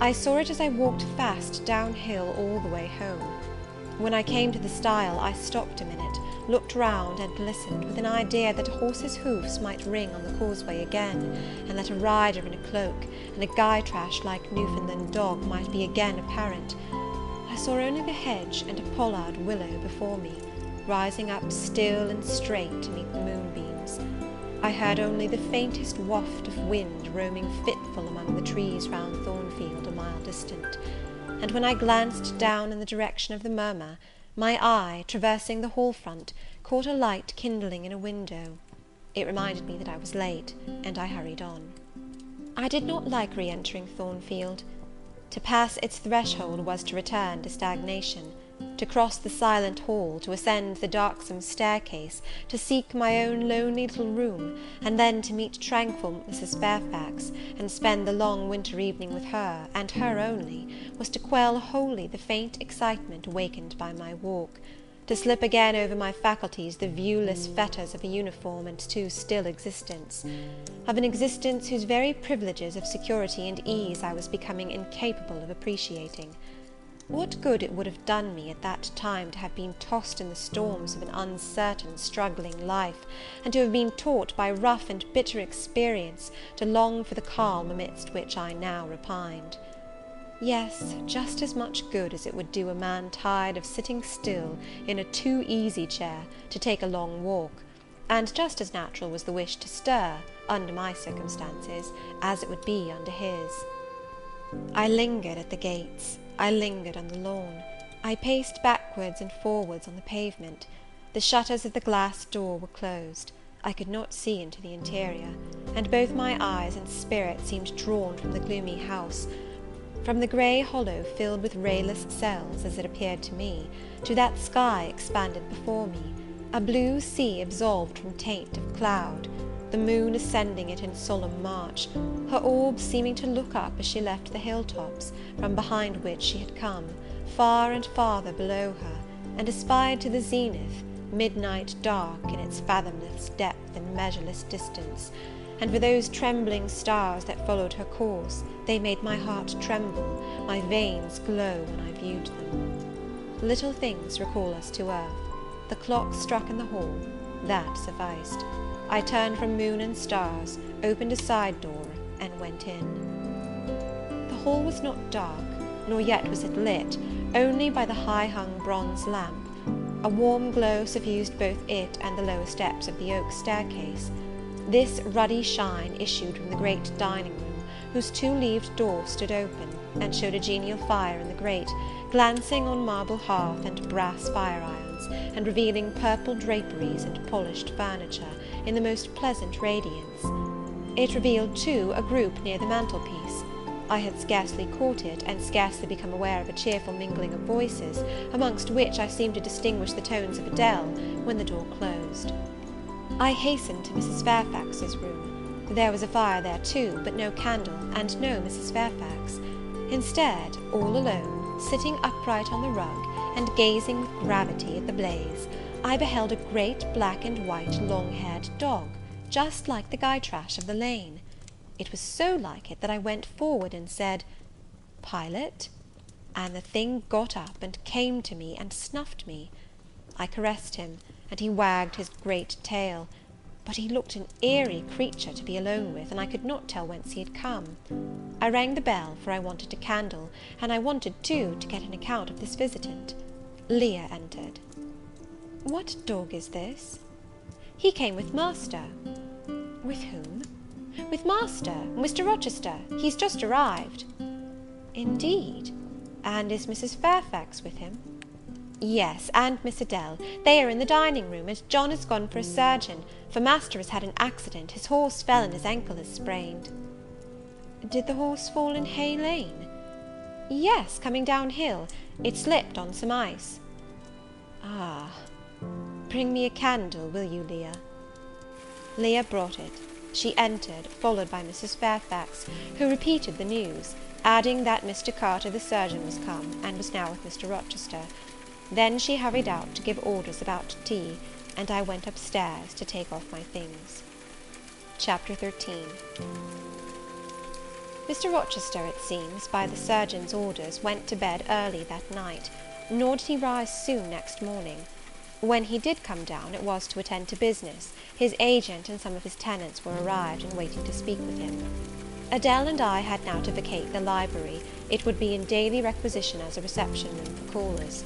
I saw it as I walked fast downhill all the way home. When I came to the stile, I stopped a minute, looked round, and listened, with an idea that a horse's hoofs might ring on the causeway again, and that a rider in a cloak, and a guy-trash like Newfoundland dog might be again apparent. I saw only the hedge and a pollard willow before me, rising up still and straight to meet the moonbeams. I heard only the faintest waft of wind roaming fitful among the trees round Thornfield, a mile distant, and when I glanced down in the direction of the murmur, my eye, traversing the hall front, caught a light kindling in a window. It reminded me that I was late, and I hurried on. I did not like re-entering Thornfield. To pass its threshold was to return to stagnation, To cross the silent hall, to ascend the darksome staircase, to seek my own lonely little room, and then to meet tranquil Mrs. Fairfax, and spend the long winter evening with her, and her only, was to quell wholly the faint excitement awakened by my walk; to slip again over my faculties the viewless fetters of a uniform and too still existence; of an existence whose very privileges of security and ease I was becoming incapable of appreciating. What good it would have done me at that time to have been tossed in the storms of an uncertain, struggling life, and to have been taught by rough and bitter experience to long for the calm amidst which I now repined. Yes, just as much good as it would do a man tired of sitting still in a too easy chair to take a long walk, and just as natural was the wish to stir, under my circumstances, as it would be under his. I lingered at the gates, I lingered on the lawn, I paced backwards and forwards on the pavement. The shutters of the glass door were closed, I could not see into the interior, and both my eyes and spirit seemed drawn from the gloomy house, from the grey hollow filled with rayless cells, as it appeared to me, to that sky expanded before me, a blue sea absolved from taint of cloud, the moon ascending it in solemn march, her orbs seeming to look up as she left the hill-tops, from behind which she had come, far and farther below her, and aspired to the zenith, midnight dark in its fathomless depth and measureless distance; and for those trembling stars that followed her course, they made my heart tremble, my veins glow when I viewed them. Little things recall us to earth. The clock struck in the hall, that sufficed. I turned from moon and stars, opened a side door, and went in. The hall was not dark, nor yet was it lit, only by the high-hung bronze lamp. A warm glow suffused both it and the lower steps of the oak staircase. This ruddy shine issued from the great dining room, whose two-leaved door stood open, and showed a genial fire in the grate, glancing on marble hearth and brass fire-irons, and revealing purple draperies and polished furniture, in the most pleasant radiance. It revealed, too, a group near the mantelpiece. I had scarcely caught it, and scarcely become aware of a cheerful mingling of voices, amongst which I seemed to distinguish the tones of Adele, when the door closed. I hastened to Mrs. Fairfax's room. There was a fire there too, but no candle, and no Mrs. Fairfax. Instead, all alone, sitting upright on the rug, and gazing with gravity at the blaze, I beheld a great black and white long-haired dog, just like the Gytrash of the lane. It was so like it that I went forward and said, "Pilot," and the thing got up and came to me and snuffed me. I caressed him, and he wagged his great tail, but he looked an eerie creature to be alone with, and I could not tell whence he had come. I rang the bell, for I wanted a candle, and I wanted, too, to get an account of this visitant. Leah entered. "What dog is this?" "He came with master." "With whom?" "With master, Mr. Rochester. He's just arrived." "Indeed! And is Mrs. Fairfax with him?" "Yes, and Miss Adele. They are in the dining room, and John has gone for a surgeon, for master has had an accident. His horse fell, and his ankle is sprained." "Did the horse fall in Hay Lane?" "Yes, coming down hill. It slipped on some ice." "Ah! Bring me a candle, will you, Leah?" Leah brought it. She entered, followed by Mrs. Fairfax, who repeated the news, adding that Mr. Carter the surgeon was come, and was now with Mr. Rochester. Then she hurried out to give orders about tea, and I went upstairs to take off my things. Chapter 13. Mr. Rochester, it seems, by the surgeon's orders, went to bed early that night, nor did he rise soon next morning. When he did come down, it was to attend to business. His agent and some of his tenants were arrived, and waiting to speak with him. Adele and I had now to vacate the library. It would be in daily requisition as a reception room for callers.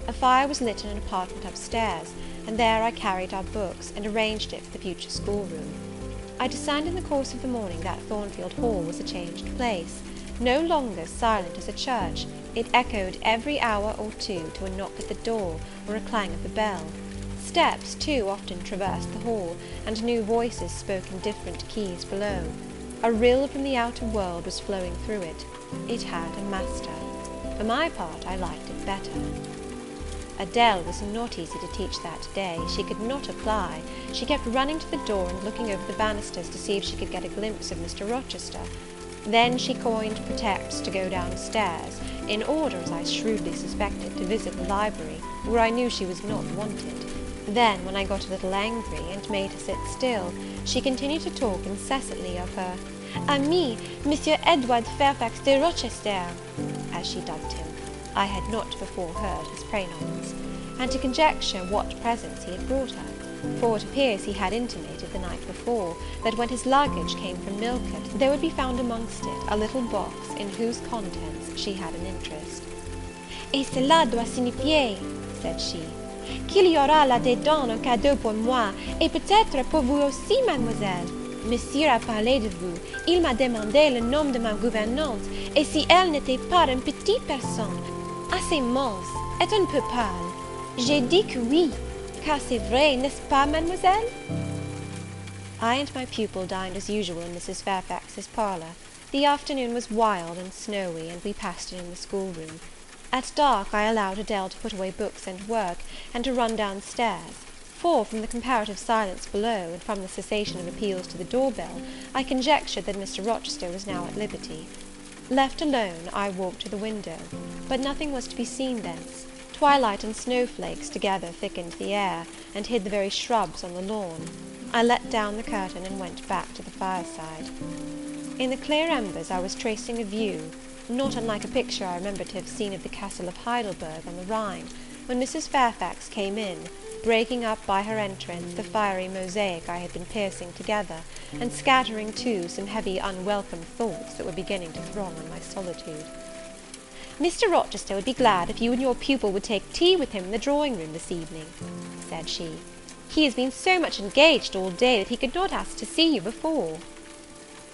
A fire was lit in an apartment upstairs, and there I carried our books, and arranged it for the future schoolroom. I discerned in the course of the morning that Thornfield Hall was a changed place. No longer silent as a church, it echoed every hour or two to a knock at the door, or a clang of the bell. Steps, too, often traversed the hall, and new voices spoke in different keys below. A rill from the outer world was flowing through it. It had a master. For my part, I liked it better. Adele was not easy to teach that day. She could not apply. She kept running to the door and looking over the banisters to see if she could get a glimpse of Mr. Rochester. Then she coined pretexts to go downstairs, in order, as I shrewdly suspected, to visit the library, where I knew she was not wanted. Then, when I got a little angry, and made her sit still, she continued to talk incessantly of her ami, Monsieur Edward Fairfax de Rochester, as she dubbed him. I had not before heard his prénoms, and to conjecture what presents he had brought her, for it appears he had intimated the night before, that when his luggage came from Millcote, there would be found amongst it a little box in whose contents she had an interest. Et cela doit signifier, said she, qu'il y aura là-dedans un cadeau pour moi, et peut-être pour vous aussi, mademoiselle. Monsieur a parlé de vous, il m'a demandé le nom de ma gouvernante, et si elle n'était pas une petite personne, assez mince, et un peu pâle. J'ai dit que oui, car c'est vrai, n'est-ce pas, mademoiselle? I and my pupil dined as usual in Mrs. Fairfax's parlour. The afternoon was wild and snowy, and we passed it in the schoolroom. At dark I allowed Adele to put away books and work, and to run downstairs; for, from the comparative silence below, and from the cessation of appeals to the door-bell, I conjectured that Mr. Rochester was now at liberty. Left alone, I walked to the window, but nothing was to be seen thence. Twilight and snowflakes together thickened the air, and hid the very shrubs on the lawn. I let down the curtain, and went back to the fireside. In the clear embers I was tracing a view, not unlike a picture I remembered to have seen of the castle of Heidelberg on the Rhine, when Mrs. Fairfax came in, breaking up by her entrance the fiery mosaic I had been piecing together, and scattering too some heavy unwelcome thoughts that were beginning to throng on my solitude. Mr. Rochester would be glad if you and your pupil would take tea with him in the drawing-room this evening, said she. He has been so much engaged all day that he could not ask to see you before.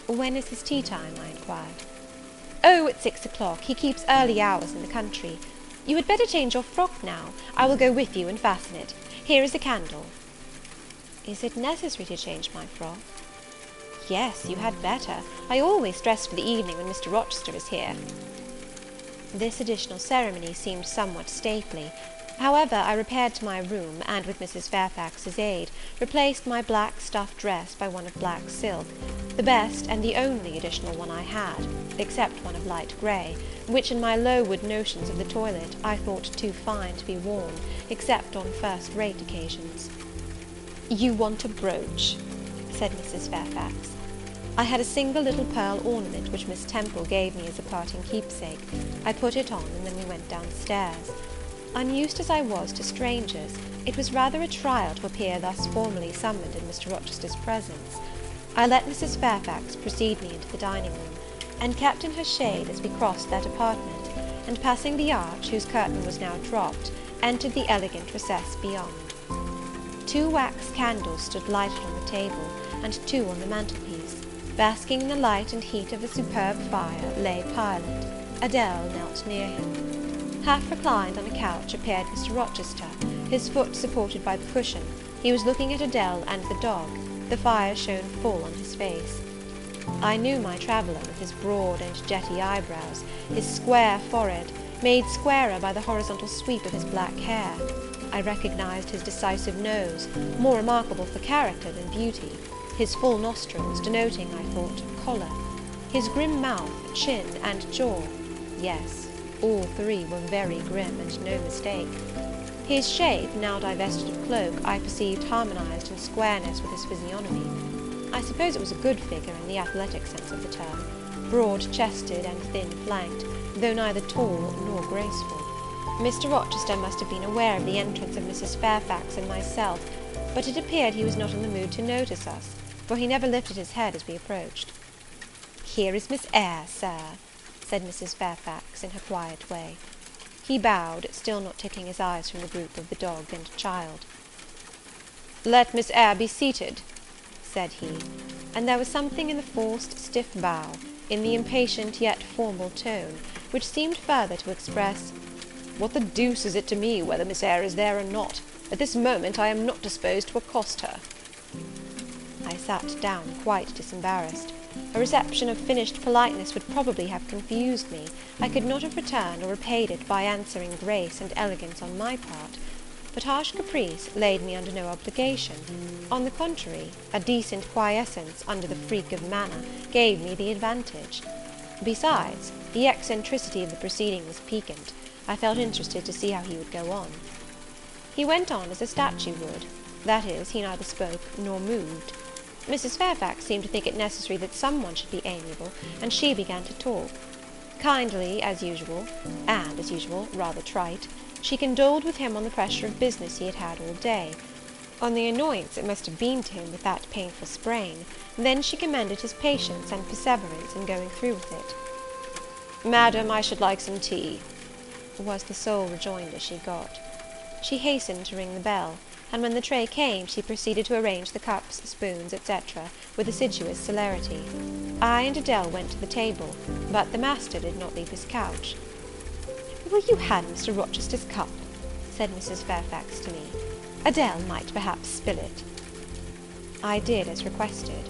When is his tea time? I inquired. Oh, at 6 o'clock. He keeps early hours in the country. You had better change your frock now. I will go with you and fasten it. Here is a candle. Is it necessary to change my frock? Yes, you had better. I always dress for the evening when Mr. Rochester is here. This additional ceremony seemed somewhat stately. However, I repaired to my room, and, with Mrs. Fairfax's aid, replaced my black stuff dress by one of black silk, the best and the only additional one I had, except one of light grey, which, in my Lowood notions of the toilet, I thought too fine to be worn, except on first-rate occasions. You want a brooch, said Mrs. Fairfax. I had a single little pearl ornament which Miss Temple gave me as a parting keepsake. I put it on, and then we went downstairs. Unused as I was to strangers, it was rather a trial to appear thus formally summoned in Mr. Rochester's presence. I let Mrs. Fairfax precede me into the dining-room, and kept in her shade as we crossed that apartment, and, passing the arch, whose curtain was now dropped, entered the elegant recess beyond. 2 wax candles stood lighted on the table, and 2 on the mantelpiece. Basking in the light and heat of a superb fire lay Pilot. Adele knelt near him. Half reclined on a couch appeared Mr. Rochester, his foot supported by the cushion. He was looking at Adele and the dog. The fire shone full on his face. I knew my traveller, with his broad and jetty eyebrows, his square forehead, made squarer by the horizontal sweep of his black hair. I recognized his decisive nose, more remarkable for character than beauty, his full nostrils, denoting, I thought, choler, his grim mouth, chin, and jaw. Yes, all 3 were very grim, and no mistake. His shape, now divested of cloak, I perceived harmonized in squareness with his physiognomy. I suppose it was a good figure in the athletic sense of the term, broad-chested and thin-flanked, though neither tall nor graceful. Mr. Rochester must have been aware of the entrance of Mrs. Fairfax and myself, but it appeared he was not in the mood to notice us, for he never lifted his head as we approached. "Here is Miss Eyre, sir," said Mrs. Fairfax, in her quiet way. He bowed, still not taking his eyes from the group of the dog and child. "Let Miss Eyre be seated," said he, and there was something in the forced, stiff bow, in the impatient yet formal tone, which seemed further to express, "What the deuce is it to me whether Miss Eyre is there or not? At this moment I am not disposed to accost her." I sat down quite disembarrassed. A reception of finished politeness would probably have confused me. I could not have returned or repaid it by answering grace and elegance on my part. But harsh caprice laid me under no obligation. On the contrary, a decent quiescence under the freak of manner gave me the advantage. Besides, the eccentricity of the proceeding was piquant. I felt interested to see how he would go on. He went on as a statue would. That is, he neither spoke nor moved. Mrs. Fairfax seemed to think it necessary that some one should be amiable, and she began to talk. Kindly, as usual, and, as usual, rather trite, she condoled with him on the pressure of business he had had all day, on the annoyance it must have been to him with that painful sprain. Then she commended his patience and perseverance in going through with it. "Madam, I should like some tea," was the sole rejoinder she got. She hastened to ring the bell, and when the tray came, she proceeded to arrange the cups, spoons, etc., with assiduous celerity. I and Adele went to the table, but the master did not leave his couch. "Will you hand Mr. Rochester's cup?" said Mrs. Fairfax to me. "Adele might perhaps spill it." I did as requested.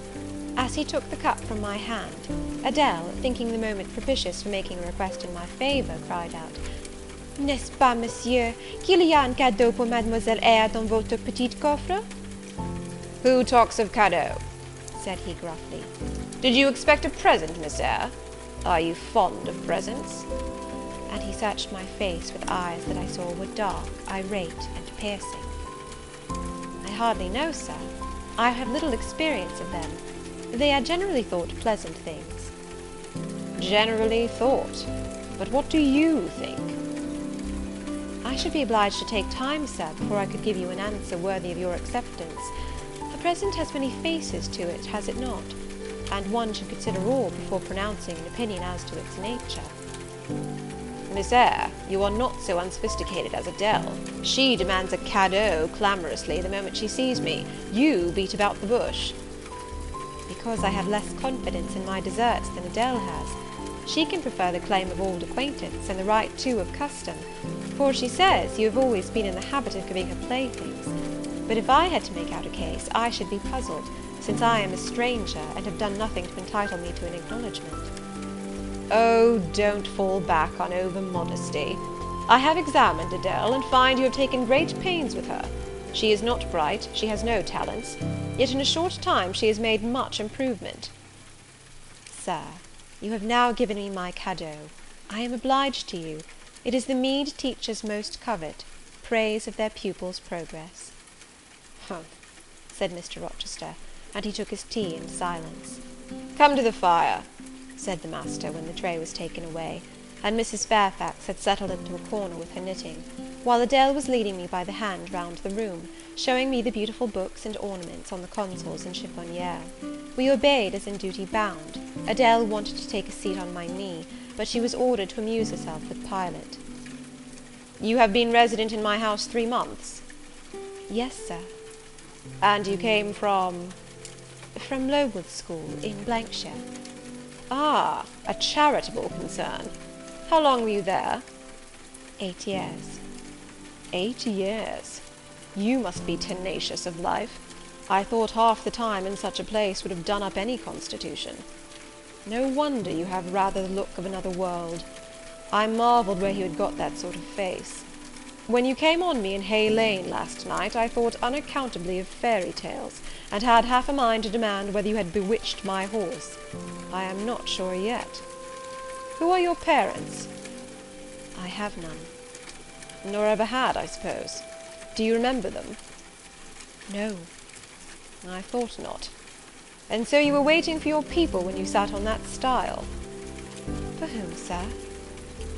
As he took the cup from my hand, Adele, thinking the moment propitious for making a request in my favour, cried out, "N'est-ce pas, monsieur, qu'il y a un cadeau pour Mademoiselle Eyre dans votre petit coffre?" "Who talks of cadeau?" said he gruffly. "Did you expect a present, Miss Eyre? Are you fond of presents?" And he searched my face with eyes that I saw were dark, irate, and piercing. "I hardly know, sir. I have little experience of them. They are generally thought pleasant things." "Generally thought? But what do you think?" "I should be obliged to take time, sir, before I could give you an answer worthy of your acceptance. A present has many faces to it, has it not? And one should consider all before pronouncing an opinion as to its nature." "Miss Eyre, you are not so unsophisticated as Adele. She demands a cadeau clamorously the moment she sees me. You beat about the bush." "Because I have less confidence in my deserts than Adele has. She can prefer the claim of old acquaintance, and the right too of custom, for she says you have always been in the habit of giving her playthings. But if I had to make out a case, I should be puzzled, since I am a stranger, and have done nothing to entitle me to an acknowledgment." "Oh, don't fall back on over-modesty. I have examined Adele, and find you have taken great pains with her. She is not bright, she has no talents, yet in a short time she has made much improvement." "Sir, you have now given me my cadeau. I am obliged to you. It is the meed teachers most covet, praise of their pupils' progress." "Humph," said Mr. Rochester, and he took his tea in silence. "Come to the fire," said the master, when the tray was taken away, and Mrs. Fairfax had settled into a corner with her knitting, while Adele was leading me by the hand round the room, showing me the beautiful books and ornaments on the consoles and chiffoniere. We obeyed as in duty bound. Adele wanted to take a seat on my knee, but she was ordered to amuse herself with Pilot. "You have been resident in my house 3 months?" "Yes, sir." "And you came from—" "From Lowood School, in Blankshire." "Ah, a charitable concern. How long were you there?" 8 years.
8 years! You must be tenacious of life. I thought half the time in such a place would have done up any constitution. No wonder you have rather the look of another world. I marvelled where you had got that sort of face. When you came on me in Hay Lane last night, I thought unaccountably of fairy tales, and had half a mind to demand whether you had bewitched my horse. I am not sure yet. Who are your parents?"
"I have none."
"Nor ever had, I suppose. Do you remember them?"
"No."
"I thought not. And so you were waiting for your people when you sat on that stile?"
"For whom, sir?"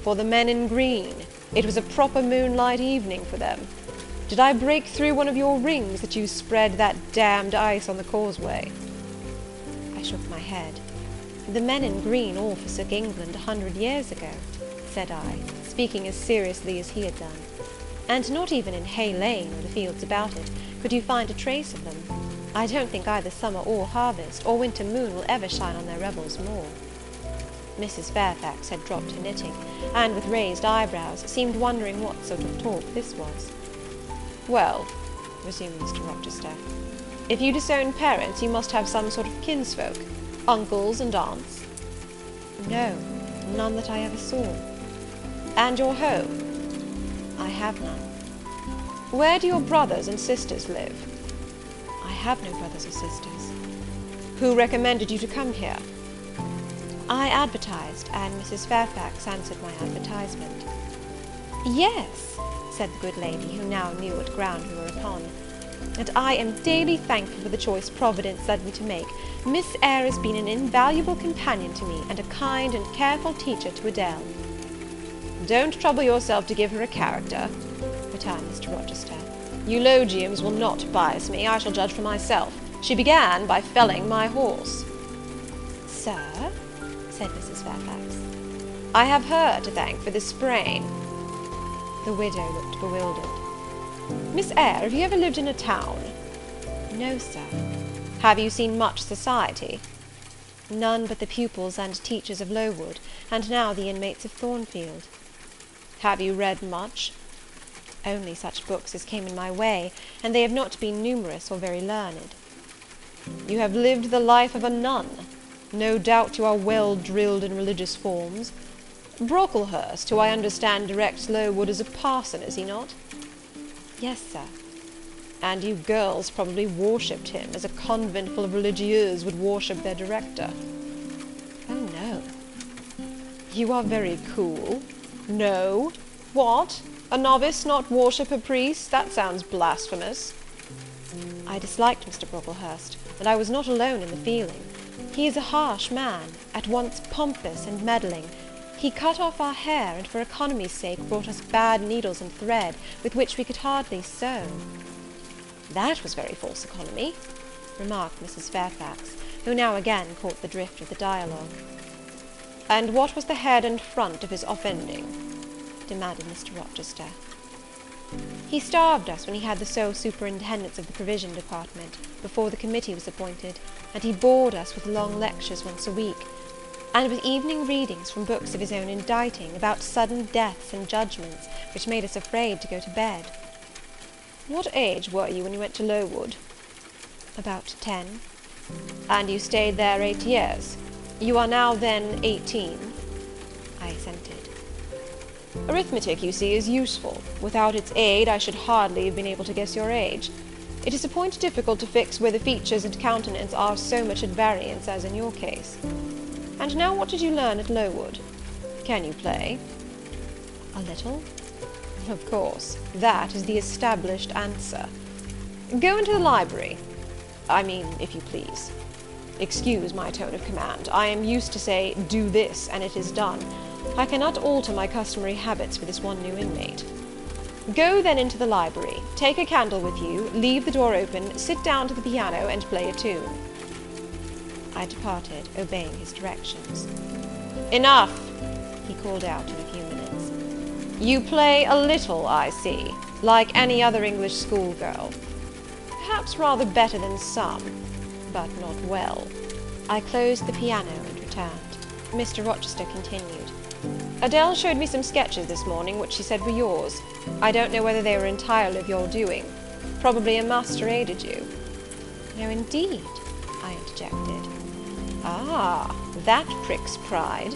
"For the men in green. It was a proper moonlight evening for them. Did I break through one of your rings that you spread that damned ice on the causeway?"
I shook my head. "The men in green all forsook England 100 years ago," said I, speaking as seriously as he had done. "And not even in Hay Lane, or the fields about it, could you find a trace of them. I don't think either summer or harvest, or winter moon will ever shine on their revels more." Mrs. Fairfax had dropped her knitting, and, with raised eyebrows, seemed wondering what sort of talk this was.
"Well," resumed Mr. Rochester, "if you disown parents, you must have some sort of kinsfolk. Uncles and aunts?
No, none that I ever saw.
And your home?
I have none.
Where do your brothers and sisters live?
I have no brothers or sisters.
Who recommended you to come here?
I advertised, and Mrs. Fairfax answered my advertisement.
Yes, said the good lady, who now knew what ground we were upon, and I am daily thankful for the choice Providence led me to make. Miss Eyre has been an invaluable companion to me, and a kind and careful teacher to Adele. Don't trouble yourself to give her a character, returned Mr. Rochester. Eulogiums will not bias me, I shall judge for myself. She began by felling my horse.
Sir? Said Mrs. Fairfax.
I have her to thank for the sprain.
The widow looked bewildered.
Miss Eyre, have you ever lived in a town?
No, sir.
Have you seen much society?
None but the pupils and teachers of Lowood, and now the inmates of Thornfield.
Have you read much?
Only such books as came in my way, and they have not been numerous or very learned.
You have lived the life of a nun. No doubt you are well drilled in religious forms. Brocklehurst, who I understand directs Lowood, is a parson, is he not?
Yes, sir.
And you girls probably worshipped him, as a convent full of religieuses would worship their director.
Oh, no.
You are very cool. No? What? A novice not worship a priest? That sounds blasphemous.
I disliked Mr. Brocklehurst, and I was not alone in the feeling. He is a harsh man, at once pompous and meddling. He cut off our hair, and for economy's sake brought us bad needles and thread, with which we could hardly sew.
That was very false economy,
remarked Mrs. Fairfax, who now again caught the drift of the dialogue.
And what was the head and front of his offending?
Demanded Mr. Rochester. He starved us when he had the sole superintendence of the provision department, before the committee was appointed, and he bored us with long lectures once a week, and with evening readings from books of his own inditing, about sudden deaths and judgments, which made us afraid to go to bed.
What age were you when you went to Lowood?
About 10.
And you stayed there 8 years? You are now then 18?
I assented.
Arithmetic, you see, is useful. Without its aid, I should hardly have been able to guess your age. It is a point difficult to fix where the features and countenance are so much at variance as in your case. And now what did you learn at Lowood? Can you play?
A little.
Of course, that is the established answer. Go into the library. I mean, if you please. Excuse my tone of command. I am used to say, do this, and it is done. I cannot alter my customary habits for this one new inmate. Go then into the library, take a candle with you, leave the door open, sit down to the piano, and play a tune.
I departed, obeying his directions.
Enough, he called out in a few minutes. You play a little, I see, like any other English schoolgirl. Perhaps rather better than some, but not well.
I closed the piano and returned. Mr. Rochester continued.
Adele showed me some sketches this morning, which she said were yours. I don't know whether they were entirely of your doing. Probably a master aided you.
No, indeed, I interjected.
Ah, that pricks pride.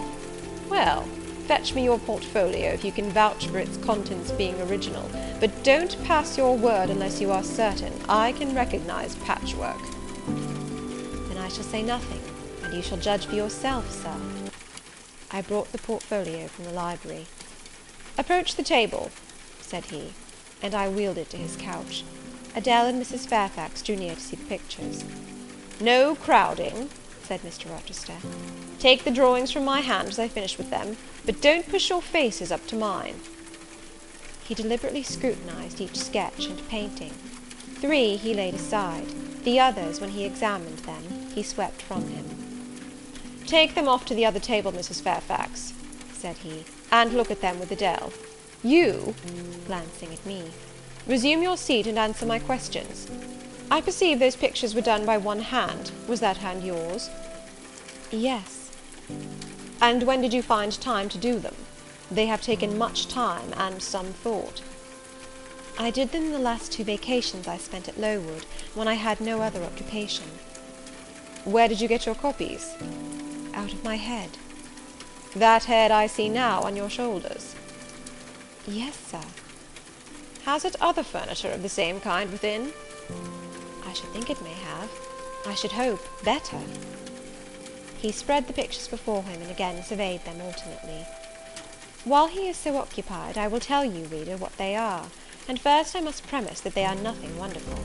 Well, fetch me your portfolio if you can vouch for its contents being original, but don't pass your word unless you are certain. I can recognize patchwork.
Then I shall say nothing, and you shall judge for yourself, sir. I brought the portfolio from the library.
Approach the table,
said he, and I wheeled it to his couch. Adele and Mrs. Fairfax drew near to see the pictures.
No crowding, said Mr. Rochester. Take the drawings from my hand as I finish with them, but don't push your faces up to mine.
He deliberately scrutinized each sketch and painting. 3 he laid aside, the others, when he examined them, he swept from him.
Take them off to the other table, Mrs. Fairfax, said he, and look at them with Adele. You,
glancing at me,
resume your seat and answer my questions. I perceive those pictures were done by one hand. Was that hand yours?
Yes.
And when did you find time to do them? They have taken much time and some thought.
I did them the last 2 vacations I spent at Lowood, when I had no other occupation.
Where did you get your copies?
Out of my head.
That head I see now on your shoulders?
Yes, sir.
Has it other furniture of the same kind within?
I should think it may have. I should hope, better. He spread the pictures before him, and again surveyed them alternately. While he is so occupied, I will tell you, reader, what they are, and first I must premise that they are nothing wonderful.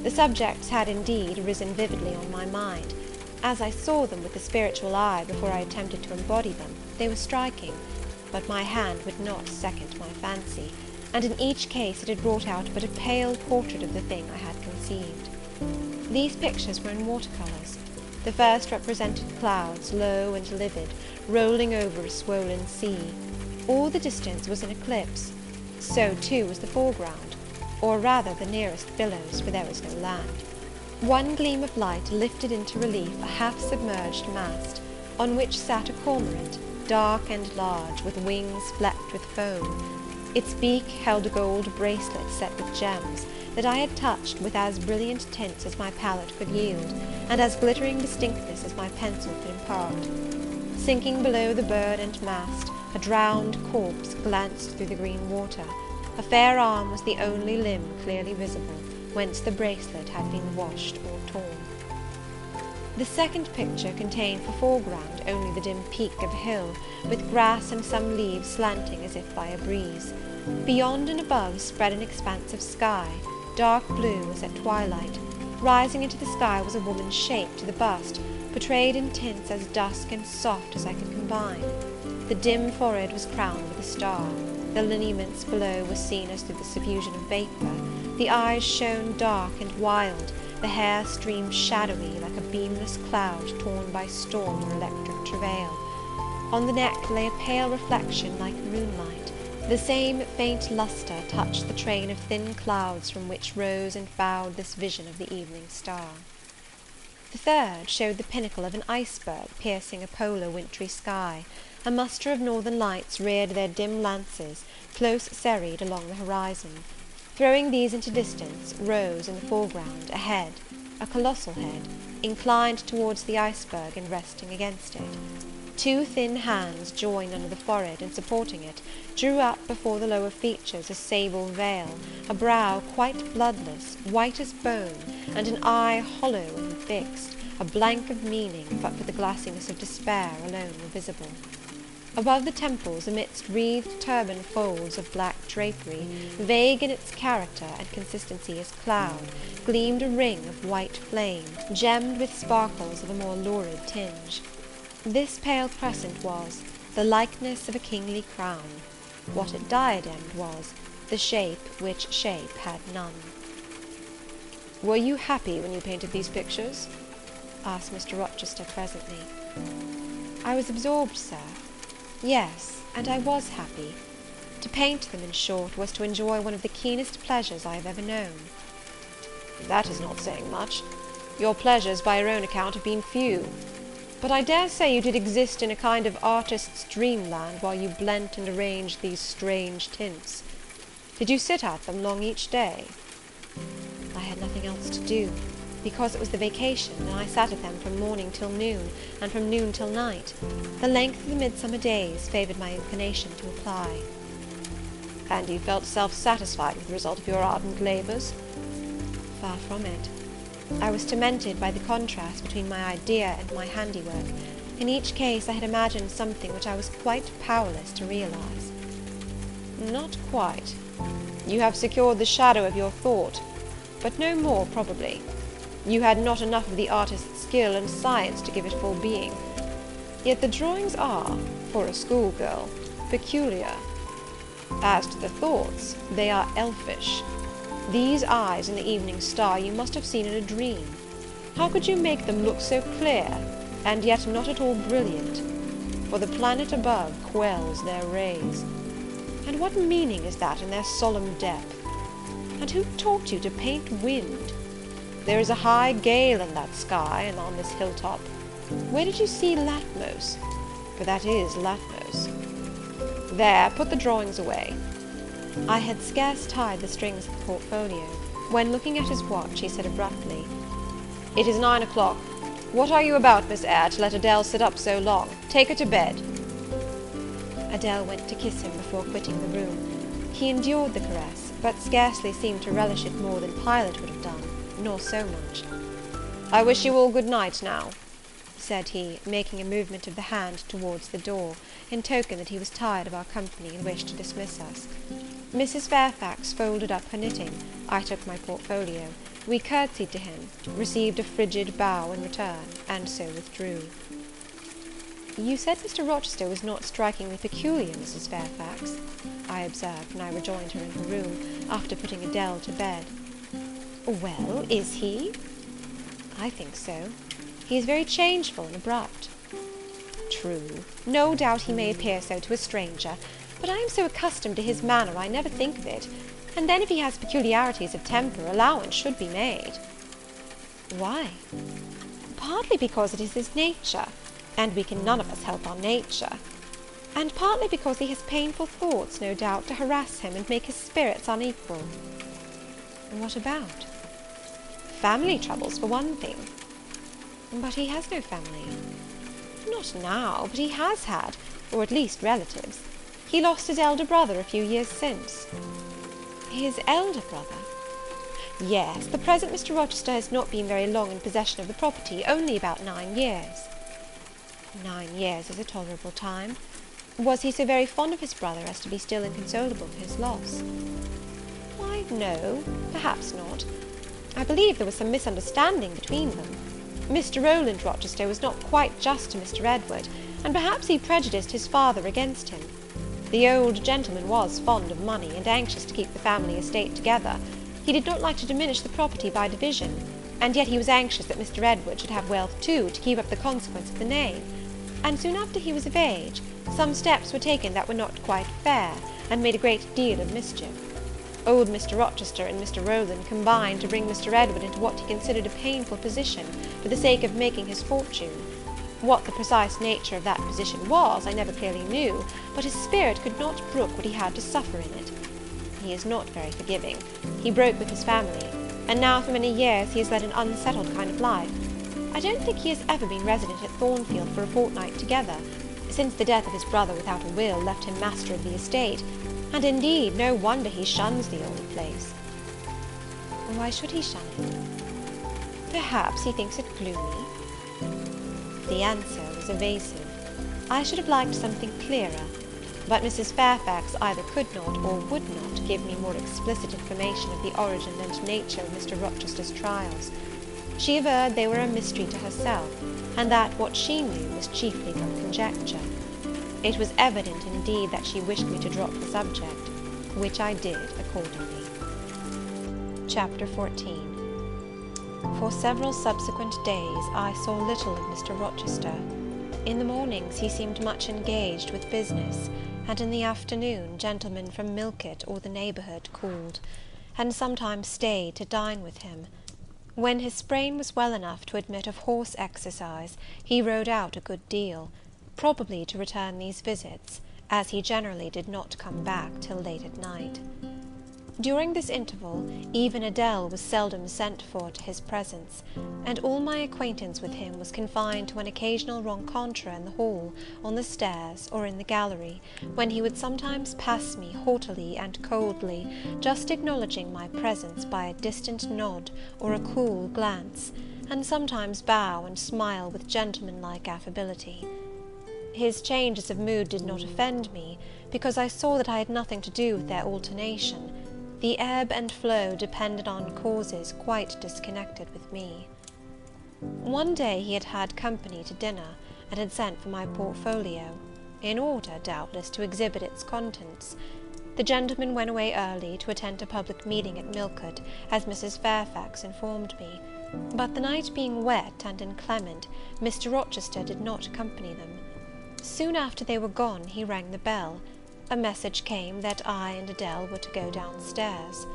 The subjects had indeed risen vividly on my mind. As I saw them with the spiritual eye before I attempted to embody them, they were striking, but my hand would not second my fancy, and in each case it had brought out but a pale portrait of the thing I had conceived. These pictures were in watercolours. The first represented clouds, low and livid, rolling over a swollen sea. All the distance was an eclipse. So, too, was the foreground, or rather the nearest billows, for there was no land. One gleam of light lifted into relief a half-submerged mast, on which sat a cormorant, dark and large, with wings flecked with foam. Its beak held a gold bracelet set with gems, that I had touched with as brilliant tints as my palette could yield, and as glittering distinctness as my pencil could impart. Sinking below the bird and mast, a drowned corpse glanced through the green water. A fair arm was the only limb clearly visible, whence the bracelet had been washed or torn. The second picture contained for foreground only the dim peak of a hill, with grass and some leaves slanting as if by a breeze. Beyond and above spread an expanse of sky, dark blue as at twilight. Rising into the sky was a woman's shape to the bust, portrayed in tints as dusk and soft as I could combine. The dim forehead was crowned with a star. The lineaments below were seen as through the suffusion of vapour. The eyes shone dark and wild. The hair streamed shadowy, like a beamless cloud torn by storm or electric travail. On the neck lay a pale reflection like moonlight. The same faint lustre touched the train of thin clouds from which rose and bowed this vision of the evening star. The third showed the pinnacle of an iceberg piercing a polar wintry sky. A muster of northern lights reared their dim lances, close serried along the horizon. Throwing these into distance, rose, in the foreground, a head, a colossal head, inclined towards the iceberg and resting against it. Two thin hands, joined under the forehead and supporting it, drew up before the lower features a sable veil, a brow quite bloodless, white as bone, and an eye hollow and fixed, a blank of meaning, but for the glassiness of despair alone were visible. Above the temples, amidst wreathed turban folds of black drapery, vague in its character and consistency as cloud, gleamed a ring of white flame, gemmed with sparkles of a more lurid tinge. This pale crescent was the likeness of a kingly crown. What it diademed was the shape which shape had none.
Were you happy when you painted these pictures?
Asked Mr. Rochester presently. I was absorbed, sir. Yes, and I was happy. To paint them, in short, was to enjoy one of the keenest pleasures I have ever known.
That is not saying much. Your pleasures, by your own account, have been few. But I dare say you did exist in a kind of artist's dreamland while you blent and arranged these strange tints. Did you sit at them long each day?
I had nothing else to do, because it was the vacation, and I sat at them from morning till noon, and from noon till night. The length of the midsummer days favoured my inclination to apply.
And you felt self-satisfied with the result of your ardent labours?
Far from it. I was tormented by the contrast between my idea and my handiwork. In each case I had imagined something which I was quite powerless to realise.
Not quite. You have secured the shadow of your thought, but no more, probably. You had not enough of the artist's skill and science to give it full being. Yet the drawings are, for a schoolgirl, peculiar. As to the thoughts, they are elfish. These eyes in the evening star you must have seen in a dream. How could you make them look so clear, and yet not at all brilliant? For the planet above quells their rays. And what meaning is that in their solemn depth? And who taught you to paint wind? There is a high gale in that sky, and on this hilltop. Where did you see Latmos? For that is Latmos. There, put the drawings away.
I had scarce tied the strings of the portfolio, when, looking at his watch, he said abruptly,
It is 9 o'clock. What are you about, Miss Eyre, to let Adele sit up so long? Take her to bed."
Adele went to kiss him before quitting the room. He endured the caress, but scarcely seemed to relish it more than Pilot would have done, nor so much.
"I wish you all good night now," said he, making a movement of the hand towards the door, in token that he was tired of our company and wished to dismiss us. Mrs. Fairfax folded up her knitting. I took my portfolio. We curtsied to him, received a frigid bow in return, and so withdrew. "You said Mr. Rochester was not strikingly peculiar, Mrs. Fairfax," I observed, when I rejoined her in her room, after putting Adele to bed. "Well, is he?" "I think so. He is very changeful and abrupt." "True. No doubt he may appear so to a stranger, but I am so accustomed to his manner, I never think of it. And then, if he has peculiarities of temper, allowance should be made." "Why?" "Partly because it is his nature, and we can none of us help our nature; and partly because he has painful thoughts, no doubt, to harass him and make his spirits unequal." "What about?" "Family troubles, for one thing." "But he has no family." "Not now, but he has had, or at least relatives. He lost his elder brother a few years since." "His elder brother?" "Yes, the present Mr. Rochester has not been very long in possession of the property, only about 9 years." "9 years is a tolerable time. Was he so very fond of his brother as to be still inconsolable for his loss?" "Why, no, perhaps not. I believe there was some misunderstanding between them. Mr. Rowland Rochester was not quite just to Mr. Edward, and perhaps he prejudiced his father against him. The old gentleman was fond of money, and anxious to keep the family estate together. He did not like to diminish the property by division, and yet he was anxious that Mr. Edward should have wealth too, to keep up the consequence of the name. And soon after he was of age, some steps were taken that were not quite fair, and made a great deal of mischief. Old Mr. Rochester and Mr. Rowland combined to bring Mr. Edward into what he considered a painful position, for the sake of making his fortune. What the precise nature of that position was, I never clearly knew, but his spirit could not brook what he had to suffer in it. He is not very forgiving. He broke with his family, and now for many years he has led an unsettled kind of life. I don't think he has ever been resident at Thornfield for a fortnight together, since the death of his brother without a will left him master of the estate, and indeed no wonder he shuns the old place." "Why should he shun it?" "Perhaps he thinks it gloomy." The answer was evasive. I should have liked something clearer, but Mrs. Fairfax either could not or would not give me more explicit information of the origin and nature of Mr. Rochester's trials. She averred they were a mystery to herself, and that what she knew was chiefly from conjecture. It was evident, indeed, that she wished me to drop the subject, which I did accordingly. Chapter 14. For several subsequent days I saw little of Mr. Rochester. In the mornings he seemed much engaged with business, and in the afternoon gentlemen from Millcote or the neighbourhood called, and sometimes stayed to dine with him. When his sprain was well enough to admit of horse exercise, he rode out a good deal, probably to return these visits, as he generally did not come back till late at night. During this interval, even Adele was seldom sent for to his presence, and all my acquaintance with him was confined to an occasional rencontre in the hall, on the stairs, or in the gallery, when he would sometimes pass me haughtily and coldly, just acknowledging my presence by a distant nod or a cool glance, and sometimes bow and smile with gentlemanlike affability. His changes of mood did not offend me, because I saw that I had nothing to do with their alternation. The ebb and flow depended on causes quite disconnected with me. One day he had had company to dinner, and had sent for my portfolio, in order, doubtless, to exhibit its contents. The gentleman went away early, to attend a public meeting at Millcote, as Mrs. Fairfax informed me; but the night being wet and inclement, Mr. Rochester did not accompany them. Soon after they were gone, he rang the bell. A message came that I and Adele were to go down stairs.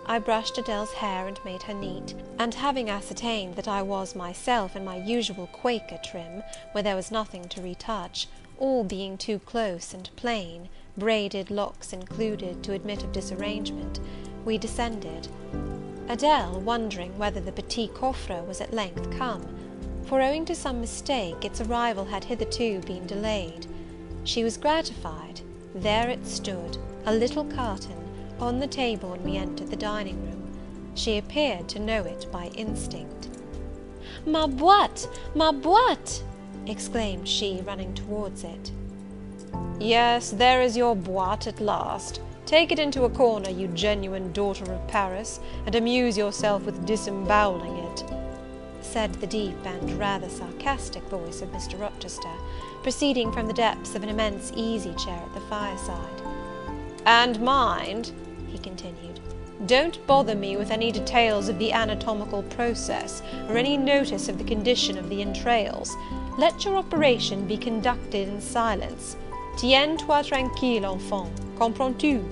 I brushed Adele's hair and made her neat, and having ascertained that I was myself in my usual Quaker trim, where there was nothing to retouch, all being too close and plain, braided locks included, to admit of disarrangement, we descended. Adele, wondering whether the petit coffre was at length come,
for, owing to some mistake, its arrival had hitherto been delayed. She was gratified. There it stood, a little carton, on the table when we entered the dining room. She appeared to know it by instinct. "Ma boîte! Ma boîte!" exclaimed she, running towards it.
"Yes, there is your boîte at last. Take it into a corner, you genuine daughter of Paris, and amuse yourself with disemboweling it,"
said the deep and rather sarcastic voice of Mr. Rochester, proceeding from the depths of an immense easy-chair at the fireside.
"And mind," he continued, "don't bother me with any details of the anatomical process, or any notice of the condition of the entrails. Let your operation be conducted in silence. Tiens-toi tranquille, enfant, comprends-tu?"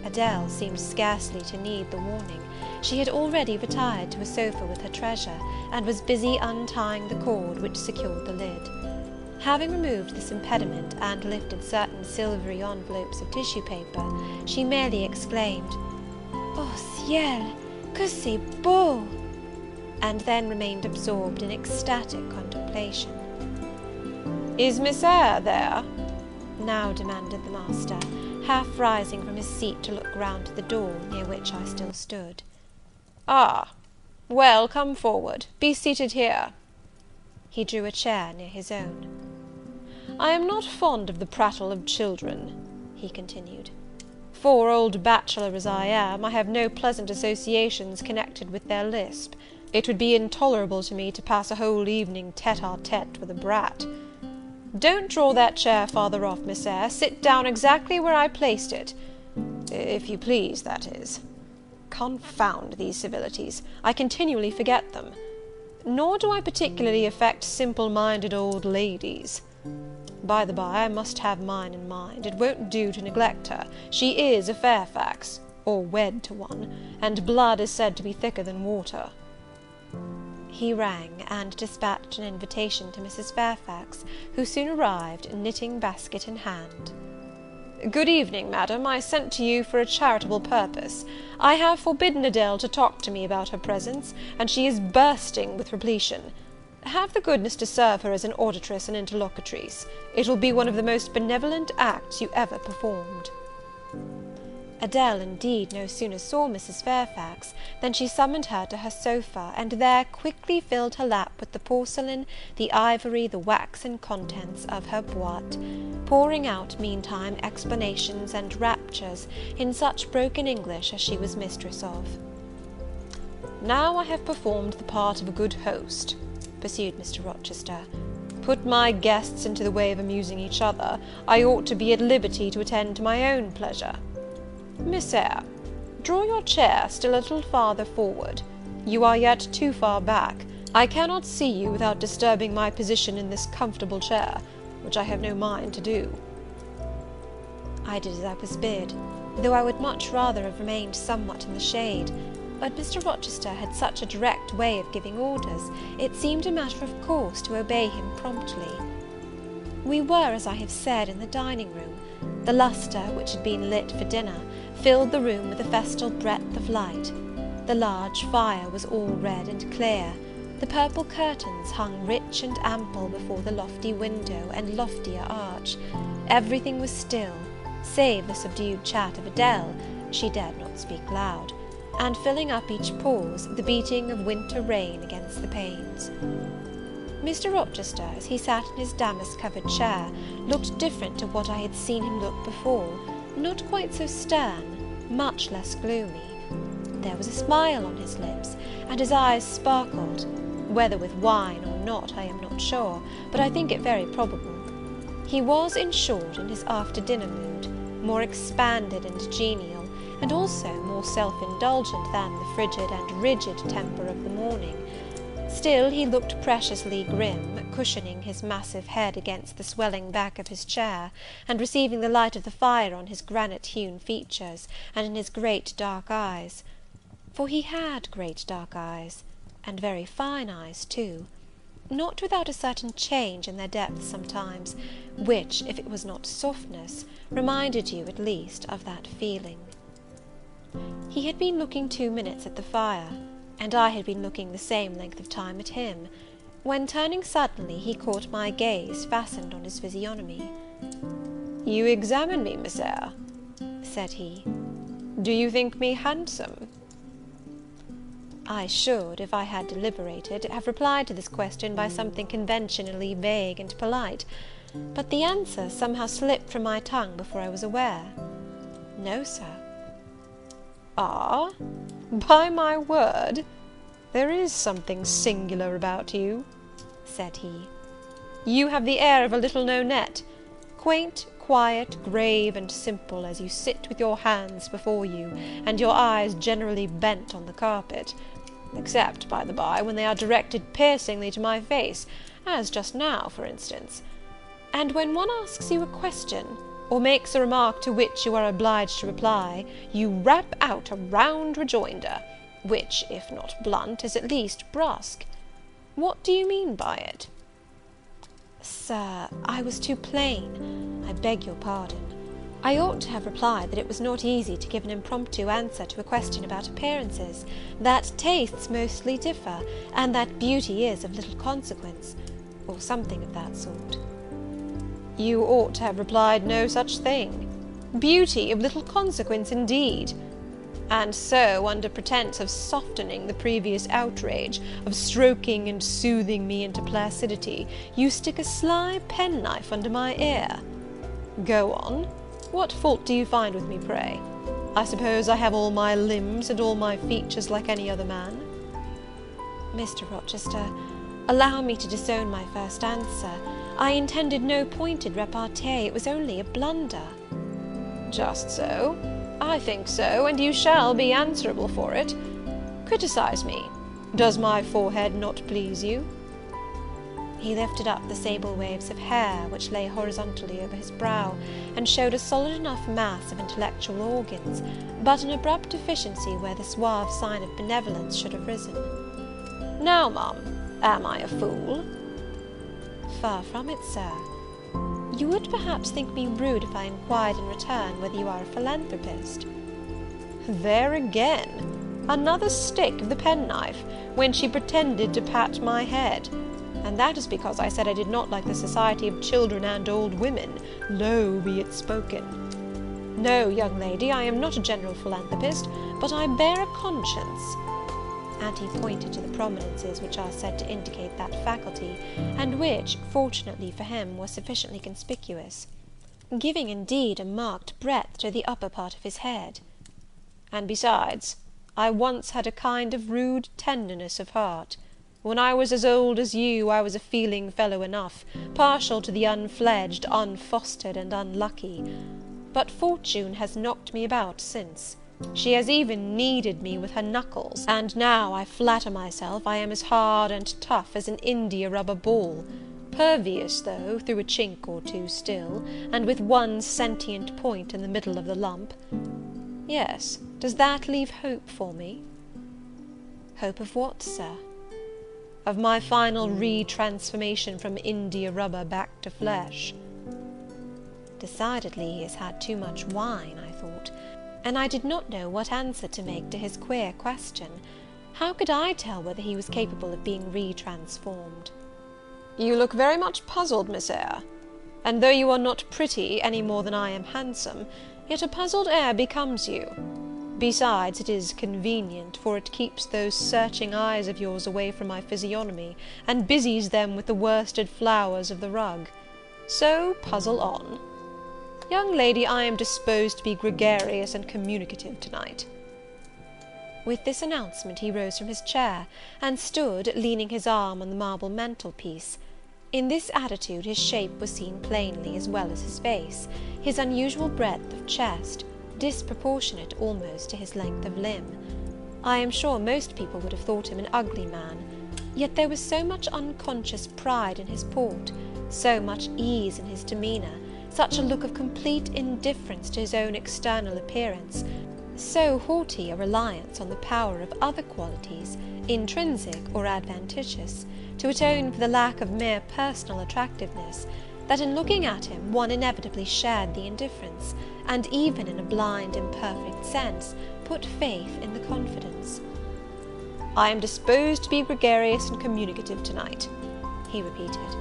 Adèle seemed scarcely to need the warning. She had already retired to a sofa with her treasure, and was busy untying the cord which secured the lid. Having removed this impediment, and lifted certain silvery envelopes of tissue paper, she merely exclaimed, "Oh ciel, que c'est beau!" and then remained absorbed in ecstatic contemplation.
"Is Miss Eyre there?"
now demanded the master, half rising from his seat to look round to the door, near which I still stood.
"Ah, well, come forward. Be seated here."
He drew a chair near his own.
"I am not fond of the prattle of children," he continued; "for, old bachelor as I am, I have no pleasant associations connected with their lisp. It would be intolerable to me to pass a whole evening tête-à-tête with a brat. Don't draw that chair farther off, Miss Eyre. Sit down exactly where I placed it, if you please, that is. Confound these civilities, I continually forget them. Nor do I particularly affect simple-minded old ladies. By the by, I must have mine in mind. It won't do to neglect her. She is a Fairfax, or wed to one, and blood is said to be thicker than water."
He rang, and dispatched an invitation to Mrs. Fairfax, who soon arrived, knitting basket in hand.
"Good evening, madam. I sent to you for a charitable purpose. I have forbidden Adèle to talk to me about her presents, and she is bursting with repletion. Have the goodness to serve her as an auditress and interlocutrice. It will be one of the most benevolent acts you ever performed."
Adèle, indeed, no sooner saw Mrs. Fairfax, than she summoned her to her sofa, and there quickly filled her lap with the porcelain, the ivory, the waxen contents of her boîte, pouring out, meantime, explanations and raptures in such broken English as she was mistress of.
"Now I have performed the part of a good host," pursued Mr. Rochester. "Put my guests into the way of amusing each other, I ought to be at liberty to attend to my own pleasure. Miss Eyre, draw your chair still a little farther forward. You are yet too far back. I cannot see you without disturbing my position in this comfortable chair, which I have no mind to do."
I did as I was bid, though I would much rather have remained somewhat in the shade, but Mr. Rochester had such a direct way of giving orders, it seemed a matter of course to obey him promptly. We were, as I have said, in the dining room. The lustre, which had been lit for dinner, filled the room with a festal breadth of light. The large fire was all red and clear. The purple curtains hung rich and ample before the lofty window and loftier arch. Everything was still, save the subdued chat of Adèle, she dared not speak loud, and filling up each pause, the beating of winter rain against the panes. Mr. Rochester, as he sat in his damask-covered chair, looked different to what I had seen him look before, not quite so stern, much less gloomy. There was a smile on his lips, and his eyes sparkled, whether with wine or not I am not sure, but I think it very probable. He was, in short, in his after-dinner mood, more expanded and genial, and also more self-indulgent than the frigid and rigid temper of the morning. Still he looked preciously grim, cushioning his massive head against the swelling back of his chair, and receiving the light of the fire on his granite-hewn features, and in his great dark eyes. For he had great dark eyes, and very fine eyes too, not without a certain change in their depth sometimes, which, if it was not softness, reminded you, at least, of that feeling. He had been looking 2 minutes at the fire, and I had been looking the same length of time at him, when, turning suddenly, he caught my gaze fastened on his physiognomy.
"You examine me, Miss Eyre," said he. "Do you think me handsome?"
I should, if I had deliberated, have replied to this question by something conventionally vague and polite, but the answer somehow slipped from my tongue before I was aware. No, sir.
"Ah? By my word, there is something singular about you," said he. "You have the air of a little Nonette, quaint, quiet, grave, and simple, as you sit with your hands before you, and your eyes generally bent on the carpet, except, by the by, when they are directed piercingly to my face, as just now, for instance. And when one asks you a question, or makes a remark to which you are obliged to reply, you rap out a round rejoinder, which, if not blunt, is at least brusque. What do you mean by it?"
"Sir, I was too plain. I beg your pardon. I ought to have replied that it was not easy to give an impromptu answer to a question about appearances, that tastes mostly differ, and that beauty is of little consequence, or something of that sort."
"You ought to have replied no such thing. Beauty of little consequence, indeed! And so, under pretence of softening the previous outrage, of stroking and soothing me into placidity, you stick a sly penknife under my ear. Go on. What fault do you find with me, pray? I suppose I have all my limbs and all my features like any other man?"
"Mr. Rochester, allow me to disown my first answer. I intended no pointed repartee, it was only a blunder."
"Just so. I think so, and you shall be answerable for it. Criticise me. Does my forehead not please you?"
He lifted up the sable waves of hair which lay horizontally over his brow, and showed a solid enough mass of intellectual organs, but an abrupt deficiency where the suave sign of benevolence should have risen.
"Now, ma'am, am I a fool?"
"Far from it, sir. You would perhaps think me rude if I inquired in return whether you are a philanthropist."
There again! Another stick of the penknife, when she pretended to pat my head. And that is because I said I did not like the society of children and old women, low be it spoken. No, young lady, I am not a general philanthropist, but I bear a conscience." And he pointed to the prominences which are said to indicate that faculty, and which, fortunately for him, was sufficiently conspicuous, giving indeed a marked breadth to the upper part of his head. "And besides, I once had a kind of rude tenderness of heart. When I was as old as you, I was a feeling fellow enough, partial to the unfledged, unfostered, and unlucky. But fortune has knocked me about since. She has even kneaded me with her knuckles, and now I flatter myself I am as hard and tough as an india-rubber ball, pervious, though, through a chink or two still, and with one sentient point in the middle of the lump. Yes, does that leave hope for me?"
"Hope of what, sir?"
"Of my final re-transformation from india-rubber back to flesh."
Decidedly he has had too much wine, I thought, and I did not know what answer to make to his queer question. How could I tell whether he was capable of being re-transformed?
"You look very much puzzled, Miss Eyre, and though you are not pretty any more than I am handsome, yet a puzzled air becomes you. Besides, it is convenient, for it keeps those searching eyes of yours away from my physiognomy, and busies them with the worsted flowers of the rug. So puzzle on. Young lady, I am disposed to be gregarious and communicative to-night."
With this announcement he rose from his chair, and stood, leaning his arm on the marble mantelpiece. In this attitude his shape was seen plainly, as well as his face, his unusual breadth of chest, disproportionate almost to his length of limb. I am sure most people would have thought him an ugly man, yet there was so much unconscious pride in his port, so much ease in his demeanour, such a look of complete indifference to his own external appearance, so haughty a reliance on the power of other qualities, intrinsic or adventitious, to atone for the lack of mere personal attractiveness, that in looking at him one inevitably shared the indifference, and even in a blind imperfect sense put faith in the confidence.
"I am disposed to be gregarious and communicative to-night. he repeated,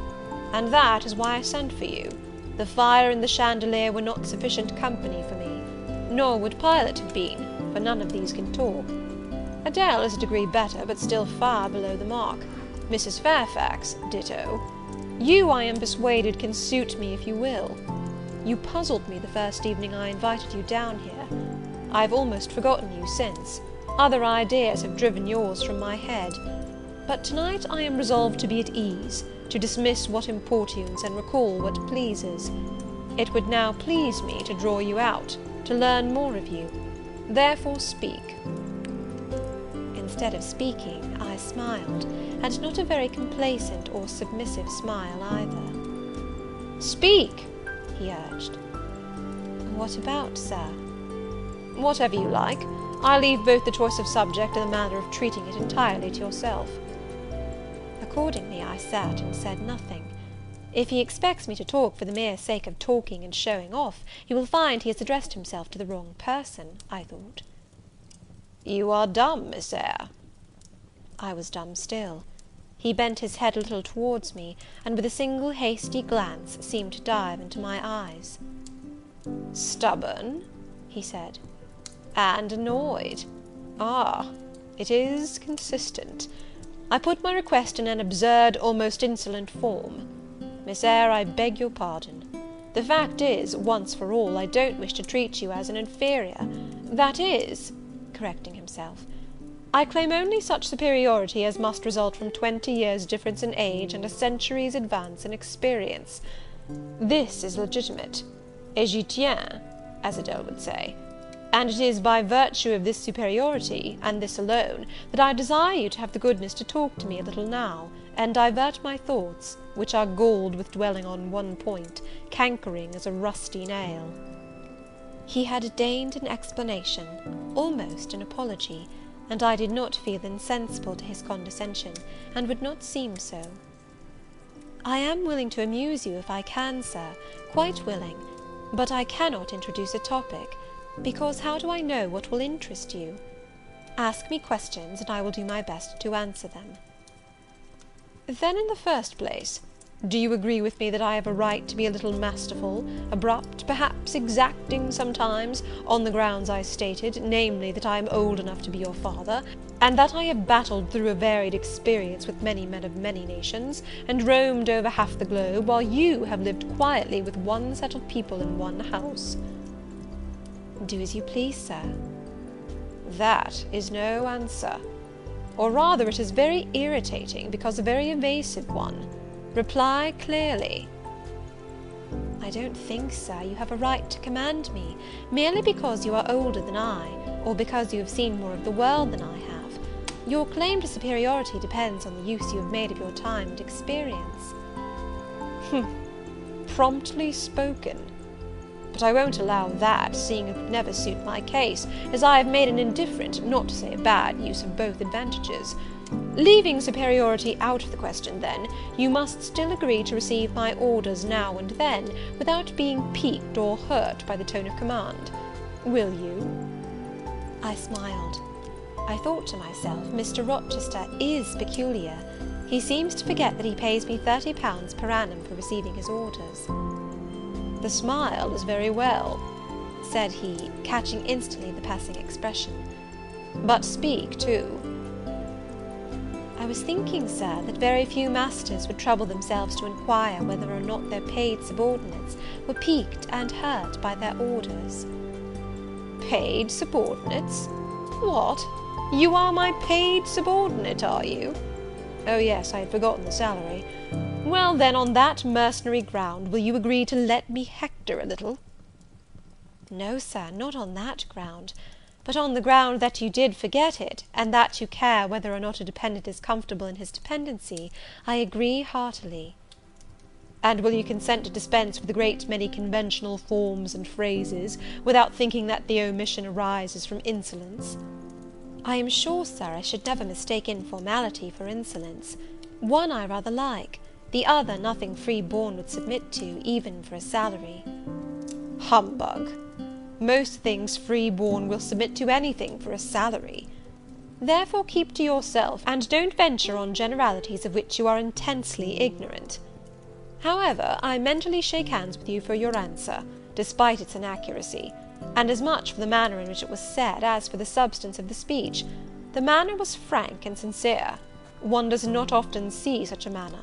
"and that is why I sent for you. The fire and the chandelier were not sufficient company for me, nor would Pilot have been, for none of these can talk. Adele is a degree better, but still far below the mark. Mrs. Fairfax, ditto. You, I am persuaded, can suit me if you will. You puzzled me the first evening I invited you down here. I have almost forgotten you since. Other ideas have driven yours from my head. But tonight I am resolved to be at ease, to dismiss what importunes and recall what pleases. It would now please me to draw you out, to learn more of you. Therefore speak." Instead of speaking, I smiled, and not a very complacent or submissive smile either. "Speak," he urged. "What about, sir?" "Whatever you like. I leave both the choice of subject and the manner of treating it entirely to yourself." Accordingly, I sat and said nothing. If he expects me to talk for the mere sake of talking and showing off, he will find he has addressed himself to the wrong person, I thought. "You are dumb, Miss Eyre." I was dumb still. He bent his head a little towards me, and with a single hasty glance seemed to dive into my eyes. "Stubborn," he said, "and annoyed. Ah, it is consistent. I put my request in an absurd, almost insolent form. Miss Eyre, I beg your pardon. The fact is, once for all, I don't wish to treat you as an inferior. That is," correcting himself, "I claim only such superiority as must result from 20 years' difference in age and a century's advance in experience. This is legitimate, et j'y tiens, as Adele would say. And it is by virtue of this superiority, and this alone, that I desire you to have the goodness to talk to me a little now, and divert my thoughts, which are galled with dwelling on one point, cankering as a rusty nail." He had deigned an explanation, almost an apology, and I did not feel insensible to his condescension, and would not seem so. "I am willing to amuse you if I can, sir, quite willing, but I cannot introduce a topic, because how do I know what will interest you? Ask me questions, and I will do my best to answer them." "Then, in the first place, do you agree with me that I have a right to be a little masterful, abrupt, perhaps exacting sometimes, on the grounds I stated, namely, that I am old enough to be your father, and that I have battled through a varied experience with many men of many nations, and roamed over half the globe, while you have lived quietly with one set of people in one house?" "Do as you please, sir." "That is no answer. Or rather, it is very irritating, because a very evasive one. Reply clearly." "I don't think, sir, you have a right to command me, merely because you are older than I, or because you have seen more of the world than I have. Your claim to superiority depends on the use you have made of your time and experience." "Promptly spoken. But I won't allow that, seeing it would never suit my case, as I have made an indifferent, not to say a bad, use of both advantages. Leaving superiority out of the question, then, you must still agree to receive my orders now and then, without being piqued or hurt by the tone of command. Will you?" I smiled. I thought to myself, Mr. Rochester is peculiar. He seems to forget that he pays me £30 per annum for receiving his orders. "The smile is very well," said he, catching instantly the passing expression. "But speak too." "I was thinking, sir, that very few masters would trouble themselves to inquire whether or not their paid subordinates were piqued and hurt by their orders." "Paid subordinates? What? You are my paid subordinate, are you? Oh yes, I had forgotten the salary. Well then, on that mercenary ground, will you agree to let me hector a little?" "No, sir, not on that ground, but on the ground that you did forget it, and that you care whether or not a dependent is comfortable in his dependency, I agree heartily." "And will you consent to dispense with a great many conventional forms and phrases, without thinking that the omission arises from insolence?" "I am sure, sir, I should never mistake informality for insolence. One I rather like, the other nothing free-born would submit to, even for a salary." "Humbug! Most things free-born will submit to anything for a salary. Therefore keep to yourself, and don't venture on generalities of which you are intensely ignorant. However, I mentally shake hands with you for your answer, despite its inaccuracy, and as much for the manner in which it was said as for the substance of the speech. The manner was frank and sincere. One does not often see such a manner.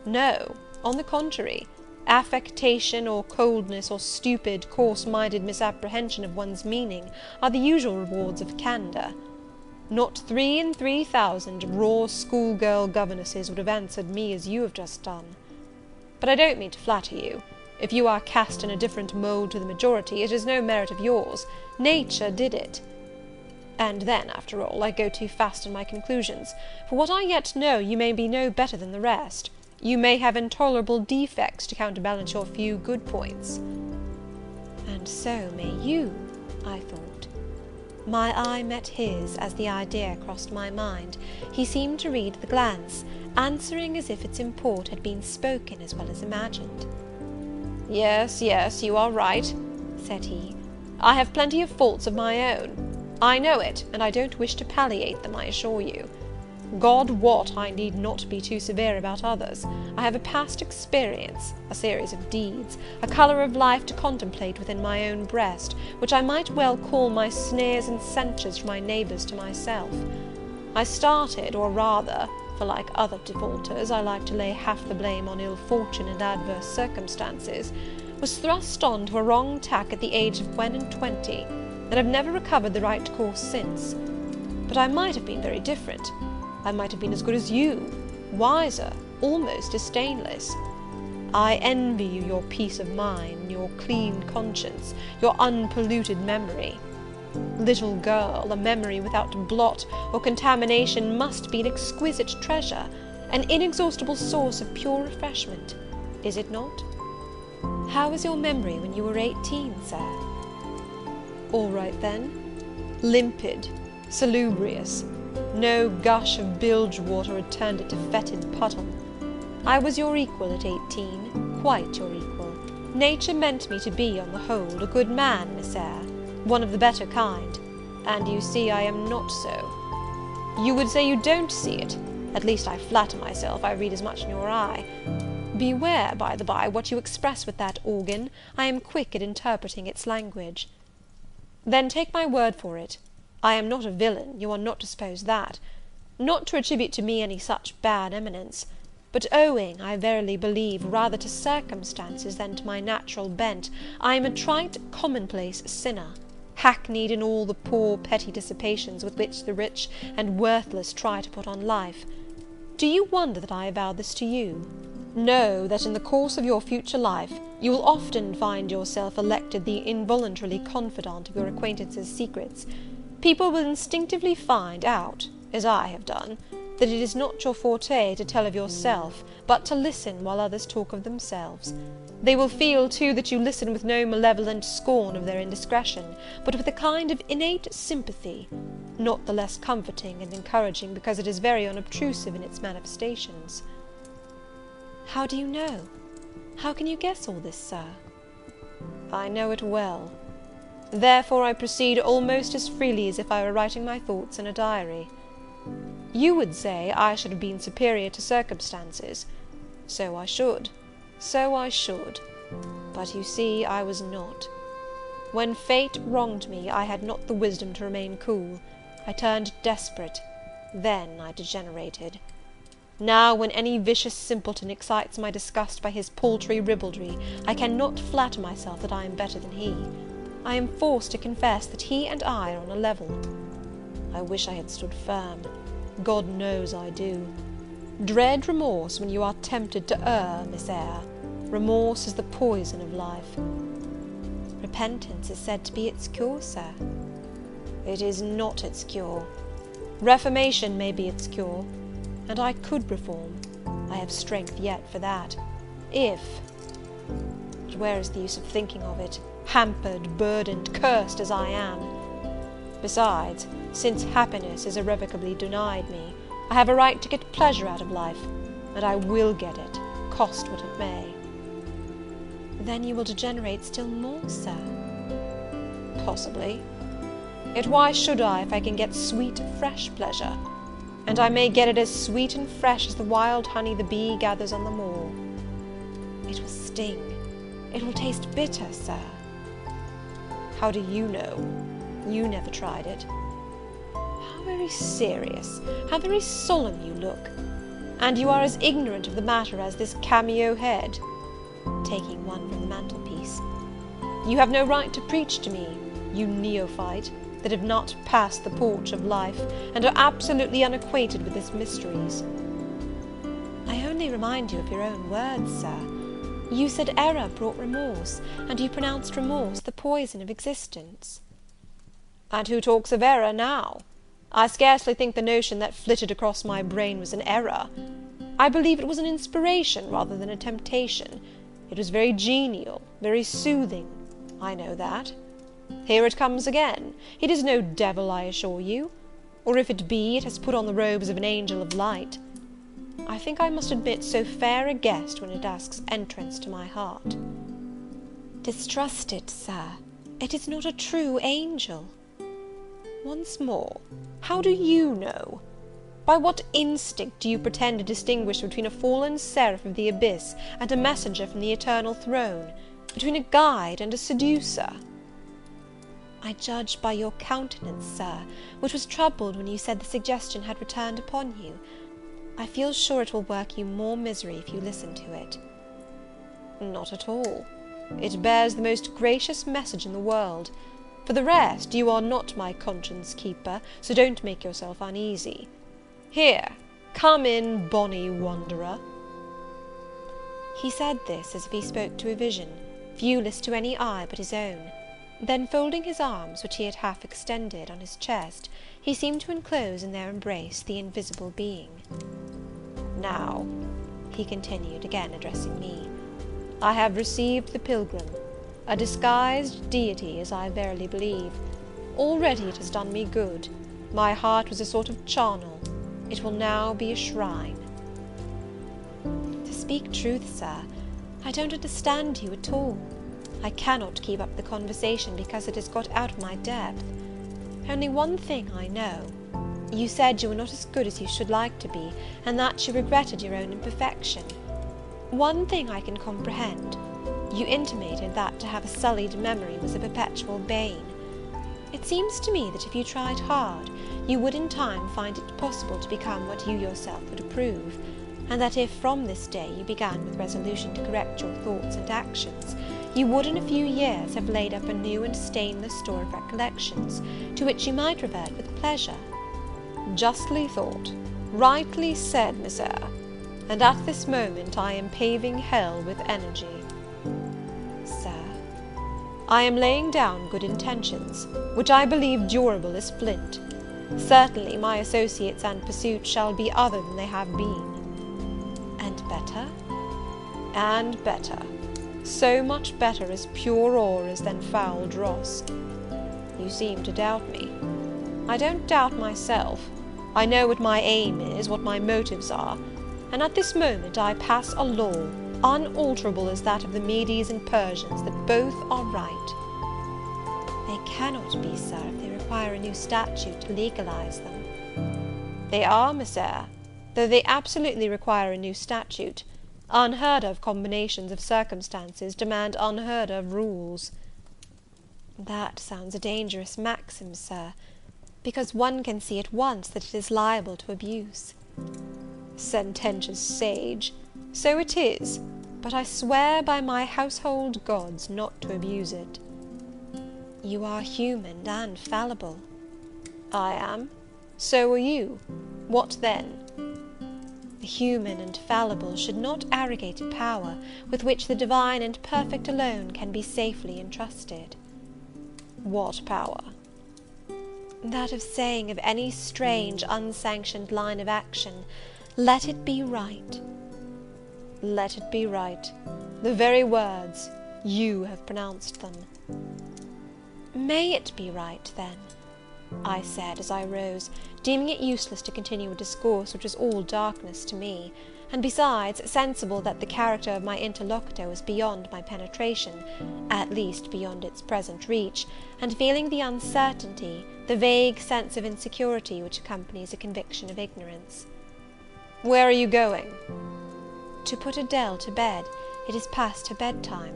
No, on the contrary, affectation or coldness or stupid, coarse-minded misapprehension of one's meaning are the usual rewards of candour. Not 3 in 3,000 raw schoolgirl governesses would have answered me as you have just done. But I don't mean to flatter you. If you are cast in a different mould to the majority, it is no merit of yours. Nature did it. And then, after all, I go too fast in my conclusions. For what I yet know, you may be no better than the rest. You may have intolerable defects to counterbalance your few good points. And so may you, I thought. My eye met his as the idea crossed my mind. He seemed to read the glance, answering as if its import had been spoken as well as imagined. "Yes, yes, you are right," said he. "I have plenty of faults of my own. I know it, and I don't wish to palliate them, I assure you. God wot, I need not be too severe about others. I have a past experience, a series of deeds, a colour of life to contemplate within my own breast, which I might well call my sneers and censures from my neighbours to myself. I started, or rather, for like other defaulters, I like to lay half the blame on ill fortune and adverse circumstances, was thrust on to a wrong tack at the age of 21, and have never recovered the right course since. But I might have been very different. I might have been as good as you, wiser, almost as stainless. I envy you your peace of mind, your clean conscience, your unpolluted memory. Little girl, a memory without blot or contamination must be an exquisite treasure, an inexhaustible source of pure refreshment, is it not? How was your memory when you were 18, sir? All right, then. Limpid, salubrious. No gush of bilge water had turned it to fetid puddle. I was your equal at 18, quite your equal. Nature meant me to be, on the whole, a good man, Miss Eyre, one of the better kind, and you see I am not so. You would say you don't see it, at least I flatter myself I read as much in your eye. Beware, by the by, what you express with that organ. I am quick at interpreting its language. Then take my word for it, I am not a villain, you are not to suppose that. Not to attribute to me any such bad eminence, but owing, I verily believe, rather to circumstances than to my natural bent, I am a trite, commonplace sinner, hackneyed in all the poor petty dissipations with which the rich and worthless try to put on life. Do you wonder that I avow this to you? Know that in the course of your future life you will often find yourself elected the involuntarily confidant of your acquaintances' secrets. People will instinctively find out, as I have done, that it is not your forte to tell of yourself, but to listen while others talk of themselves. They will feel, too, that you listen with no malevolent scorn of their indiscretion, but with a kind of innate sympathy, not the less comforting and encouraging because it is very unobtrusive in its manifestations. How do you know? How can you guess all this, sir? I know it well. Therefore I proceed almost as freely as if I were writing my thoughts in a diary. You would say I should have been superior to circumstances. So I should. But you see I was not. When fate wronged me, I had not the wisdom to remain cool. I turned desperate. Then I degenerated. Now, when any vicious simpleton excites my disgust by his paltry ribaldry, I cannot flatter myself that I am better than he. I am forced to confess that he and I are on a level. I wish I had stood firm. God knows I do. Dread remorse when you are tempted to err, Miss Eyre. Remorse is the poison of life. Repentance is said to be its cure, sir. It is not its cure. Reformation may be its cure, and I could reform. I have strength yet for that. But where is the use of thinking of it, hampered, burdened, cursed as I am? Besides, since happiness is irrevocably denied me, I have a right to get pleasure out of life, and I will get it, cost what it may. Then you will degenerate still more, sir. Possibly. Yet why should I, if I can get sweet, fresh pleasure? And I may get it as sweet and fresh as the wild honey the bee gathers on the moor.
It will sting. It will taste bitter, sir.
How do you know? You never tried it. How very serious, how very solemn you look! And you are as ignorant of the matter as this cameo head," taking one from the mantelpiece. "You have no right to preach to me, you neophyte, that have not passed the porch of life, and are absolutely unacquainted with its mysteries."
"I only remind you of your own words, sir. You said error brought remorse, and you pronounced remorse the poison of existence."
"And who talks of error now? I scarcely think the notion that flitted across my brain was an error. I believe it was an inspiration rather than a temptation. It was very genial, very soothing, I know that. Here it comes again. It is no devil, I assure you; or if it be, it has put on the robes of an angel of light. I think I must admit so fair a guest when it asks entrance to my heart."
"Distrust it, sir. It is not a true angel."
"Once more, how do you know? By what instinct do you pretend to distinguish between a fallen seraph of the abyss and a messenger from the eternal throne? Between a guide and a seducer?"
"I judge by your countenance, sir, which was troubled when you said the suggestion had returned upon you. I feel sure it will work you more misery if you listen to it."
"Not at all. It bears the most gracious message in the world. For the rest, you are not my conscience keeper, so don't make yourself uneasy. Here, come in, bonny wanderer."
He said this as if he spoke to a vision, viewless to any eye but his own. Then, folding his arms, which he had half extended, on his chest, he seemed to enclose in their embrace the invisible being.
"Now," he continued, again addressing me, "I have received the pilgrim, a disguised deity, as I verily believe. Already it has done me good. My heart was a sort of charnel. It will now be a shrine."
"To speak truth, sir, I don't understand you at all. I cannot keep up the conversation because it has got out of my depth. Only one thing I know. You said you were not as good as you should like to be, and that you regretted your own imperfection. One thing I can comprehend. You intimated that to have a sullied memory was a perpetual bane. It seems to me that if you tried hard, you would in time find it possible to become what you yourself would approve, and that if from this day you began with resolution to correct your thoughts and actions, you would in a few years have laid up a new and stainless store of recollections, to which you might revert with pleasure."
"Justly thought, rightly said, Miss Eyre, and at this moment I am paving hell with energy."
"Sir?"
"I am laying down good intentions, which I believe durable as flint. Certainly my associates and pursuits shall be other than they have been."
"And better?"
"And better. So much better as pure ore is than foul dross. You seem to doubt me. I don't doubt myself. I know what my aim is, what my motives are, and at this moment I pass a law, unalterable as that of the Medes and Persians, that both are right."
"They cannot be, sir, if they require a new statute to legalize them."
"They are, Miss Eyre, though they absolutely require a new statute. Unheard of combinations of circumstances demand unheard of rules."
"That sounds a dangerous maxim, sir, because one can see at once that it is liable to abuse."
"Sententious sage! So it is, but I swear by my household gods not to abuse it."
"You are human and fallible."
"I am. So are you. What then?"
"The human and fallible should not arrogate a power with which the divine and perfect alone can be safely entrusted."
"What power?"
"That of saying of any strange, unsanctioned line of action, 'Let it be right.'"
"Let it be right. The very words. You have pronounced them."
"May it be right, then?" I said, as I rose, deeming it useless to continue a discourse which was all darkness to me, and besides, sensible that the character of my interlocutor was beyond my penetration, at least beyond its present reach, and feeling the uncertainty, the vague sense of insecurity which accompanies a conviction of ignorance.
"Where are you going?"
"To put Adele to bed. It is past her bedtime."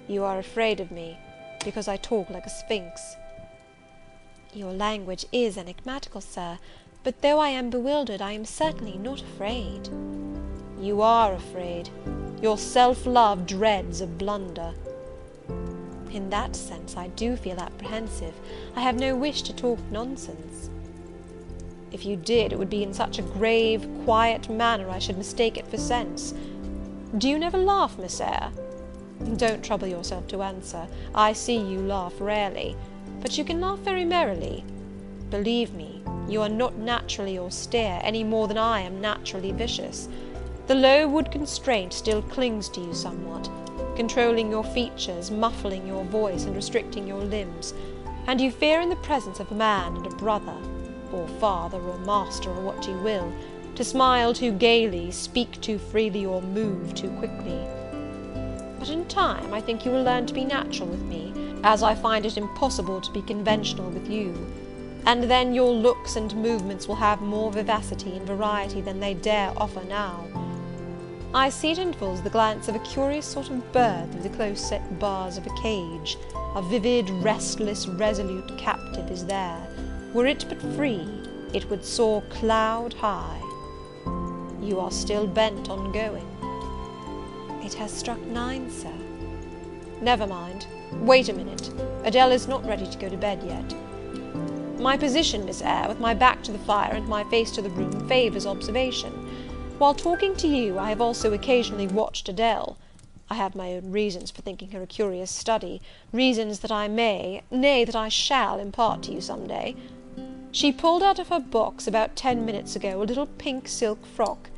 "You are afraid of me, because I talk like a sphinx."
"Your language is enigmatical, Sir, but though I am bewildered, I am certainly not afraid."
"You are afraid. Your self-love dreads a blunder."
"In that sense I do feel apprehensive. I have no wish to talk nonsense."
"If you did, it would be in such a grave, quiet manner I should mistake it for sense. Do you never laugh, Miss Eyre? Don't trouble yourself to answer. I see you laugh rarely, but you can laugh very merrily. Believe me, you are not naturally austere, any more than I am naturally vicious. The Lowood constraint still clings to you somewhat, controlling your features, muffling your voice, and restricting your limbs, and you fear in the presence of a man and a brother, or father, or master, or what you will, to smile too gaily, speak too freely, or move too quickly. But in time I think you will learn to be natural with me, as I find it impossible to be conventional with you, and then your looks and movements will have more vivacity and variety than they dare offer now. I see at intervals the glance of a curious sort of bird through the close-set bars of a cage. A vivid, restless, resolute captive is there. Were it but free, it would soar cloud high. You are still bent on going."
"It has struck 9, Sir."
"Never mind. Wait a minute. Adele is not ready to go to bed yet. My position, Miss Eyre, with my back to the fire and my face to the room, favours observation. While talking to you, I have also occasionally watched Adele. I have my own reasons for thinking her a curious study, reasons that I may, nay, that I shall impart to you some day. She pulled out of her box about 10 minutes ago a little pink silk frock.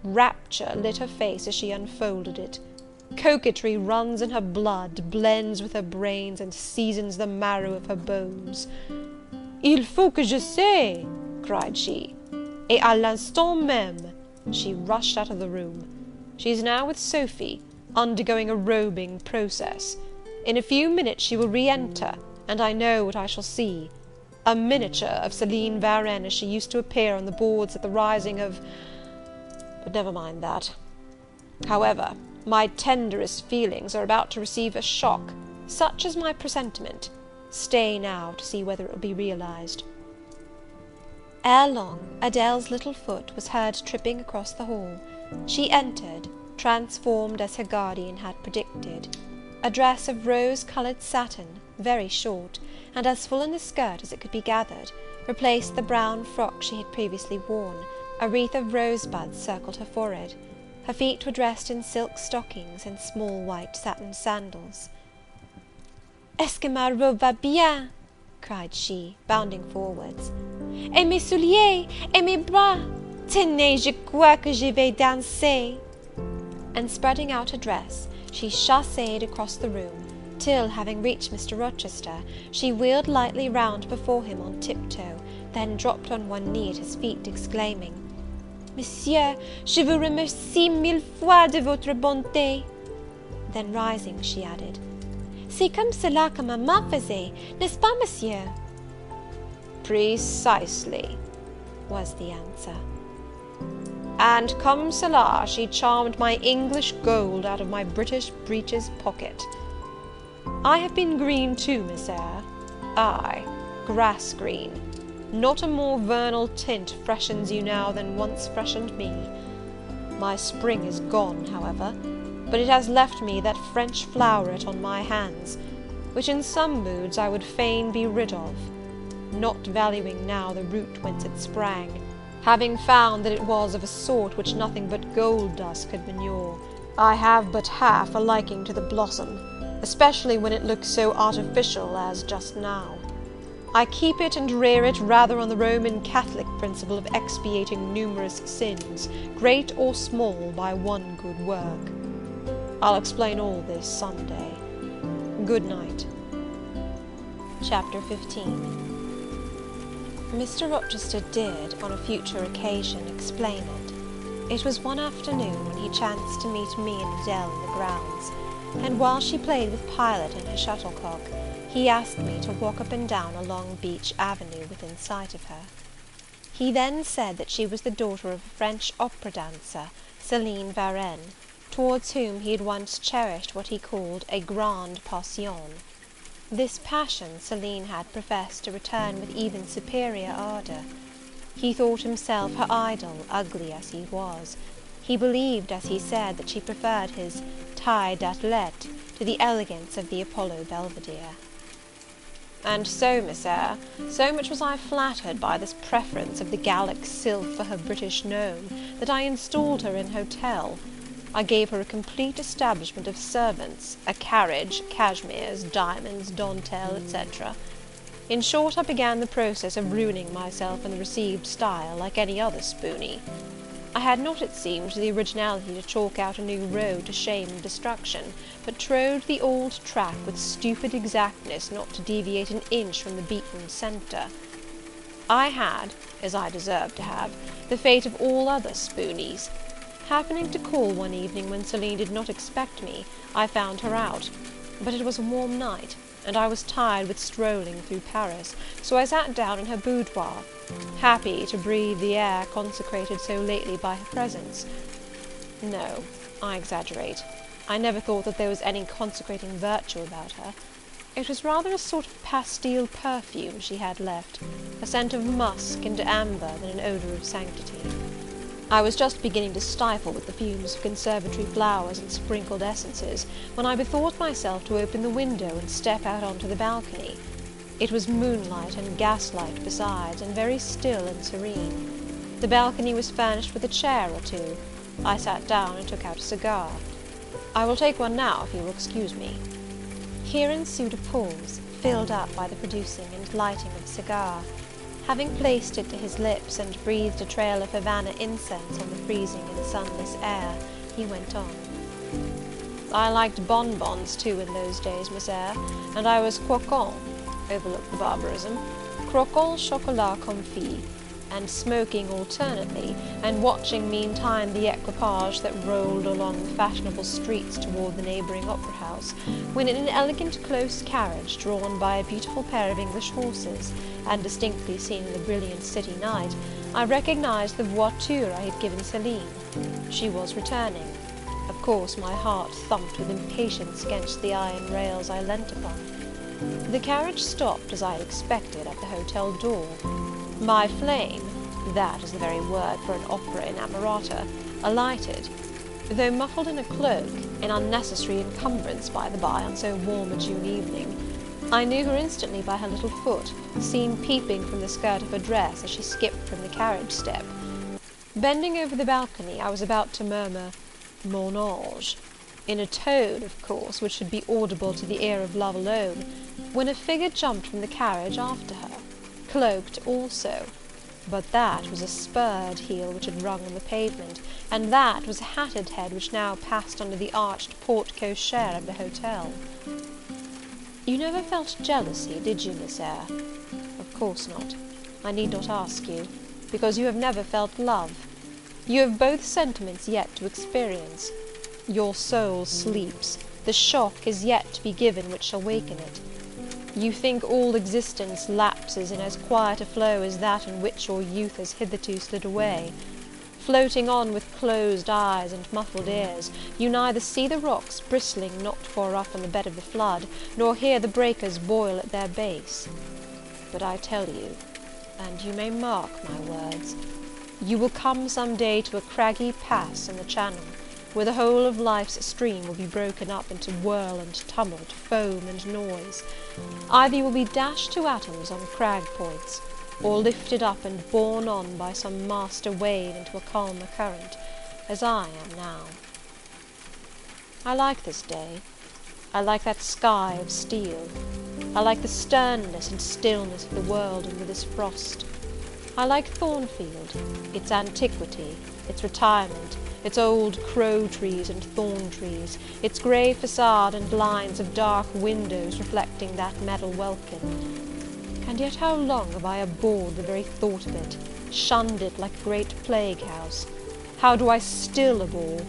Rapture lit her face as she unfolded it. Coquetry runs in her blood, blends with her brains, and seasons the marrow of her bones. 'Il faut que je sais!' cried she, et à l'instant même she rushed out of the room. She is now with Sophy, undergoing a robing process. In a few minutes she will re-enter, and I know what I shall see. A miniature of Céline Varenne as she used to appear on the boards at the rising of... but never mind that. However, my tenderest feelings are about to receive a shock, such as my presentiment. Stay now to see whether it will be realized."
Ere long, Adele's little foot was heard tripping across the hall. She entered, transformed as her guardian had predicted. A dress of rose-coloured satin, very short, and as full in the skirt as it could be gathered, replaced the brown frock she had previously worn. A wreath of rosebuds circled her forehead. Her feet were dressed in silk stockings and small white satin sandals. "Est-ce que ma robe va bien?" cried she, bounding forwards. "Et mes souliers, et mes bras! Tenez, je crois que je vais danser!" And spreading out her dress, she chassed across the room, till, having reached Mr. Rochester, she wheeled lightly round before him on tiptoe, then dropped on one knee at his feet, exclaiming, "Monsieur, je vous remercie 1000 fois de votre bonté." Then rising, she added, "C'est comme cela que maman faisait, n'est-ce pas, monsieur?"
"Precisely," was the answer. "And comme cela she charmed my English gold out of my British breeches pocket. I have been green too, Miss Eyre. Ay, grass green. Not a more vernal tint freshens you now than once freshened me. My spring is gone, however, but it has left me that French floweret on my hands, which in some moods I would fain be rid of, not valuing now the root whence it sprang, having found that it was of a sort which nothing but gold dust could manure. I have but half a liking to the blossom, especially when it looks so artificial as just now. I keep it and rear it rather on the Roman Catholic principle of expiating numerous sins, great or small, by one good work. I'll explain all this some day. Good night."
Chapter 15. Mr. Rochester did, on a future occasion, explain it. It was one afternoon when he chanced to meet me and Adele in the grounds, and while she played with Pilot and her shuttlecock, he asked me to walk up and down a long beech avenue within sight of her. He then said that she was the daughter of a French opera dancer, Céline Varenne, towards whom he had once cherished what he called a grande passion. This passion Céline had professed to return with even superior ardour. He thought himself her idol, ugly as he was. He believed, as he said, that she preferred his taille d'athlète to the elegance of the Apollo Belvedere. And so, Miss Eyre, so much was I flattered by this preference of the Gallic sylph for her British gnome, that I installed her in hotel. I gave her a complete establishment of servants, a carriage, cashmeres, diamonds, dentelle, etc. In short, I began the process of ruining myself in the received style, like any other spoony. I had not, it seemed, the originality to chalk out a new road to shame and destruction, but trode the old track with stupid exactness not to deviate an inch from the beaten centre. I had, as I deserved to have, the fate of all other spoonies. Happening to call one evening when Céline did not expect me, I found her out, but it was a warm night, and I was tired with strolling through Paris, so I sat down in her boudoir, happy to breathe the air consecrated so lately by her presence. No, I exaggerate. I never thought that there was any consecrating virtue about her. It was rather a sort of pastille perfume she had left, a scent of musk and amber than an odour of sanctity. I was just beginning to stifle with the fumes of conservatory flowers and sprinkled essences, when I bethought myself to open the window and step out onto the balcony. It was moonlight and gaslight besides, and very still and serene. The balcony was furnished with a chair or two. I sat down and took out a cigar. I will take one now, if you will excuse me. Here ensued a pause, filled up by the producing and lighting of a cigar. Having placed it to his lips, and breathed a trail of Havana incense on the freezing and sunless air, he went on. I liked bonbons, too, in those days, Miss Eyre, and I was croquant, overlook the barbarism, croquant chocolat confit, and smoking alternately, and watching meantime the equipage that rolled along the fashionable streets toward the neighbouring opera house, when in an elegant close carriage, drawn by a beautiful pair of English horses, and distinctly seen in the brilliant city night, I recognized the voiture I had given Céline. She was returning. Of course my heart thumped with impatience against the iron rails I leant upon. The carriage stopped, as I had expected, at the hotel door. My flame, that is the very word for an opera inamorata, alighted. Though muffled in a cloak, an unnecessary encumbrance, by the by, on so warm a June evening, I knew her instantly by her little foot, seen peeping from the skirt of her dress as she skipped from the carriage step. Bending over the balcony, I was about to murmur, "Mon ange," in a tone, of course, which should be audible to the ear of love alone, when a figure jumped from the carriage after her, cloaked also, but that was a spurred heel which had rung on the pavement, and that was a hatted head which now passed under the arched porte-cochere of the hotel. You never felt jealousy, did you, Miss Eyre? Of course not. I need not ask you, because you have never felt love. You have both sentiments yet to experience. Your soul sleeps. The shock is yet to be given which shall waken it. You think all existence lapses in as quiet a flow as that in which your youth has hitherto slid away. Floating on with closed eyes and muffled ears, you neither see the rocks bristling not far off on the bed of the flood, nor hear the breakers boil at their base. But I tell you, and you may mark my words, you will come some day to a craggy pass in the channel, where the whole of life's stream will be broken up into whirl and tumult, foam and noise. Either you will be dashed to atoms on crag points, or lifted up and borne on by some master wave into a calmer current, as I am now. I like this day. I like that sky of steel. I like the sternness and stillness of the world under this frost. I like Thornfield, its antiquity, its retirement, its old crow trees and thorn trees, its grey facade and lines of dark windows reflecting that metal welkin. And yet how long have I abhorred the very thought of it, shunned it like a great plague house?
How do I still a bore?"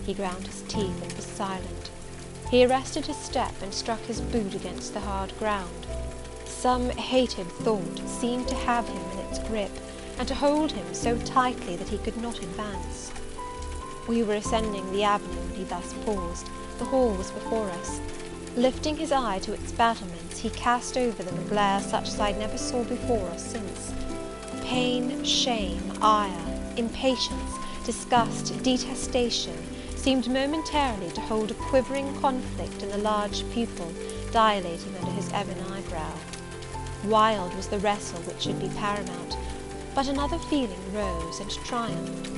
He ground his teeth and was silent. He arrested his step and struck his boot against the hard ground. Some hated thought seemed to have him in its grip, and to hold him so tightly that he could not advance. We were ascending the avenue when he thus paused. The hall was before us. Lifting his eye to its battlements, he cast over them a glare such as I never saw before or since. Pain, shame, ire, impatience, disgust, detestation, seemed momentarily to hold a quivering conflict in the large pupil dilating under his ebon eyebrow. Wild was the wrestle which should be paramount, but another feeling rose and triumphed,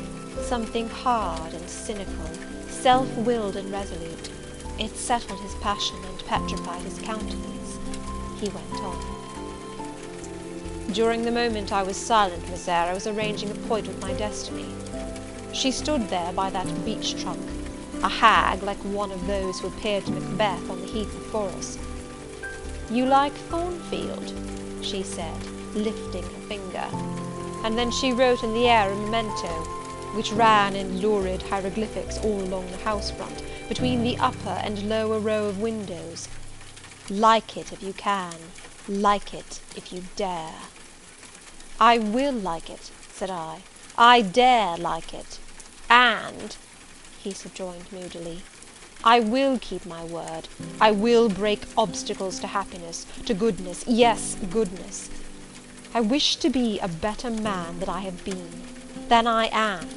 something hard and cynical, self-willed and resolute. It settled his passion and petrified his countenance. He went on. "During the moment I was silent, Miss Eyre, I was arranging a point with my destiny. She stood there by that beech trunk, a hag like one of those who appeared to Macbeth on the heath before us. 'You like Thornfield?' she said, lifting her finger, and then she wrote in the air a memento, which ran in lurid hieroglyphics all along the house front, between the upper and lower row of windows. 'Like it if you can, like it if you dare.' 'I will like it,' said I dare like it, and," he subjoined moodily, "I will keep my word. I will break obstacles to happiness, to goodness, yes, goodness. I wish to be a better man than I have been, than I am,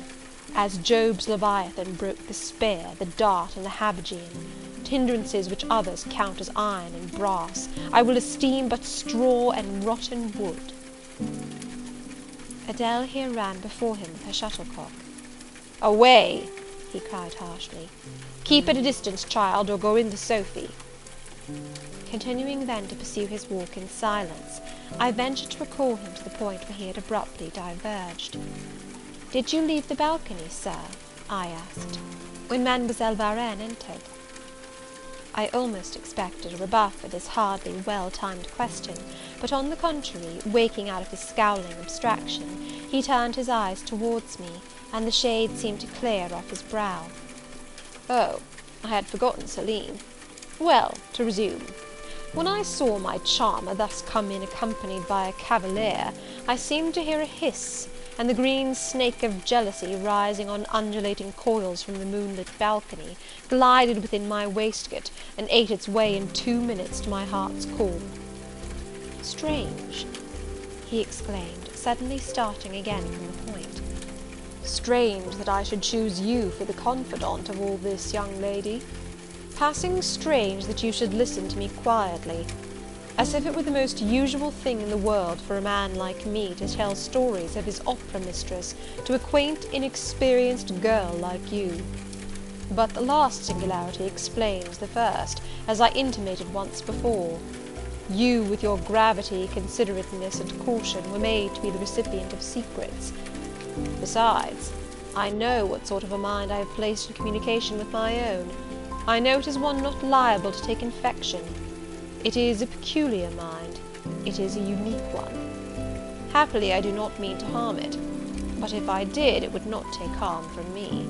as Job's Leviathan broke the spear, the dart, and the habergeon, hindrances which others count as iron and brass, I will esteem but straw and rotten wood." Adele here ran before him with her shuttlecock. "Away!" he cried harshly. "Keep at a distance, child, or go in to Sophy." Continuing then to pursue his walk in silence, I ventured to recall him to the point where he had abruptly diverged. "Did you leave the balcony, sir," I asked, "when Mademoiselle Varenne entered?" I almost expected a rebuff for this hardly well-timed question, but on the contrary, waking out of his scowling abstraction, he turned his eyes towards me, and the shade seemed to clear off his brow. "Oh, I had forgotten Celine. Well, to resume. When I saw my charmer thus come in accompanied by a cavalier, I seemed to hear a hiss, and the green snake of jealousy, rising on undulating coils from the moonlit balcony, glided within my waistcoat, and ate its way in 2 minutes to my heart's core." "Strange," he exclaimed, suddenly starting again from the point. "Strange that I should choose you for the confidant of all this, young lady. Passing strange that you should listen to me quietly, as if it were the most usual thing in the world for a man like me to tell stories of his opera mistress to a quaint, inexperienced girl like you. But the last singularity explains the first, as I intimated once before. You, with your gravity, considerateness, and caution, were made to be the recipient of secrets. Besides, I know what sort of a mind I have placed in communication with my own. I know it is one not liable to take infection. It is a peculiar mind. It is a unique one. Happily, I do not mean to harm it, but if I did, it would not take harm from me.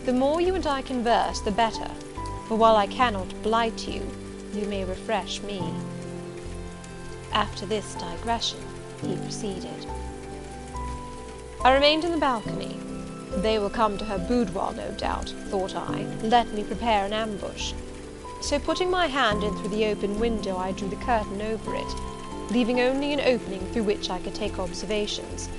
The more you and I converse, the better, for while I cannot blight you, you may refresh me." After this digression, he proceeded. "I remained in the balcony. They will come to her boudoir, no doubt, thought I. Let me prepare an ambush. So putting my hand in through the open window, I drew the curtain over it, leaving only an opening through which I could take observations.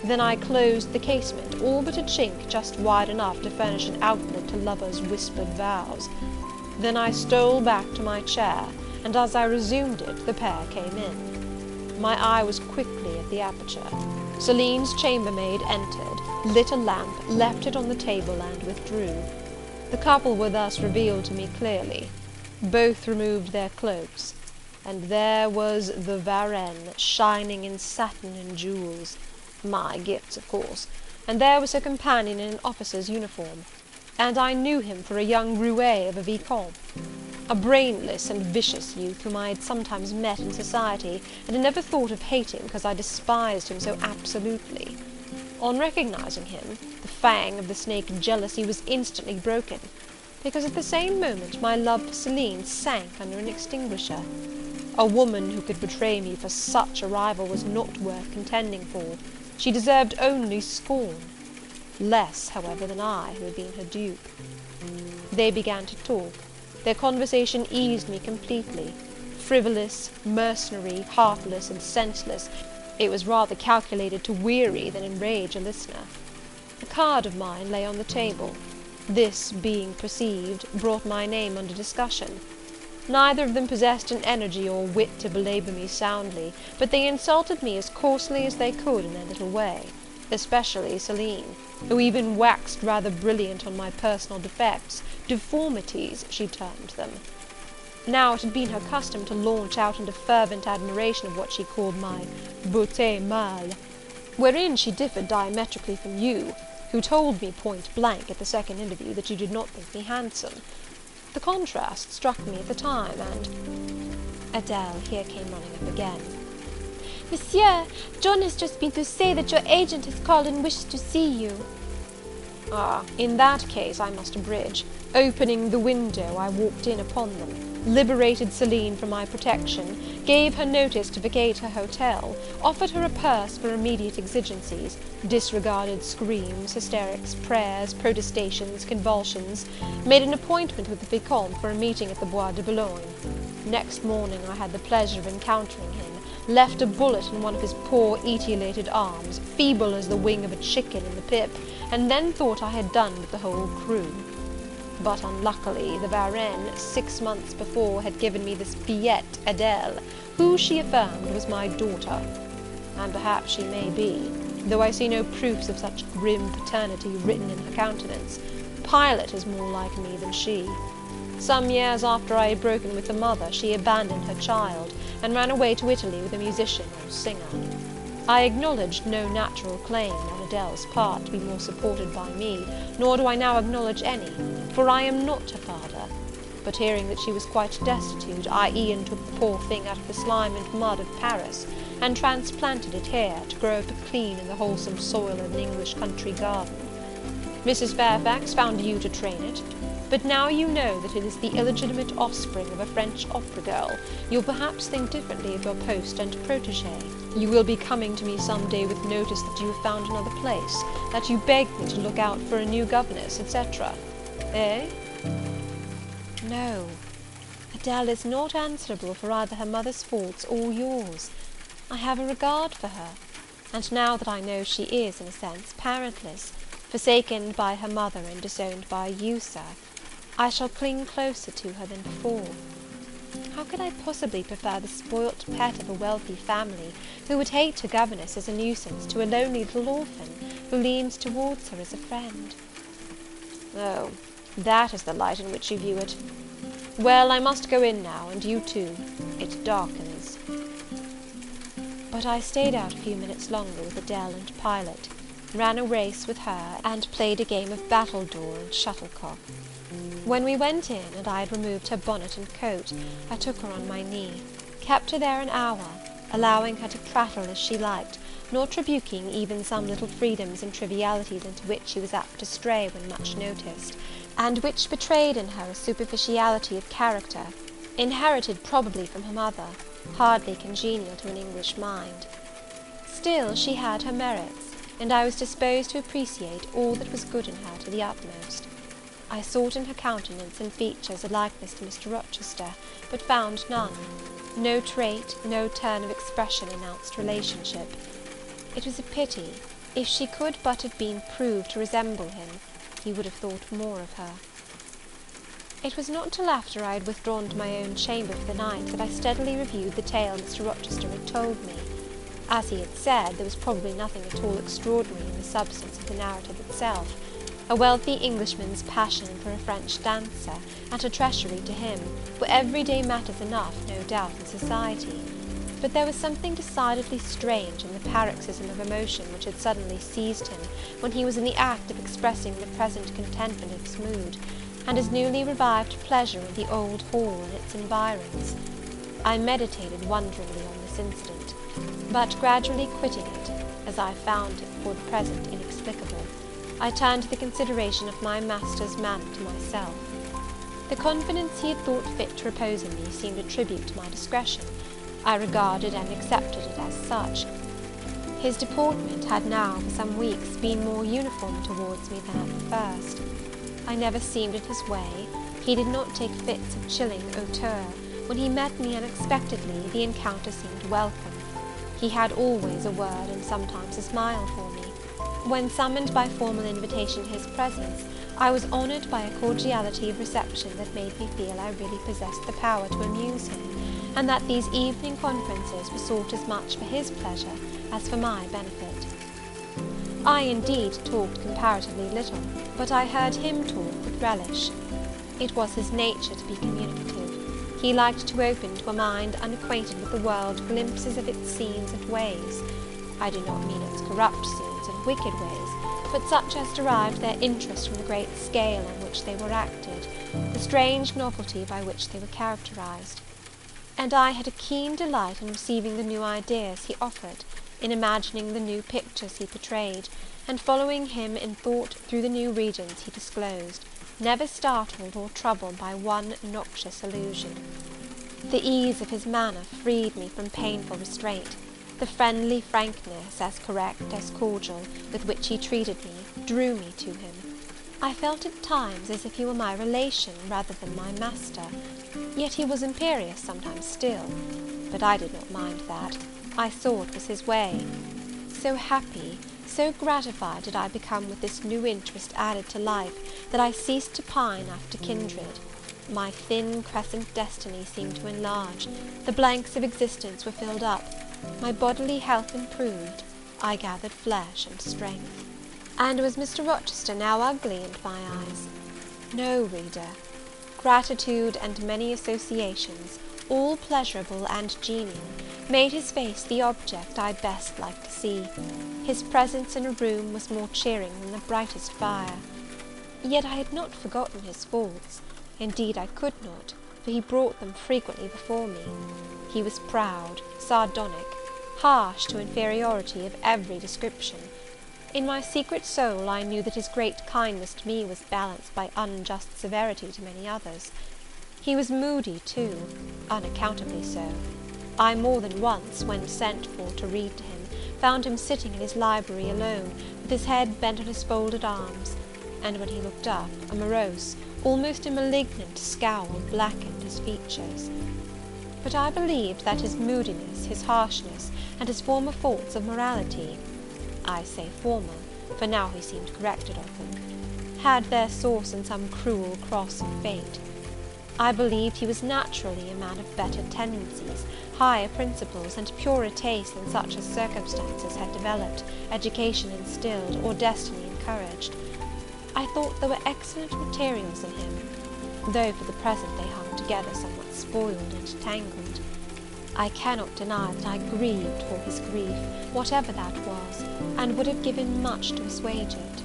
Then I closed the casement, all but a chink just wide enough to furnish an outlet to lovers' whispered vows. Then I stole back to my chair, and as I resumed it, the pair came in. My eye was quickly at the aperture. Celine's chambermaid entered, lit a lamp, left it on the table, and withdrew. The couple were thus revealed to me clearly. Both removed their cloaks, and there was the Varenne, shining in satin and jewels, my gifts, of course, and there was her companion in an officer's uniform, and I knew him for a young roué of a vicomte, a brainless and vicious youth whom I had sometimes met in society, and had never thought of hating because I despised him so absolutely. On recognising him, the fang of the snake of jealousy was instantly broken, because at the same moment my love for Céline sank under an extinguisher. A woman who could betray me for such a rival was not worth contending for. She deserved only scorn. Less, however, than I, who had been her dupe. They began to talk. Their conversation eased me completely. Frivolous, mercenary, heartless, and senseless, it was rather calculated to weary than enrage a listener. A card of mine lay on the table. This, being perceived, brought my name under discussion. Neither of them possessed an energy or wit to belabour me soundly, but they insulted me as coarsely as they could in their little way, especially Céline, who even waxed rather brilliant on my personal defects, deformities, she termed them. Now it had been her custom to launch out into fervent admiration of what she called my beauté mâle, wherein she differed diametrically from you, who told me point blank at the second interview that you did not think me handsome. The contrast struck me at the time, and Adele here came running up again.
Monsieur, John has just been to say that your agent has called and wishes to see you.
Ah, in that case I must abridge. Opening the window, I walked in upon them, liberated Céline from my protection, gave her notice to vacate her hotel, offered her a purse for immediate exigencies, disregarded screams, hysterics, prayers, protestations, convulsions, made an appointment with the Vicomte for a meeting at the Bois de Boulogne. Next morning I had the pleasure of encountering him, left a bullet in one of his poor etiolated arms, feeble as the wing of a chicken in the pip, and then thought I had done with the whole crew. But unluckily the Baronne, 6 months before, had given me this fillette Adele, who, she affirmed, was my daughter. And perhaps she may be, though I see no proofs of such grim paternity written in her countenance. Pilot is more like me than she. Some years after I had broken with the mother, she abandoned her child, and ran away to Italy with a musician or singer. I acknowledged no natural claim on Adele's part to be more supported by me, nor do I now acknowledge any, for I am not her father. But hearing that she was quite destitute, I e'en took the poor thing out of the slime and mud of Paris, and transplanted it here, to grow up clean in the wholesome soil of an English country garden. Mrs. Fairfax found you to train it, but now you know that it is the illegitimate offspring of a French opera girl, you'll perhaps think differently of your post and protégé. You will be coming to me some day with notice that you have found another place, that you beg me to look out for a new governess, etc. Eh?
No, Adele is not answerable for either her mother's faults or yours. I have a regard for her, and now that I know she is, in a sense, parentless, forsaken by her mother and disowned by you, sir, I shall cling closer to her than before. How could I possibly prefer the spoilt pet of a wealthy family, who would hate her governess as a nuisance, to a lonely little orphan, who leans towards her as a friend?
Oh, that is the light in which you view it. Well, I must go in now, and you too. It darkens.
But I stayed out a few minutes longer with Adele and Pilot, ran a race with her, and played a game of battledore and shuttlecock. When we went in, and I had removed her bonnet and coat, I took her on my knee, kept her there an hour, allowing her to prattle as she liked, not rebuking even some little freedoms and trivialities into which she was apt to stray when much noticed, and which betrayed in her a superficiality of character, inherited probably from her mother, hardly congenial to an English mind. Still she had her merits, and I was disposed to appreciate all that was good in her to the utmost. I sought in her countenance and features a likeness to Mr. Rochester, but found none. No trait, no turn of expression announced relationship. It was a pity. If she could but have been proved to resemble him, he would have thought more of her. It was not till after I had withdrawn to my own chamber for the night that I steadily reviewed the tale Mr. Rochester had told me. As he had said, there was probably nothing at all extraordinary in the substance of the narrative itself. A wealthy Englishman's passion for a French dancer, and her treachery to him, were everyday matters enough, no doubt, in society. But there was something decidedly strange in the paroxysm of emotion which had suddenly seized him, when he was in the act of expressing the present contentment of his mood, and his newly revived pleasure in the old hall and its environs. I meditated wonderingly on this incident, but gradually quitting it, as I found it for the present inexplicable, I turned the consideration of my master's manner to myself. The confidence he had thought fit to repose in me seemed a tribute to my discretion. I regarded and accepted it as such. His deportment had now, for some weeks, been more uniform towards me than at the first. I never seemed in his way. He did not take fits of chilling hauteur. When he met me unexpectedly, the encounter seemed welcome. He had always a word and sometimes a smile for me. When summoned by formal invitation to his presence, I was honoured by a cordiality of reception that made me feel I really possessed the power to amuse him, and that these evening conferences were sought as much for his pleasure as for my benefit. I indeed talked comparatively little, but I heard him talk with relish. It was his nature to be communicative. He liked to open to a mind unacquainted with the world glimpses of its scenes and ways. I do not mean its corrupt scenes and wicked ways, but such as derived their interest from the great scale on which they were acted, the strange novelty by which they were characterized. And I had a keen delight in receiving the new ideas he offered, in imagining the new pictures he portrayed, and following him in thought through the new regions he disclosed, never startled or troubled by one noxious illusion. The ease of his manner freed me from painful restraint. The friendly frankness, as correct as cordial, with which he treated me, drew me to him. I felt at times as if he were my relation rather than my master, yet he was imperious sometimes still, but I did not mind that. I saw it was his way. So happy, so gratified did I become with this new interest added to life, that I ceased to pine after kindred. My thin crescent destiny seemed to enlarge, the blanks of existence were filled up, my bodily health improved, I gathered flesh and strength. And was Mr. Rochester now ugly in my eyes? No, reader. Gratitude and many associations, all pleasurable and genial, made his face the object I best liked to see. His presence in a room was more cheering than the brightest fire. Yet I had not forgotten his faults. Indeed I could not, for he brought them frequently before me. He was proud, sardonic, harsh to inferiority of every description. In my secret soul I knew that his great kindness to me was balanced by unjust severity to many others. He was moody too, unaccountably so. I more than once, when sent for to read to him, found him sitting in his library alone, with his head bent on his folded arms, and when he looked up, a morose, almost a malignant scowl blackened his features. But I believed that his moodiness, his harshness, and his former faults of morality, I say former, for now he seemed corrected of them, had their source in some cruel cross of fate. I believed he was naturally a man of better tendencies, higher principles, and purer taste than such as circumstances had developed, education instilled, or destiny encouraged. I thought there were excellent materials in him, though for the present they hung together somewhat spoiled and tangled. I cannot deny that I grieved for his grief, whatever that was, and would have given much to assuage it.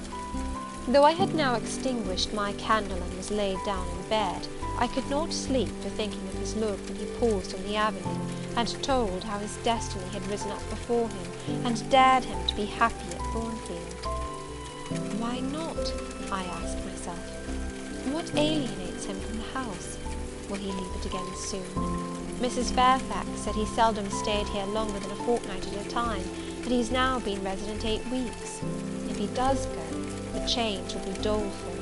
Though I had now extinguished my candle and was laid down in bed, I could not sleep for thinking of his look when he paused on the avenue, and told how his destiny had risen up before him, and dared him to be happy at Thornfield. Why not? I asked myself. What alienates him from the house? Will he leave it again soon? Mrs. Fairfax said he seldom stayed here longer than a fortnight at a time, that he has now been resident 8 weeks. If he does go, the change will be doleful.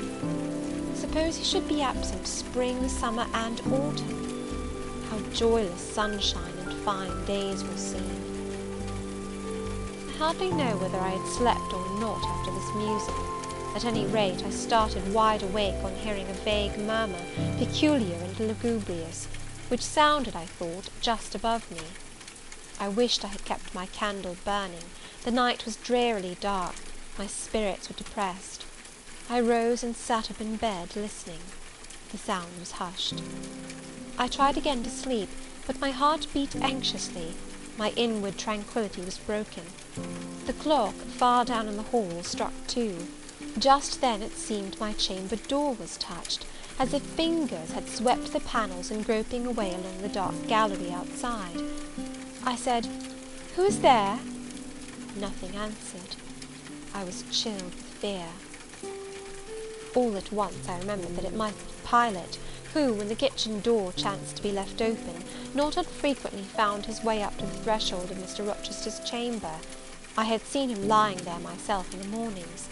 Suppose he should be absent spring, summer, and autumn? How joyless sunshine and fine days will seem! I hardly know whether I had slept or not after this musing. At any rate, I started wide awake on hearing a vague murmur, peculiar and lugubrious, which sounded, I thought, just above me. I wished I had kept my candle burning. The night was drearily dark, my spirits were depressed. I rose and sat up in bed, listening. The sound was hushed. I tried again to sleep, but my heart beat anxiously. My inward tranquillity was broken. The clock, far down in the hall, struck 2. Just then it seemed my chamber door was touched, as if fingers had swept the panels and groping away along the dark gallery outside. I said, "Who is there?" Nothing answered. I was chilled with fear. All at once I remembered that it might be Pilot, who, when the kitchen door chanced to be left open, not unfrequently found his way up to the threshold of Mr. Rochester's chamber. I had seen him lying there myself in the mornings.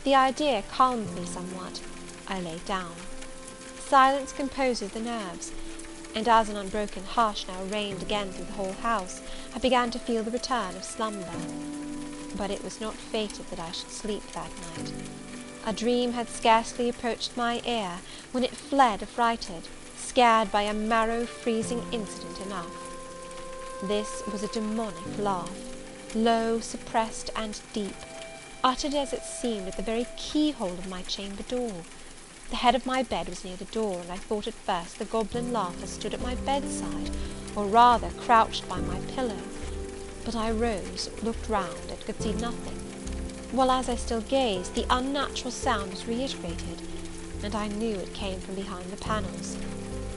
The idea calmed me somewhat. I lay down. Silence composes the nerves, and as an unbroken hush now reigned again through the whole house, I began to feel the return of slumber. But it was not fated that I should sleep that night. A dream had scarcely approached my ear, when it fled affrighted, scared by a marrow-freezing incident enough. This was a demonic laugh, low, suppressed, and deep, uttered as it seemed at the very keyhole of my chamber door. The head of my bed was near the door, and I thought at first the goblin laugher stood at my bedside, or rather crouched by my pillow. But I rose, looked round, and could see nothing, while as I still gazed, the unnatural sound was reiterated, and I knew it came from behind the panels.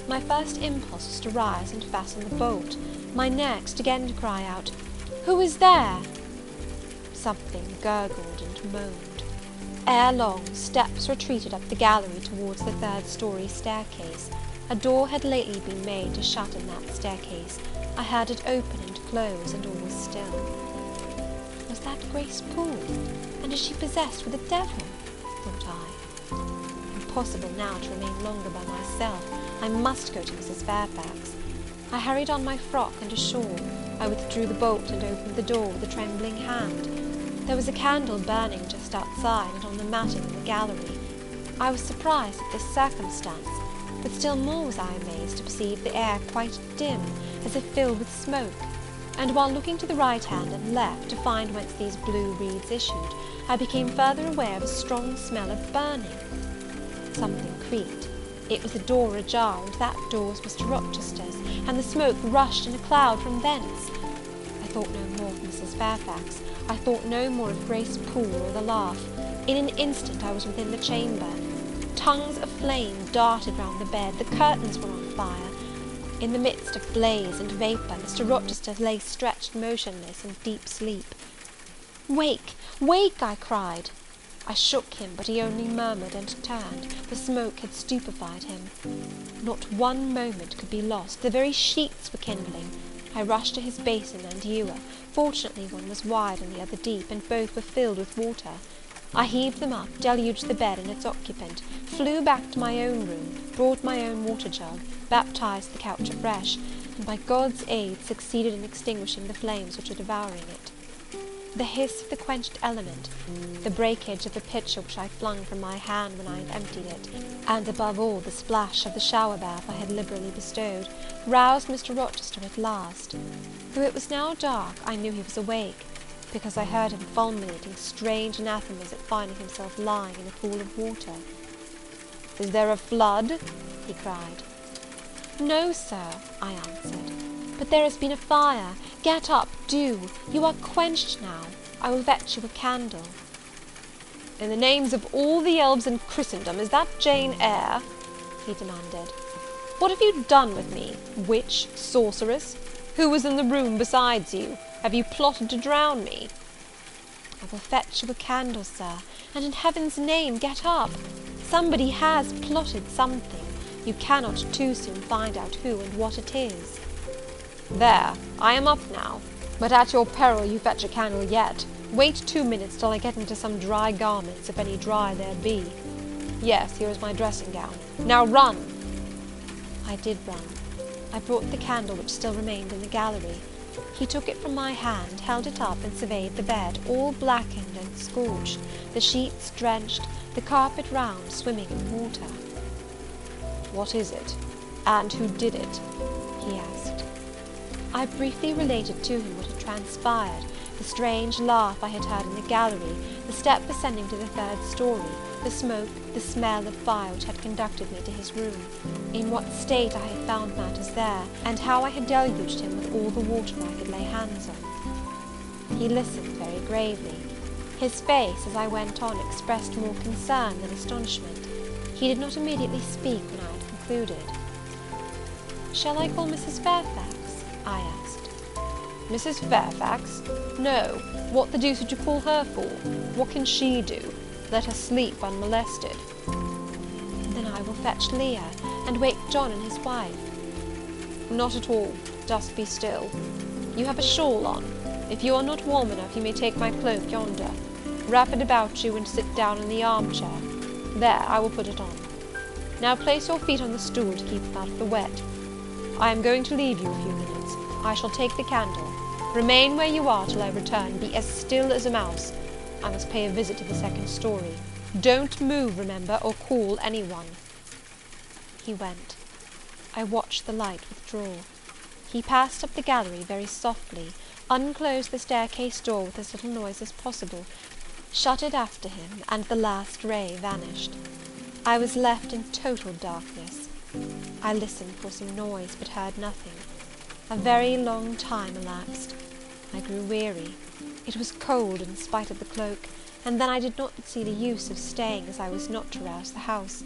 My first impulse was to rise and fasten the bolt, my next again to cry out, "Who is there?" Something gurgled and moaned. Ere long, steps retreated up the gallery towards the third-story staircase. A door had lately been made to shut in that staircase. I heard it open and close, and all was still. Was that Grace Poole? And is she possessed with a devil? Thought I. Impossible now to remain longer by myself. I must go to Mrs. Fairfax. I hurried on my frock and a shawl. I withdrew the bolt and opened the door with a trembling hand. There was a candle burning just outside and on the matting in the gallery. I was surprised at this circumstance, but still more was I amazed to perceive the air quite dim, as if filled with smoke, and while looking to the right hand and left to find whence these blue wreaths issued, I became further aware of a strong smell of burning. Something creaked. It was a door ajar, and that door was Mr. Rochester's, and the smoke rushed in a cloud from thence. I thought no more of Mrs. Fairfax. I thought no more of Grace Poole or the laugh. In an instant I was within the chamber. Tongues of flame darted round the bed, the curtains were on fire. In the midst of blaze and vapour, Mr. Rochester lay stretched motionless in deep sleep. "Wake, wake!" I cried. I shook him, but he only murmured and turned. The smoke had stupefied him. Not one moment could be lost. The very sheets were kindling. I rushed to his basin and ewer. Fortunately one was wide and the other deep, and both were filled with water. I heaved them up, deluged the bed and its occupant, flew back to my own room, brought my own water jug, baptized the couch afresh, and by God's aid succeeded in extinguishing the flames which were devouring it. The hiss of the quenched element, the breakage of the pitcher which I flung from my hand when I had emptied it, and above all the splash of the shower bath I had liberally bestowed, roused Mr. Rochester at last. Though it was now dark, I knew he was awake, because I heard him fulminating strange anathemas at finding himself lying in a pool of water. "Is there a flood?" he cried. "No, sir," I answered, "but there has been a fire. Get up, do. You are quenched now. I will fetch you a candle." "In the names of all the elves in Christendom, is that Jane Eyre?" he demanded. "What have you done with me? Witch? Sorceress? Who was in the room besides you? Have you plotted to drown me?" "I will fetch you a candle, sir, and in heaven's name get up. Somebody has plotted something. You cannot too soon find out who and what it is." "There, I am up now, but at your peril you fetch a candle yet. Wait 2 minutes till I get into some dry garments, if any dry there be. Yes, here is my dressing gown. Now run!" I did run. I brought the candle which still remained in the gallery. He took it from my hand, held it up, and surveyed the bed, all blackened and scorched, the sheets drenched, the carpet round swimming in water. "What is it? And who did it?" he asked. I briefly related to him what had transpired, the strange laugh I had heard in the gallery, the step ascending to the third story, the smoke, the smell of fire which had conducted me to his room, in what state I had found matters there, and how I had deluged him with all the water I could lay hands on. He listened very gravely. His face, as I went on, expressed more concern than astonishment. He did not immediately speak when I had concluded. "Shall I call Mrs. Fairfax?" I asked.
Mrs. Fairfax? No. What the deuce would you call her for? What can she do? Let her sleep unmolested.
Then I will fetch Leah, and wake John and his wife.
Not at all. Just be still. You have a shawl on. If you are not warm enough, you may take my cloak yonder. Wrap it about you, and sit down in the armchair. There, I will put it on. Now place your feet on the stool to keep them out of the wet. I am going to leave you a few minutes. I shall take the candle. Remain where you are till I return. Be as still as a mouse. I must pay a visit to the second story. Don't move, remember, or call anyone.
He went. I watched the light withdraw. He passed up the gallery very softly, unclosed the staircase door with as little noise as possible, shut it after him, and the last ray vanished. I was left in total darkness. I listened for some noise, but heard nothing. A very long time elapsed. I grew weary. It was cold in spite of the cloak, and then I did not see the use of staying, as I was not to rouse the house.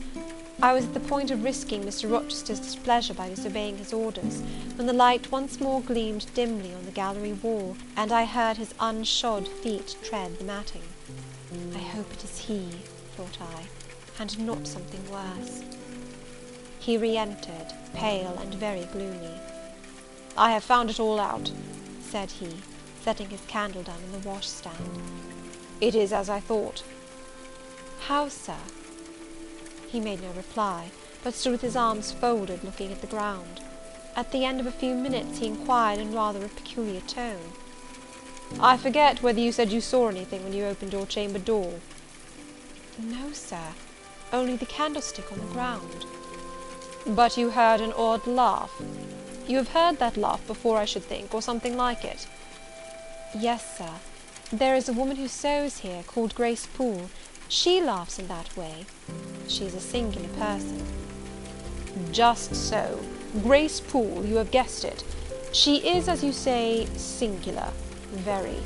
I was at the point of risking Mr. Rochester's displeasure by disobeying his orders, when the light once more gleamed dimly on the gallery wall, and I heard his unshod feet tread the matting. I hope it is he, thought I, and not something worse. He re-entered, pale and very gloomy.
I have found it all out,
said he, setting his candle down on the washstand.
It is as I thought.
How, sir? He made no reply, but stood with his arms folded, looking at the ground. At the end of a few minutes he inquired in rather a peculiar tone,
I forget whether you said you saw anything when you opened your chamber door.
No, sir, only the candlestick on the ground.
But you heard an odd laugh. You have heard that laugh before, I should think, or something like it.
Yes, sir. There is a woman who sews here, called Grace Poole. She laughs in that way. She is a singular person.
Just so. Grace Poole, you have guessed it. She is, as you say, singular. Very.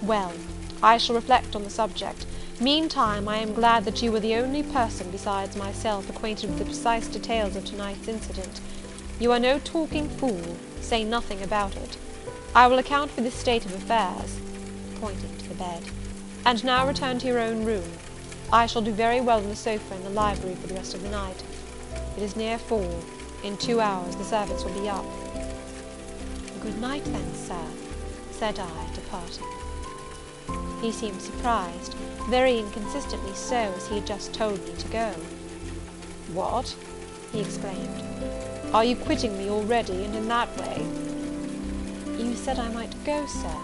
Well, I shall reflect on the subject. Meantime, I am glad that you were the only person besides myself acquainted with the precise details of tonight's incident. You are no talking fool. Say nothing about it. I will account for this state of affairs, pointing to the bed. And now return to your own room. I shall do very well on the sofa in the library for the rest of the night. It is near 4. In 2 hours the servants will be up.
Good night, then, sir, said I, departing. He seemed surprised, very inconsistently so, as he had just told me to go.
What?
He exclaimed.
Are you quitting me already, and in that way?
You said I might go, sir.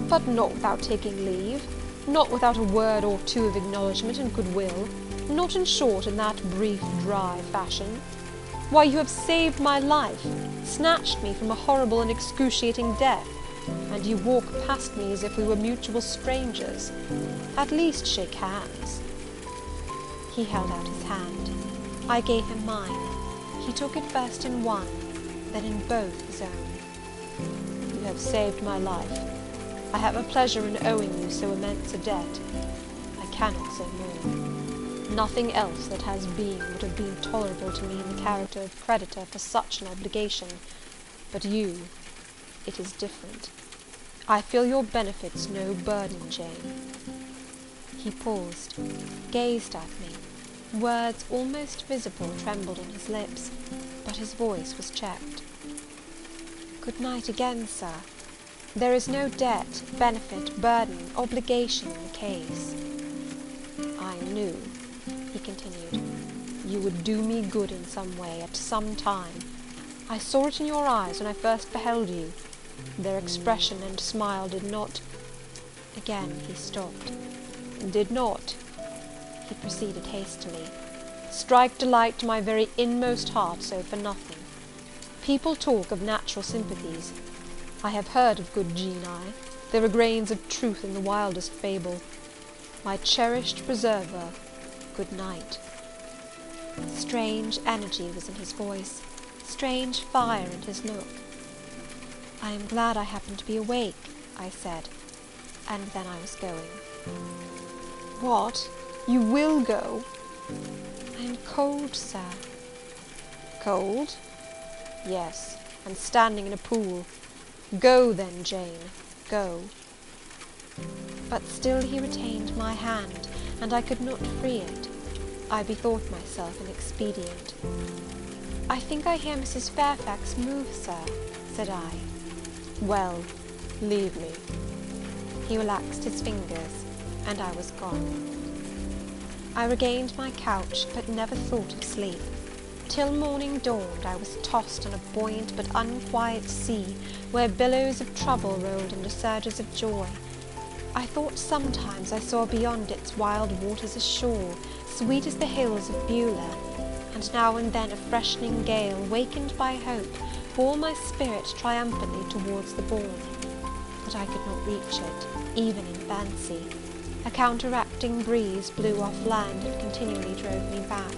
But not without taking leave, not without a word or two of acknowledgment and goodwill, not, in short, in that brief, dry fashion. Why, you have saved my life, snatched me from a horrible and excruciating death, and you walk past me as if we were mutual strangers. At least shake hands.
He held out his hand. I gave him mine. He took it first in one, then in both his own.
You have saved my life. I have a pleasure in owing you so immense a debt. I cannot say more. Nothing else that has been would have been tolerable to me in the character of creditor for such an obligation. But you, it is different. I feel your benefits no burden, Jane.
He paused, gazed at me. Words almost visible trembled on his lips, but his voice was checked. Good night again, sir. There is no debt, benefit, burden, obligation in the case.
I knew, he continued, you would do me good in some way, at some time. I saw it in your eyes when I first beheld you. Their expression and smile did not...
Again he stopped.
Did not, he proceeded hastily, strike delight to my very inmost heart so for nothing. People talk of natural sympathies. I have heard of good Jane Eyre. There are grains of truth in the wildest fable. My cherished preserver, good night.
Strange energy was in his voice, strange fire in his look. I am glad I happened to be awake, I said, and then I was going.
What? You will go?
I am cold, sir.
Cold? Yes, and standing in a pool. Go then, Jane, go."
But still he retained my hand, and I could not free it. I bethought myself an expedient. "I think I hear Mrs. Fairfax move, sir," said I.
"Well, leave me."
He relaxed his fingers, and I was gone. I regained my couch, but never thought of sleep. Till morning dawned, I was tossed on a buoyant but unquiet sea, where billows of trouble rolled into surges of joy. I thought sometimes I saw beyond its wild waters a shore, sweet as the hills of Beulah, and now and then a freshening gale, wakened by hope, bore my spirit triumphantly towards the bourne. But I could not reach it, even in fancy. A counteracting breeze blew off land and continually drove me back.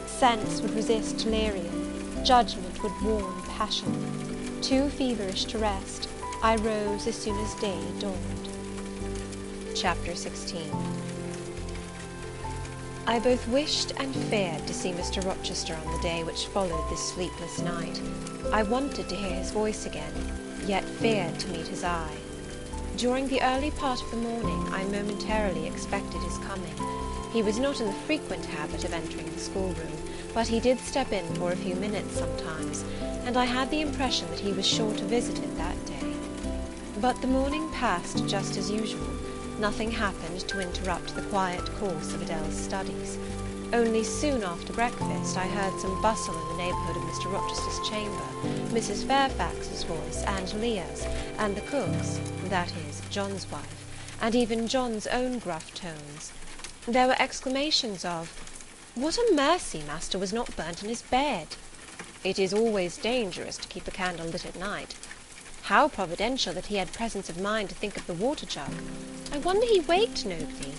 Sense would resist delirium, judgment would warn passion. Too feverish to rest, I rose as soon as day dawned.
Chapter 16. I both wished and feared to see Mr. Rochester on the day which followed this sleepless night. I wanted to hear his voice again, yet feared to meet his eye. During the early part of the morning, I momentarily expected his coming. He was not in the frequent habit of entering the schoolroom, but he did step in for a few minutes sometimes, and I had the impression that he was sure to visit it that day. But the morning passed just as usual. Nothing happened to interrupt the quiet course of Adele's studies. Only soon after breakfast I heard some bustle in the neighbourhood of Mr. Rochester's chamber, Mrs. Fairfax's voice, and Leah's, and the cook's, that is, John's wife, and even John's own gruff tones. There were exclamations of, "What a mercy master was not burnt in his bed!" "It is always dangerous to keep a candle lit at night." "How providential that he had presence of mind to think of the water jug!" "I wonder he waked nobody."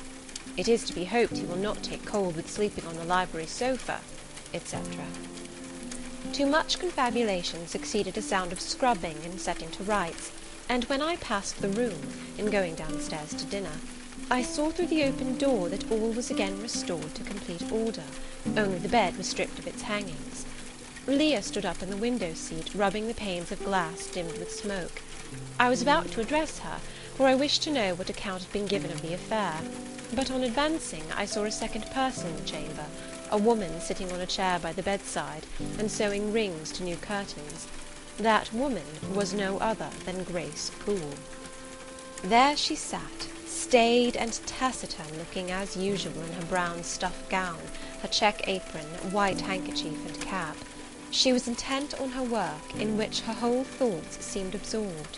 "It is to be hoped he will not take cold with sleeping on the library sofa," etc. To much confabulation succeeded a sound of scrubbing and setting to rights, and when I passed the room, in going downstairs to dinner, I saw through the open door that all was again restored to complete order, only the bed was stripped of its hangings. Leah stood up in the window-seat, rubbing the panes of glass dimmed with smoke. I was about to address her, for I wished to know what account had been given of the affair, but on advancing I saw a second person in the chamber, a woman sitting on a chair by the bedside, and sewing rings to new curtains. That woman was no other than Grace Poole. There she sat, staid and taciturn, looking as usual in her brown stuff gown, her check apron, white handkerchief, and cap. She was intent on her work, in which her whole thoughts seemed absorbed.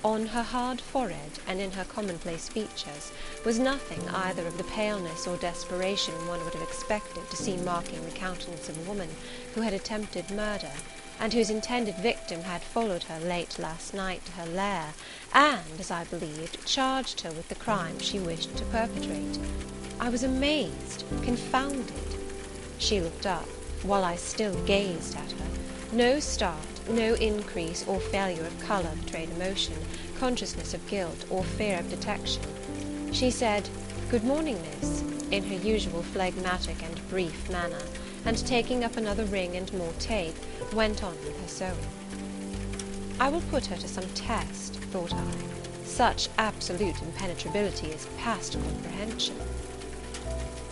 On her hard forehead, and in her commonplace features, was nothing either of the paleness or desperation one would have expected to see marking the countenance of a woman who had attempted murder, and whose intended victim had followed her late last night to her lair, and, as I believed, charged her with the crime she wished to perpetrate. I was amazed, confounded. She looked up, while I still gazed at her. No start, no increase or failure of colour betrayed emotion, consciousness of guilt, or fear of detection. She said, "Good morning, miss," in her usual phlegmatic and brief manner, and taking up another ring and more tape, went on with her sewing. I will put her to some test, thought I. Such absolute impenetrability is past comprehension.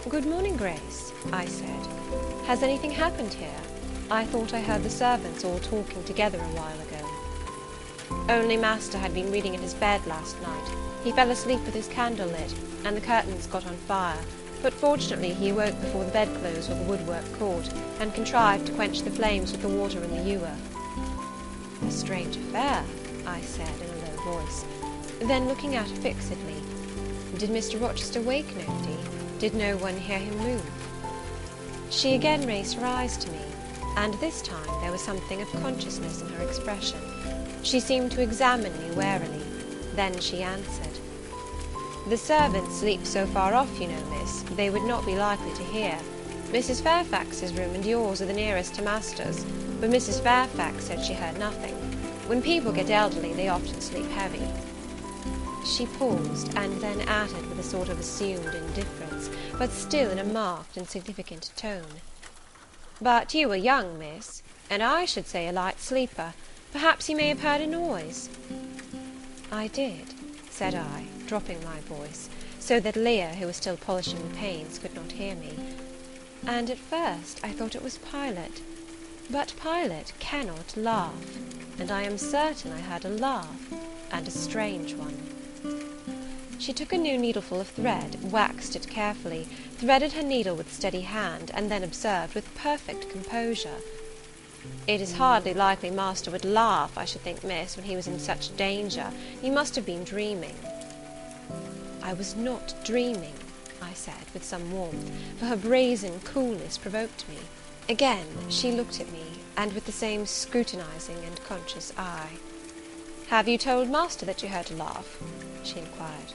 "Good morning, Grace," I said. "Has anything happened here? I thought I heard the servants all talking together a while ago." "Only master had been reading in his bed last night. He fell asleep with his candle lit, and the curtains got on fire, but fortunately he awoke before the bedclothes or the woodwork caught, and contrived to quench the flames with the water in the ewer." "A strange affair," I said in a low voice. Then, looking at her fixedly, "Did Mr. Rochester wake nobody? Did no one hear him move?" She again raised her eyes to me, and this time there was something of consciousness in her expression. She seemed to examine me warily. Then she answered, "The servants sleep so far off, you know, miss, they would not be likely to hear. Mrs. Fairfax's room and yours are the nearest to master's, but Mrs. Fairfax said she heard nothing. When people get elderly, they often sleep heavy." She paused, and then added with a sort of assumed indifference, but still in a marked and significant tone, "But you are young, miss, and I should say a light sleeper. Perhaps you may have heard a noise." "I did," said I, dropping my voice, so that Leah, who was still polishing the panes, could not hear me. "And at first I thought it was Pilot. But Pilot cannot laugh, and I am certain I heard a laugh, and a strange one." She took a new needleful of thread, waxed it carefully, threaded her needle with steady hand, and then observed, with perfect composure, "It is hardly likely master would laugh, I should think, miss, when he was in such danger. He must have been dreaming." "I was not dreaming," I said, with some warmth, for her brazen coolness provoked me. Again she looked at me, and with the same scrutinizing and conscious eye. "Have you told master that you heard a laugh?" she inquired.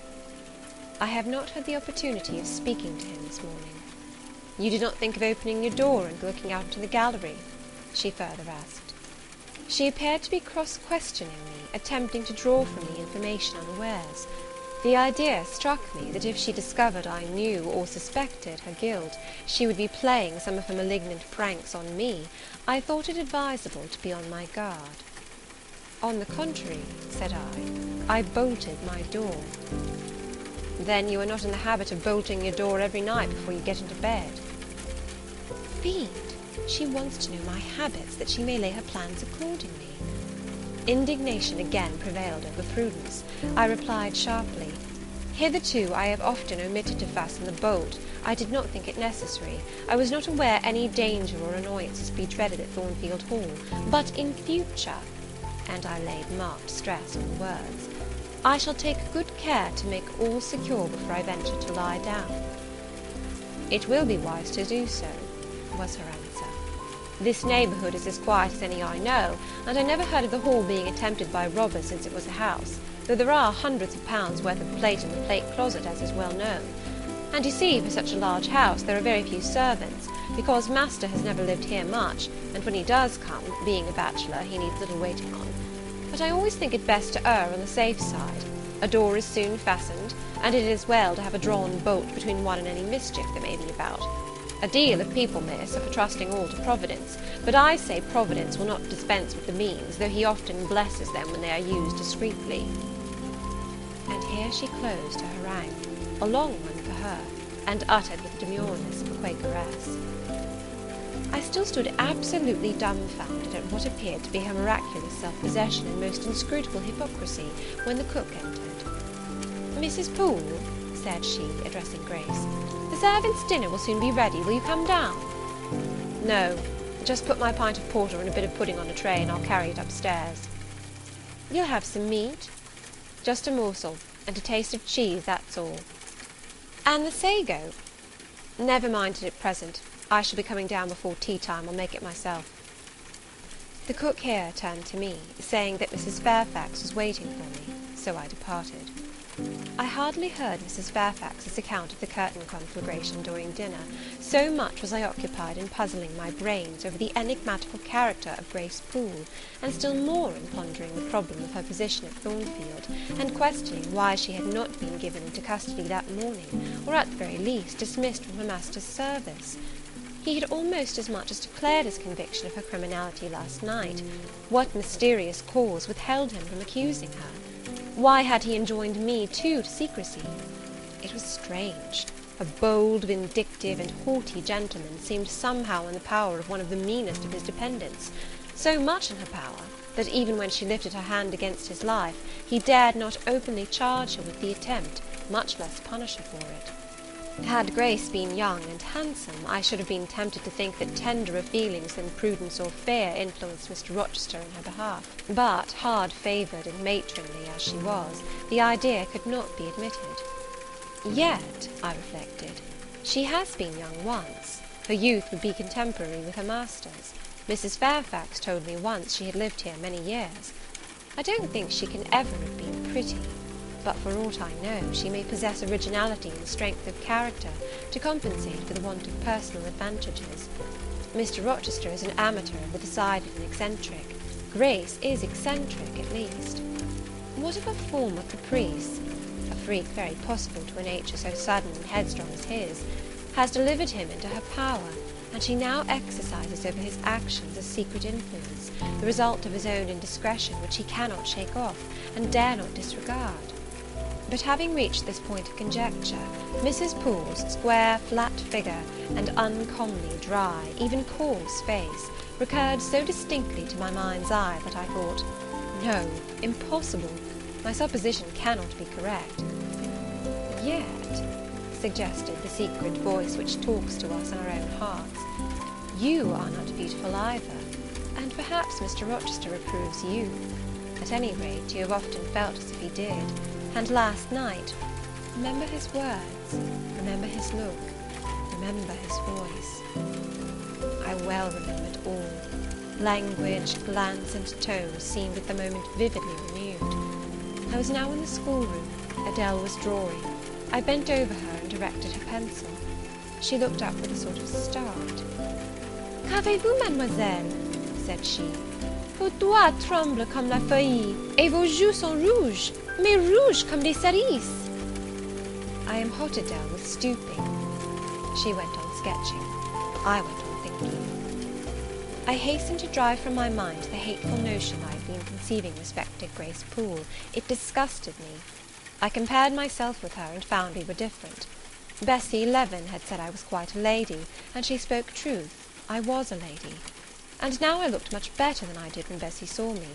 "I have not had the opportunity of speaking to him this morning." "You did not think of opening your door and looking out into the gallery?" she further asked. She appeared to be cross-questioning me, attempting to draw from me information unawares. The idea struck me that if she discovered I knew or suspected her guilt, she would be playing some of her malignant pranks on me. I thought it advisable to be on my guard. "On the contrary," said I bolted my door." "Then you are not in the habit of bolting your door every night before you get into bed?" Fiend! She wants to know my habits, that she may lay her plans accordingly. Indignation again prevailed over prudence. I replied sharply, "Hitherto I have often omitted to fasten the bolt. I did not think it necessary. I was not aware any danger or annoyance is to be dreaded at Thornfield Hall. But in future," and I laid marked stress on the words, "I shall take good care to make all secure before I venture to lie down." "It will be wise to do so," was her answer. "This neighbourhood is as quiet as any I know, and I never heard of the Hall being attempted by robbers since it was a house, though there are hundreds of pounds worth of plate in the plate closet, as is well known. And you see, for such a large house, there are very few servants, because master has never lived here much, and when he does come, being a bachelor, he needs little waiting on. But I always think it best to err on the safe side. A door is soon fastened, and it is well to have a drawn bolt between one and any mischief that may be about. A deal of people, miss, are for trusting all to Providence, but I say Providence will not dispense with the means, though he often blesses them when they are used discreetly." And here she closed her harangue, a long one for her, and uttered with the demureness of a Quakeress. I still stood absolutely dumbfounded at what appeared to be her miraculous self-possession and most inscrutable hypocrisy, when the cook entered. "Mrs. Poole," said she, addressing Grace, "the servants' dinner will soon be ready. Will you come down?" "No, just put my pint of porter and a bit of pudding on a tray, and I'll carry it upstairs." "You'll have some meat?" "Just a morsel, and a taste of cheese, that's all." "And the sago?" "Never mind it at present. I shall be coming down before tea-time. I'll make it myself." The cook here turned to me, saying that Mrs. Fairfax was waiting for me, so I departed. I hardly heard Mrs. Fairfax's account of the curtain conflagration during dinner, so much was I occupied in puzzling my brains over the enigmatical character of Grace Poole, and still more in pondering the problem of her position at Thornfield, and questioning why she had not been given into custody that morning, or at the very least dismissed from her master's service. He had almost as much as declared his conviction of her criminality last night. What mysterious cause withheld him from accusing her? Why had he enjoined me, too, to secrecy? It was strange. A bold, vindictive, and haughty gentleman seemed somehow in the power of one of the meanest of his dependents, so much in her power, that even when she lifted her hand against his life, he dared not openly charge her with the attempt, much less punish her for it. Had Grace been young and handsome, I should have been tempted to think that tenderer feelings than prudence or fear influenced Mr. Rochester in her behalf; but, hard-favoured and matronly as she was, the idea could not be admitted. Yet, I reflected, she has been young once. Her youth would be contemporary with her master's. Mrs. Fairfax told me once she had lived here many years. I don't think she can ever have been pretty, but for aught I know, she may possess originality and strength of character to compensate for the want of personal advantages. Mr. Rochester is an amateur of the decided and eccentric. Grace is eccentric, at least. What if a former caprice, a freak very possible to a nature so sudden and headstrong as his, has delivered him into her power, and she now exercises over his actions a secret influence,
the result of his own indiscretion, which he cannot shake off, and dare not disregard. But having reached this point of conjecture, Mrs. Poole's square, flat figure, and uncommonly dry, even coarse face, recurred so distinctly to my mind's eye, that I thought, no, impossible, my supposition cannot be correct. Yet, suggested the secret voice which talks to us in our own hearts, you are not beautiful either, and perhaps Mr. Rochester approves you. At any rate, you have often felt as if he did, and last night, remember his words, remember his look, remember his voice. I well remembered all. Language, glance, and tone seemed at the moment vividly renewed. I was now in the schoolroom. Adele was drawing. I bent over her and directed her pencil. She looked up with a sort of start. "Qu'avez-vous, mademoiselle?" said she. "Vos doigts tremblent comme la feuille, et vos joues sont rouges, mais rouges comme des cerises." "I am hot, Adele, with stooping." She went on sketching. I went on thinking. I hastened to drive from my mind the hateful notion I had been conceiving respecting Grace Poole. It disgusted me. I compared myself with her, and found we were different. Bessie Leaven had said I was quite a lady, and she spoke truth. I was a lady. And now I looked much better than I did when Bessie saw me.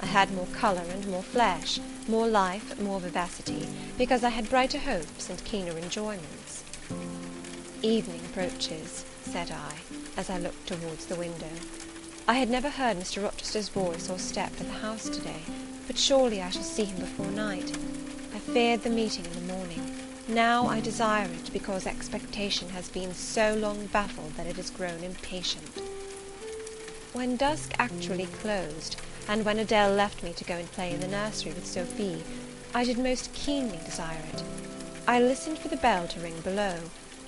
I had more colour and more flesh, more life, more vivacity, because I had brighter hopes and keener enjoyments. "Evening approaches," said I, as I looked towards the window. I had never heard Mr. Rochester's voice or step in the house to-day, but surely I shall see him before night. I feared the meeting in the morning. Now I desire it, because expectation has been so long baffled that it has grown impatient. When dusk actually closed, and when Adele left me to go and play in the nursery with Sophie, I did most keenly desire it. I listened for the bell to ring below.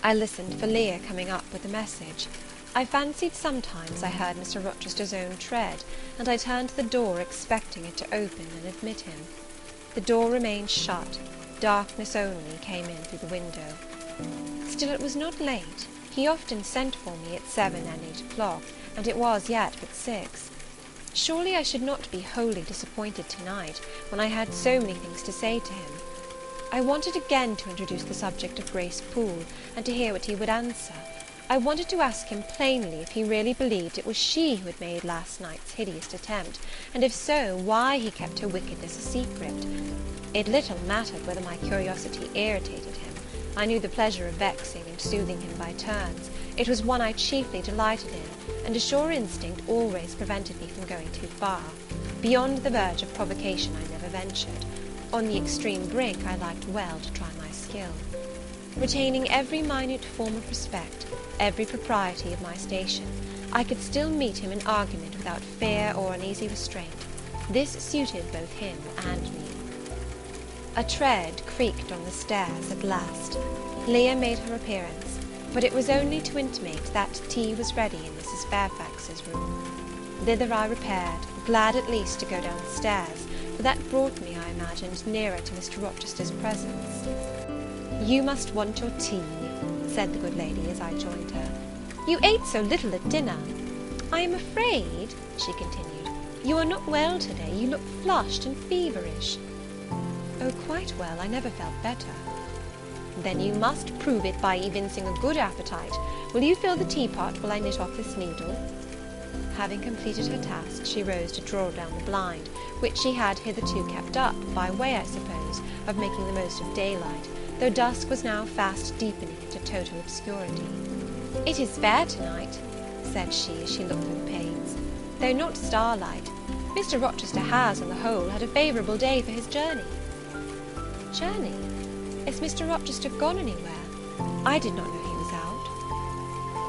I listened for Leah coming up with a message. I fancied sometimes I heard Mr. Rochester's own tread, and I turned to the door, expecting it to open and admit him. The door remained shut. Darkness only came in through the window. Still it was not late. He often sent for me at 7 and 8 o'clock, and it was yet but 6. Surely I should not be wholly disappointed to-night, when I had so many things to say to him. I wanted again to introduce the subject of Grace Poole, and to hear what he would answer. I wanted to ask him plainly if he really believed it was she who had made last night's hideous attempt, and if so, why he kept her wickedness a secret. It little mattered whether my curiosity irritated him. I knew the pleasure of vexing and soothing him by turns. It was one I chiefly delighted in, and a sure instinct always prevented me from going too far. Beyond the verge of provocation I never ventured. On the extreme brink I liked well to try my skill. Retaining every minute form of respect, every propriety of my station, I could still meet him in argument without fear or uneasy restraint. This suited both him and me. A tread creaked on the stairs at last. Leah made her appearance, but it was only to intimate that tea was ready in Mrs. Fairfax's room. Thither I repaired, glad at least to go down the stairs, for that brought me, I imagined, nearer to Mr. Rochester's presence. "You must want your tea," said the good lady as I joined her. "You ate so little at dinner. I am afraid," she continued, "you are not well to-day. You look flushed and feverish." "Oh, quite well. I never felt better." "Then you must prove it by evincing a good appetite. Will you fill the teapot while I knit off this needle?" Having completed her task, she rose to draw down the blind, which she had hitherto kept up, by way, I suppose, of making the most of daylight, though dusk was now fast deepening into total obscurity. "It is fair to-night," said she, as she looked through the panes, "though not starlight. Mr. Rochester has, on the whole, had a favourable day for his journey." "Journey? Is Mr. Rochester gone anywhere? I did not know he was out."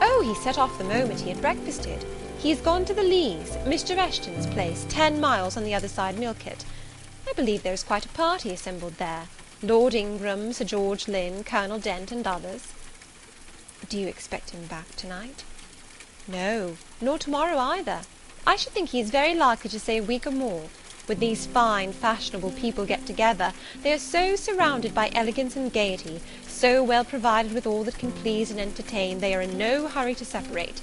"Oh, he set off the moment he had breakfasted. He is gone to the Lees, Mr. Eshton's place, 10 miles on the other side Millcote. I believe there is quite a party assembled there. Lord Ingram, Sir George Lynn, Colonel Dent, and others." "Do you expect him back to-night?" "No, nor to-morrow either. I should think he is very likely to stay a week or more. With these fine, fashionable people get together, they are so surrounded by elegance and gaiety, so well provided with all that can please and entertain, they are in no hurry to separate.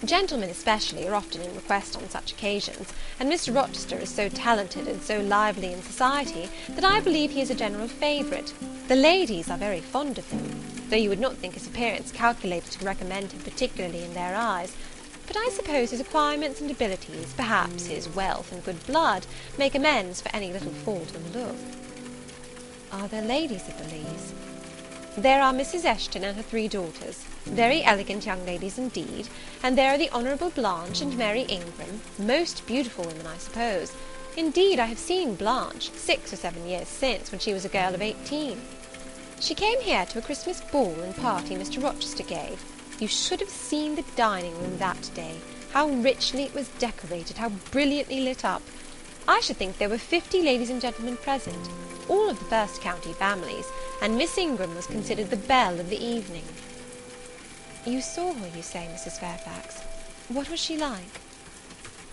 Gentlemen especially are often in request on such occasions, and Mr. Rochester is so talented and so lively in society, that I believe he is a general favourite. The ladies are very fond of him, though you would not think his appearance calculated to recommend him particularly in their eyes. But I suppose his acquirements and abilities, perhaps his wealth and good blood, make amends for any little fault in the look. Are there ladies at the Leas? There are Mrs. Eshton and her 3 daughters, very elegant young ladies indeed, and there are the Honourable Blanche and Mary Ingram, most beautiful women, I suppose. Indeed, I have seen Blanche 6 or 7 years since, when she was a girl of 18. She came here to a Christmas ball and party Mr. Rochester gave. You should have seen the dining room that day, how richly it was decorated, how brilliantly lit up. I should think there were 50 ladies and gentlemen present, all of the first county families, and Miss Ingram was considered the belle of the evening. You saw her, you say, Mrs. Fairfax. What was she like?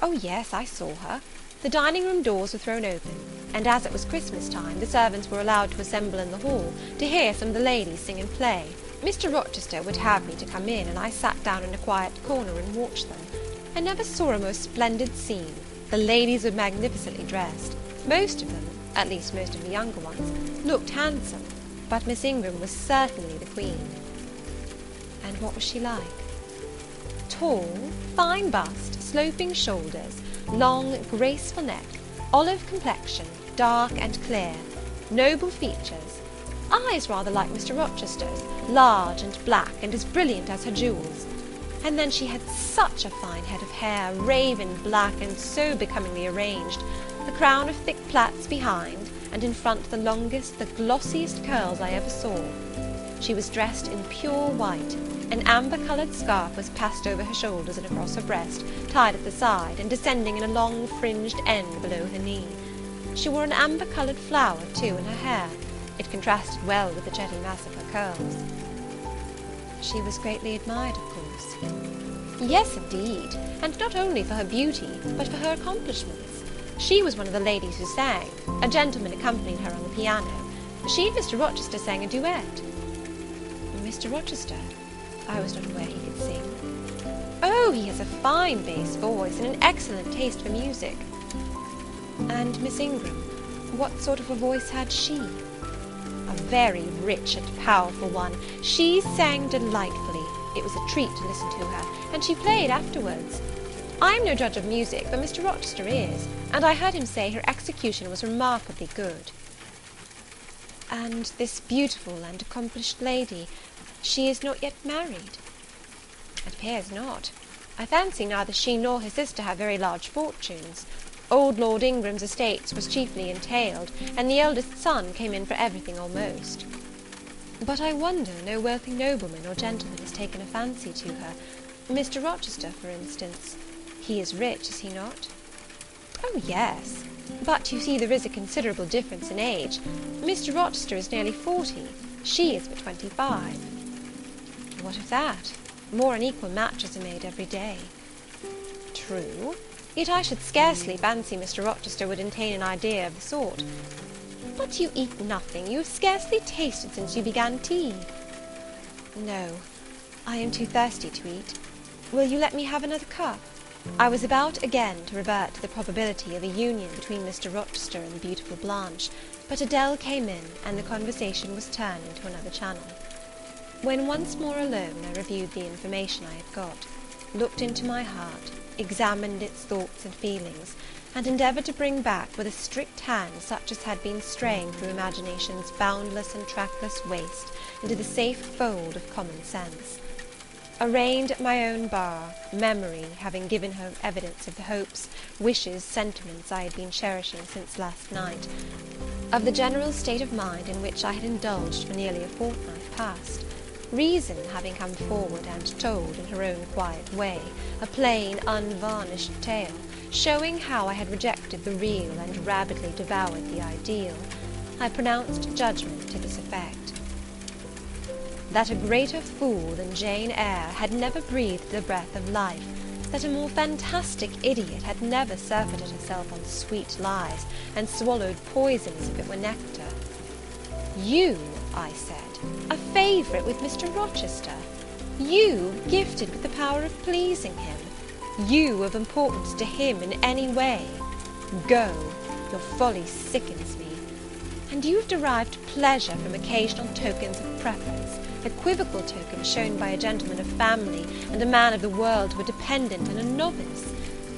Oh, yes, I saw her. The dining-room doors were thrown open, and as it was Christmas time, the servants were allowed to assemble in the hall to hear some of the ladies sing and play. Mr. Rochester would have me to come in, and I sat down in a quiet corner and watched them. I never saw a most splendid scene. The ladies were magnificently dressed. Most of them, at least most of the younger ones, looked handsome, but Miss Ingram was certainly the queen. And what was she like? Tall, fine bust, sloping shoulders, long, graceful neck, olive complexion, dark and clear, noble features, eyes rather like Mr. Rochester's, large and black, and as brilliant as her jewels. And then she had such a fine head of hair, raven black, and so becomingly arranged, a crown of thick plaits behind, and in front the longest, the glossiest curls I ever saw. She was dressed in pure white. An amber-coloured scarf was passed over her shoulders and across her breast, tied at the side, and descending in a long fringed end below her knee. She wore an amber-coloured flower, too, in her hair. It contrasted well with the jetty mass of her curls. She was greatly admired, of course. Yes, indeed, and not only for her beauty, but for her accomplishments. She was one of the ladies who sang. A gentleman accompanied her on the piano. She and Mr. Rochester sang a duet. Mr. Rochester? I was not aware he could sing. Oh, he has a fine bass voice, and an excellent taste for music. And Miss Ingram, what sort of a voice had she? A very rich and powerful one. She sang delightfully. It was a treat to listen to her, and she played afterwards. I am no judge of music, but Mr. Rochester is, and I heard him say her execution was remarkably good. And this beautiful and accomplished lady, she is not yet married? It appears not. I fancy neither she nor her sister have very large fortunes. Old Lord Ingram's estates was chiefly entailed, and the eldest son came in for everything almost. But I wonder no wealthy nobleman or gentleman has taken a fancy to her. Mr. Rochester, for instance. He is rich, is he not? Oh, yes. But you see there is a considerable difference in age. Mr. Rochester is nearly 40. She is but 25. What of that? More unequal matches are made every day. True. Yet I should scarcely fancy Mr. Rochester would entertain an idea of the sort. But you eat nothing. You have scarcely tasted since you began tea. No, I am too thirsty to eat. Will you let me have another cup? I was about again to revert to the probability of a union between Mr. Rochester and the beautiful Blanche, but Adele came in, and the conversation was turned into another channel. When once more alone, I reviewed the information I had got, looked into my heart, examined its thoughts and feelings, and endeavoured to bring back with a strict hand such as had been straying through imagination's boundless and trackless waste into the safe fold of common sense. Arraigned at my own bar, memory having given her evidence of the hopes, wishes, sentiments I had been cherishing since last night, of the general state of mind in which I had indulged for nearly a fortnight past, reason having come forward and told, in her own quiet way, a plain, unvarnished tale, showing how I had rejected the real and rabidly devoured the ideal, I pronounced judgment to this effect: that a greater fool than Jane Eyre had never breathed the breath of life, that a more fantastic idiot had never surfeited herself on sweet lies, and swallowed poison as if it were nectar. You, I said, a favourite with Mr. Rochester? You, gifted with the power of pleasing him. You, of importance to him in any way. Go, your folly sickens me. And you have derived pleasure from occasional tokens of preference, equivocal tokens shown by a gentleman of family and a man of the world to a dependent and a novice.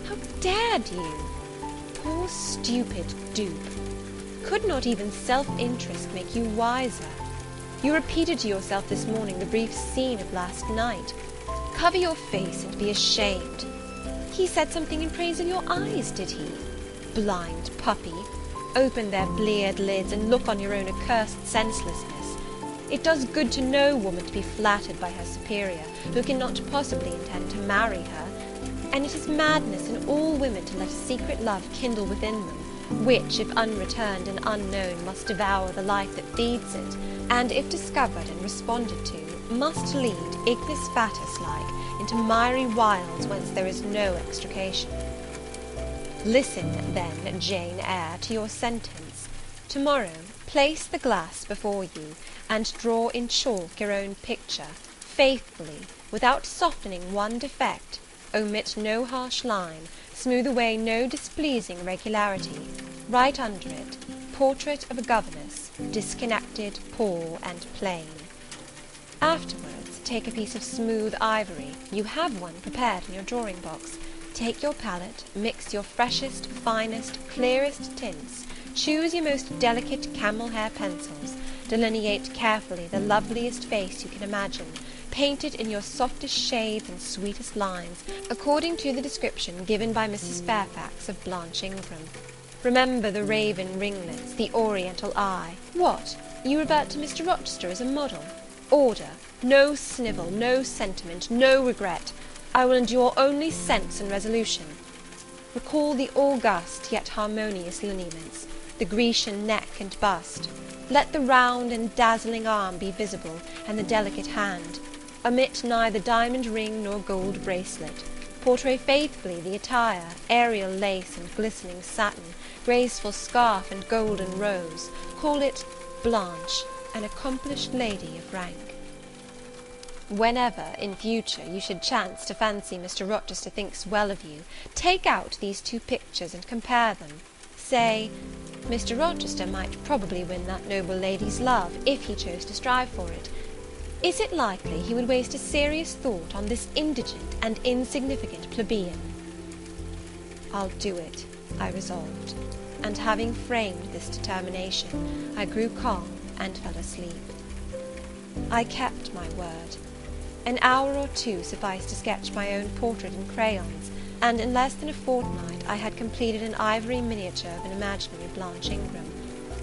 How dared you? Poor stupid dupe! Could not even self-interest make you wiser? You repeated to yourself this morning the brief scene of last night. Cover your face and be ashamed. He said something in praise of your eyes, did he? Blind puppy! Open their bleared lids and look on your own accursed senselessness. It does good to no woman to be flattered by her superior, who cannot possibly intend to marry her, and it is madness in all women to let a secret love kindle within them, which, if unreturned and unknown, must devour the life that feeds it, and, if discovered and responded to, must lead, ignis fatuus-like, into miry wilds whence there is no extrication. Listen, then, Jane Eyre, to your sentence. To-morrow, place the glass before you, and draw in chalk your own picture, faithfully, without softening one defect, omit no harsh line, smooth away no displeasing irregularity. Write under it, Portrait of a Governess, disconnected, poor, and plain. Afterwards, take a piece of smooth ivory, you have one prepared in your drawing box. Take your palette, mix your freshest, finest, clearest tints, choose your most delicate camel hair pencils, delineate carefully the loveliest face you can imagine, paint it in your softest shades and sweetest lines, according to the description given by Mrs. Fairfax of Blanche Ingram. Remember the raven ringlets, the oriental eye. What? You revert to Mr. Rochester as a model? Order, no snivel, no sentiment, no regret. I will endure only sense and resolution. Recall the august yet harmonious lineaments, the Grecian neck and bust. Let the round and dazzling arm be visible, and the delicate hand. Omit neither diamond ring nor gold bracelet. Portray faithfully the attire, aerial lace and glistening satin, graceful scarf and golden rose. Call it Blanche, an accomplished lady of rank. Whenever, in future, you should chance to fancy Mr. Rochester thinks well of you, take out these two pictures and compare them. Say, Mr. Rochester might probably win that noble lady's love, if he chose to strive for it. Is it likely he would waste a serious thought on this indigent and insignificant plebeian? I'll do it, I resolved, and having framed this determination, I grew calm and fell asleep. I kept my word. An hour or two sufficed to sketch my own portrait in crayons, and in less than a fortnight I had completed an ivory miniature of an imaginary Blanche Ingram.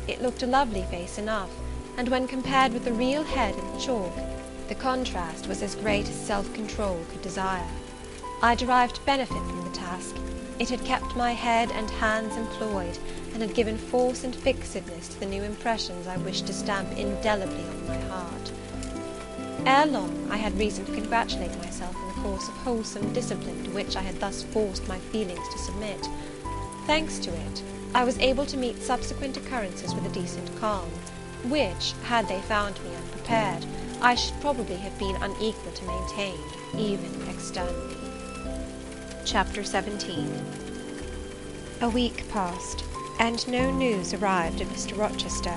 It looked a lovely face enough, and when compared with the real head in chalk, the contrast was as great as self-control could desire. I derived benefit from the task. It had kept my head and hands employed, and had given force and fixedness to the new impressions I wished to stamp indelibly on my heart. Ere long, I had reason to congratulate myself on the course of wholesome discipline to which I had thus forced my feelings to submit. Thanks to it, I was able to meet subsequent occurrences with a decent calm, which, had they found me unprepared, I should probably have been unequal to maintain, even externally. Chapter 17. A week passed, and no news arrived of Mr. Rochester.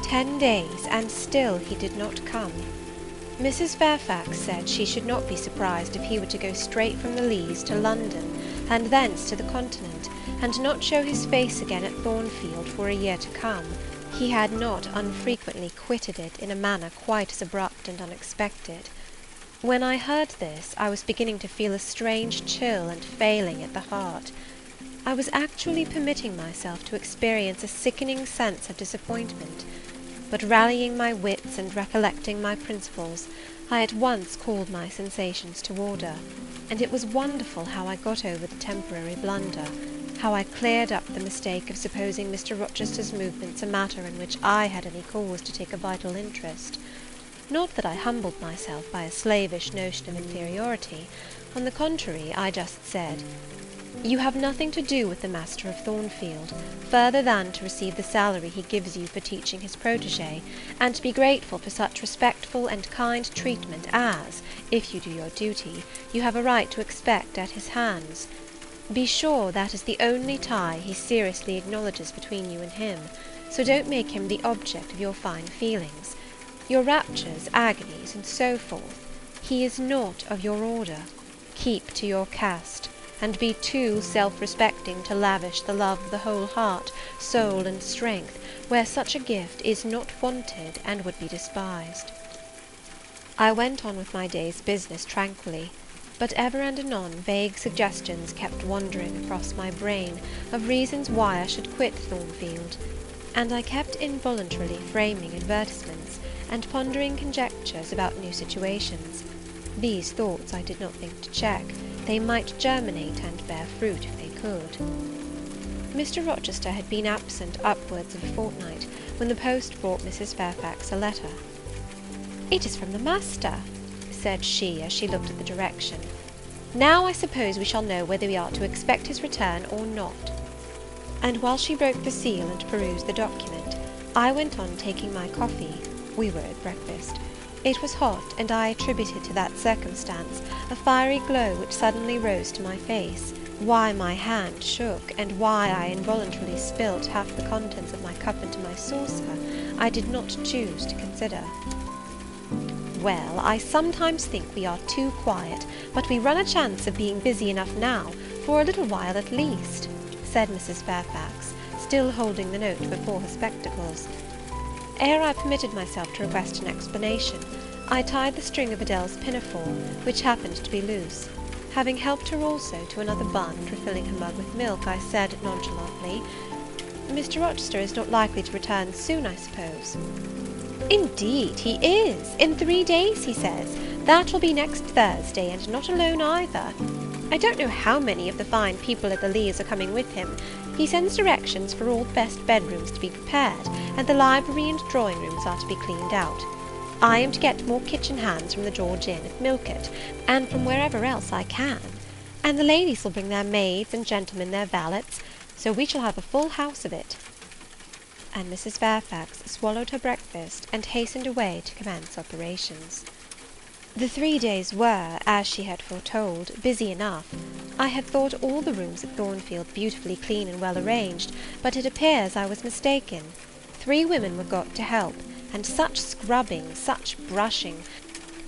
10 days, and still he did not come. Mrs. Fairfax said she should not be surprised if he were to go straight from the Leas to London, and thence to the Continent, and not show his face again at Thornfield for a year to come. He had not unfrequently quitted it in a manner quite as abrupt and unexpected. When I heard this, I was beginning to feel a strange chill and failing at the heart. I was actually permitting myself to experience a sickening sense of disappointment. But rallying my wits and recollecting my principles, I at once called my sensations to order, and it was wonderful how I got over the temporary blunder, how I cleared up the mistake of supposing Mr. Rochester's movements a matter in which I had any cause to take a vital interest. Not that I humbled myself by a slavish notion of inferiority. On the contrary, I just said, You have nothing to do with the master of Thornfield, further than to receive the salary he gives you for teaching his protégé, and to be grateful for such respectful and kind treatment as, if you do your duty, you have a right to expect at his hands. Be sure that is the only tie he seriously acknowledges between you and him, so don't make him the object of your fine feelings, your raptures, agonies, and so forth. He is not of your order. Keep to your caste, and be too self-respecting to lavish the love of the whole heart, soul, and strength, where such a gift is not wanted and would be despised. I went on with my day's business tranquilly, but ever and anon vague suggestions kept wandering across my brain of reasons why I should quit Thornfield, and I kept involuntarily framing advertisements, and pondering conjectures about new situations. These thoughts I did not think to check. They might germinate and bear fruit if they could. Mr. Rochester had been absent upwards of a fortnight, when the post brought Mrs. Fairfax a letter. "It is from the master," said she, as she looked at the direction. "Now I suppose we shall know whether we are to expect his return or not." And while she broke the seal and perused the document, I went on taking my coffee. We were at breakfast. It was hot, and I attributed to that circumstance a fiery glow which suddenly rose to my face. Why my hand shook, and why I involuntarily spilt half the contents of my cup into my saucer, I did not choose to consider. "Well, I sometimes think we are too quiet, but we run a chance of being busy enough now, for a little while at least," said Mrs. Fairfax, still holding the note before her spectacles. Ere I permitted myself to request an explanation, I tied the string of Adèle's pinafore, which happened to be loose. Having helped her also to another bun, and refilling her mug with milk, I said nonchalantly, "Mr. Rochester is not likely to return soon, I suppose?" "Indeed he is, in 3 days, he says. That will be next Thursday, and not alone either. I don't know how many of the fine people at the Leas are coming with him. He sends directions for all the best bedrooms to be prepared, and the library and drawing rooms are to be cleaned out. I am to get more kitchen hands from the George Inn at Millcote, and from wherever else I can. And the ladies will bring their maids, and gentlemen their valets, so we shall have a full house of it." And Mrs. Fairfax swallowed her breakfast, and hastened away to commence operations. The 3 days were, as she had foretold, busy enough. I had thought all the rooms at Thornfield beautifully clean and well arranged, but it appears I was mistaken. 3 women were got to help, and such scrubbing, such brushing,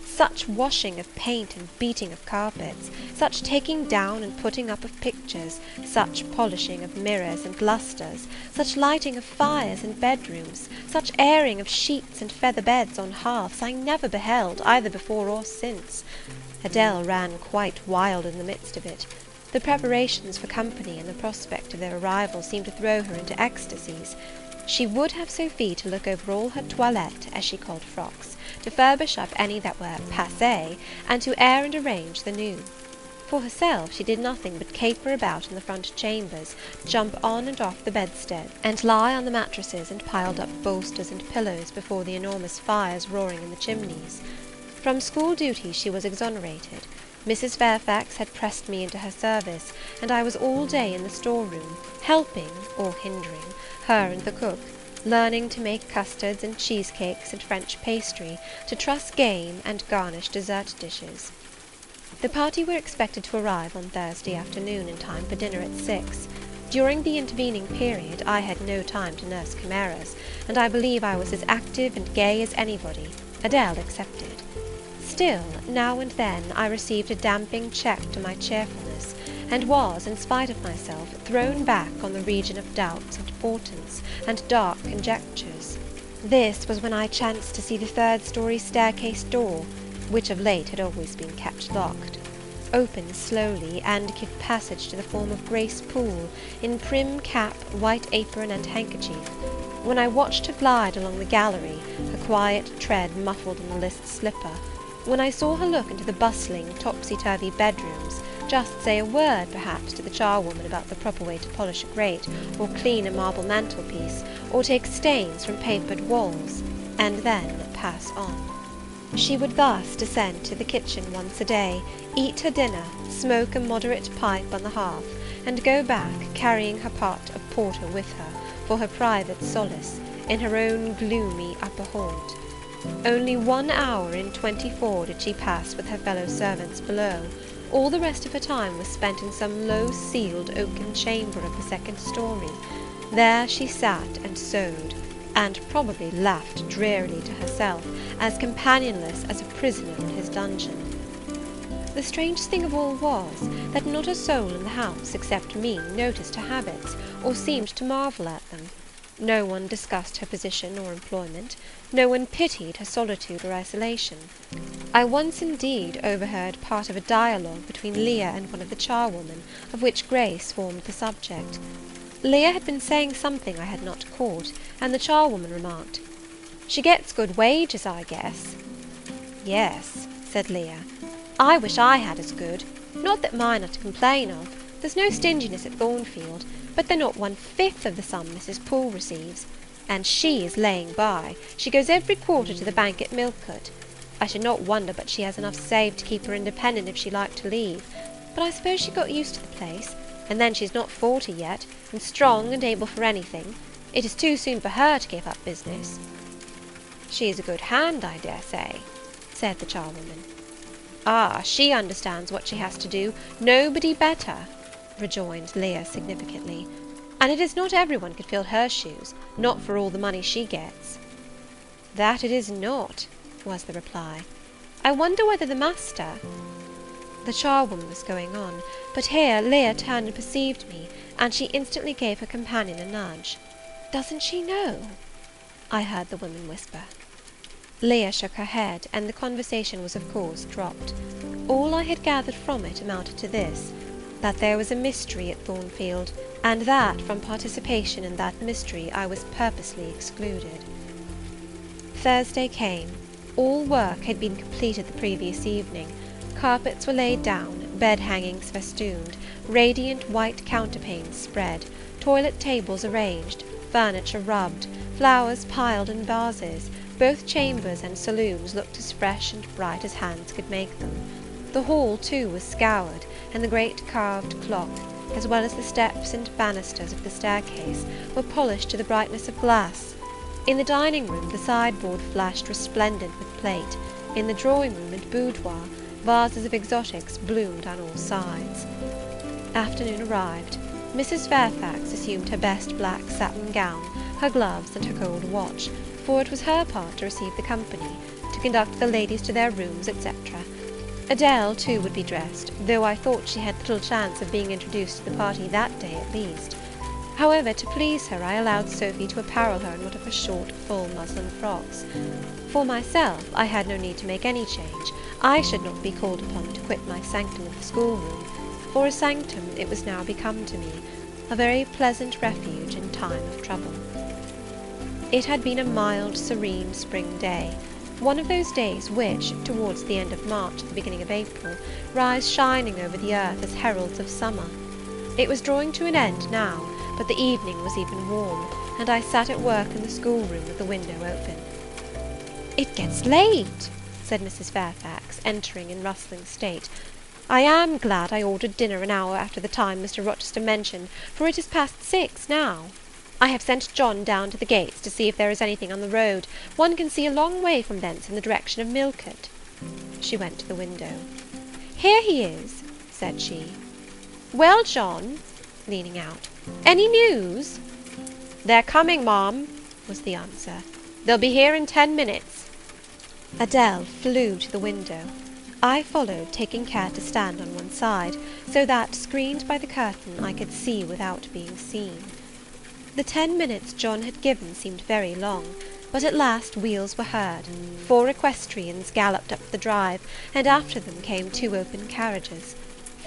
such washing of paint and beating of carpets, such taking down and putting up of pictures, such polishing of mirrors and lustres, such lighting of fires in bedrooms, such airing of sheets and feather beds on hearths, I never beheld, either before or since. Adèle ran quite wild in the midst of it. The preparations for company and the prospect of their arrival seemed to throw her into ecstasies. She would have Sophie to look over all her toilette, as she called frocks, to furbish up any that were passé, and to air and arrange the new. For herself, she did nothing but caper about in the front chambers, jump on and off the bedstead, and lie on the mattresses and piled up bolsters and pillows before the enormous fires roaring in the chimneys. From school duty she was exonerated. Mrs. Fairfax had pressed me into her service, and I was all day in the store-room, helping, or hindering, her and the cook, learning to make custards and cheesecakes and French pastry, to truss game and garnish dessert dishes. The party were expected to arrive on Thursday afternoon in time for dinner at 6. During the intervening period I had no time to nurse chimeras, and I believe I was as active and gay as anybody, Adèle excepted. Still, now and then I received a damping check to my cheerfulness, and was, in spite of myself, thrown back on the region of doubts and portents, and dark conjectures. This was when I chanced to see the 3rd-story staircase door, which of late had always been kept locked, open slowly, and give passage to the form of Grace Poole, in prim cap, white apron, and handkerchief. When I watched her glide along the gallery, her quiet tread muffled in the list slipper, when I saw her look into the bustling, topsy-turvy bedrooms, just say a word, perhaps, to the charwoman about the proper way to polish a grate, or clean a marble mantelpiece, or take stains from papered walls, and then pass on. She would thus descend to the kitchen once a day, eat her dinner, smoke a moderate pipe on the hearth,
and go back, carrying her pot of porter with her, for her private solace, in her own gloomy upper haunt. Only 1 hour in 24 did she pass with her fellow servants below. All the rest of her time was spent in some low-ceiled oaken chamber of the second story. There she sat and sewed, and probably laughed drearily to herself, as companionless as a prisoner in his dungeon. The strangest thing of all was, that not a soul in the house, except me, noticed her habits, or seemed to marvel at them. No one discussed her position or employment. No one pitied her solitude or isolation. I once, indeed, overheard part of a dialogue between Leah and one of the charwomen, of which Grace formed the subject. Leah had been saying something I had not caught, and the charwoman remarked, "She gets good wages, I guess." "Yes," said Leah, "I wish I had as good. Not that mine are to complain of. There's no stinginess at Thornfield, but they're not 1/5 of the sum Mrs. Poole receives. And she is laying by. She goes every quarter to the bank at Millcote. I should not wonder but she has enough saved to keep her independent if she liked to leave. But I suppose she got used to the place. And then she's not 40 yet, and strong and able for anything. It is too soon for her to give up business." "She is a good hand, I dare say," said the charwoman. "Ah, she understands what she has to do, nobody better," rejoined Leah significantly. "And it is not every one could fill her shoes, not for all the money she gets." "That it is not," was the reply. "I wonder whether the master—" The charwoman was going on, but here Leah turned and perceived me, and she instantly gave her companion a nudge. "Doesn't she know?" I heard the woman whisper. Leah shook her head, and the conversation was of course dropped. All I had gathered from it amounted to this, that there was a mystery at Thornfield, and that from participation in that mystery I was purposely excluded. Thursday came. All work had been completed the previous evening. Carpets were laid down, bed-hangings festooned, radiant white counterpanes spread, toilet tables arranged, furniture rubbed, flowers piled in vases. Both chambers and saloons looked as fresh and bright as hands could make them. The hall, too, was scoured, and the great carved clock, as well as the steps and banisters of the staircase, were polished to the brightness of glass. In the dining-room the sideboard flashed resplendent with plate. In the drawing-room and boudoir, vases of exotics bloomed on all sides. Afternoon arrived. Mrs. Fairfax assumed her best black satin gown, her gloves, and her gold watch, for it was her part to receive the company, to conduct the ladies to their rooms, etc. Adele, too, would be dressed, though I thought she had little chance of being introduced to the party that day at least. However, to please her, I allowed Sophy to apparel her in one of her short, full muslin frocks. For myself, I had no need to make any change. I should not be called upon to quit my sanctum of the schoolroom. For a sanctum it was now become to me, a very pleasant refuge in time of trouble. It had been a mild, serene spring day, one of those days which, towards the end of March, the beginning of April, rise shining over the earth as heralds of summer. It was drawing to an end now, but the evening was even warm, and I sat at work in the schoolroom with the window open. "It gets late," said Mrs. Fairfax, entering in rustling state. "I am glad I ordered dinner an hour after the time Mr. Rochester mentioned, for it is past 6 now. I have sent John down to the gates to see if there is anything on the road. One can see a long way from thence in the direction of Millcote." She went to the window. "Here he is," said she. "Well, John," leaning out, "any news?" "They're coming, ma'am," was the answer. "They'll be here in 10 minutes." Adele flew to the window. I followed, taking care to stand on one side, so that, screened by the curtain, I could see without being seen. The 10 minutes John had given seemed very long, but at last wheels were heard, 4 equestrians galloped up the drive, and after them came 2 open carriages.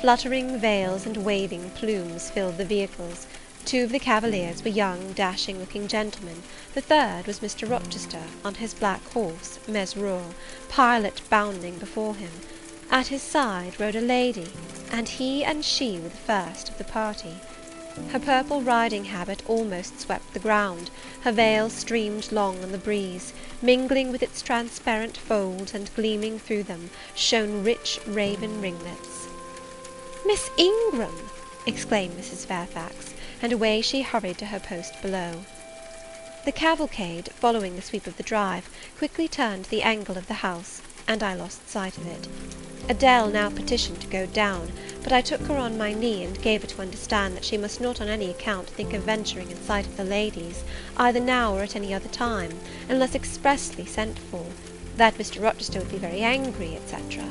Fluttering veils and waving plumes filled the vehicles. 2 of the cavaliers were young, dashing-looking gentlemen. The third was Mr. Rochester, on his black horse, Mesrour, Pilot bounding before him. At his side rode a lady, and he and she were the first of the party. Her purple riding habit almost swept the ground, her veil streamed long on the breeze, mingling with its transparent folds, and gleaming through them shone rich raven ringlets. "Miss Ingram!"
exclaimed Mrs. Fairfax, and away she hurried to her post below. The cavalcade, following the sweep of the drive, quickly turned the angle of the house, and I lost sight of it. Adele now petitioned to go down, but I took her on my knee, and gave her to understand that she must not on any account think of venturing in sight of the ladies, either now or at any other time, unless expressly sent for, that Mr. Rochester would be very angry, etc.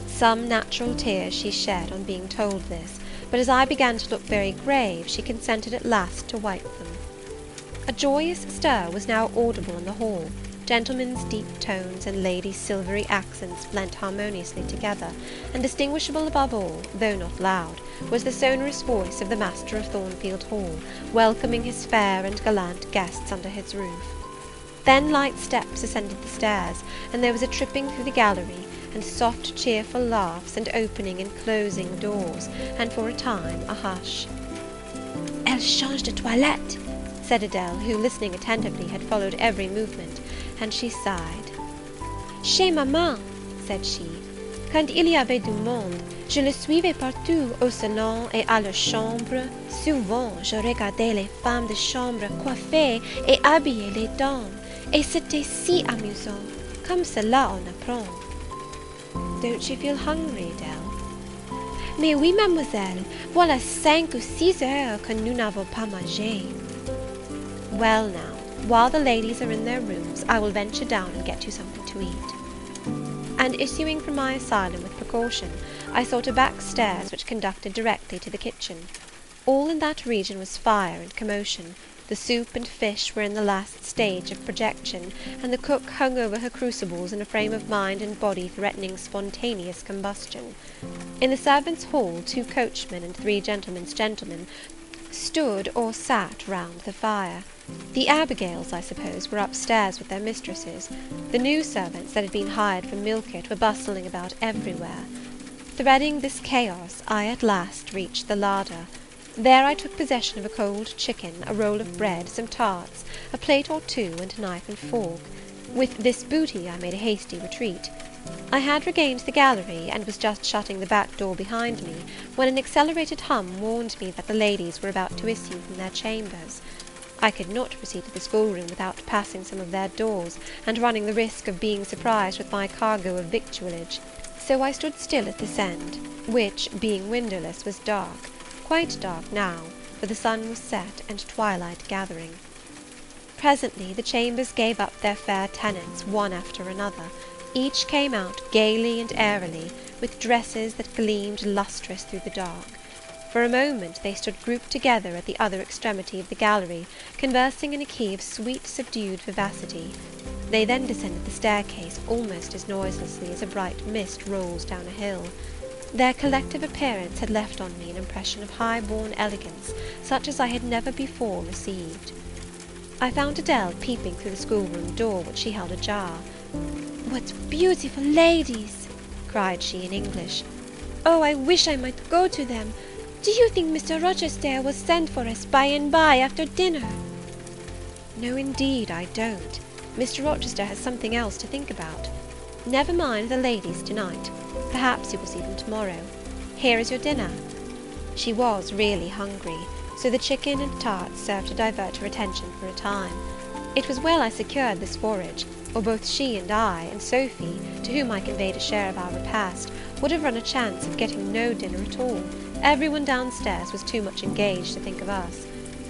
Some natural tears she shed on being told this, but as I began to look very grave, she consented at last to wipe them. A joyous stir was now audible in the hall. Gentlemen's deep tones and ladies' silvery accents blent harmoniously together, and distinguishable above all, though not loud, was the sonorous voice of the master of Thornfield Hall, welcoming his fair and gallant guests under his roof. Then light steps ascended the stairs, and there was a tripping through the gallery, and soft cheerful laughs, and opening and closing doors, and for a time a hush.
Elle change de toilette,
said Adele, who, listening attentively, had followed every movement, and she sighed.
Chez maman, said she, quand il y avait du monde, je le suivais partout, au salon et à leur chambre. Souvent, je regardais les femmes de chambre coiffer et habiller les dames, et c'était si amusant. Comme cela on apprend.
Don't you feel hungry, Adele?
Mais oui, mademoiselle, voilà 5 ou 6 heures que nous n'avons pas mangé.
Well now, while the ladies are in their rooms, I will venture down and get you something to eat. And issuing from my asylum with precaution, I sought a back stairs which conducted directly to the kitchen. All in that region was fire and commotion. The soup and fish were in the last stage of projection, and the cook hung over her crucibles in a frame of mind and body threatening spontaneous combustion. In the servants' hall 2 coachmen and 3 gentlemen's gentlemen stood or sat round the fire. The Abigails, I suppose, were upstairs with their mistresses. The new servants that had been hired from Millcote were bustling about everywhere. Threading this chaos, I at last reached the larder. There I took possession of a cold chicken, a roll of bread, some tarts, a plate or 2, and a knife and fork. With this booty I made a hasty retreat. I had regained the gallery, and was just shutting the back door behind me, when an accelerated hum warned me that the ladies were about to issue from their chambers. I could not proceed to the schoolroom without passing some of their doors, and running the risk of being surprised with my cargo of victuallage. So I stood still at this end, which, being windowless, was dark, quite dark now, for the sun was set and twilight gathering. Presently the chambers gave up their fair tenants one after another. Each came out gaily and airily, with dresses that gleamed lustrous through the dark. For a moment they stood grouped together at the other extremity of the gallery, conversing in a key of sweet subdued vivacity. They then descended the staircase almost as noiselessly as a bright mist rolls down a hill. Their collective appearance had left on me an impression of high-born elegance, such as I had never before received. I found Adele peeping through the schoolroom door, which she held ajar.
What beautiful ladies!
cried she in English.
Oh, I wish I might go to them! Do you think Mr. Rochester will send for us by and by after dinner?
No, indeed, I don't. Mr. Rochester has something else to think about. Never mind the ladies to-night. Perhaps you will see them tomorrow. Here is your dinner. She was really hungry, so the chicken and tarts served to divert her attention for a time. It was well I secured this forage, or both she and I, and Sophy, to whom I conveyed a share of our repast, would have run a chance of getting no dinner at all. Everyone downstairs was too much engaged to think of us.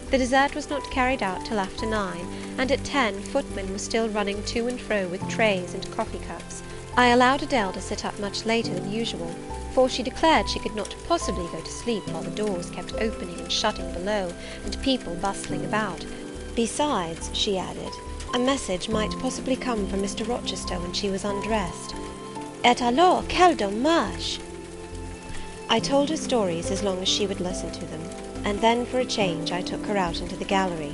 The dessert was not carried out till after 9, and at 10 footmen were still running to and fro with trays and coffee cups. I allowed Adele to sit up much later than usual, for she declared she could not possibly go to sleep while the doors kept opening and shutting below, and people bustling about. Besides, she added, a message might possibly come from Mr. Rochester when she was undressed.
Et alors, quel dommage!
I told her stories as long as she would listen to them, and then for a change I took her out into the gallery.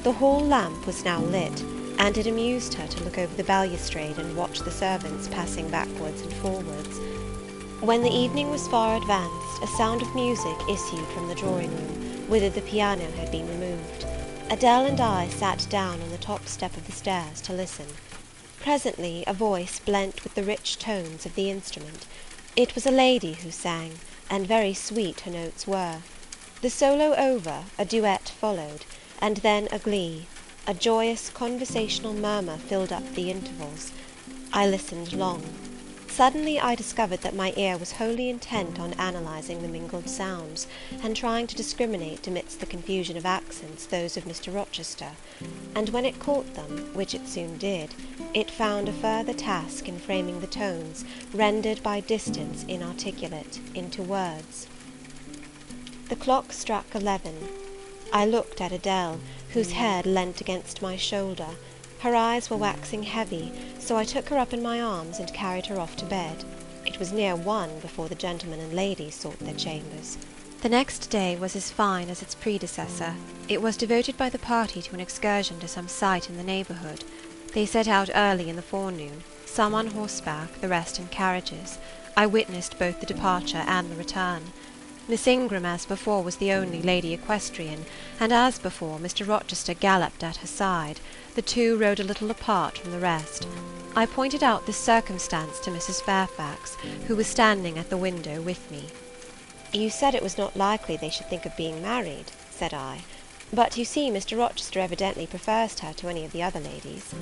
The hall lamp was now lit, and it amused her to look over the balustrade and watch the servants passing backwards and forwards. When the evening was far advanced, a sound of music issued from the drawing-room, whither the piano had been removed. Adele and I sat down on the top step of the stairs to listen. Presently a voice blent with the rich tones of the instrument. It was a lady who sang,
and very sweet her notes were. The solo over, a duet followed, and then a glee. A joyous conversational murmur filled up the intervals. I listened long. Suddenly I discovered that my ear was wholly intent on analysing the mingled sounds, and trying to discriminate amidst the confusion of accents those of Mr. Rochester; and when it caught them, which it soon did, it found a further task in framing the tones, rendered by distance inarticulate, into words. The clock struck 11. I looked at Adele, whose head leant against my shoulder. Her eyes were waxing heavy, so I took her up in my arms and carried her off to bed. It was near 1 before the gentlemen and ladies sought their chambers.
The next day was as fine as its predecessor. It was devoted by the party to an excursion to some site in the neighbourhood. They set out early in the forenoon, some on horseback, the rest in carriages. I witnessed both the departure and the return. Miss Ingram, as before, was the only lady equestrian, and, as before, Mr. Rochester galloped at her side. The two rode a little apart from the rest. I pointed out this circumstance to Mrs. Fairfax, who was standing at the window with me.
"You said it was not likely they should think of being married," said I; "but you see Mr. Rochester evidently prefers her to any of the other ladies."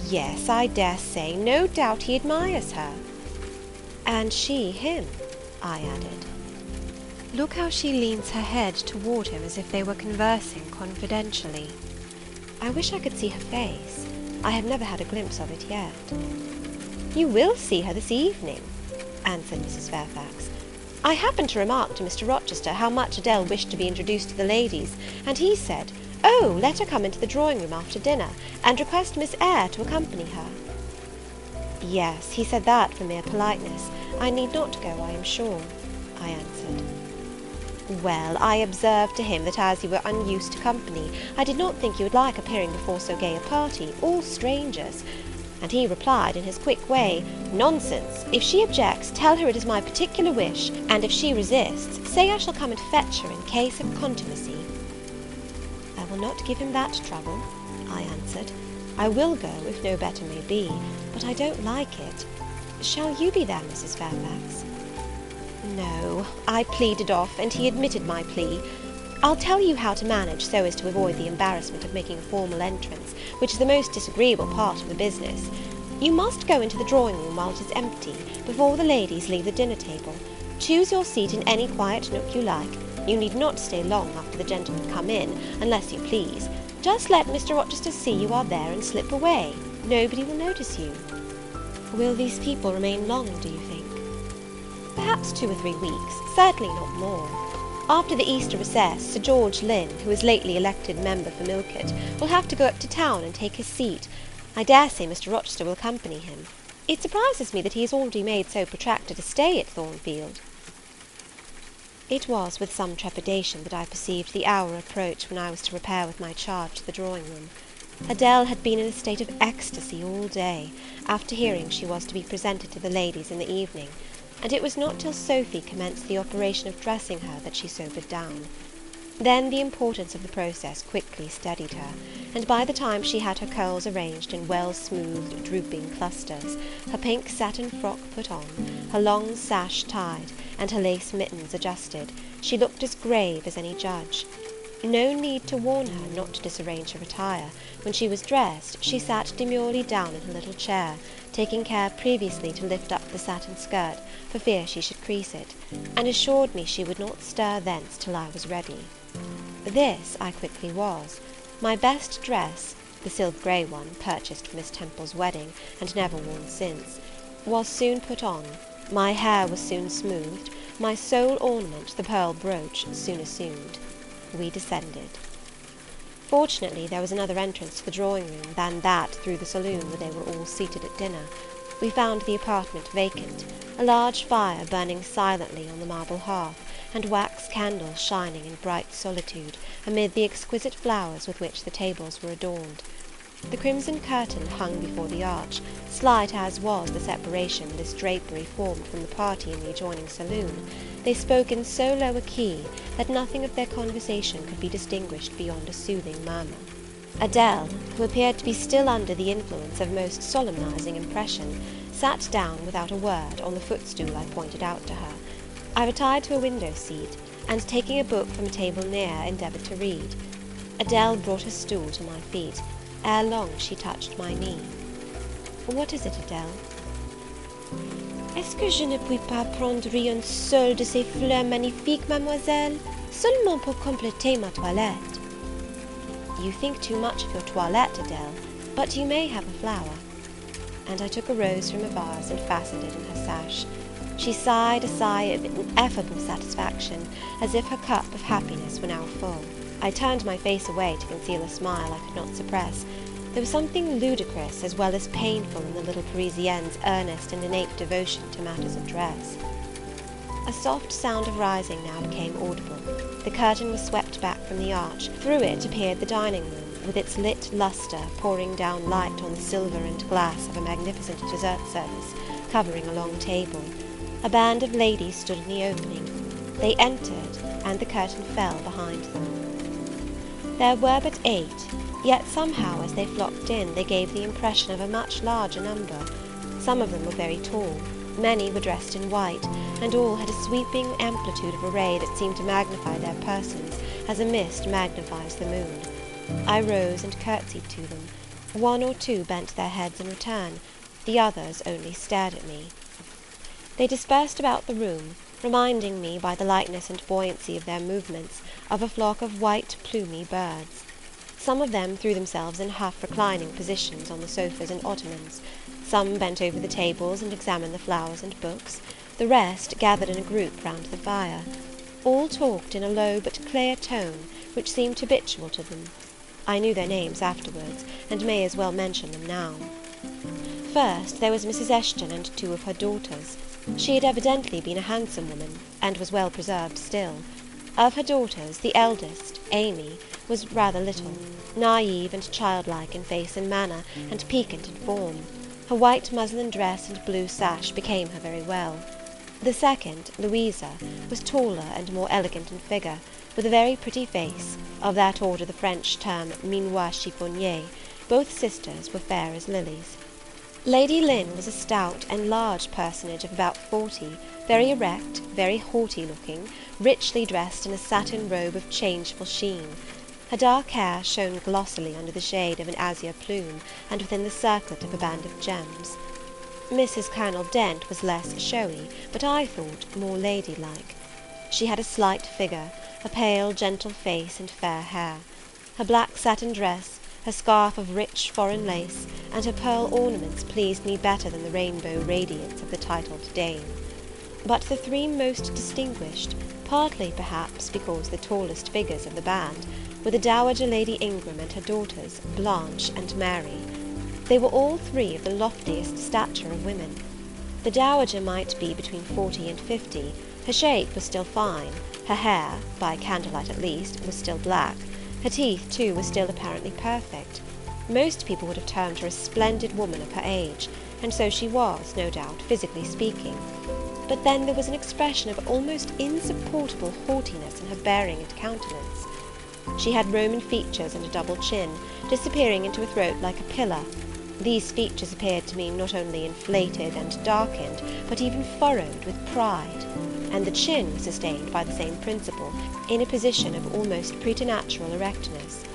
"Yes, I dare say, no doubt he admires her." "And she him," I added.
Look how she leans her head toward him as if they were conversing confidentially.
I wish I could see her face. I have never had a glimpse of it yet. "You will see her this evening," answered Mrs. Fairfax. "I happened to remark to Mr. Rochester how much Adele wished to be introduced to the ladies, and he said, 'Oh, let her come into the drawing-room after dinner, and request Miss Eyre to accompany her.'" "Yes, he said that for mere politeness. I need not go, I am sure," I answered. "Well, I observed to him that as you were unused to company, I did not think you would like appearing before so gay a party, all strangers; and he replied, in his quick way, 'Nonsense! If she objects, tell her it is my particular wish, and if she resists, say I shall come and fetch her in case of contumacy.'" "I will not give him that trouble," I answered. "I will go, if no better may be, but I don't like it. Shall you be there, Mrs. Fairfax?" "No, I pleaded off, and he admitted my plea. I'll tell you how to manage so as to avoid the embarrassment of making a formal entrance, which is the most disagreeable part of the business. You must go into the drawing-room while it is empty, before the ladies leave the dinner-table. Choose your seat in any quiet nook you like. You need not stay long after the gentlemen come in, unless you please. Just let Mr. Rochester see you are there and slip away. Nobody will notice you." "Will these people remain long, do you think?" "Perhaps 2 or 3 weeks, certainly not more. After the Easter recess, Sir George Lynn, who is lately elected member for Millcote, will have to go up to town and take his seat. I dare say Mr. Rochester will accompany him. It surprises me that he has already made so protracted a stay at Thornfield." It was with some trepidation that I perceived the hour approach when I was to repair with my charge to the drawing-room. Adele had been in a state of ecstasy all day, after hearing she was to be presented to the ladies in the evening, and it was not till Sophy commenced the operation of dressing her that she sobered down. Then the importance of the process quickly steadied her, and by the time she had her curls arranged in well-smoothed, drooping clusters, her pink satin frock put on, her long sash tied, and her lace mittens adjusted, she looked as grave as any judge. No need to warn her not to disarrange her attire. When she was dressed, she sat demurely down in her little chair, taking care previously to lift up the satin skirt, for fear she should crease it, and assured me she would not stir thence till I was ready. This I quickly was. My best dress, the silk grey one, purchased for Miss Temple's wedding, and never worn since, was soon put on. My hair was soon smoothed, my sole ornament, the pearl brooch, soon assumed. We descended. Fortunately, there was another entrance to the drawing-room than that through the saloon where they were all seated at dinner. We found the apartment vacant, a large fire burning silently on the marble hearth, and wax candles shining in bright solitude, amid the exquisite flowers with which the tables were adorned. The crimson curtain hung before the arch. Slight as was the separation this drapery formed from the party in the adjoining saloon, they spoke in so low a key that nothing of their conversation could be distinguished beyond a soothing murmur. Adele, who appeared to be still under the influence of most solemnizing impression, sat down without a word on the footstool I pointed out to her.
I retired to a window seat, and taking a book from a table near, endeavoured to read. Adele brought her stool to my feet. Ere long she touched my knee. What is it, Adele? Est-ce que je ne puis pas prendre une seule de ces fleurs magnifiques, mademoiselle? Seulement pour compléter ma toilette. You think too much of your toilette, Adele, but you may have a flower. And I took a rose from a vase and fastened it in her sash. She sighed a sigh of ineffable satisfaction, as if her cup of happiness were now full. I turned my face away to conceal a smile I could not suppress. There was something ludicrous as well as painful in the little Parisienne's earnest and innate devotion to matters of dress. A soft sound of rising now became audible. The curtain was swept back from the arch. Through it appeared the dining room, with its lit lustre pouring down light on the silver and glass of a magnificent dessert service covering a long table. A band of ladies stood in the opening. They entered, and the curtain fell behind them. There were but 8, yet somehow as they flocked in they gave the impression of a much larger number. Some of them were very tall, many were dressed in white, and all had a sweeping amplitude of array that seemed to magnify their persons as a mist magnifies the moon. I rose and curtsied to them. 1 or 2 bent their heads in return, the others only stared at me. They dispersed about the room, reminding me, by the lightness and buoyancy of their movements, of a flock of white plumy birds. Some of them threw themselves in half-reclining positions on the sofas and ottomans. Some bent over the tables and examined the flowers and books. The rest gathered in a group round the fire. All talked in a low but clear tone, which seemed habitual to them. I knew their names afterwards, and may as well mention them now. First there was Mrs. Eshton and 2 of her daughters. She had evidently been a handsome woman, and was well preserved still. Of her daughters, the eldest, Amy, was rather little, naive and childlike in face and manner, and piquant in form. Her white muslin dress and blue sash became her very well. The second, Louisa, was taller and more elegant in figure, with a very pretty face, of that order the French term minois chiffonnier. Both sisters were fair as lilies. Lady Lynn was a stout and large personage of about 40, very erect, very haughty-looking, richly dressed in a satin robe of changeful sheen. Her dark hair shone glossily under the shade of an azure plume, and within the circlet of a band of gems. Mrs. Colonel Dent was less showy, but I thought more ladylike. She had a slight figure, a pale, gentle face, and fair hair. Her black satin dress, her scarf of rich foreign lace, and her pearl ornaments pleased me better than the rainbow radiance of the titled dame. But the 3 most distinguished, partly perhaps because the tallest figures of the band, were the Dowager Lady Ingram and her daughters, Blanche and Mary. They were all 3 of the loftiest stature of women. The Dowager might be between 40 and 50. Her shape was still fine, her hair, by candlelight at least, was still black. Her teeth, too, were still apparently perfect. Most people would have termed her a splendid woman of her age, and so she was, no doubt, physically speaking. But then there was an expression of almost insupportable haughtiness in her bearing and countenance. She had Roman features and a double chin, disappearing into a throat like a pillar. These features appeared to me not only inflated and darkened, but even furrowed with pride, and the chin was sustained by the same principle, in a position of almost preternatural erectness.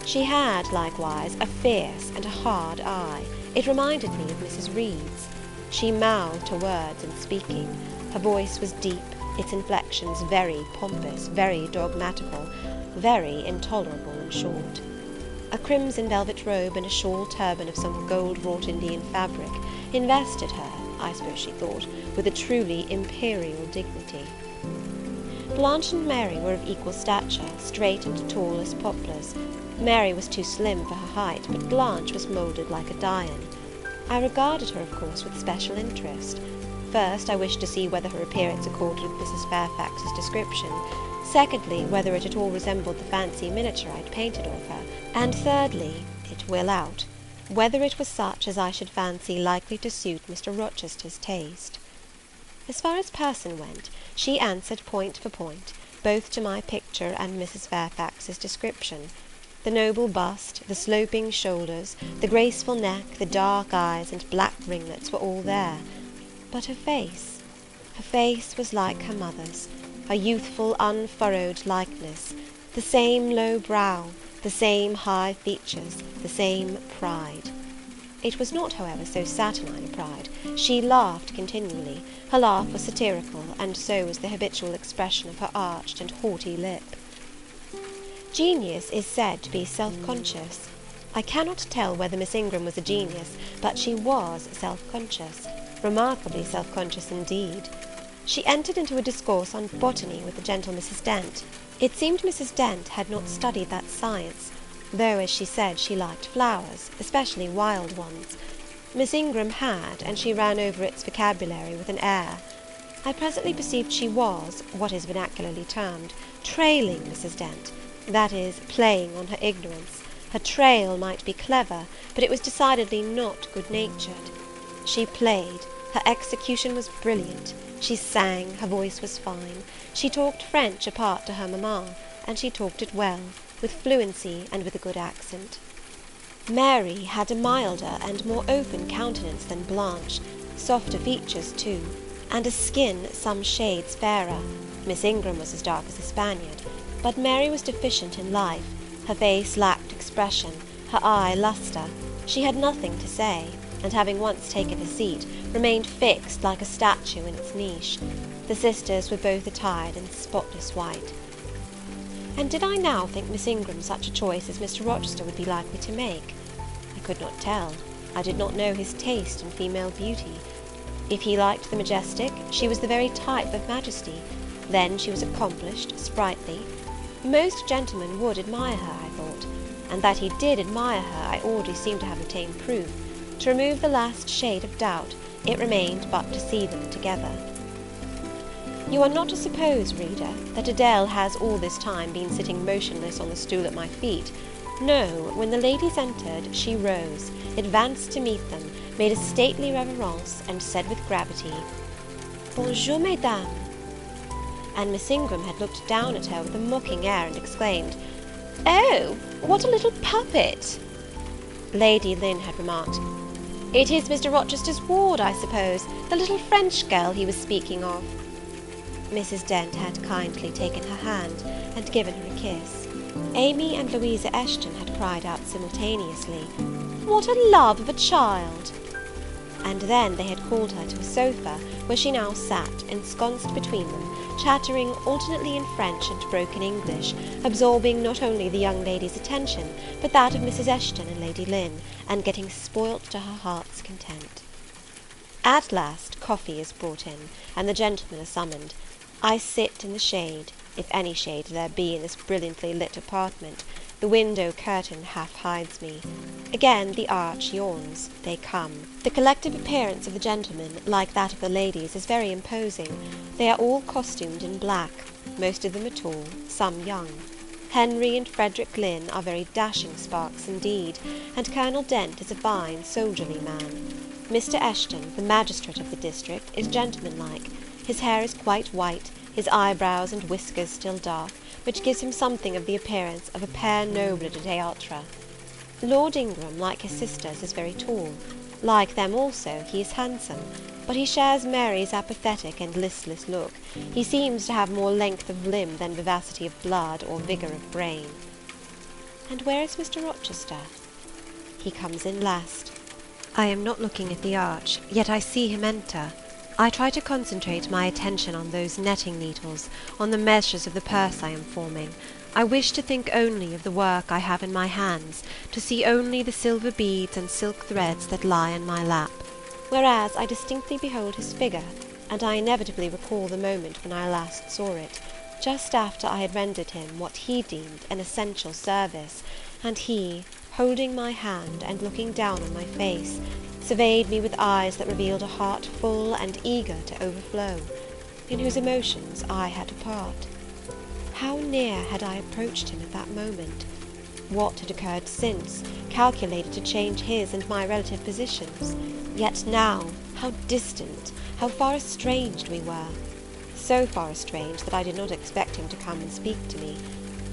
She had, likewise, a fierce and a hard eye. It reminded me of Mrs. Reed's. She mouthed her words in speaking. Her voice was deep, its inflections very pompous, very dogmatical, very intolerable, in short. A crimson velvet robe and a shawl turban of some gold-wrought Indian fabric invested her, I suppose she thought, with a truly imperial dignity. Blanche and Mary were of equal stature, straight and tall as poplars. Mary was too slim for her height, but Blanche was moulded like a Dian. I regarded her, of course, with special interest. First, I wished to see whether her appearance accorded with Mrs. Fairfax's description. Secondly, whether it at all resembled the fancy miniature I had painted of her. And thirdly, it will out, whether it was such as I should fancy likely to suit Mr. Rochester's taste. As far as person went, she answered point for point, both to my picture and Mrs. Fairfax's description. The noble bust, the sloping shoulders, the graceful neck, the dark eyes and black ringlets were all there. But her face, Her face was like her mother's, a youthful unfurrowed likeness, the same low brow, the same high features, the same pride. It was not, however, so saturnine a pride. She laughed continually. Her laugh was satirical, and so was the habitual expression of her arched and haughty lip. Genius is said to be self-conscious. I cannot tell whether Miss Ingram was a genius, but she was self-conscious, remarkably self-conscious indeed. She entered into a discourse on botany with the gentle Mrs. Dent. It seemed Mrs. Dent had not studied that science, though, as she said, she liked flowers, especially wild ones. Miss Ingram had, and she ran over its vocabulary with an air. I presently perceived she was, what is vernacularly termed, trailing Mrs. Dent, that is, playing on her ignorance. Her trail might be clever, but it was decidedly not good-natured. She played, her execution was brilliant, she sang, her voice was fine, she talked French apart to her mamma, and she talked it well, with fluency and with a good accent. Mary had a milder and more open countenance than Blanche, softer features too, and a skin some shades fairer. Miss Ingram was as dark as a Spaniard, but Mary was deficient in life. Her face lacked expression, her eye lustre. She had nothing to say, and having once taken her seat, remained fixed like a statue in its niche. The sisters were both attired in spotless white. And did I now think Miss Ingram such a choice as Mr. Rochester would be likely to make? I could not tell. I did not know his taste in female beauty. If he liked the majestic, she was the very type of majesty. Then she was accomplished, sprightly. Most gentlemen would admire her, I thought, and that he did admire her I already seemed to have obtained proof. To remove the last shade of doubt, it remained but to see them together. You are not to suppose, reader, that Adèle has all this time been sitting motionless on the stool at my feet. No, when the ladies entered, she rose, advanced to meet them, made a stately reverence, and said with gravity, "Bonjour, mesdames." And Miss Ingram had looked down at her with a mocking air, and exclaimed, "Oh, what a little puppet!" Lady Lynn had remarked, "It is Mr. Rochester's ward, I suppose, the little French girl he was speaking of." Mrs. Dent had kindly taken her hand, and given her a kiss. Amy and Louisa Eshton had cried out simultaneously, "What a love of a child!" And then they had called her to a sofa, where she now sat, ensconced between them, chattering alternately in French and broken English, absorbing not only the young lady's attention, but that of Mrs. Eshton and Lady Lynn, and getting spoilt to her heart's content. At last coffee is brought in, and the gentlemen are summoned. I sit in the shade, if any shade there be in this brilliantly lit apartment. The window curtain half hides me. Again the arch yawns. They come. The collective appearance of the gentlemen, like that of the ladies, is very imposing. They are all costumed in black. Most of them are tall, some young. Henry and Frederick Lynn are very dashing sparks indeed, and Colonel Dent is a fine soldierly man. Mr. Eshton, the magistrate of the district, is gentlemanlike. His hair is quite white, his eyebrows and whiskers still dark, which gives him something of the appearance of a père noble de théâtre. Lord Ingram, like his sisters, is very tall. Like them also, he is handsome, but he shares Mary's apathetic and listless look. He seems to have more length of limb than vivacity of blood or vigour of brain. And where is Mr. Rochester? He comes in last. I am not looking at the arch, yet I see him enter. I try to concentrate my attention on those netting needles, on the measures of the purse I am forming. I wish to think only of the work I have in my hands, to see only the silver beads and silk threads that lie in my lap, whereas I distinctly behold his figure, and I inevitably recall the moment when I last saw it, just after I had rendered him what he deemed an essential service, and he, holding my hand and looking down on my face, surveyed me with eyes that revealed a heart full and eager to overflow, in whose emotions I had a part. How near had I approached him at that moment? What had occurred since, calculated to change his and my relative positions? Yet now, how distant, how far estranged we were! So far estranged that I did not expect him to come and speak to me.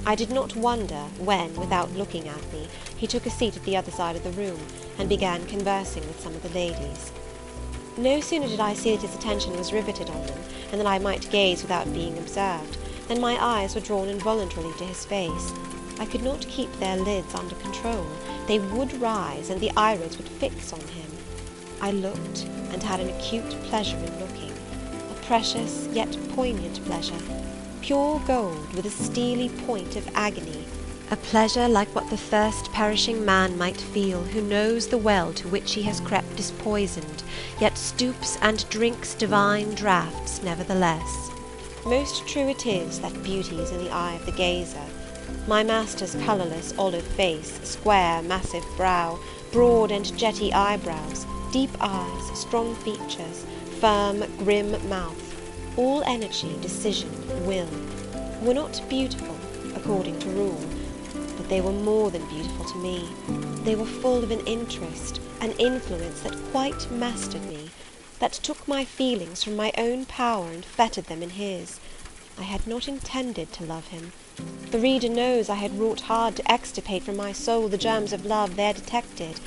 I did not wonder when, without looking at me, he took a seat at the other side of the room, and began conversing with some of the ladies.
No sooner did I see that his attention was riveted on them, and that I might gaze without being observed, than my eyes were drawn involuntarily to his face. I could not keep their lids under control. They would rise, and the irids would fix on him. I looked, and had an acute pleasure in looking, a precious yet poignant pleasure, pure gold with a steely point of agony, a pleasure like what the thirst-perishing man might feel who knows the well to which he has crept is poisoned, yet stoops and drinks divine draughts nevertheless. Most true it is that beauty is in the eye of the gazer. My master's colourless olive face, square massive brow, broad and jetty eyebrows, deep eyes, strong features, firm grim mouth, all energy, decision, will, were not beautiful, according to rule, but they were more than beautiful to me. They were full of an interest, an influence that quite mastered me, that took my feelings from my own power and fettered them in his. I had not intended to love him. The reader knows I had wrought hard to extirpate from my soul the germs of love there detected,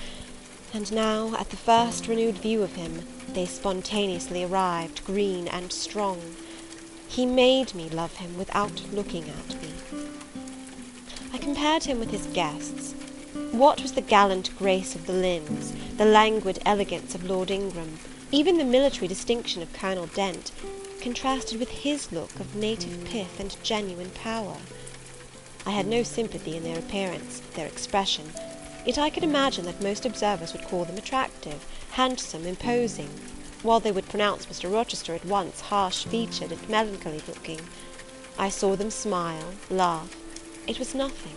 and now, at the first renewed view of him, they spontaneously arrived, green and strong. He made me love him without looking at me. I compared him with his guests. What was the gallant grace of the Lynns, the languid elegance of Lord Ingram, even the military distinction of Colonel Dent, contrasted with his look of native pith and genuine power? I had no sympathy in their appearance, their expression, yet I could imagine that most observers would call them attractive, handsome, imposing, while they would pronounce Mr. Rochester at once harsh-featured and melancholy-looking. I saw them smile, laugh. It was nothing.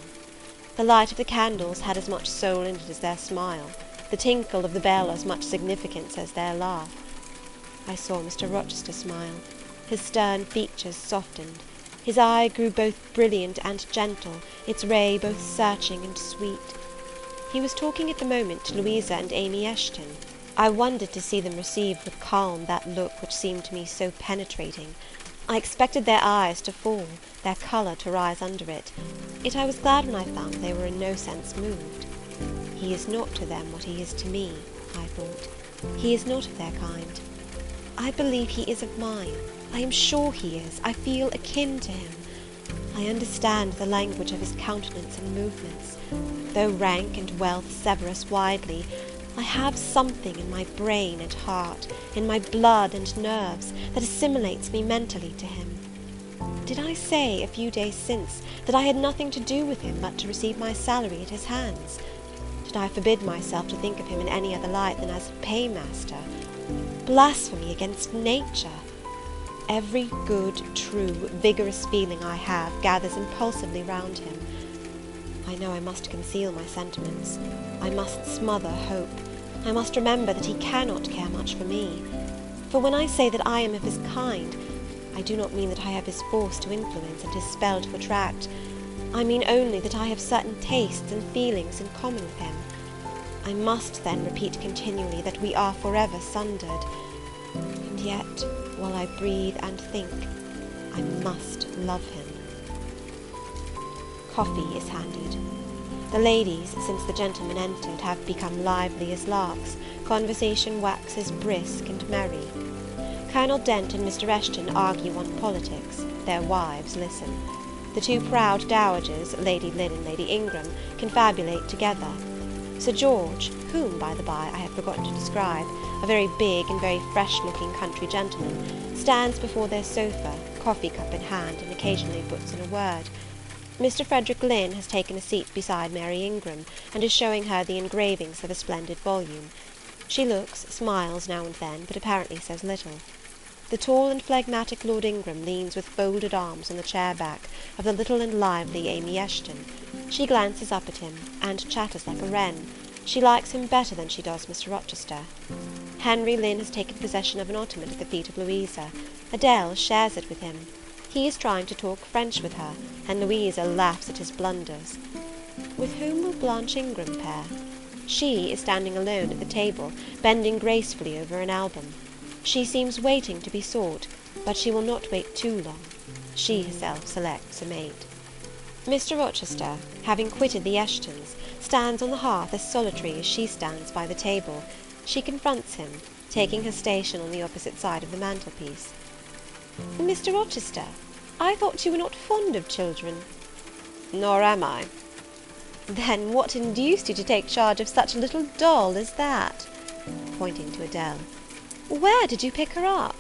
The light of the candles had as much soul in it as their smile, the tinkle of the bell as much significance as their laugh. I saw Mr. Rochester smile. His stern features softened. His eye grew both brilliant and gentle, its ray both searching and sweet. He was talking at the moment to Louisa and Amy Eshton. I wondered to see them receive with calm that look which seemed to me so penetrating. I expected their eyes to fall, their colour to rise under it, yet I was glad when I found they were in no sense moved. He is not to them what he is to me, I thought. He is not of their kind. I believe he is of mine. I am sure he is. I feel akin to him. I understand the language of his countenance and movements. Though rank and wealth sever us widely, I have something in my brain and heart, in my blood and nerves, that assimilates me mentally to him. Did I say, a few days since, that I had nothing to do with him but to receive my salary at his hands? Did I forbid myself to think of him in any other light than as a paymaster? Blasphemy against nature! Every good, true, vigorous feeling I have gathers impulsively round him. I know I must conceal my sentiments. I must smother hope. I must remember that he cannot care much for me. For when I say that I am of his kind, I do not mean that I have his force to influence and his spell to attract. I mean only that I have certain tastes and feelings in common with him. I must then repeat continually that we are forever sundered. And yet, while I breathe and think, I must love him. Coffee is handed. The ladies, since the gentlemen entered, have become lively as larks. Conversation waxes brisk and merry. Colonel Dent and Mr. Eshton argue on politics. Their wives listen. The two proud dowagers, Lady Lynn and Lady Ingram, confabulate together. Sir George, whom, by the by, I have forgotten to describe, a very big and very fresh-looking country gentleman, stands before their sofa, coffee-cup in hand, and occasionally puts in a word. Mr. Frederick Lynn has taken a seat beside Mary Ingram, and is showing her the engravings of a splendid volume. She looks, smiles now and then, but apparently says little. The tall and phlegmatic Lord Ingram leans with folded arms on the chair-back of the little and lively Amy Eshton. She glances up at him, and chatters like a wren. She likes him better than she does Mr. Rochester. Henry Lynn has taken possession of an ottoman at the feet of Louisa. Adele shares it with him. He is trying to talk French with her, and Louisa laughs at his blunders. With whom will Blanche Ingram pair? She is standing alone at the table, bending gracefully over an album. She seems waiting to be sought, but she will not wait too long. She herself selects a mate. Mr. Rochester, having quitted the Eshtons, stands on the hearth as solitary as she stands by the table. She confronts him, taking her station on the opposite side of the mantelpiece. "Mr. Rochester, I thought you were not fond of children." "Nor am I." "Then what induced you to take charge of such a little doll as that?" pointing to Adele. "Where did you pick her up?"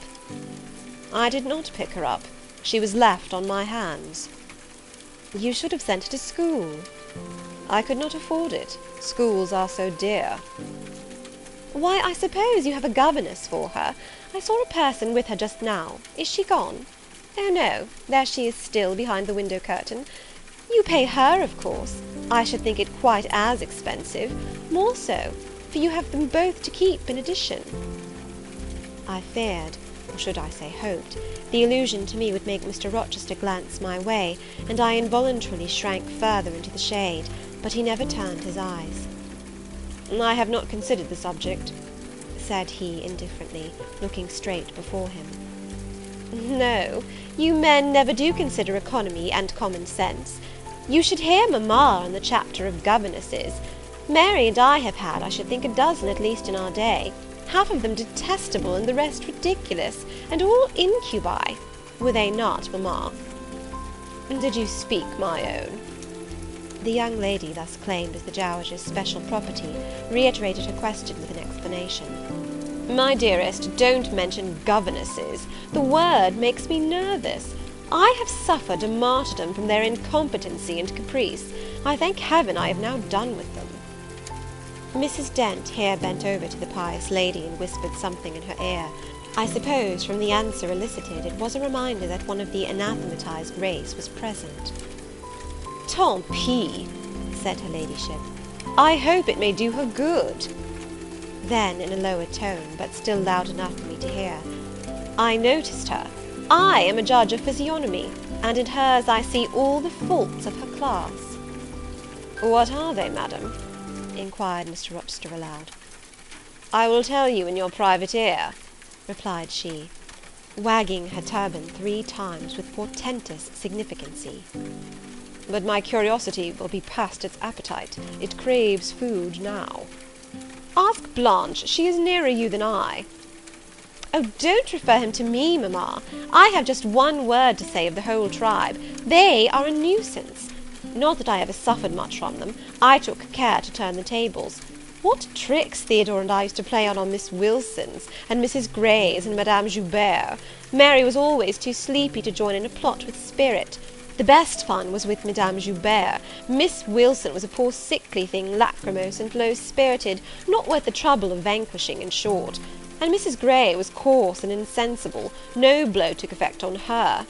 "I did not pick her up. She was left on my hands." "You should have sent her to school." "I could not afford it. Schools are so dear." "Why, I suppose you have a governess for her. I saw a person with her just now. Is she gone? Oh, no, there she is still, behind the window curtain. You pay her, of course. I should think it quite as expensive, more so, for you have them both to keep in addition." I feared, or should I say hoped, the allusion to me would make Mr. Rochester glance my way, and I involuntarily shrank further into the shade, but he never turned his eyes. "I have not considered the subject," said he indifferently, looking straight before him. "No, you men never do consider economy and common sense. You should hear mamma on the chapter of governesses. Mary and I have had, I should think, a dozen at least in our day, half of them detestable and the rest ridiculous, and all incubi. Were they not, mamma?" "Did you speak, my own?" The young lady, thus claimed as the dowager's special property, reiterated her question with an explanation. "My dearest, don't mention governesses. The word makes me nervous. I have suffered a martyrdom from their incompetency and caprice. I thank heaven I have now done with them." Mrs. Dent here bent over to the pious lady and whispered something in her ear. I suppose, from the answer elicited, it was a reminder that one of the anathematized race was present. "Tant pis," said her ladyship. "I hope it may do her good." Then, in a lower tone, but still loud enough for me to hear, "I noticed her. I am a judge of physiognomy, and in hers I see all the faults of her class." "What are they, madam?" inquired Mr. Rochester aloud. "I will tell you in your private ear," replied she, wagging her turban 3 times with portentous significancy. "But my curiosity will be past its appetite. It craves food now." "Ask Blanche, she is nearer you than I." "Oh, don't refer him to me, mamma. I have just one word to say of the whole tribe. They are a nuisance. Not that I ever suffered much from them. I took care to turn the tables. What tricks Theodore and I used to play on Miss Wilsons, and Mrs. Greys, and Madame Joubert! Mary was always too sleepy to join in a plot with spirit. The best fun was with Madame Joubert. Miss Wilson was a poor sickly thing, lachrymose and low-spirited, not worth the trouble of vanquishing, in short. And Mrs. Grey was coarse and insensible. No blow took effect on her.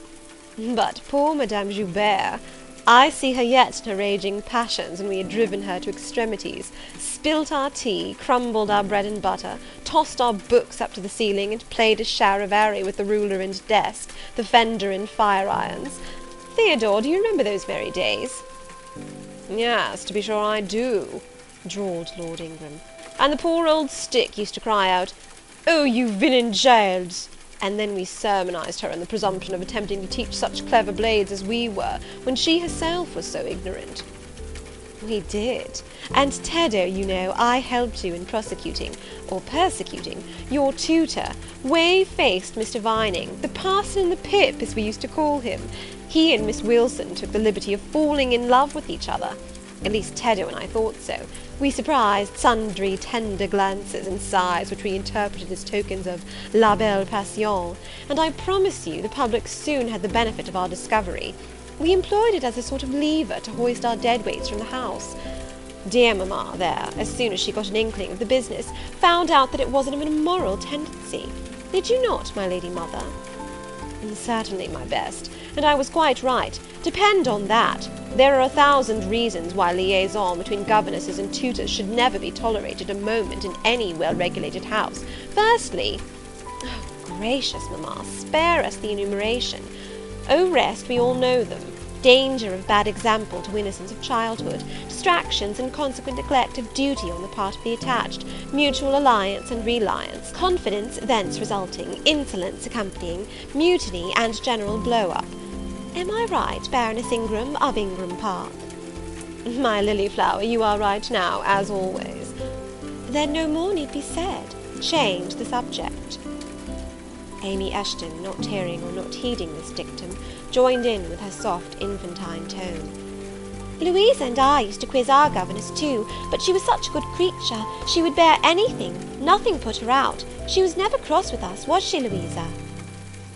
But poor Madame Joubert! I see her yet in her raging passions, when we had driven her to extremities, spilt our tea, crumbled our bread and butter, tossed our books up to the ceiling, and played a charivari with the ruler and desk, the fender and fire-irons. Theodore, do you remember those merry days?" "Yes, to be sure I do," drawled Lord Ingram. "And the poor old stick used to cry out, 'Oh, you villain Giles!' And then we sermonized her on the presumption of attempting to teach such clever blades as we were, when she herself was so ignorant." "We did. And Teddo, you know, I helped you in prosecuting, or persecuting, your tutor, whey-faced Mr. Vining, the parson in the pip, as we used to call him. He and Miss Wilson took the liberty of falling in love with each other. At least Teddo and I thought so. We surprised sundry tender glances and sighs, which we interpreted as tokens of la belle passion, and I promise you the public soon had the benefit of our discovery. We employed it as a sort of lever to hoist our dead weights from the house. Dear mamma, there, as soon as she got an inkling of the business, found out that it wasn't of an immoral tendency. Did you not, my lady mother?" "Certainly, my best, and I was quite right. Depend on that. There are 1,000 reasons why liaison between governesses and tutors should never be tolerated a moment in any well-regulated house. Firstly—" "Oh, gracious, mamma, spare us the enumeration. Au reste, we all know them. Danger of bad example to innocence of childhood, distractions and consequent neglect of duty on the part of the attached, mutual alliance and reliance, confidence thence resulting, insolence accompanying, mutiny and general blow-up. Am I right, Baroness Ingram of Ingram Park?" "My lily flower, you are right now, as always." "Then no more need be said. change the subject. Amy Eshton, not hearing or not heeding this dictum, joined in with her soft infantine tone.
Louisa and I used to quiz our governess too, but she was such a good creature, she would bear anything, nothing put her out. She was never cross with us, was she, Louisa?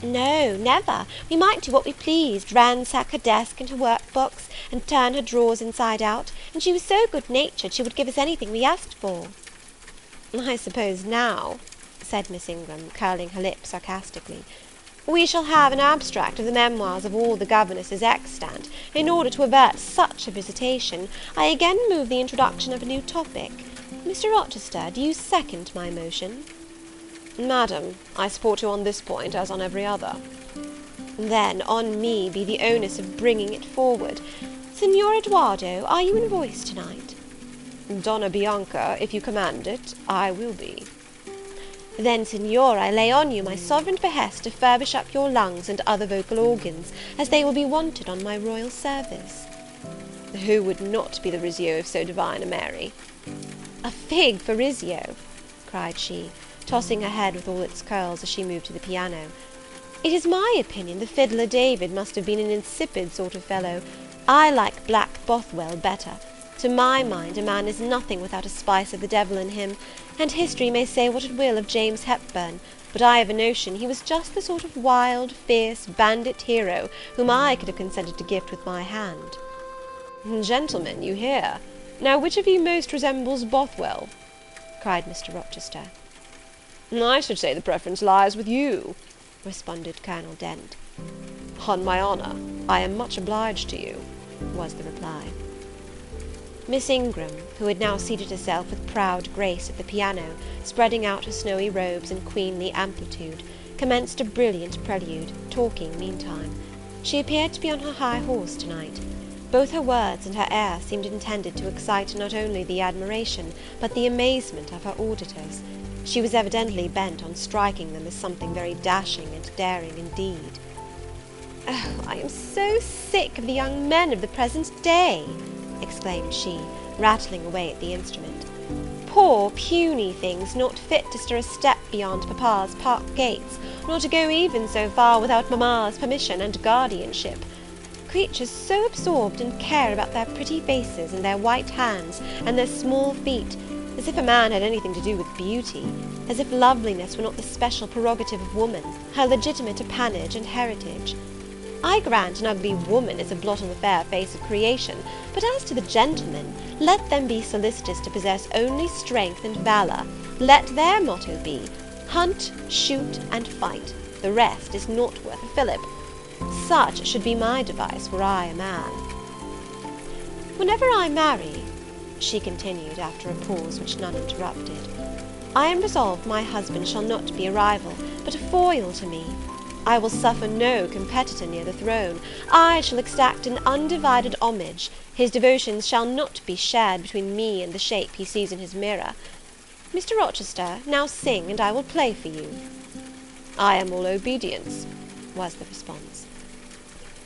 No, never. We might do what we pleased, ransack her desk and her work-box, and turn her drawers inside out, and she was so good-natured she would give us anything we asked for.
I suppose now, said Miss Ingram, curling her lip sarcastically, we shall have an abstract of the memoirs of all the governesses extant. In order to avert such a visitation, I again move the introduction of a new topic. Mr. Rochester, do you second my motion? Madam, I support you on this point as on every other. Then on me be the onus of bringing it forward. Signor Edoardo, are you in voice tonight? Donna Bianca, if you command it, I will be. Then, Signor, I lay on you my sovereign behest to furbish up your lungs and other vocal organs, as they will be wanted on my royal service. Who would not be the Rizzio of so divine a Mary? A fig for Rizzio, cried she, tossing her head with all its curls as she moved to the piano. It is my opinion the fiddler David must have been an insipid sort of fellow. I like Black Bothwell better. To my mind, a man is nothing without a spice of the devil in him, and history may say what it will of James Hepburn, but I have a notion he was just the sort of wild, fierce, bandit hero whom I could have consented to gift with my hand. Gentlemen, you hear. Now which of you most resembles Bothwell? cried Mr. Rochester. I should say the preference lies with you, responded Colonel Dent. On my honour, I am much obliged to you, was the reply. Miss Ingram, who had now seated herself with proud grace at the piano, spreading out her snowy robes in queenly amplitude, commenced a brilliant prelude, talking meantime. She appeared to be on her high horse tonight. Both her words and her air seemed intended to excite not only the admiration, but the amazement of her auditors. She was evidently bent on striking them as something very dashing and daring indeed. Oh, I am so sick of the young men of the present day, exclaimed she, rattling away at the instrument. Poor puny things, not fit to stir a step beyond papa's park gates, nor to go even so far without mamma's permission and guardianship. Creatures so absorbed in care about their pretty faces, and their white hands, and their small feet, as if a man had anything to do with beauty, as if loveliness were not the special prerogative of woman, her legitimate appanage and heritage. I grant an ugly woman is a blot on the fair face of creation, but as to the gentlemen, let them be solicitous to possess only strength and valour. Let their motto be, hunt, shoot, and fight. The rest is not worth a fillip. Such should be my device were I a man. Whenever I marry, she continued after a pause which none interrupted, I am resolved my husband shall not be a rival, but a foil to me. I will suffer no competitor near the throne. I shall exact an undivided homage. His devotions shall not be shared between me and the shape he sees in his mirror. Mr. Rochester, now sing, and I will play for you. I am all obedience, was the response.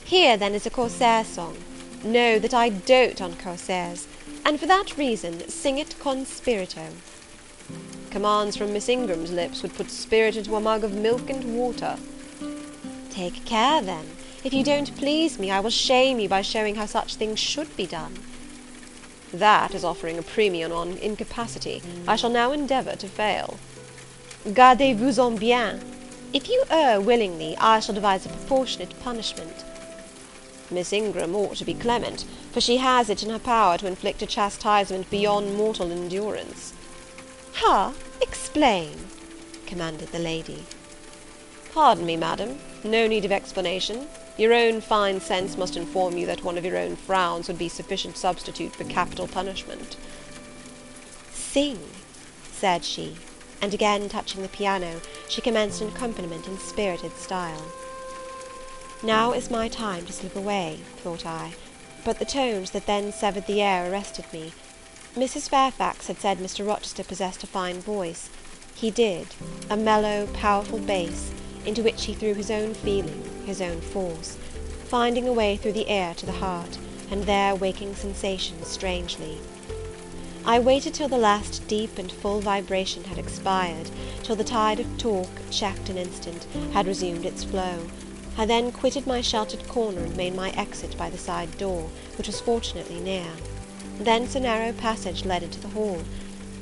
Here, then, is a Corsair song. Know that I dote on Corsairs, and for that reason sing it con spirito. Commands from Miss Ingram's lips would put spirit into a mug of milk and water. Take care, then. If you don't please me, I will shame you by showing how such things should be done. That is offering a premium on incapacity. I shall now endeavour to fail. Gardez-vous-en bien. If you err willingly, I shall devise a proportionate punishment. Miss Ingram ought to be clement, for she has it in her power to inflict a chastisement beyond mortal endurance. Ha! Explain, commanded the lady. Pardon me, madam, no need of explanation. Your own fine sense must inform you that one of your own frowns would be sufficient substitute for capital punishment. Sing, said she, and again touching the piano, she commenced an accompaniment in spirited style. Now is my time to slip away, thought I, but the tones that then severed the air arrested me. Mrs. Fairfax had said Mr. Rochester possessed a fine voice. He did, a mellow, powerful bass, into which he threw his own feeling, his own force, finding a way through the air to the heart, and there waking sensations strangely. I waited till the last deep and full vibration had expired, till the tide of talk, checked an instant, had resumed its flow. I then quitted my sheltered corner and made my exit by the side door, which was fortunately near. Thence a narrow passage led into the hall.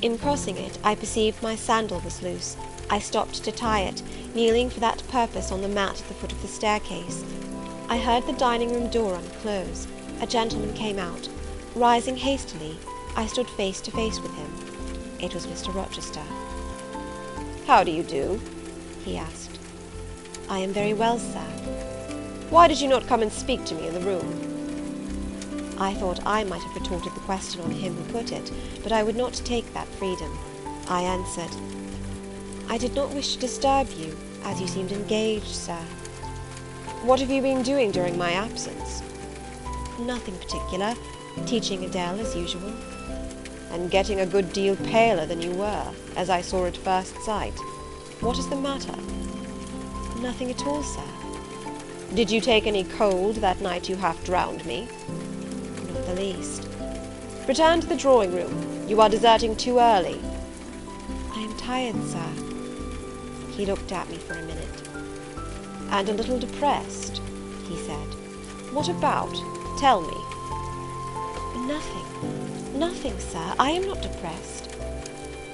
In crossing it, I perceived my sandal was loose. I stopped to tie it, kneeling for that purpose on the mat at the foot of the staircase. I heard the dining-room door unclose. A gentleman came out. Rising hastily, I stood face to face with him. It was Mr. Rochester. "How do you do?" he asked. "I am very well, sir." "Why did you not come and speak to me in the room?" I thought I might have retorted the question on him who put it, but I would not take that freedom. I answered, "I did not wish to disturb you, as you seemed engaged, sir." "What have you been doing during my absence?" "Nothing particular. Teaching Adele, as usual." "And getting a good deal paler than you were, as I saw at first sight. What is the matter?" "Nothing at all, sir." "Did you take any cold that night you half drowned me?" "Not the least." "Return to the drawing-room. You are deserting too early." "I am tired, sir." He looked at me for a minute. "And a little depressed," he said. "What about? Tell me." Nothing, sir. I am not depressed."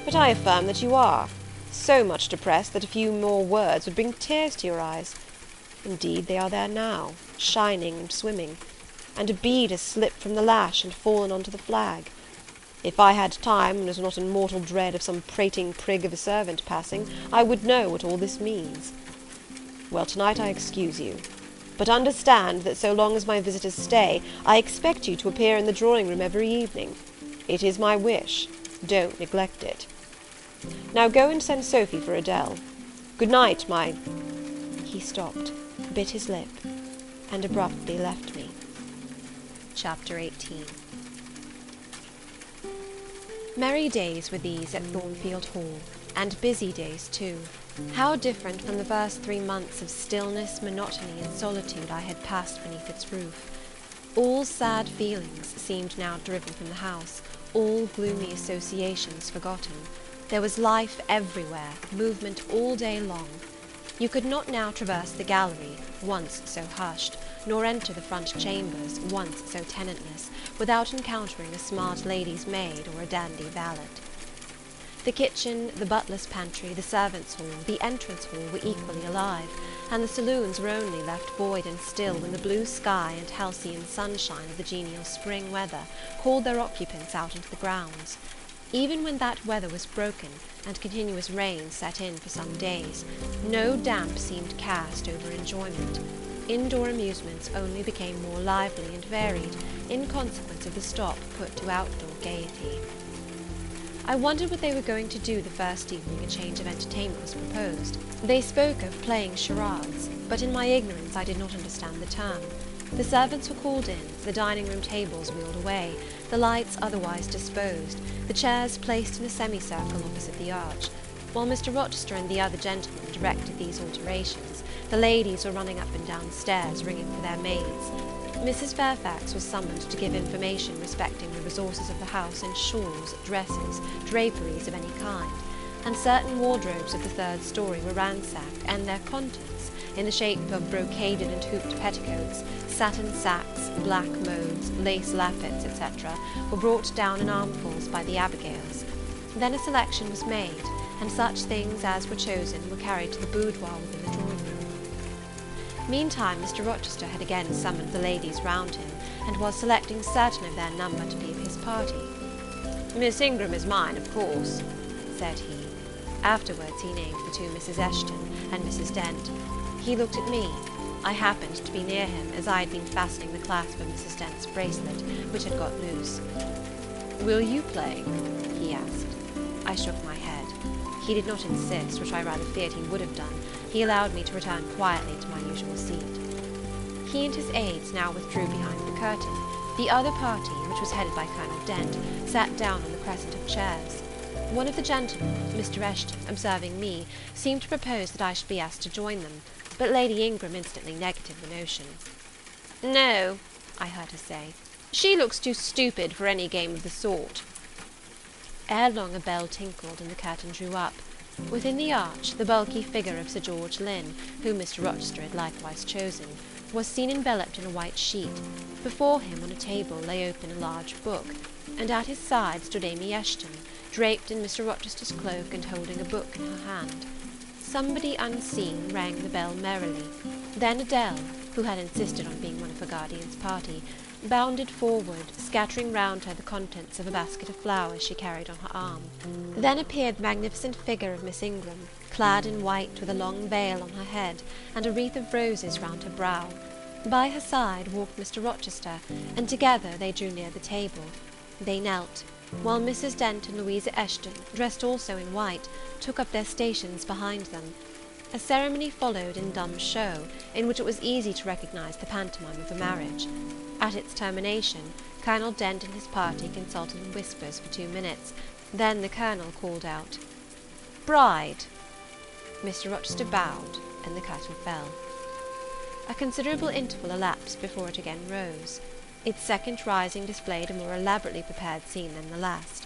"But I affirm that you are. So much depressed that a few more words would bring tears to your eyes. Indeed, they are there now, shining and swimming, and a bead has slipped from the lash and fallen onto the flag. If I had time, and was not in mortal dread of some prating prig of a servant passing, I would know what all this means. Well, tonight I excuse you. But understand that so long as my visitors stay, I expect you to appear in the drawing-room every evening. It is my wish. Don't neglect it. Now go and send Sophy for Adele. Good night, my—" He stopped, bit his lip, and abruptly left me.
Chapter 18. Merry days were these at Thornfield Hall, and busy days too. How different from the first 3 months of stillness, monotony, and solitude I had passed beneath its roof. All sad feelings seemed now driven from the house, all gloomy associations forgotten. There was life everywhere, movement all day long. You could not now traverse the gallery, once so hushed, nor enter the front chambers, once so tenantless, without encountering a smart lady's maid or a dandy valet. The kitchen, the butler's pantry, the servants' hall, the entrance hall were equally alive, and the saloons were only left void and still when the blue sky and halcyon sunshine of the genial spring weather called their occupants out into the grounds. Even when that weather was broken, and continuous rain set in for some days, no damp seemed cast over enjoyment. Indoor amusements only became more lively and varied, in consequence of the stop put to outdoor gaiety. I wondered what they were going to do the first evening a change of entertainment was proposed. They spoke of playing charades, but in my ignorance I did not understand the term. The servants were called in, the dining-room tables wheeled away, the lights otherwise disposed, the chairs placed in a semicircle opposite the arch. While Mr. Rochester and the other gentlemen directed these alterations, the ladies were running up and down stairs, ringing for their maids. Mrs. Fairfax was summoned to give information respecting the resources of the house in shawls, dresses, draperies of any kind, and certain wardrobes of the 3rd story were ransacked, and their contents, in the shape of brocaded and hooped petticoats, satin sacks, black modes, lace lappets, etc., were brought down in armfuls by the Abigails. Then a selection was made, and such things as were chosen were carried to the boudoir within the drawing-room. Meantime, Mr. Rochester had again summoned the ladies round him, and was selecting certain of their number to be of his party. "Miss Ingram is mine, of course," said he. Afterwards he named the 2 Mrs. Eshton and Mrs. Dent. He looked at me. I happened to be near him, as I had been fastening the clasp of Mrs. Dent's bracelet, which had got loose. "Will you play?" he asked. I shook my head. He did not insist, which I rather feared he would have done. He allowed me to return quietly to my usual seat. He and his aides now withdrew behind the curtain. The other party, which was headed by Colonel Dent, sat down on the crescent of chairs. One of the gentlemen, Mr. Eshton, observing me, seemed to propose that I should be asked to join them, but Lady Ingram instantly negatived the notion. "No," I heard her say, "she looks too stupid for any game of the sort." Ere long a bell tinkled, and the curtain drew up. Within the arch, the bulky figure of Sir George Lynn, whom Mr. Rochester had likewise chosen, was seen enveloped in a white sheet. Before him, on a table, lay open a large book, and at his side stood Amy Eshton, draped in Mr. Rochester's cloak and holding a book in her hand. Somebody unseen rang the bell merrily. Then Adele, who had insisted on being one of her guardian's party, bounded forward, scattering round her the contents of a basket of flowers she carried on her arm. Then appeared the magnificent figure of Miss Ingram, clad in white, with a long veil on her head, and a wreath of roses round her brow. By her side walked Mr. Rochester, and together they drew near the table. They knelt, while Mrs. Dent and Louisa Eshton, dressed also in white, took up their stations behind them. A ceremony followed in dumb show, in which it was easy to recognise the pantomime of a marriage. At its termination, Colonel Dent and his party consulted in whispers for 2 minutes. Then the Colonel called out, "Bride!" Mr. Rochester bowed, and the curtain fell. A considerable interval elapsed before it again rose. Its second rising displayed a more elaborately prepared scene than the last.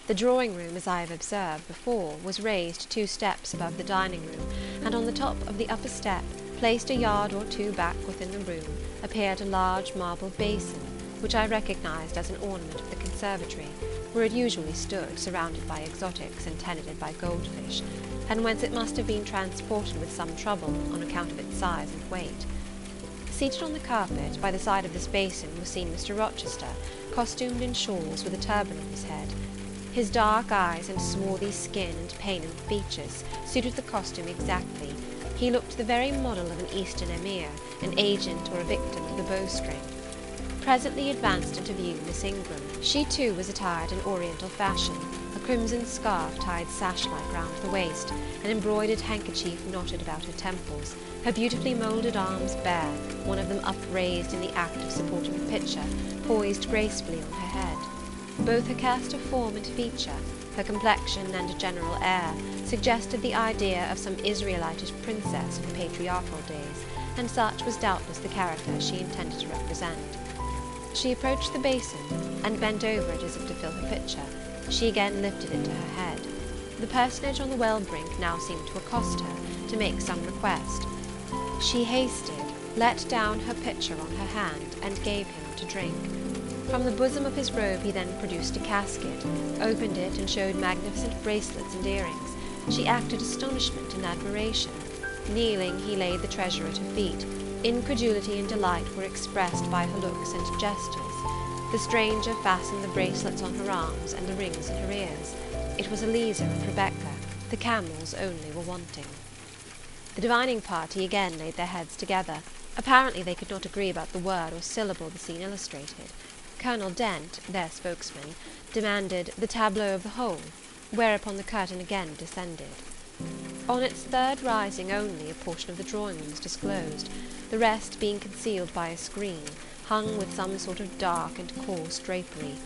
The drawing-room, as I have observed before, was raised 2 steps above the dining-room, and on the top of the upper step, placed a yard or 2 back within the room, appeared a large marble basin, which I recognized as an ornament of the conservatory, where it usually stood, surrounded by exotics and tenanted by goldfish, and whence it must have been transported with some trouble, on account of its size and weight. Seated on the carpet, by the side of this basin, was seen Mr. Rochester, costumed in shawls, with a turban on his head. His dark eyes and swarthy skin and painted features suited the costume exactly. He looked the very model of an Eastern emir, an agent or a victim of the bowstring. Presently advanced into view Miss Ingram. She too was attired in Oriental fashion, a crimson scarf tied sash-like round the waist, an embroidered handkerchief knotted about her temples, her beautifully moulded arms bare, one of them upraised in the act of supporting a pitcher, poised gracefully on her head. Both her cast of form and feature, her complexion and general air, suggested the idea of some Israelitish princess of the patriarchal days, and such was doubtless the character she intended to represent. She approached the basin, and bent over it as if to fill her pitcher. She again lifted it to her head. The personage on the well brink now seemed to accost her, to make some request. She hasted, let down her pitcher on her hand, and gave him to drink. From the bosom of his robe he then produced a casket, opened it, and showed magnificent bracelets and earrings. She acted astonishment and admiration. Kneeling, he laid the treasure at her feet. Incredulity and delight were expressed by her looks and gestures. The stranger fastened the bracelets on her arms and the rings in her ears. It was Eliza and Rebecca. The camels only were wanting. The divining party again laid their heads together. Apparently they could not agree about the word or syllable the scene illustrated. Colonel Dent, their spokesman, demanded the tableau of the whole, whereupon the curtain again descended. On its third rising only a portion of the drawing-room was disclosed, the rest being concealed by a screen, hung with some sort of dark and coarse drapery.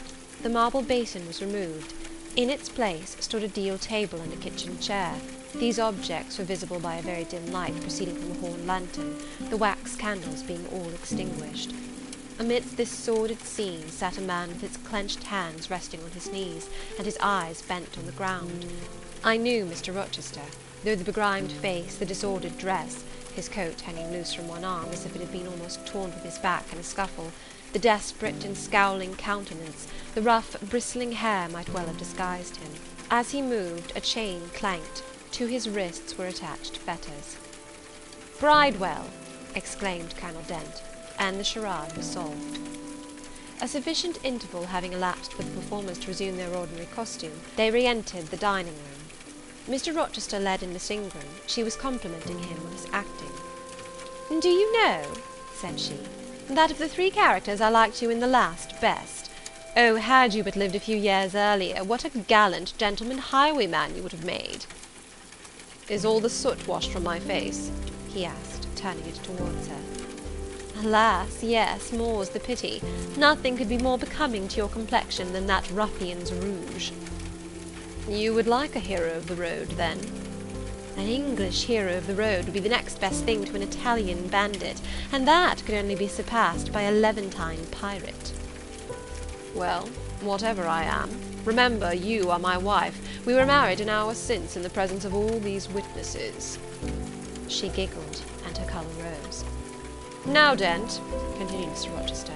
The marble basin was removed. In its place stood a deal table and a kitchen chair. These objects were visible by a very dim light proceeding from a horn lantern, the wax candles being all extinguished. Amidst this sordid scene sat a man with his clenched hands resting on his knees, and his eyes bent on the ground. I knew Mr. Rochester, though the begrimed face, the disordered dress, his coat hanging loose from one arm, as if it had been almost torn from his back in a scuffle, the desperate and scowling countenance, the rough, bristling hair might well have disguised him. As he moved, a chain clanked. To his wrists were attached fetters. "Bridewell!" exclaimed Colonel Dent, and the charade was solved. A sufficient interval having elapsed for the performers to resume their ordinary costume, they re-entered the dining-room. Mr. Rochester led in Miss Ingram. She was complimenting him on his acting. "Do you know," said she, "that of the 3 characters I liked you in the last best. Oh, had you but lived a few years earlier, what a gallant gentleman highwayman you would have made!" "Is all the soot washed from my face?" he asked, turning it towards her. "Alas, yes, more's the pity. Nothing could be more becoming to your complexion than that ruffian's rouge." "You would like a hero of the road, then?" "An English hero of the road would be the next best thing to an Italian bandit, and that could only be surpassed by a Levantine pirate." "Well,
Whatever I am. Remember, you are my wife. We were married an hour since in the presence of all these witnesses."
She giggled, and her colour rose.
"Now, Dent," continued Mr. Rochester,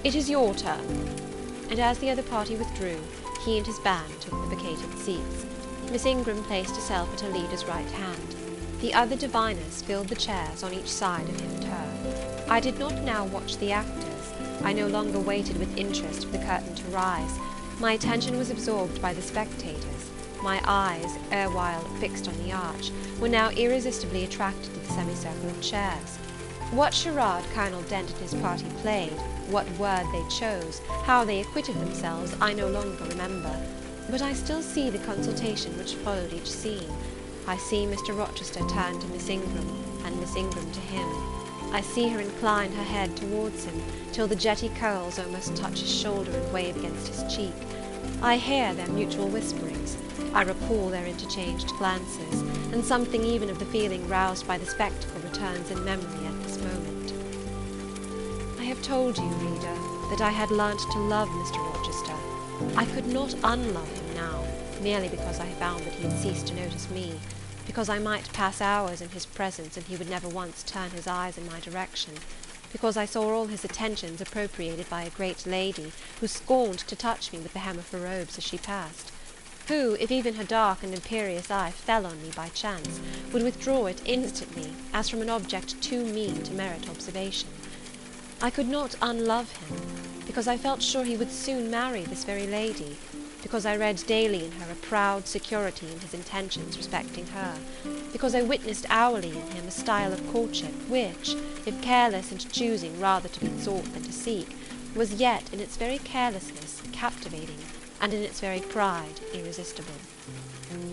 "it is your turn."
And as the other party withdrew, he and his band took the vacated seats. Miss Ingram placed herself at her leader's right hand. The other diviners filled the chairs on each side of him and her. I did not now watch the actors. I no longer waited with interest for the curtain to rise. My attention was absorbed by the spectators. My eyes, erewhile fixed on the arch, were now irresistibly attracted to the semicircle of chairs. What charade Colonel Dent and his party played, what word they chose, how they acquitted themselves, I no longer remember. But I still see the consultation which followed each scene. I see Mr. Rochester turn to Miss Ingram, and Miss Ingram to him. I see her incline her head towards him, till the jetty curls almost touch his shoulder and wave against his cheek. I hear their mutual whisperings. I recall their interchanged glances, and something even of the feeling roused by the spectacle returns in memory at this moment. I have told you, reader, that I had learnt to love Mr. Rochester. I could not unlove him now, merely because I found that he had ceased to notice me, because I might pass hours in his presence and he would never once turn his eyes in my direction, because I saw all his attentions appropriated by a great lady who scorned to touch me with the hem of her robes as she passed, who, if even her dark and imperious eye fell on me by chance, would withdraw it instantly as from an object too mean to merit observation. I could not unlove him, because I felt sure he would soon marry this very lady, because I read daily in her a proud security in his intentions respecting her, because I witnessed hourly in him a style of courtship which, if careless and choosing rather to be sought than to seek, was yet in its very carelessness captivating, and in its very pride irresistible.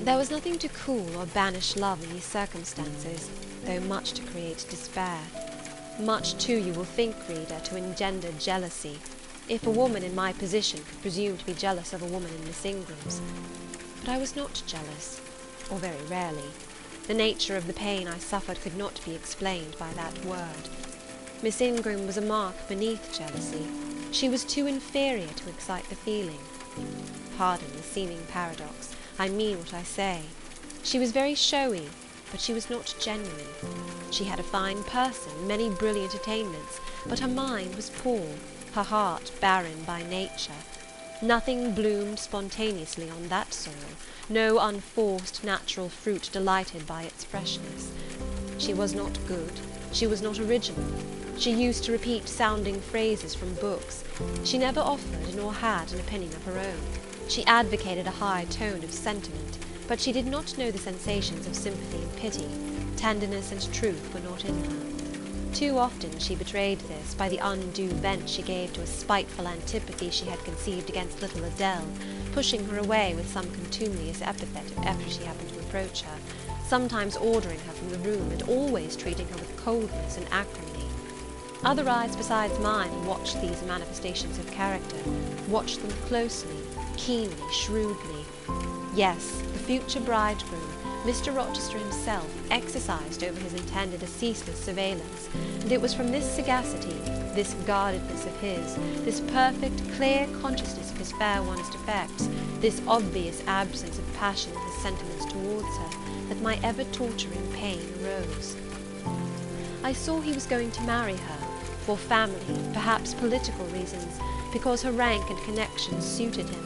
There was nothing to cool or banish love in these circumstances, though much to create despair. Much too, you will think, reader, to engender jealousy, if a woman in my position could presume to be jealous of a woman in Miss Ingram's. But I was not jealous, or very rarely. The nature of the pain I suffered could not be explained by that word. Miss Ingram was a mark beneath jealousy. She was too inferior to excite the feeling. Pardon the seeming paradox. I mean what I say. She was very showy, but she was not genuine. She had a fine person, many brilliant attainments, but her mind was poor, her heart barren by nature. Nothing bloomed spontaneously on that soil, no unforced natural fruit delighted by its freshness. She was not good, she was not original. She used to repeat sounding phrases from books. She never offered nor had an opinion of her own. She advocated a high tone of sentiment, but she did not know the sensations of sympathy and pity. Tenderness and truth were not in her. Too often she betrayed this by the undue vent she gave to a spiteful antipathy she had conceived against little Adele, pushing her away with some contumelious epithet if ever she happened to approach her, sometimes ordering her from the room, and always treating her with coldness and acrimony. Other eyes besides mine watched these manifestations of character, watched them closely, keenly, shrewdly. Yes, the future bridegroom, Mr. Rochester himself, exercised over his intended a ceaseless surveillance, and it was from this sagacity, this guardedness of his, this perfect, clear consciousness of his fair one's defects, this obvious absence of passion in his sentiments towards her, that my ever-torturing pain arose. I saw he was going to marry her, for family, perhaps political reasons, because her rank and connections suited him.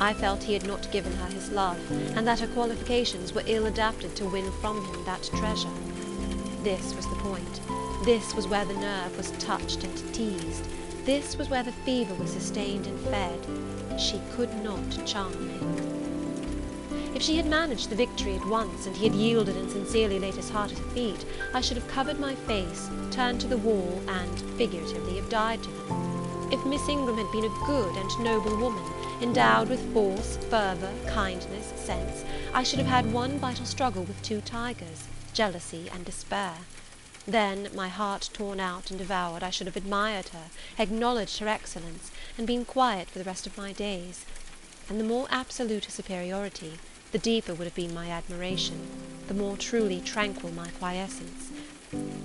I felt he had not given her his love, and that her qualifications were ill adapted to win from him that treasure. This was the point. This was where the nerve was touched and teased. This was where the fever was sustained and fed. She could not charm him. If she had managed the victory at once, and he had yielded and sincerely laid his heart at her feet, I should have covered my face, turned to the wall, and, figuratively, have died to him. If Miss Ingram had been a good and noble woman, endowed with force, fervour, kindness, sense, I should have had one vital struggle with two tigers, jealousy and despair. Then, my heart torn out and devoured, I should have admired her, acknowledged her excellence, and been quiet for the rest of my days. And the more absolute her superiority, the deeper would have been my admiration, the more truly tranquil my quiescence.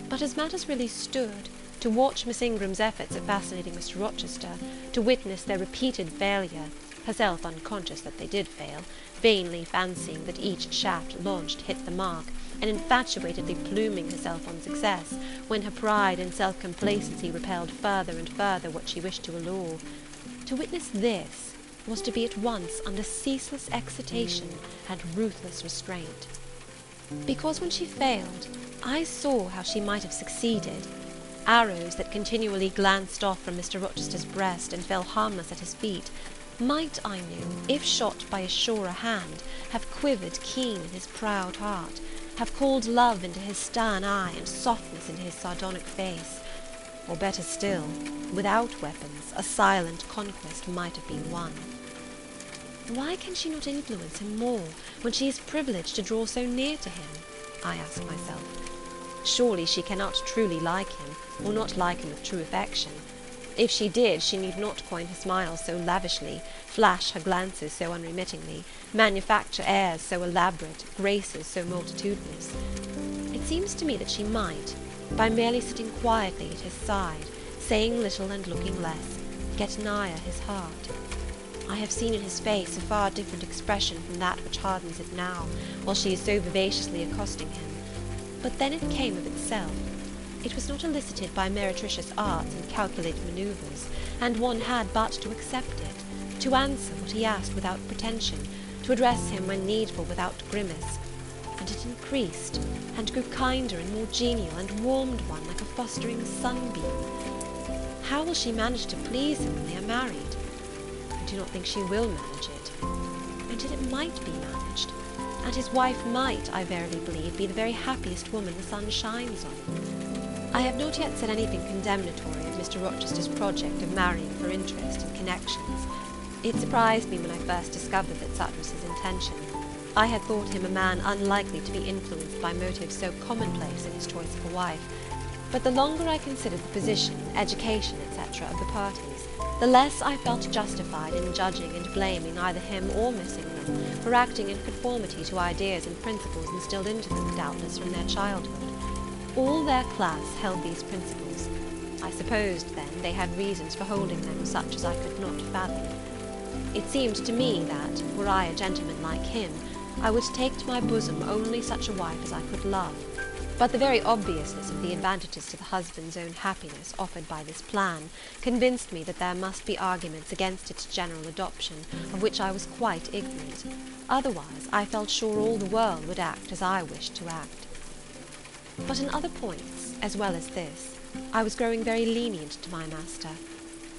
But as matters really stood,
to watch Miss Ingram's efforts at fascinating Mr. Rochester, to witness their repeated failure, herself unconscious that they did fail, vainly fancying that each shaft launched hit the mark, and infatuatedly pluming herself on success, when her pride and self-complacency repelled further and further what she wished to allure. To witness this was to be at once under ceaseless excitation and ruthless restraint. Because when she failed, I saw how she might have succeeded. Arrows that continually glanced off from Mr. Rochester's breast and fell harmless at his feet, might, I knew, if shot by a surer hand, have quivered keen in his proud heart, have called love into his stern eye and softness into his sardonic face. Or better still, without weapons, a silent conquest might have been won. Why can she not influence him more, when she is privileged to draw so near to him? I ask myself. Surely she cannot truly like him, or not like him with true affection. If she did, she need not coin her smiles so lavishly, flash her glances so unremittingly, manufacture airs so elaborate, graces so multitudinous. It seems to me that she might, by merely sitting quietly at his side, saying little and looking less, get nigher his heart. I have seen in his face a far different expression from that which hardens it now, while she is so vivaciously accosting him. But then it came of itself. It was not elicited by meretricious arts and calculated manoeuvres, and one had but to accept it, to answer what he asked without pretension, to address him when needful without grimace. And it increased, and grew kinder and more genial, and warmed one like a fostering sunbeam. How will she manage to please him when they are married? I do not think she will manage it. And yet it might be managed, and his wife might, I verily believe, be the very happiest woman the sun shines on. I have not yet said anything condemnatory of Mr. Rochester's project of marrying for interest and connections. It surprised me when I first discovered that such was his intention. I had thought him a man unlikely to be influenced by motives so commonplace in his choice of a wife. But the longer I considered the position, education, etc., of the parties, the less I felt justified in judging and blaming either him or Miss Ingram for acting in conformity to ideas and principles instilled into them, doubtless, from their childhood. All their class held these principles. I supposed, then, they had reasons for holding them such as I could not fathom. It seemed to me that, were I a gentleman like him, I would take to my bosom only such a wife as I could love. But the very obviousness of the advantages to the husband's own happiness offered by this plan convinced me that there must be arguments against its general adoption, of which I was quite ignorant. Otherwise, I felt sure all the world would act as I wished to act. But in other points, as well as this, I was growing very lenient to my master.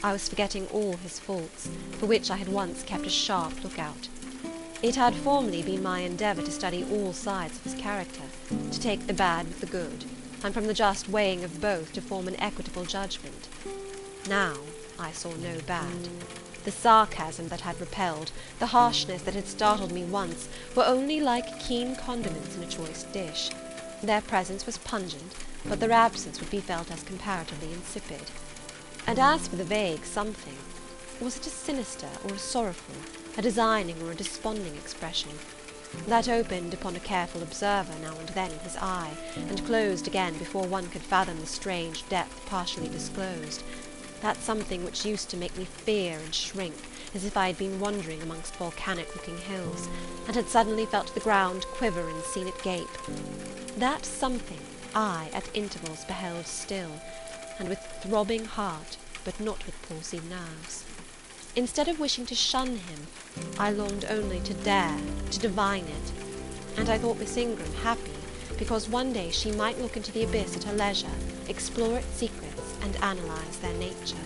I was forgetting all his faults, for which I had once kept a sharp look-out. It had formerly been my endeavour to study all sides of his character, to take the bad with the good, and from the just weighing of both to form an equitable judgment. Now I saw no bad. The sarcasm that had repelled, the harshness that had startled me once, were only like keen condiments in a choice dish. Their presence was pungent, but their absence would be felt as comparatively insipid. And as for the vague something, was it a sinister or a sorrowful, a designing or a desponding expression? That opened upon a careful observer now and then in his eye, and closed again before one could fathom the strange depth partially disclosed. That something which used to make me fear and shrink, as if I had been wandering amongst volcanic-looking hills, and had suddenly felt the ground quiver and seen it gape. That something I, at intervals, beheld still, and with throbbing heart, but not with palsied nerves. Instead of wishing to shun him, I longed only to dare, to divine it, and I thought Miss Ingram happy, because one day she might look into the abyss at her leisure, explore its secrets, and analyse their nature.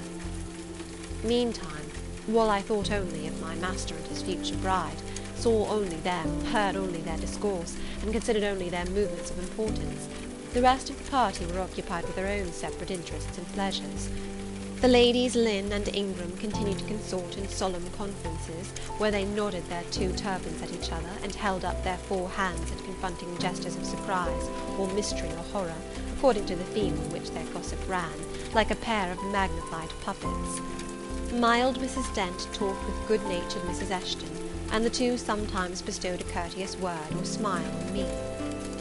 Meantime, while I thought only of my master and his future bride, saw only them, heard only their discourse, and considered only their movements of importance, the rest of the party were occupied with their own separate interests and pleasures. The ladies Lynn and Ingram continued to consort in solemn conferences, where they nodded their two turbans at each other, and held up their four hands in confronting gestures of surprise, or mystery, or horror, according to the theme on which their gossip ran, like a pair of magnified puppets. Mild Mrs. Dent talked with good-natured Mrs. Eshton, and the two sometimes bestowed a courteous word or smile on me.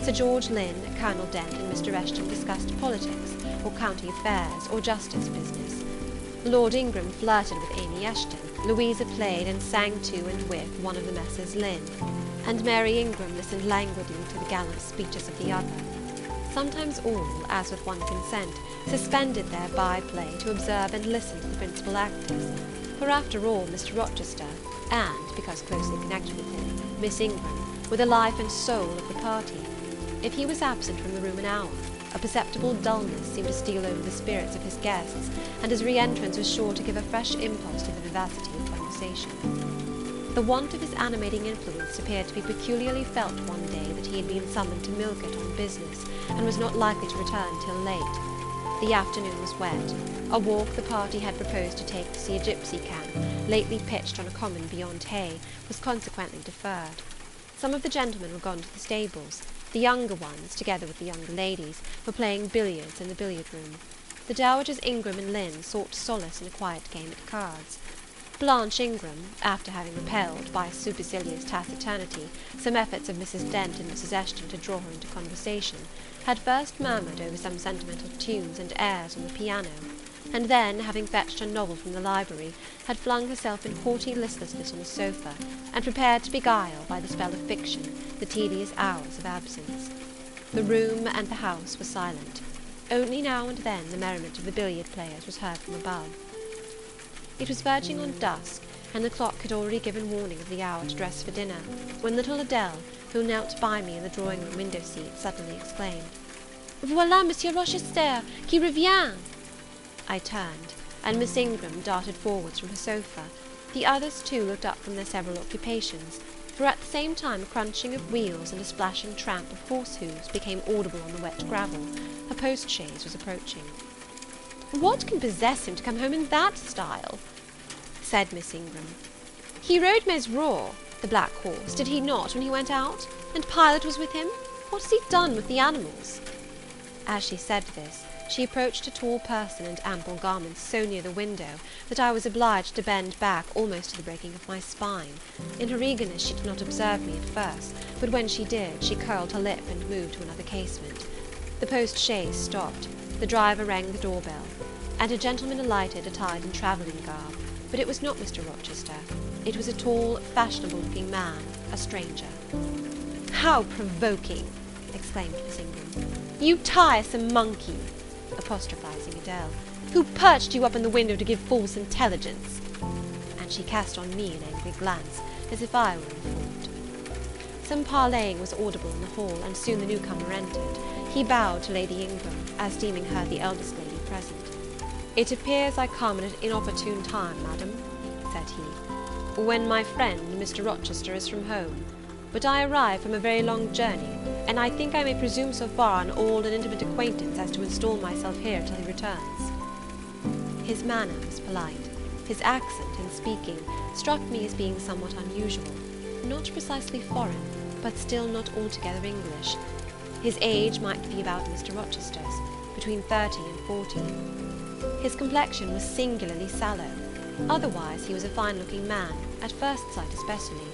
Sir George Lynn, Colonel Dent, and Mr. Eshton discussed politics,
or county affairs, or justice business. Lord Ingram flirted with Amy Eshton, Louisa played and sang to and with one of the Messrs. Lynn, and Mary Ingram listened languidly to the gallant speeches of the other. Sometimes all, as with one consent, suspended their by-play to observe and listen to the principal actors, for after all Mr. Rochester, and, because closely connected with him, Miss Ingram, were the life and soul of the party. If he was absent from the room an hour, a perceptible dullness seemed to steal over the spirits of his guests, and his re-entrance was sure to give a fresh impulse to the vivacity of conversation. The want of his animating influence appeared to be peculiarly felt one day that he had been summoned to Millcote on business, and was not likely to return till late. The afternoon was wet. A walk the party had proposed to take to see a gypsy camp, lately pitched on a common beyond Hay, was consequently deferred. Some of the gentlemen were gone to the stables. The younger ones, together with the younger ladies, were playing billiards in the billiard-room. The Dowagers Ingram and Lynn sought solace in a quiet game at cards. Blanche Ingram, after having repelled, by supercilious taciturnity, some efforts of Mrs. Dent and Mrs. Eshton to draw her into conversation, had first murmured over some sentimental tunes and airs on the piano, and then, having fetched a novel from the library, had flung herself in haughty listlessness on a sofa, and prepared to beguile, by the spell of fiction, the tedious hours of absence. The room and the house were silent. Only now and then the merriment of the billiard players was heard from above. It was verging on dusk, and the clock had already given warning of the hour to dress for dinner, when little Adele, who knelt by me in the drawing-room window-seat, suddenly exclaimed, "Voilà Monsieur Rochester, qui revient!" I turned, and Miss Ingram darted forwards from her sofa. The others, too, looked up from their several occupations, for at the same time a crunching of wheels and a splashing tramp of horse-hoofs became audible on the wet gravel. A post-chaise was approaching. "What can possess him to come home in that style?" said Miss Ingram. "He rode Mesrour, the black horse, did he not, when he went out? And Pilot was with him? What has he done with the animals?" As she said this, she approached a tall person and ample garments so near the window that I was obliged to bend back almost to the breaking of my spine. In her eagerness she did not observe me at first, but when she did, she curled her lip and moved to another casement. The post-chaise stopped. The driver rang the door-bell, and a gentleman alighted attired in travelling garb, but it was not Mr. Rochester. It was a tall, fashionable-looking man, a stranger. "How provoking!" exclaimed Miss Ingram. "You tiresome monkey!" apostrophising Adele. "Who perched you up in the window to give false intelligence?" And she cast on me an angry glance, as if I were informed. Some parleying was audible in the hall, and soon the newcomer entered. He bowed to Lady Ingram, as deeming her the eldest lady present. "It appears I come at an inopportune time, madam," said he, "when my friend, Mr. Rochester, is from home. But I arrive from a very long journey, and I think I may presume so far on old and intimate acquaintance as to install myself here till he returns." His manner was polite. His accent, in speaking, struck me as being somewhat unusual, not precisely foreign, but still not altogether English. His age might be about Mr. Rochester's, between 30 and 40. His complexion was singularly sallow. Otherwise he was a fine-looking man, at first sight especially.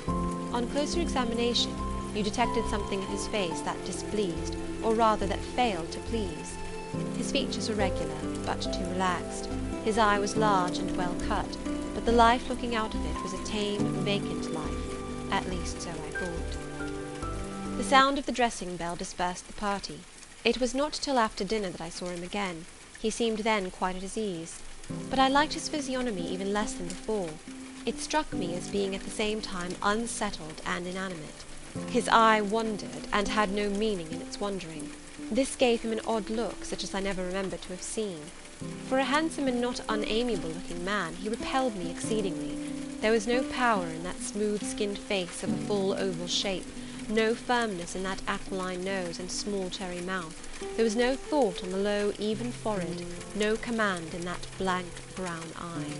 On closer examination, you detected something in his face that displeased, or rather that failed to please. His features were regular, but too relaxed. His eye was large and well cut, but the life looking out of it was a tame, vacant life. At least so I thought. The sound of the dressing-bell dispersed the party. It was not till after dinner that I saw him again. He seemed then quite at his ease. But I liked his physiognomy even less than before. It struck me as being at the same time unsettled and inanimate. His eye wandered, and had no meaning in its wandering. This gave him an odd look, such as I never remembered to have seen. For a handsome and not unamiable-looking man, he repelled me exceedingly. There was no power in that smooth-skinned face of a full oval shape, no firmness in that aquiline nose and small cherry mouth. There was no thought on the low, even forehead, no command in that blank brown eye.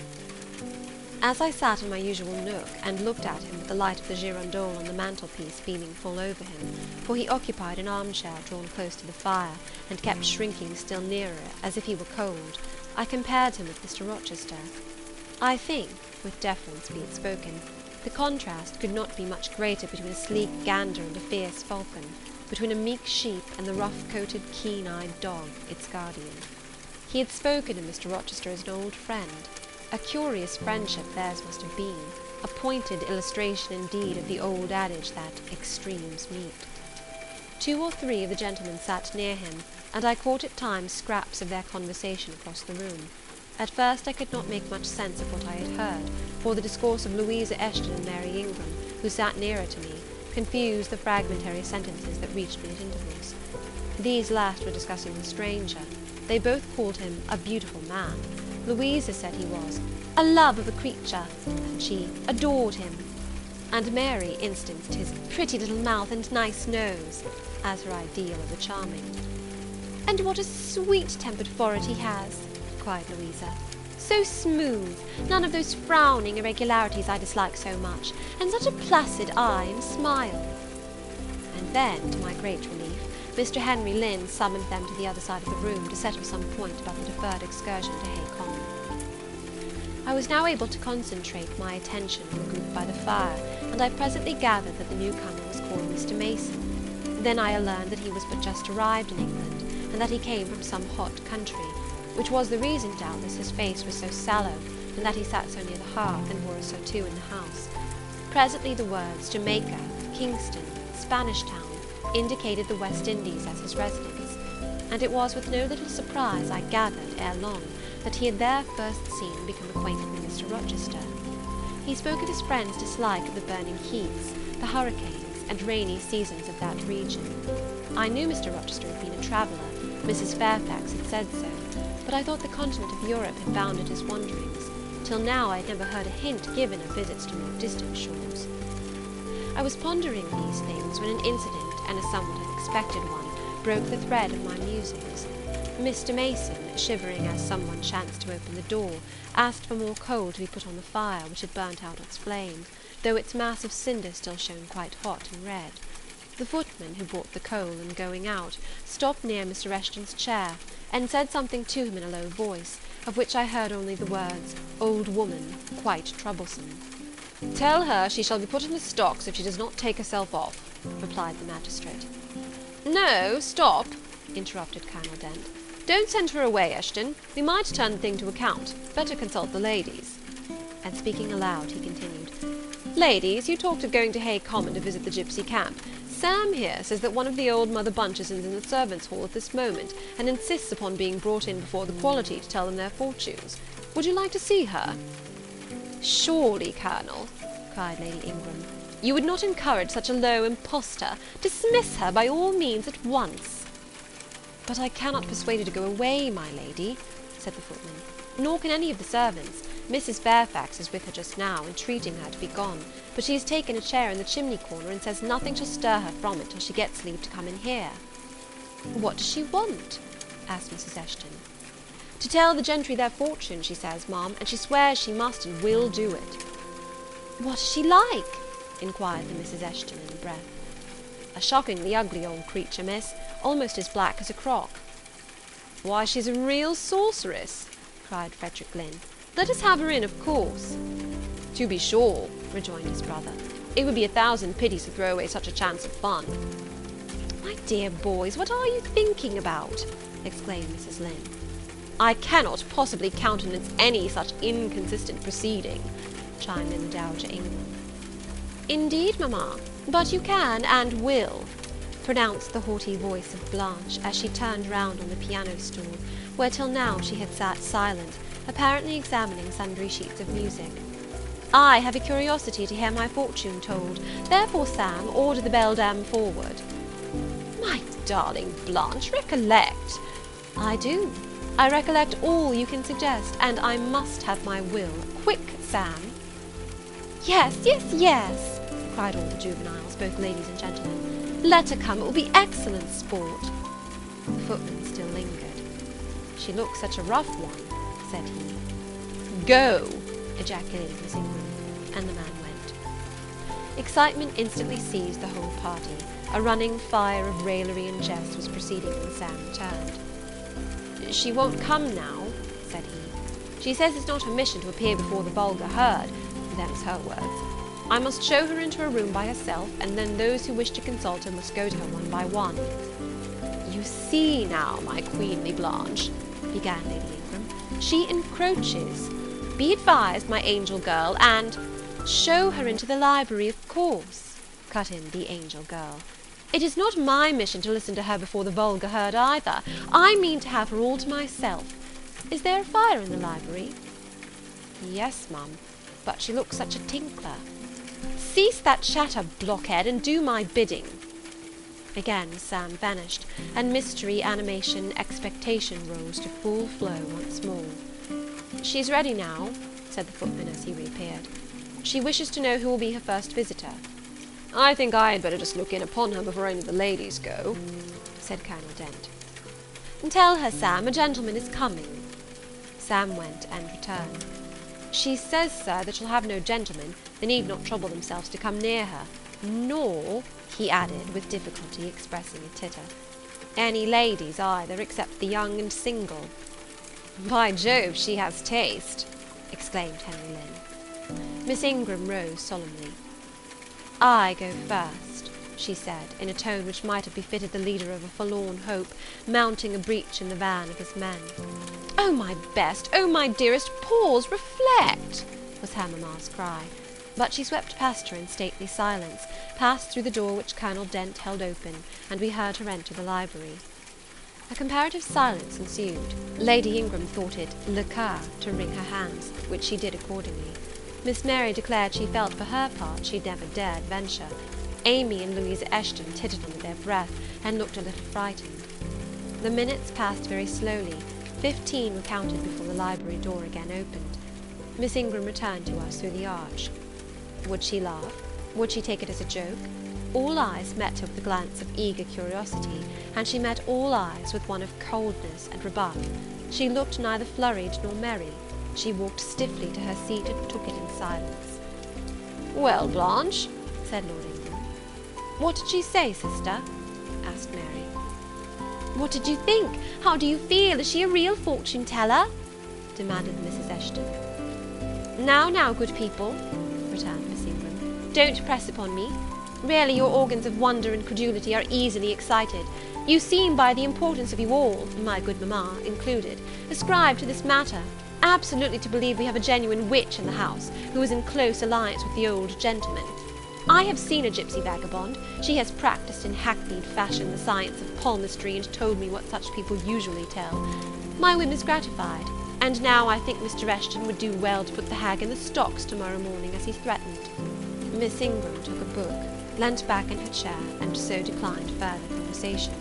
As I sat in my usual nook, and looked at him with the light of the girandole on the mantelpiece beaming full over him, for he occupied an armchair drawn close to the fire, and kept shrinking still nearer, as if he were cold, I compared him with Mr. Rochester. I think, with deference be it spoken, the contrast could not be much greater between a sleek gander and a fierce falcon, between a meek sheep and the rough-coated, keen-eyed dog, its guardian. He had spoken of Mr. Rochester as an old friend. A curious friendship theirs must have been, a pointed illustration indeed of the old adage that extremes meet. 2 or 3 of the gentlemen sat near him, and I caught at times scraps of their conversation across the room. At first I could not make much sense of what I had heard, for the discourse of Louisa Eshton and Mary Ingram, who sat nearer to me, confused the fragmentary sentences that reached me at intervals. These last were discussing the stranger. They both called him a beautiful man. Louisa said he was a love of a creature, and she adored him, and Mary instanced his pretty little mouth and nice nose as her ideal of the charming. "And what a sweet-tempered forehead he has," cried Louisa. "So smooth, none of those frowning irregularities I dislike so much, and such a placid eye and smile." And then, to my great relief, Mr. Henry Lynn summoned them to the other side of the room to settle some point about the deferred excursion to Hay Common. I was now able to concentrate my attention on the group by the fire, and I presently gathered that the newcomer was called Mr. Mason. Then I learned that he was but just arrived in England, and that he came from some hot country, which was the reason, doubtless, his face was so sallow, and that he sat so near the hearth, and wore a surtout in the house. Presently the words Jamaica, Kingston, Spanish Town, indicated the West Indies as his residence, and it was with no little surprise I gathered, ere long, that he had there first seen and become acquainted with Mr. Rochester. He spoke of his friend's dislike of the burning heats, the hurricanes, and rainy seasons of that region. I knew Mr. Rochester had been a traveller, Mrs. Fairfax had said so, but I thought the continent of Europe had bounded his wanderings. Till now I had never heard a hint given of visits to more distant shores. I was pondering these things when an incident, and a somewhat unexpected one, broke the thread of my musings. Mr. Mason, shivering as some one chanced to open the door, asked for more coal to be put on the fire, which had burnt out its flame, though its mass of cinder still shone quite hot and red. The footman, who brought the coal, in going out, stopped near Mr. Eshton's chair, and said something to him in a low voice, of which I heard only the words, "Old woman, quite troublesome." "Tell her she shall be put in the stocks if she does not take herself off," replied the magistrate. "No, stop," interrupted Colonel Dent. "Don't send her away, Eshton. We might turn the thing to account. Better consult the ladies." And speaking aloud, he continued, "Ladies, you talked of going to Hay Common to visit the gipsy camp. Sam here says that one of the old Mother Bunches is in the servants' hall at this moment, and insists upon being brought in before the quality to tell them their fortunes. Would you like to see her?" "Surely, Colonel," cried Lady Ingram, "you would not encourage such a low impostor. Dismiss her by all means at once." "But I cannot persuade her to go away, my lady," said the footman, "nor can any of the servants. Mrs. Fairfax is with her just now, entreating her to be gone, but she has taken a chair in the chimney corner, and says nothing shall stir her from it till she gets leave to come in here." "What does she want?" asked Mrs. Eshton. "To tell the gentry their fortune, she says, ma'am, and she swears she must and will do it." "What is she like?" inquired the Mrs. Eshton in a breath. "A shockingly ugly old creature, miss, almost as black as a crock." "Why, she's a real sorceress," cried Frederick Lynn. "Let us have her in, of course." "To be sure," rejoined his brother. "It would be 1,000 pities to throw away such a chance of fun." "My dear boys, what are you thinking about?" exclaimed Mrs. Lynn. "I cannot possibly countenance any such inconsistent proceeding," chimed in the Dowager Ingram. "Indeed, mamma, but you can and will," pronounced the haughty voice of Blanche, as she turned round on the piano stool, where till now she had sat silent, apparently examining sundry sheets of music. "I have a curiosity to hear my fortune told, therefore, Sam, order the beldam forward." "My darling Blanche, recollect." "I do. I recollect all you can suggest, and I must have my will. Quick, Sam." "Yes, yes, yes," cried all the juveniles, both ladies and gentlemen. "Let her come, it will be excellent sport." The footman still lingered. "She looks such a rough one," said he. "Go!" ejaculated Miss Ingram, and the man went. Excitement instantly seized the whole party. A running fire of raillery and jest was proceeding when Sam returned. "She won't come now," said he. "She says it's not her mission to appear before the vulgar herd, them's her words. I must show her into her room by herself, and then those who wish to consult her must go to her one by one." "You see now, my queenly Blanche," began Lady Ingram. "She encroaches. Be advised, my angel girl, and—" "Show her into the library, of course," cut in the angel girl. "It is not my mission to listen to her before the vulgar herd either. I mean to have her all to myself. Is there a fire in the library?" "Yes, ma'am, but she looks such a tinkler." "Cease that chatter, blockhead, and do my bidding." Again Sam vanished, and mystery, animation, expectation rose to full flow once more. "She's ready now," said the footman as he reappeared. "She wishes to know who will be her first visitor." "I think I had better just look in upon her before any of the ladies go," said Colonel Dent. "Tell her, Sam, a gentleman is coming." Sam went and returned. "She says, sir, that she'll have no gentlemen. They need not trouble themselves to come near her. Nor," he added, with difficulty expressing a titter, "any ladies either, except the young and single." "By Jove, she has taste!" exclaimed Henry Lynn. Miss Ingram rose solemnly. "I go first," she said, in a tone which might have befitted the leader of a forlorn hope, mounting a breach in the van of his men. "Oh, my best, oh, my dearest, pause, reflect!" was her mamma's cry. But she swept past her in stately silence, passed through the door which Colonel Dent held open, and we heard her enter the library. A comparative silence ensued. Lady Ingram thought it le cas to wring her hands, which she did accordingly. Miss Mary declared she felt for her part she never dared venture. Amy and Louisa Eshton tittered under their breath, and looked a little frightened. The minutes passed very slowly. 15 were counted before the library door again opened. Miss Ingram returned to us through the arch. Would she laugh? Would she take it as a joke? All eyes met her with a glance of eager curiosity, and she met all eyes with one of coldness and rebuff. She looked neither flurried nor merry. She walked stiffly to her seat and took it in silence. "Well, Blanche," said Lord Ingram. "What did she say, sister?" asked Mary.
What did you think? How do you feel? Is she a real fortune-teller?" demanded Mrs. Eshton. Now, good people," returned Miss Ingram, "don't press upon me. Really, your organs of wonder and credulity are easily excited. You seem, by the importance of you all, my good mamma included, ascribed to this matter, absolutely to believe we have a genuine witch in the house, who is in close alliance with the old gentleman. I have seen a gipsy vagabond. She has practised in hackneyed fashion the science of palmistry, and told me what such people usually tell. My whim is gratified, and now I think Mr. Eshton would do well to put the hag in the stocks tomorrow morning, as he threatened." Miss Ingram took a book, leant back in her chair, and so declined further conversation.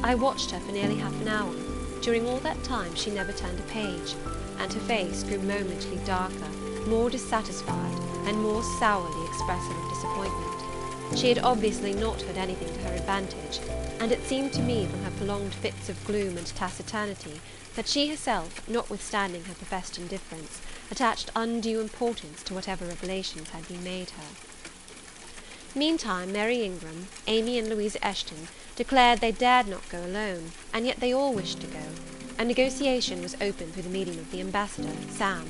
I watched her for nearly half an hour. During all that time she never turned a page, and her face grew momently darker, more dissatisfied, and more sourly expressive of disappointment. She had obviously not heard anything to her advantage, and it seemed to me from her prolonged fits of gloom and taciturnity that she herself, notwithstanding her professed indifference, attached undue importance to whatever revelations had been made her. Meantime, Mary Ingram, Amy and Louisa Eshton declared they dared not go alone, and yet they all wished to go. A negotiation was opened through the medium of the ambassador, Sam,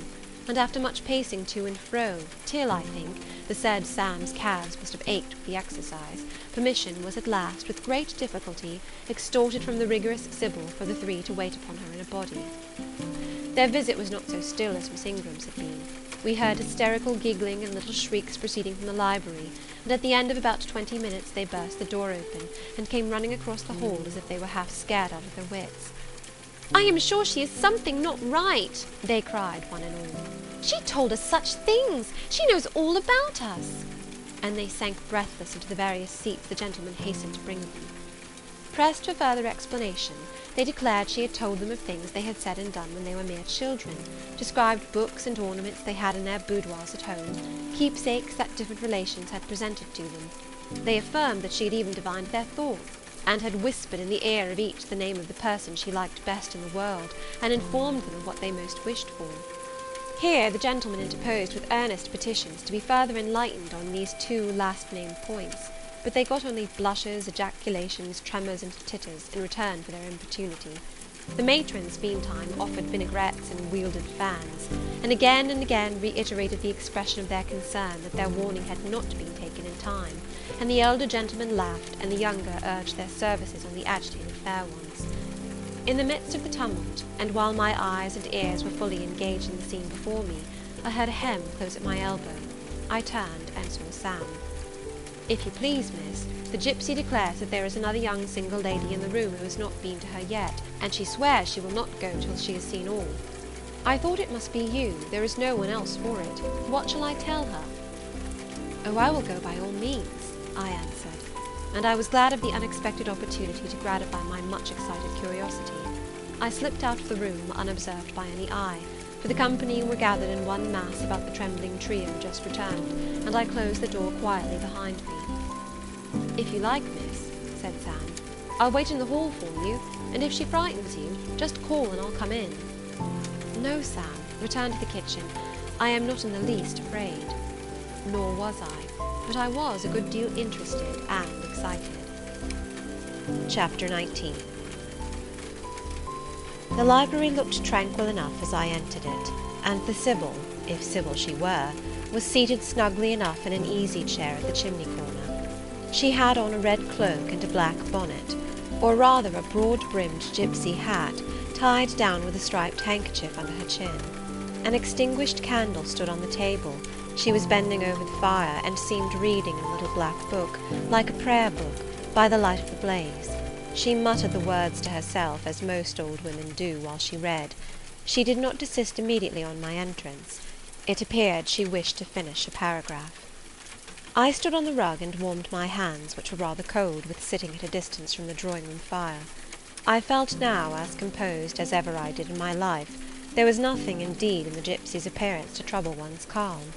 and after much pacing to and fro, till, I think, the said Sam's calves must have ached with the exercise, permission was at last, with great difficulty, extorted from the rigorous Sybil for the three to wait upon her in a body. Their visit was not so still as Miss Ingram's had been. We heard hysterical giggling and little shrieks proceeding from the library, and at the end of about 20 minutes they burst the door open, and came running across the hall as if they were half scared out of their wits. "I am sure she is something not right," they cried, one and all. "She told us such things! She knows all about us!" And they sank breathless into the various seats the gentlemen hastened to bring them. Pressed for further explanation, they declared she had told them of things they had said and done when they were mere children, described books and ornaments they had in their boudoirs at home, keepsakes that different relations had presented to them. They affirmed that she had even divined their thoughts, and had whispered in the ear of each the name of the person she liked best in the world, and informed them of what they most wished for. Here the gentleman interposed with earnest petitions to be further enlightened on these two last-named points, but they got only blushes, ejaculations, tremors, and titters, in return for their importunity. The matrons, meantime, offered vinaigrettes and wielded fans, and again reiterated the expression of their concern that their warning had not been taken in time, and the elder gentlemen laughed, and the younger urged their services on the agitated fair ones.
In the midst of the tumult, and while my eyes and ears were fully engaged in the scene before me, I heard a hem close at my elbow. I turned and saw Sam. "If you please, miss, the gypsy declares that there is another young single lady in the room who has not been to her yet, and she swears she will not go till she has seen all. I thought it must be you, there is no one else for it. What shall I tell her?" "Oh, I will go by all means," I answered, and I was glad of the unexpected opportunity to gratify my much excited curiosity. I slipped out of the room unobserved by any eye, for the company were gathered in one mass about the trembling trio just returned, and I closed the door quietly behind me. "If you like, miss," said Sam, "I'll wait in the hall for you, and if she frightens you, just call and I'll come in." "No, Sam, return to the kitchen. I am not in the least afraid." Nor was I, but I was a good deal interested and excited. Chapter 19. The library looked tranquil enough as I entered it, and the Sibyl, if Sibyl she were, was seated snugly enough in an easy-chair at the chimney-corner. She had on a red cloak and a black bonnet, or rather a broad-brimmed gypsy hat, tied down with a striped handkerchief under her chin. An extinguished candle stood on the table. She was bending over the fire, and seemed reading in a little black book, like a prayer book, by the light of the blaze. She muttered the words to herself, as most old women do while she read. She did not desist immediately on my entrance. It appeared she wished to finish a paragraph. I stood on the rug and warmed my hands, which were rather cold with sitting at a distance from the drawing-room fire. I felt now as composed as ever I did in my life. There was nothing, indeed, in the gypsy's appearance to trouble one's calm.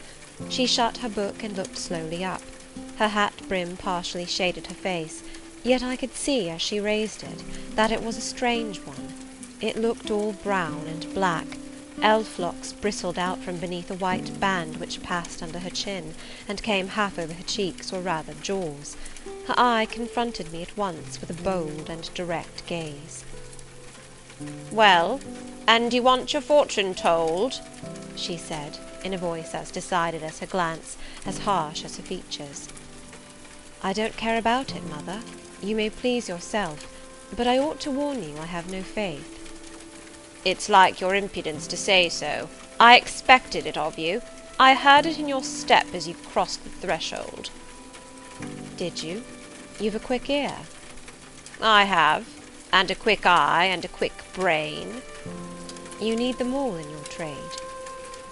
She shut her book and looked slowly up. Her hat brim partially shaded her face, yet I could see, as she raised it, that it was a strange one. It looked all brown and black. Elf locks bristled out from beneath a white band which passed under her chin, and came half over her cheeks, or rather jaws. Her eye confronted me at once with a bold and direct gaze. "Well, and you want your fortune told?" she said, in a voice as decided as her glance, as harsh as her features. "I don't care about it, mother. You may please yourself, but I ought to warn you I have no faith." "It's like your impudence to say so. I expected it of you. I heard it in your step as you crossed the threshold." "Did you? You've a quick ear." "I have, and a quick eye, and a quick brain." "You need them all in your trade."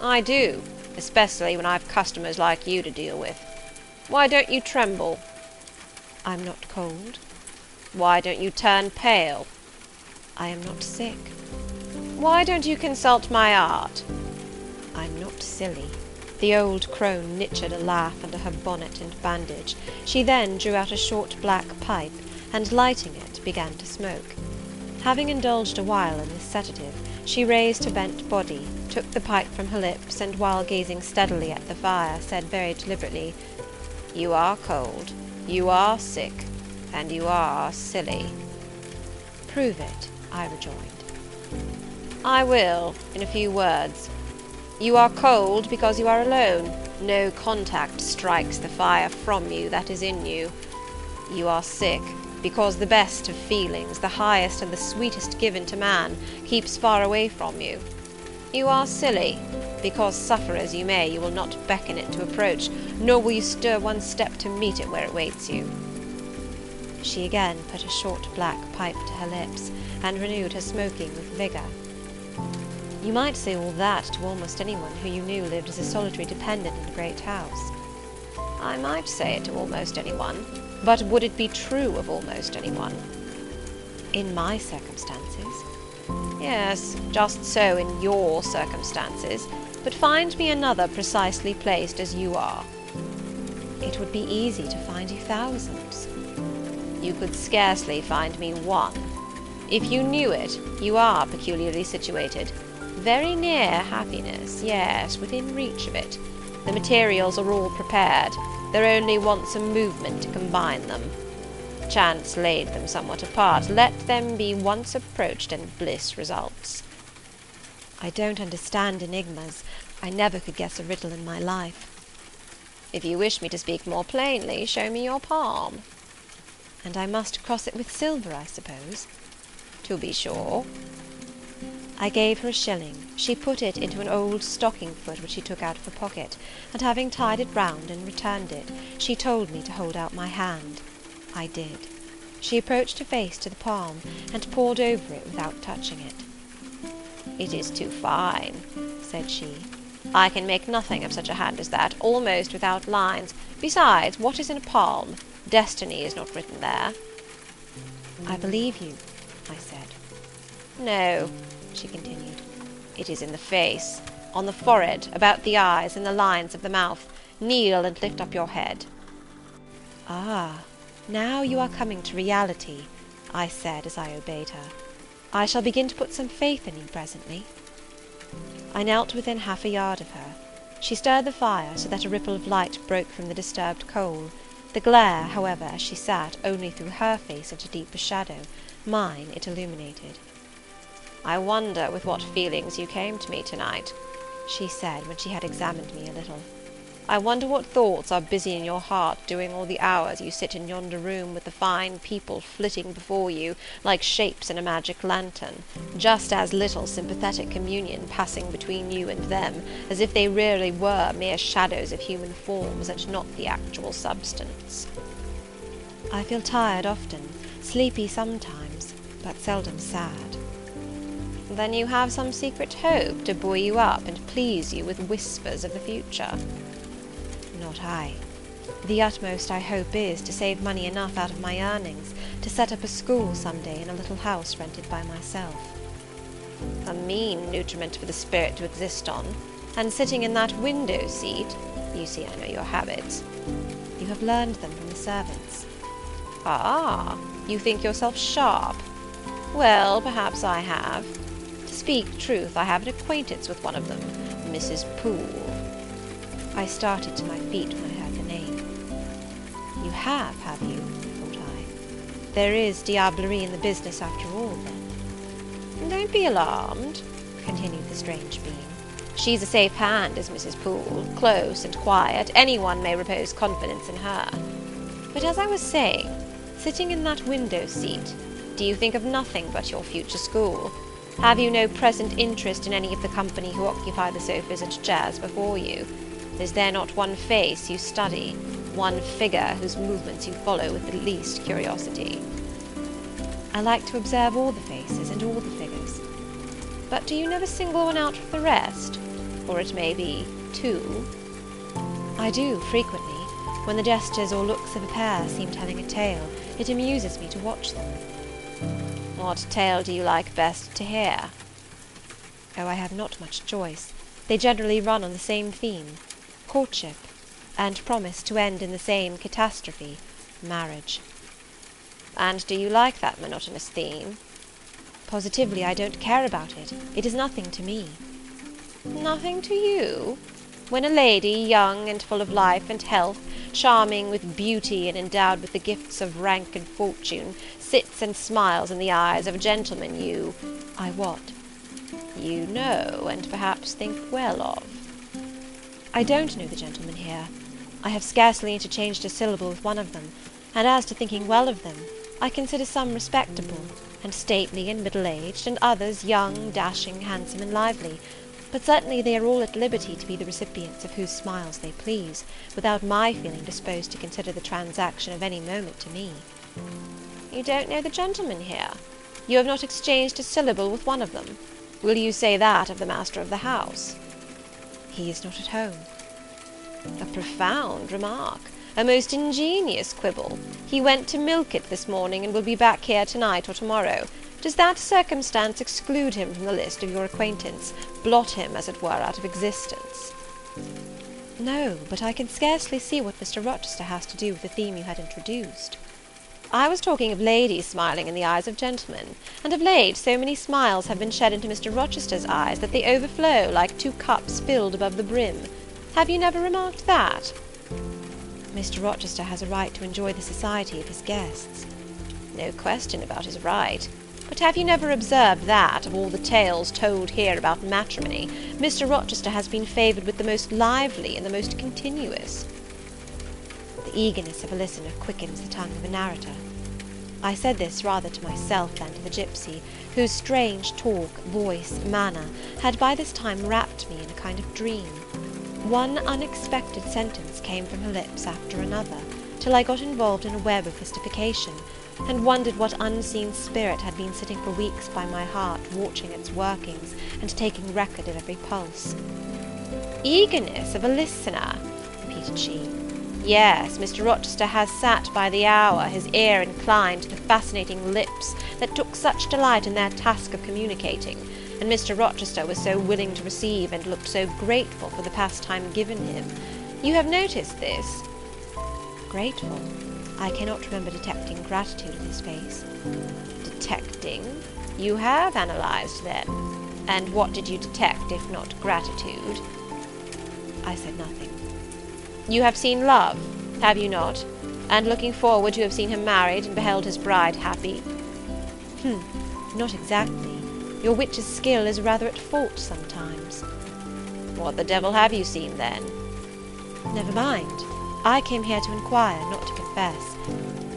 "I do, especially when I've customers like you to deal with. Why don't you tremble?" "I'm not cold." "Why don't you turn pale?" "I am not sick." "Why don't you consult my art?" "I'm not silly." The old crone knitted a laugh under her bonnet and bandage. She then drew out a short black pipe, and lighting it, began to smoke. Having indulged a while in this sedative, she raised her bent body, took the pipe from her lips, and while gazing steadily at the fire, said very deliberately, "You are cold, you are sick, and you are silly." "Prove it," I rejoined. "I will, in a few words. You are cold because you are alone. No contact strikes the fire from you that is in you. You are sick because the best of feelings, the highest and the sweetest given to man, keeps far away from you. You are silly because, suffer as you may, you will not beckon it to approach, nor will you stir one step to meet it where it waits you." She again put a short black pipe to her lips, and renewed her smoking with vigour. "You might say all that to almost anyone who you knew lived as a solitary dependent in a great house." "I might say it to almost anyone, but would it be true of almost anyone?" "In my circumstances." "Yes, just so in your circumstances, but find me another precisely placed as you are." "It would be easy to find you thousands." "You could scarcely find me one. If you knew it, you are peculiarly situated. Very near happiness, yes, within reach of it. The materials are all prepared. There only wants a movement to combine them. Chance laid them somewhat apart. Let them be once approached, and bliss results." "I don't understand enigmas. I never could guess a riddle in my life." "If you wish me to speak more plainly, show me your palm." "And I must cross it with silver, I suppose?"
To be sure.
I gave her a shilling. She put it into an old stocking foot which she took out of her pocket, and having tied it round and returned it, she told me to hold out my hand. I did. She approached her face to the palm, and pored over it without touching it.
It is too fine, said she. I can make nothing of such a hand as that, almost without lines. Besides, what is in a palm? Destiny is not written there.
I believe you, I said.
No, she continued. It is in the face, on the forehead, about the eyes, and the lines of the mouth. Kneel and lift up your head.
Ah, now you are coming to reality, I said as I obeyed her. I shall begin to put some faith in you presently. I knelt within half a yard of her. She stirred the fire so that a ripple of light broke from the disturbed coal. The glare, however, as she sat, only threw her face into deeper shadow. Mine it illuminated.
I wonder with what feelings you came to me tonight,
she said, when she had examined me a little.
I wonder what thoughts are busy in your heart during all the hours you sit in yonder room with the fine people flitting before you like shapes in a magic lantern, just as little sympathetic communion passing between you and them, as if they really were mere shadows of human forms and not the actual substance.
I feel tired often, sleepy sometimes, but seldom sad.
Then you have some secret hope to buoy you up and please you with whispers of the future.
Not I. The utmost I hope is to save money enough out of my earnings to set up a school some day in a little house rented by myself.
A mean nutriment for the spirit to exist on, and sitting in that window seat, you see I know your habits.
You have learned them from the servants.
Ah, you think yourself sharp. Well, perhaps I have. To speak truth, I have an acquaintance with one of them, Mrs. Poole.
I started to my feet when I heard the name. You have you? Thought I. There is diablerie in the business after all, then.
Don't be alarmed, continued the strange being. She's a safe hand, is Mrs. Poole, close and quiet. Anyone may repose confidence in her. But as I was saying, sitting in that window seat, do you think of nothing but your future school? Have you no present interest in any of the company who occupy the sofas and chairs before you? Is there not one face you study, one figure whose movements you follow with the least curiosity?
I like to observe all the faces and all the figures.
But do you never single one out from the rest? Or it may be two?
I do, frequently. When the gestures or looks of a pair seem telling a tale, it amuses me to watch them.
What tale do you like best to hear?
Oh, I have not much choice. They generally run on the same theme, courtship, and promise to end in the same catastrophe, marriage.
And do you like that monotonous theme?
Positively, I don't care about it. It is nothing to me.
Nothing to you? When a lady, young and full of life and health, charming with beauty and endowed with the gifts of rank and fortune, sits and smiles in the eyes of a gentleman you—
I what?
You know, and perhaps think well of.
I don't know the gentlemen here. I have scarcely interchanged a syllable with one of them, and as to thinking well of them, I consider some respectable, and stately and middle-aged, and others young, dashing, handsome, and lively, but certainly they are all at liberty to be the recipients of whose smiles they please, without my feeling disposed to consider the transaction of any moment to me.
You don't know the gentlemen here? You have not exchanged a syllable with one of them? Will you say that of the master of the house?
He is not at home.
A profound remark. A most ingenious quibble. He went to milk it this morning, and will be back here tonight or tomorrow. Does that circumstance exclude him from the list of your acquaintance, blot him, as it were, out of existence?
No, but I can scarcely see what Mr. Rochester has to do with the theme you had introduced.
I was talking of ladies smiling in the eyes of gentlemen, and of late so many smiles have been shed into Mr. Rochester's eyes that they overflow like 2 cups filled above the brim. Have you never remarked that?
Mr. Rochester has a right to enjoy the society of his guests.
No question about his right. But have you never observed that, of all the tales told here about matrimony, Mr. Rochester has been favoured with the most lively and the most continuous?
The eagerness of a listener quickens the tongue of a narrator.
I said this rather to myself than to the gipsy, whose strange talk, voice, manner, had by this time wrapped me in a kind of dream. One unexpected sentence came from her lips after another, till I got involved in a web of mystification, and wondered what unseen spirit had been sitting for weeks by my heart, watching its workings, and taking record of every pulse. "Eagerness of a listener," repeated she. "Yes, Mr. Rochester has sat by the hour, his ear inclined to the fascinating lips that took such delight in their task of communicating, and Mr. Rochester was so willing to receive, and looked so grateful for the pastime given him. You have noticed this?" Grateful? I cannot remember detecting gratitude in his face.
"Detecting? You have analysed, then. And what did you detect, if not gratitude?"
I said nothing.
"You have seen love, have you not? And looking forward, you have seen him married, and beheld his bride happy?"
Not exactly. Your witch's skill is rather at fault sometimes."
"What the devil have you seen, then?"
"Never mind. I came here to inquire, not to confess.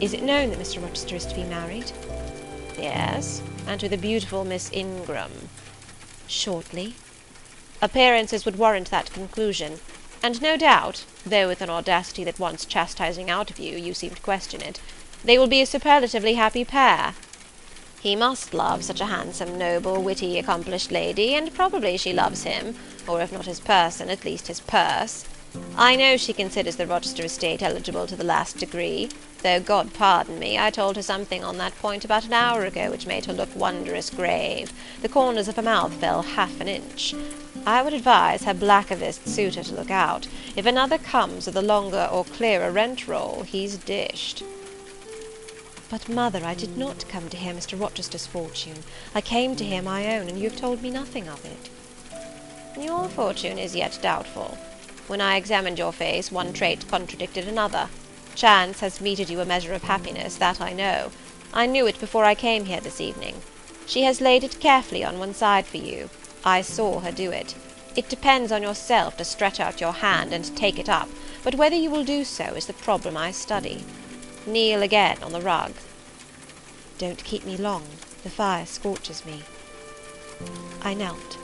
Is it known that Mr. Rochester is to be married?"
"Yes, and to the beautiful Miss Ingram."
"Shortly?"
"Appearances would warrant that conclusion, and no doubt, though with an audacity that wants chastising out of you, you seem to question it, they will be a superlatively happy pair. He must love such a handsome, noble, witty, accomplished lady, and probably she loves him, or if not his person, at least his purse. I know she considers the Rochester estate eligible to the last degree, though, God pardon me, I told her something on that point about an hour ago which made her look wondrous grave. The corners of her mouth fell half an inch. I would advise her blackavist suitor to look out. If another comes with a longer or clearer rent roll, he's dished."
"But, mother, I did not come to hear Mr. Rochester's fortune. I came to hear my own, and you have told me nothing of it."
"Your fortune is yet doubtful. When I examined your face, one trait contradicted another. Chance has meted you a measure of happiness, that I know. I knew it before I came here this evening. She has laid it carefully on one side for you. I saw her do it. It depends on yourself to stretch out your hand and take it up, but whether you will do so is the problem I study. Kneel again on the rug."
"Don't keep me long. The fire scorches me." I knelt.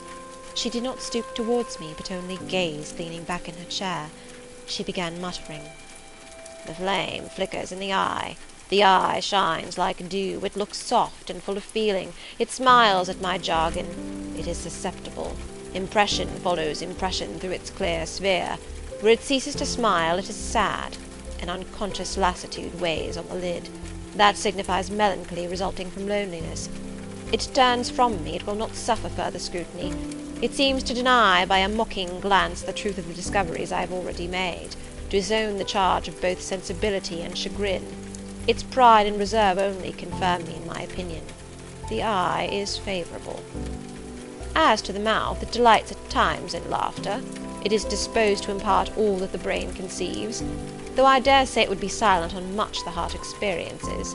She did not stoop towards me, but only gazed, leaning back in her chair. She began muttering.
"The flame flickers in the eye. The eye shines like dew. It looks soft and full of feeling. It smiles at my jargon. It is susceptible. Impression follows impression through its clear sphere. Where it ceases to smile, it is sad. An unconscious lassitude weighs on the lid. That signifies melancholy resulting from loneliness. It turns from me, it will not suffer further scrutiny. It seems to deny by a mocking glance the truth of the discoveries I have already made, to disown the charge of both sensibility and chagrin. Its pride and reserve only confirm me in my opinion. The eye is favourable. As to the mouth, it delights at times in laughter. It is disposed to impart all that the brain conceives, though I dare say it would be silent on much the heart experiences.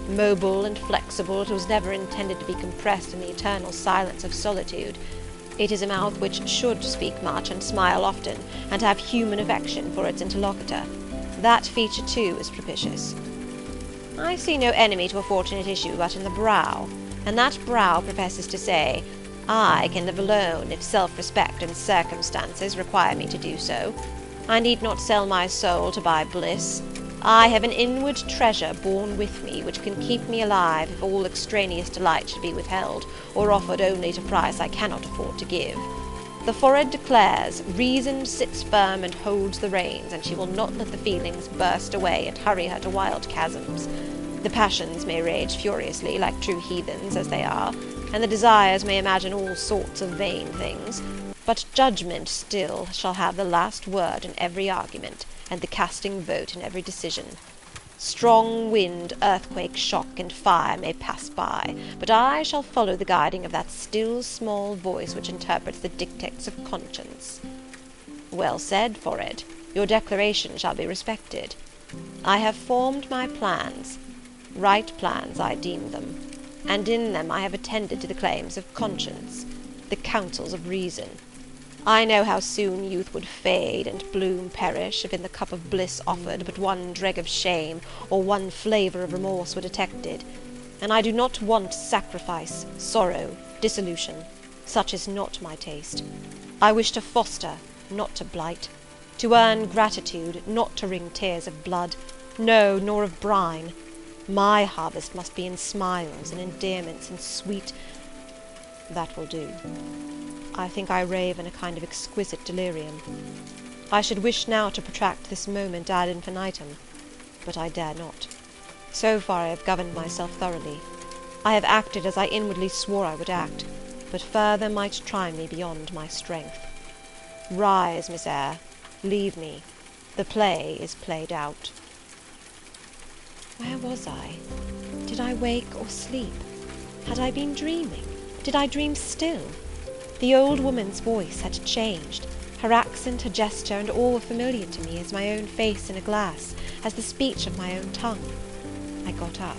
Mobile and flexible, it was never intended to be compressed in the eternal silence of solitude. It is a mouth which should speak much and smile often, and have human affection for its interlocutor. That feature, too, is propitious. I see no enemy to a fortunate issue but in the brow, and that brow professes to say, I can live alone if self-respect and circumstances require me to do so. I need not sell my soul to buy bliss. I have an inward treasure born with me, which can keep me alive if all extraneous delight should be withheld, or offered only at a price I cannot afford to give. The forehead declares, reason sits firm and holds the reins, and she will not let the feelings burst away and hurry her to wild chasms. The passions may rage furiously, like true heathens as they are, and the desires may imagine all sorts of vain things, but judgment still shall have the last word in every argument, and the casting vote in every decision. Strong wind, earthquake, shock, and fire may pass by, but I shall follow the guiding of that still small voice which interprets the dictates of conscience. Well said, Forehead. Your declaration shall be respected. I have formed my plans. Right plans I deem them, and in them I have attended to the claims of conscience, the counsels of reason. I know how soon youth would fade and bloom perish, if in the cup of bliss offered but one dreg of shame or one flavour of remorse were detected, and I do not want sacrifice, sorrow, dissolution. Such is not my taste. I wish to foster, not to blight, to earn gratitude, not to wring tears of blood, no, nor of brine. My harvest must be in smiles and endearments and sweet... That will do. I think I rave in a kind of exquisite delirium. I should wish now to protract this moment ad infinitum, but I dare not. So far I have governed myself thoroughly. I have acted as I inwardly swore I would act, but further might try me beyond my strength. Rise, Miss Eyre, leave me. The play is played out.
Where was I? Did I wake or sleep? Had I been dreaming? Did I dream still? The old woman's voice had changed. Her accent, her gesture, and all were familiar to me as my own face in a glass, as the speech of my own tongue. I got up,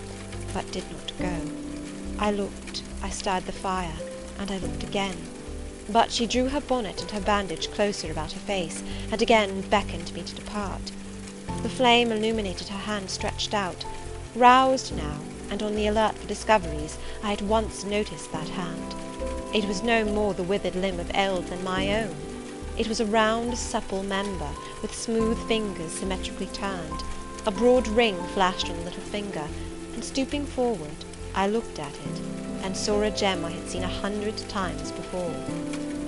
but did not go. I looked, I stirred the fire, and I looked again. But she drew her bonnet and her bandage closer about her face, and again beckoned me to depart. The flame illuminated her hand stretched out. Roused now, and on the alert for discoveries, I at once noticed that hand. It was no more the withered limb of eld than my own. It was a round, supple member, with smooth fingers symmetrically turned. A broad ring flashed on the little finger, and stooping forward, I looked at it, and saw a gem I had seen 100 times before.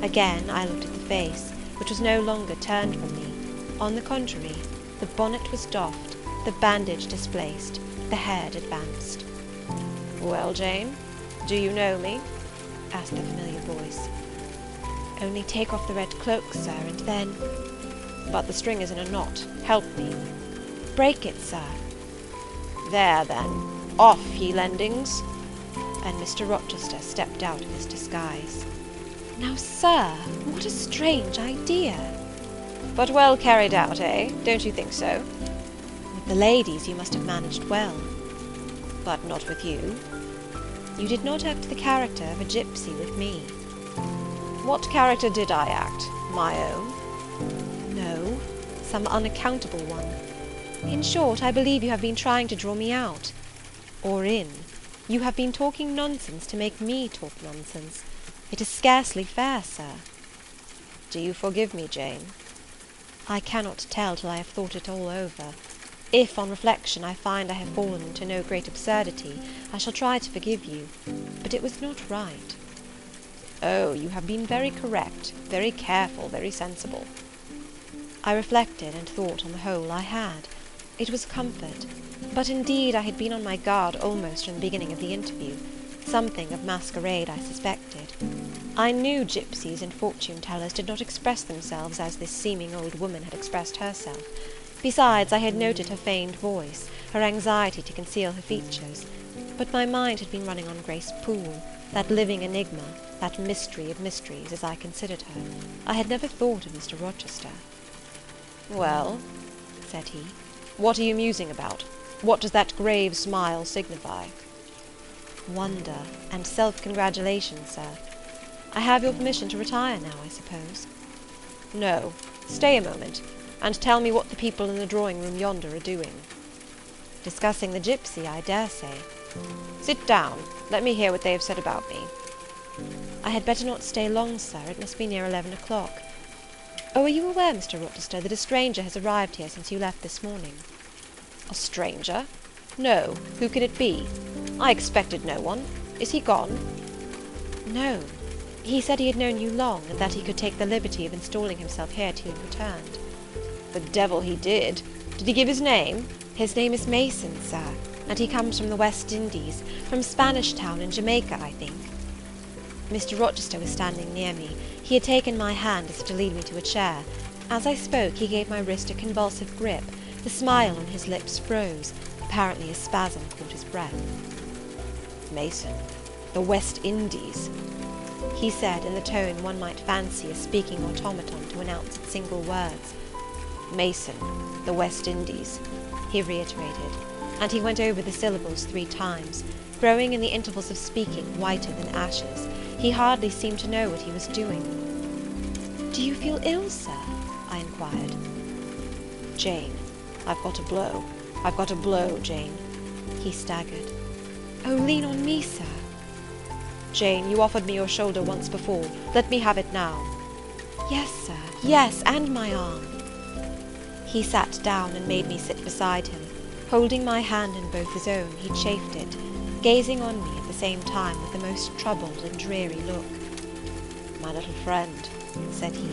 Again I looked at the face, which was no longer turned from me. On the contrary, the bonnet was doffed, the bandage displaced, the head advanced.
Well, Jane, do you know me?
Asked the familiar voice. Only take off the red cloak, sir, and then...
But the string is in a knot. Help me.
Break it, sir.
There, then. Off, ye lendings.
And Mr. Rochester stepped out of his disguise. Now, sir, what a strange idea!
But well carried out, eh? Don't you think so?
With the ladies you must have managed well.
But not with you.
You did not act the character of a gypsy with me.
What character did I act? My own?
No, some unaccountable one. In short, I believe you have been trying to draw me out. Or in. You have been talking nonsense to make me talk nonsense. It is scarcely fair, sir.
Do you forgive me, Jane?
I cannot tell till I have thought it all over. If, on reflection, I find I have fallen into no great absurdity, I shall try to forgive you. But it was not right.
Oh, you have been very correct, very careful, very sensible.
I reflected, and thought, on the whole, I had. It was a comfort. But indeed I had been on my guard almost from the beginning of the interview. Something of masquerade I suspected. I knew gypsies and fortune-tellers did not express themselves as this seeming old woman had expressed herself. Besides, I had noted her feigned voice, her anxiety to conceal her features. But my mind had been running on Grace Poole, that living enigma, that mystery of mysteries, as I considered her. I had never thought of Mr. Rochester.
Well,
said he,
what are you musing about? What does that grave smile signify?
Wonder and self-congratulation, sir. I have your permission to retire now, I suppose.
No, stay a moment, and tell me what the people in the drawing-room yonder are doing.
Discussing the gypsy, I dare say.
Sit down. Let me hear what they have said about me.
I had better not stay long, sir. It must be near 11 o'clock. Oh, are you aware, Mr. Rochester, that a stranger has arrived here since you left this morning?
A stranger? No. Who can it be? I expected no one. Is he gone?
No. He said he had known you long, and that he could take the liberty of installing himself here till you returned.
The devil he did. Did he give his name?
His name is Mason, sir, and he comes from the West Indies, from Spanish Town in Jamaica, I think. Mr. Rochester was standing near me. He had taken my hand as if to lead me to a chair. As I spoke, he gave my wrist a convulsive grip. The smile on his lips froze. Apparently a spasm caught his breath.
Mason, the West Indies,
he said in the tone one might fancy a speaking automaton to announce its single words.
Mason, the West Indies,
he reiterated, and he went over the syllables 3 times, growing in the intervals of speaking whiter than ashes. He hardly seemed to know what he was doing.
"Do you feel ill, sir?" I inquired. "Jane, I've got a blow. I've got a blow, Jane." He staggered. "Oh, lean on me, sir." "Jane, you offered me your shoulder once before. Let me have it now." "Yes, sir, yes, and my arm." He sat down and made me sit beside him. Holding my hand in both his own, he chafed it, gazing on me at the same time with the most troubled and dreary look. "My little friend," said he,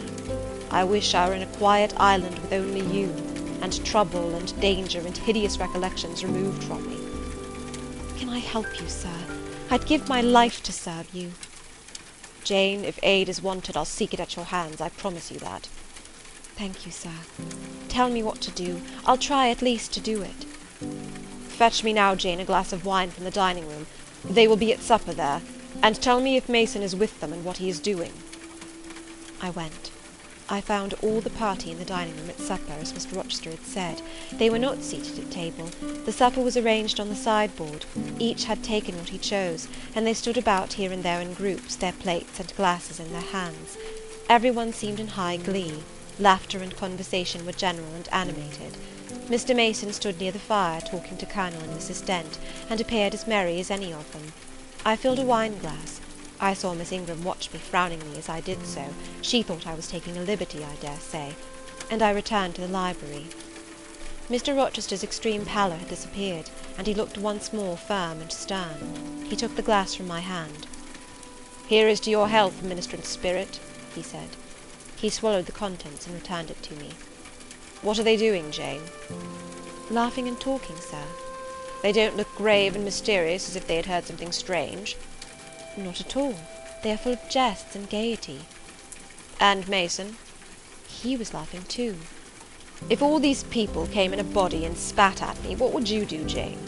"I wish I were in a quiet island with only you, and trouble and danger and hideous recollections removed from me." "Can I help you, sir? I'd give my life to serve you." "Jane, if aid is wanted, I'll seek it at your hands, I promise you that." "Thank you, sir. Tell me what to do. I'll try at least to do it." "Fetch me now, Jane, a glass of wine from the dining-room. They will be at supper there. And tell me if Mason is with them and what he is doing." I went. I found all the party in the dining-room at supper, as Mr. Rochester had said. They were not seated at table. The supper was arranged on the sideboard. Each had taken what he chose, and they stood about here and there in groups, their plates and glasses in their hands. Every one seemed in high glee. Laughter and conversation were general and animated. Mr. Mason stood near the fire, talking to Colonel and Mrs. Dent, and appeared as merry as any of them. I filled a wine-glass. I saw Miss Ingram watch me frowningly as I did so. She thought I was taking a liberty, I dare say, and I returned to the library. Mr. Rochester's extreme pallor had disappeared, and he looked once more firm and stern. He took the glass from my hand. "Here is to your health, ministrant spirit," he said. He swallowed the contents and returned it to me. "What are they doing, Jane?" "Laughing and talking, sir." "They don't look grave and mysterious, as if they had heard something strange?" "Not at all. They are full of jests and gaiety." "And Mason?" "He was laughing too." "If all these people came in a body and spat at me, what would you do, Jane?"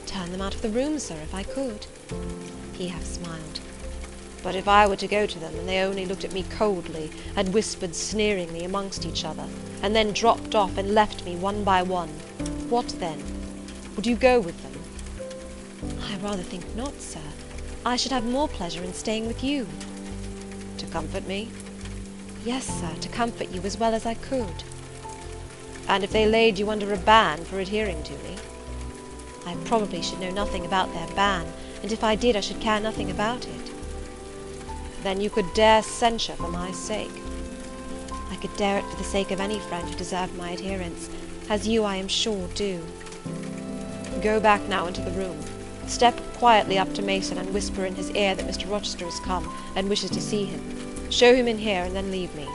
"Turn them out of the room, sir, if I could." He half smiled. "But if I were to go to them, and they only looked at me coldly, and whispered sneeringly amongst each other, and then dropped off and left me one by one, what then? Would you go with them?" "I rather think not, sir. I should have more pleasure in staying with you." "To comfort me?" "Yes, sir, to comfort you as well as I could." "And if they laid you under a ban for adhering to me?" "I probably should know nothing about their ban, and if I did, I should care nothing about it." "Then you could dare censure for my sake?" "I could dare it for the sake of any friend who deserved my adherence, as you, I am sure, do." "Go back now into the room. Step quietly up to Mason and whisper in his ear that Mr. Rochester has come and wishes to see him. Show him in here and then leave me."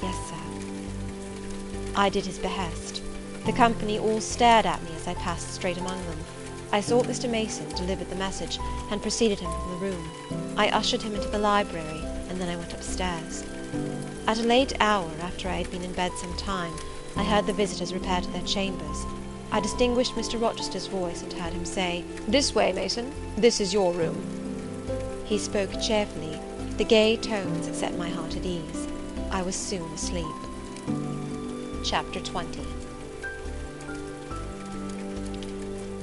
"Yes, sir." I did his behest. The company all stared at me as I passed straight among them. I sought Mr. Mason, delivered the message, and preceded him from the room. I ushered him into the library, and then I went upstairs. At a late hour, after I had been in bed some time, I heard the visitors repair to their chambers. I distinguished Mr. Rochester's voice, and heard him say, "This way, Mason. This is your room." He spoke cheerfully. The gay tones set my heart at ease. I was soon asleep. Chapter 20.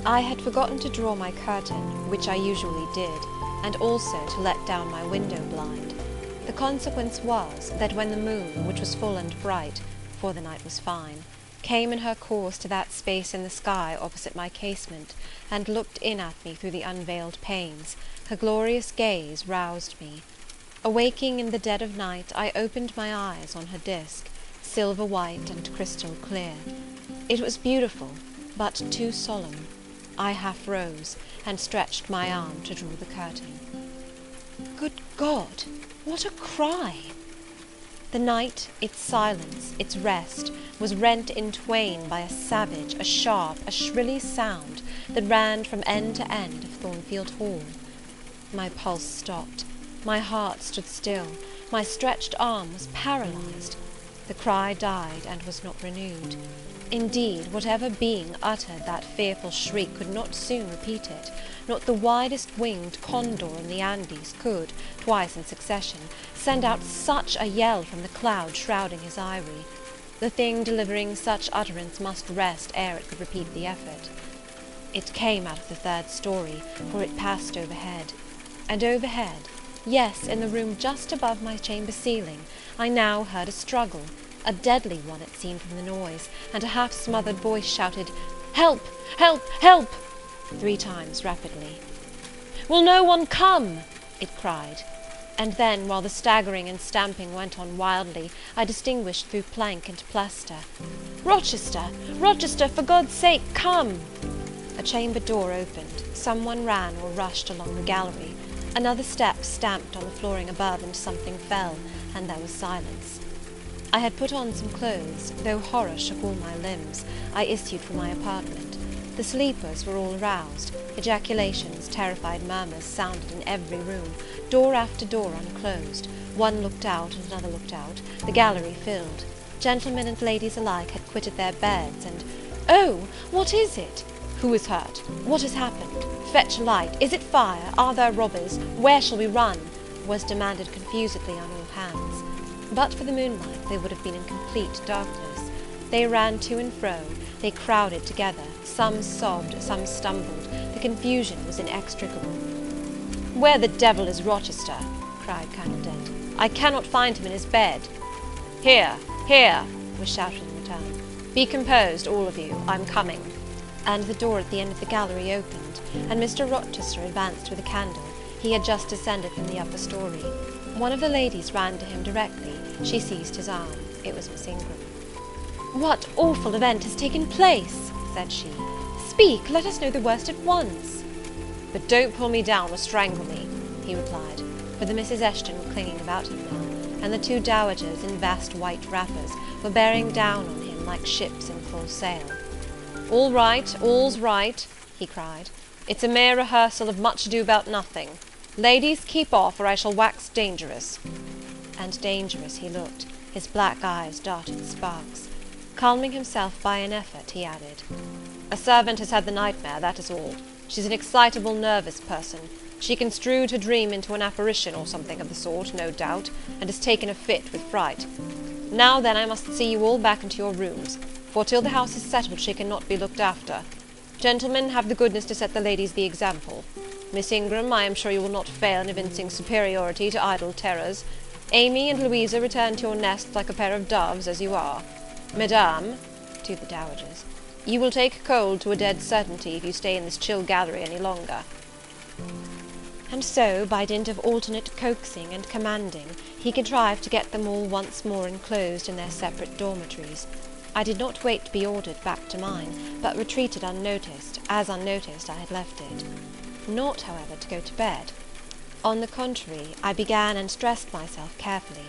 I had forgotten to draw my curtain, which I usually did, and also to let down my window blind. The consequence was, that when the moon, which was full and bright, for the night was fine, came in her course to that space in the sky opposite my casement, and looked in at me through the unveiled panes, her glorious gaze roused me. Awaking in the dead of night, I opened my eyes on her disk, silver white and crystal clear. It was beautiful, but too solemn. I half rose, and stretched my arm to draw the curtain. Good God! What a cry! The night, its silence, its rest, was rent in twain by a savage, a sharp, a shrilly sound that ran from end to end of Thornfield Hall. My pulse stopped, my heart stood still, my stretched arm was paralyzed. The cry died and was not renewed. Indeed, whatever being uttered that fearful shriek could not soon repeat it. Not the widest-winged condor in the Andes could, twice in succession, send out such a yell from the cloud shrouding his eyrie. The thing delivering such utterance must rest ere it could repeat the effort. It came out of the third story, for it passed overhead, and overhead,
Yes, in the room just above my chamber ceiling, I now heard a struggle, a deadly one it seemed from the noise, and a half-smothered voice shouted, "Help! Help! Help!" 3 times rapidly. "Will no one come?" it cried. And then, while the staggering and stamping went on wildly, I distinguished through plank and plaster, "Rochester! Rochester, for God's sake, come!" A chamber door opened, someone ran or rushed along the gallery, another step stamped on the flooring above, and something fell, and there was silence. I had put on some clothes. Though horror shook all my limbs, I issued from my apartment. The sleepers were all aroused. Ejaculations, terrified murmurs sounded in every room. Door after door unclosed. One looked out, and another looked out. The gallery filled. Gentlemen and ladies alike had quitted their beds, and "Oh, what is it? Who is hurt? What has happened? Fetch a light. Is it fire? Are there robbers? Where shall we run?" was demanded confusedly on all hands. But for the moonlight, they would have been in complete darkness. They ran to and fro, they crowded together, some sobbed, some stumbled, the confusion was inextricable. "Where the devil is Rochester?" cried Colonel Dent. "I cannot find him in his bed." "Here, here," was shouted in return. "Be composed, all of you, I'm coming." And the door at the end of the gallery opened, and Mr. Rochester advanced with a candle. He had just descended from the upper story. One of the ladies ran to him directly. She seized his arm. It was Miss Ingram. "What awful event has taken place?" said she. "Speak, let us know the worst at once." "But don't pull me down or strangle me," he replied, for the Misses Eshton were clinging about him now, and the 2 dowagers, in vast white wrappers, were bearing down on him like ships in full sail. "All right, all's right," he cried. "It's a mere rehearsal of Much Ado About Nothing. Ladies, keep off, or I shall wax dangerous." And dangerous he looked. His black eyes darted sparks. Calming himself by an effort, he added, "A servant has had the nightmare, that is all. She's an excitable, nervous person. She construed her dream into an apparition or something of the sort, no doubt, and has taken a fit with fright. Now then, I must see you all back into your rooms, for till the house is settled she cannot be looked after. Gentlemen, have the goodness to set the ladies the example. Miss Ingram, I am sure you will not fail in evincing superiority to idle terrors. Amy and Louisa, return to your nests like a pair of doves, as you are. Madame," to the dowagers, "you will take cold to a dead certainty if you stay in this chill gallery any longer." And so, by dint of alternate coaxing and commanding, he contrived to get them all once more enclosed in their separate dormitories. I did not wait to be ordered back to mine, but retreated unnoticed, as unnoticed I had left it. Not, however, to go to bed. On the contrary, I began and dressed myself carefully.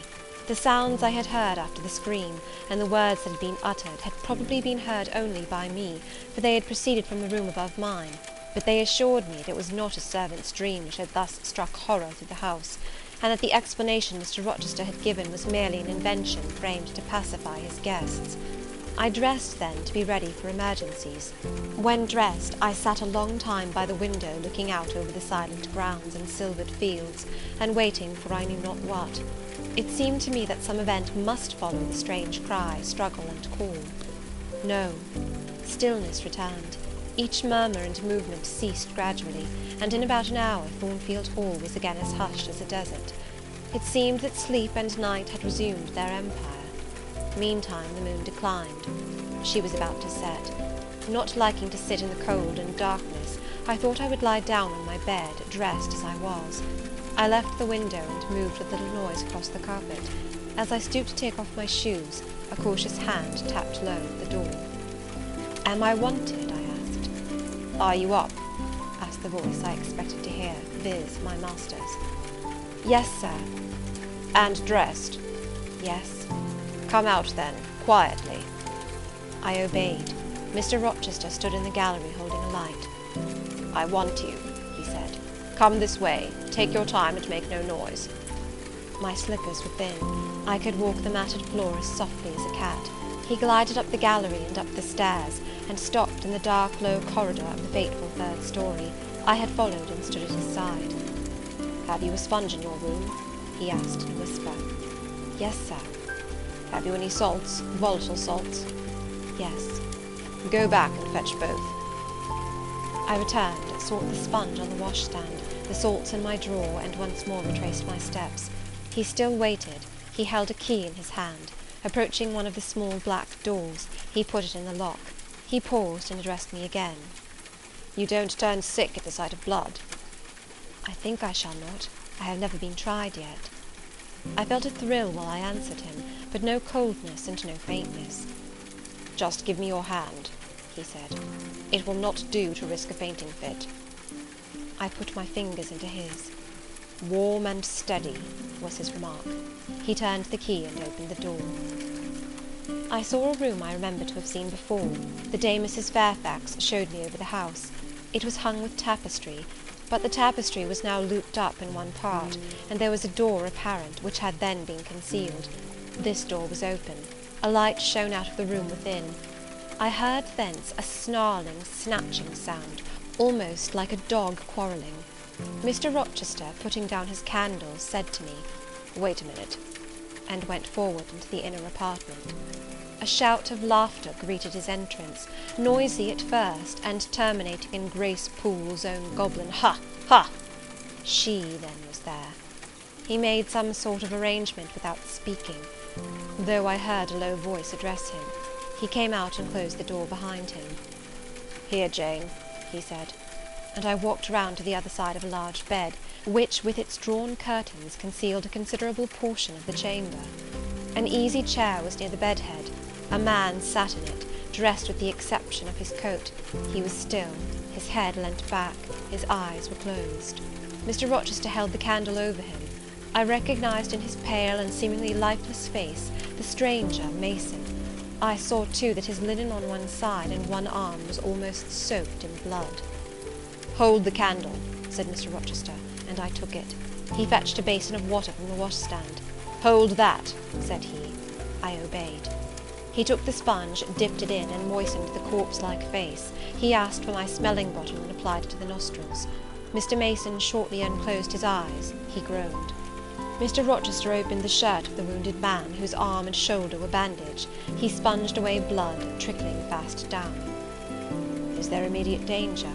The sounds I had heard after the scream, and the words that had been uttered, had probably been heard only by me, for they had proceeded from the room above mine, but they assured me that it was not a servant's dream which had thus struck horror through the house, and that the explanation Mr. Rochester had given was merely an invention framed to pacify his guests. I dressed, then, to be ready for emergencies. When dressed, I sat a long time by the window, looking out over the silent grounds and silvered fields, and waiting for I knew not what. It seemed to me that some event must follow the strange cry, struggle, and call. No. Stillness returned. Each murmur and movement ceased gradually, and in about an hour Thornfield Hall was again as hushed as a desert. It seemed that sleep and night had resumed their empire. Meantime the moon declined. She was about to set. Not liking to sit in the cold and darkness, I thought I would lie down on my bed, dressed as I was. I left the window and moved with little noise across the carpet. As I stooped to take off my shoes, a cautious hand tapped low at the door. "Am I wanted?" I asked. "Are you up?" asked the voice I expected to hear, viz. My master's. "Yes, sir." "And dressed?" "Yes." "Come out, then, quietly." I obeyed. Mr. Rochester stood in the gallery holding a light. "I want you," he said. "Come this way. Take your time and make no noise." My slippers were thin. I could walk the matted floor as softly as a cat. He glided up the gallery and up the stairs, and stopped in the dark, low corridor of the fateful 3rd story. I had followed and stood at his side. "Have you a sponge in your room?" he asked in a whisper. "Yes, sir." "Have you any salts, volatile salts?" "Yes." "Go back and fetch both." I returned, sought the sponge on the washstand, the the salts in my drawer, and once more retraced my steps. He still waited. He held a key in his hand. Approaching one of the small black doors, he put it in the lock. He paused and addressed me again. "You don't turn sick at the sight of blood?" "I think I shall not. I have never been tried yet." I felt a thrill while I answered him, but no coldness and no faintness. "Just give me your hand," he said. "It will not do to risk a fainting fit." I put my fingers into his. "Warm and steady," was his remark. He turned the key and opened the door. I saw a room I remembered to have seen before. The day Mrs. Fairfax showed me over the house. It was hung with tapestry, but the tapestry was now looped up in one part, and there was a door apparent, which had then been concealed. This door was open. A light shone out of the room within. I heard thence a snarling, snatching sound, almost like a dog quarrelling. Mr. Rochester, putting down his candle, said to me, "Wait a minute," and went forward into the inner apartment. A shout of laughter greeted his entrance, noisy at first, and terminating in Grace Poole's own goblin "Ha! ha!" She, then, was there. He made some sort of arrangement without speaking, though I heard a low voice address him. He came out and closed the door behind him. "Here, Jane," he said, and I walked round to the other side of a large bed, which, with its drawn curtains, concealed a considerable portion of the chamber. An easy chair was near the bedhead. A man sat in it, dressed with the exception of his coat. He was still, his head leant back, his eyes were closed. Mr. Rochester held the candle over him. I recognized in his pale and seemingly lifeless face the stranger, Mason. I saw, too, that his linen on one side and one arm was almost soaked in blood. "Hold the candle," said Mr. Rochester, and I took it. He fetched a basin of water from the washstand. "Hold that," said he. I obeyed. He took the sponge, dipped it in, and moistened the corpse-like face. He asked for my smelling bottle and applied it to the nostrils. Mr. Mason shortly unclosed his eyes. He groaned. Mr. Rochester opened the shirt of the wounded man, whose arm and shoulder were bandaged. He sponged away blood, trickling fast down. "Is there immediate danger?"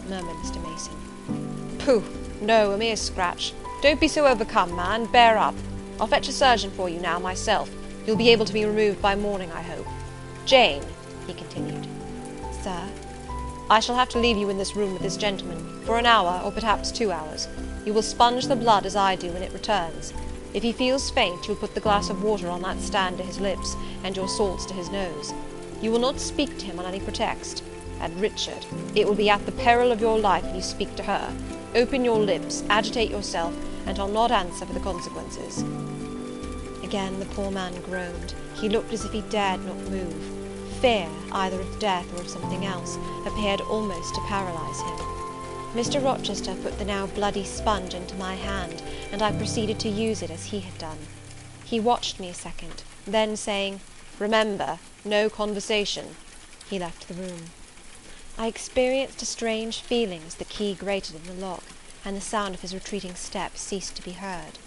murmured Mr. Mason. "Pooh! No, a mere scratch. Don't be so overcome, man. Bear up. I'll fetch a surgeon for you now, myself. You'll be able to be removed by morning, I hope. Jane," he continued. "Sir?" "I shall have to leave you in this room with this gentleman, for an hour, or perhaps 2 hours. You will sponge the blood as I do when it returns. If he feels faint, you'll put the glass of water on that stand to his lips, and your salts to his nose. You will not speak to him on any pretext. And Richard, it will be at the peril of your life if you speak to her. Open your lips, agitate yourself, and I'll not answer for the consequences." Again the poor man groaned. He looked as if he dared not move. Fear, either of death or of something else, appeared almost to paralyze him. Mr. Rochester put the now bloody sponge into my hand, and I proceeded to use it as he had done. He watched me a second, then saying, "Remember, no conversation," he left the room. I experienced a strange feeling as the key grated in the lock, and the sound of his retreating steps ceased to be heard.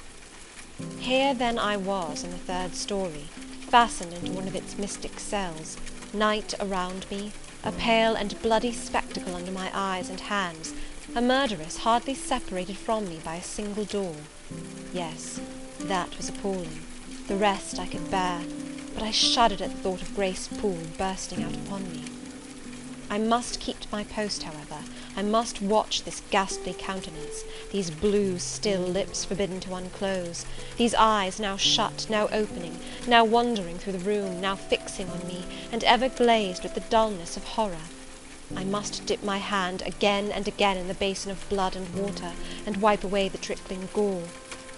Here then I was in the 3rd story, fastened into one of its mystic cells, night around me, a pale and bloody spectacle under my eyes and hands, a murderess hardly separated from me by a single door. Yes, that was appalling. The rest I could bear, but I shuddered at the thought of Grace Poole bursting out upon me. I must keep to my post, however. I must watch this ghastly countenance, these blue, still lips forbidden to unclose, these eyes now shut, now opening, now wandering through the room, now fixing on me, and ever glazed with the dullness of horror. I must dip my hand again and again in the basin of blood and water, and wipe away the trickling gore.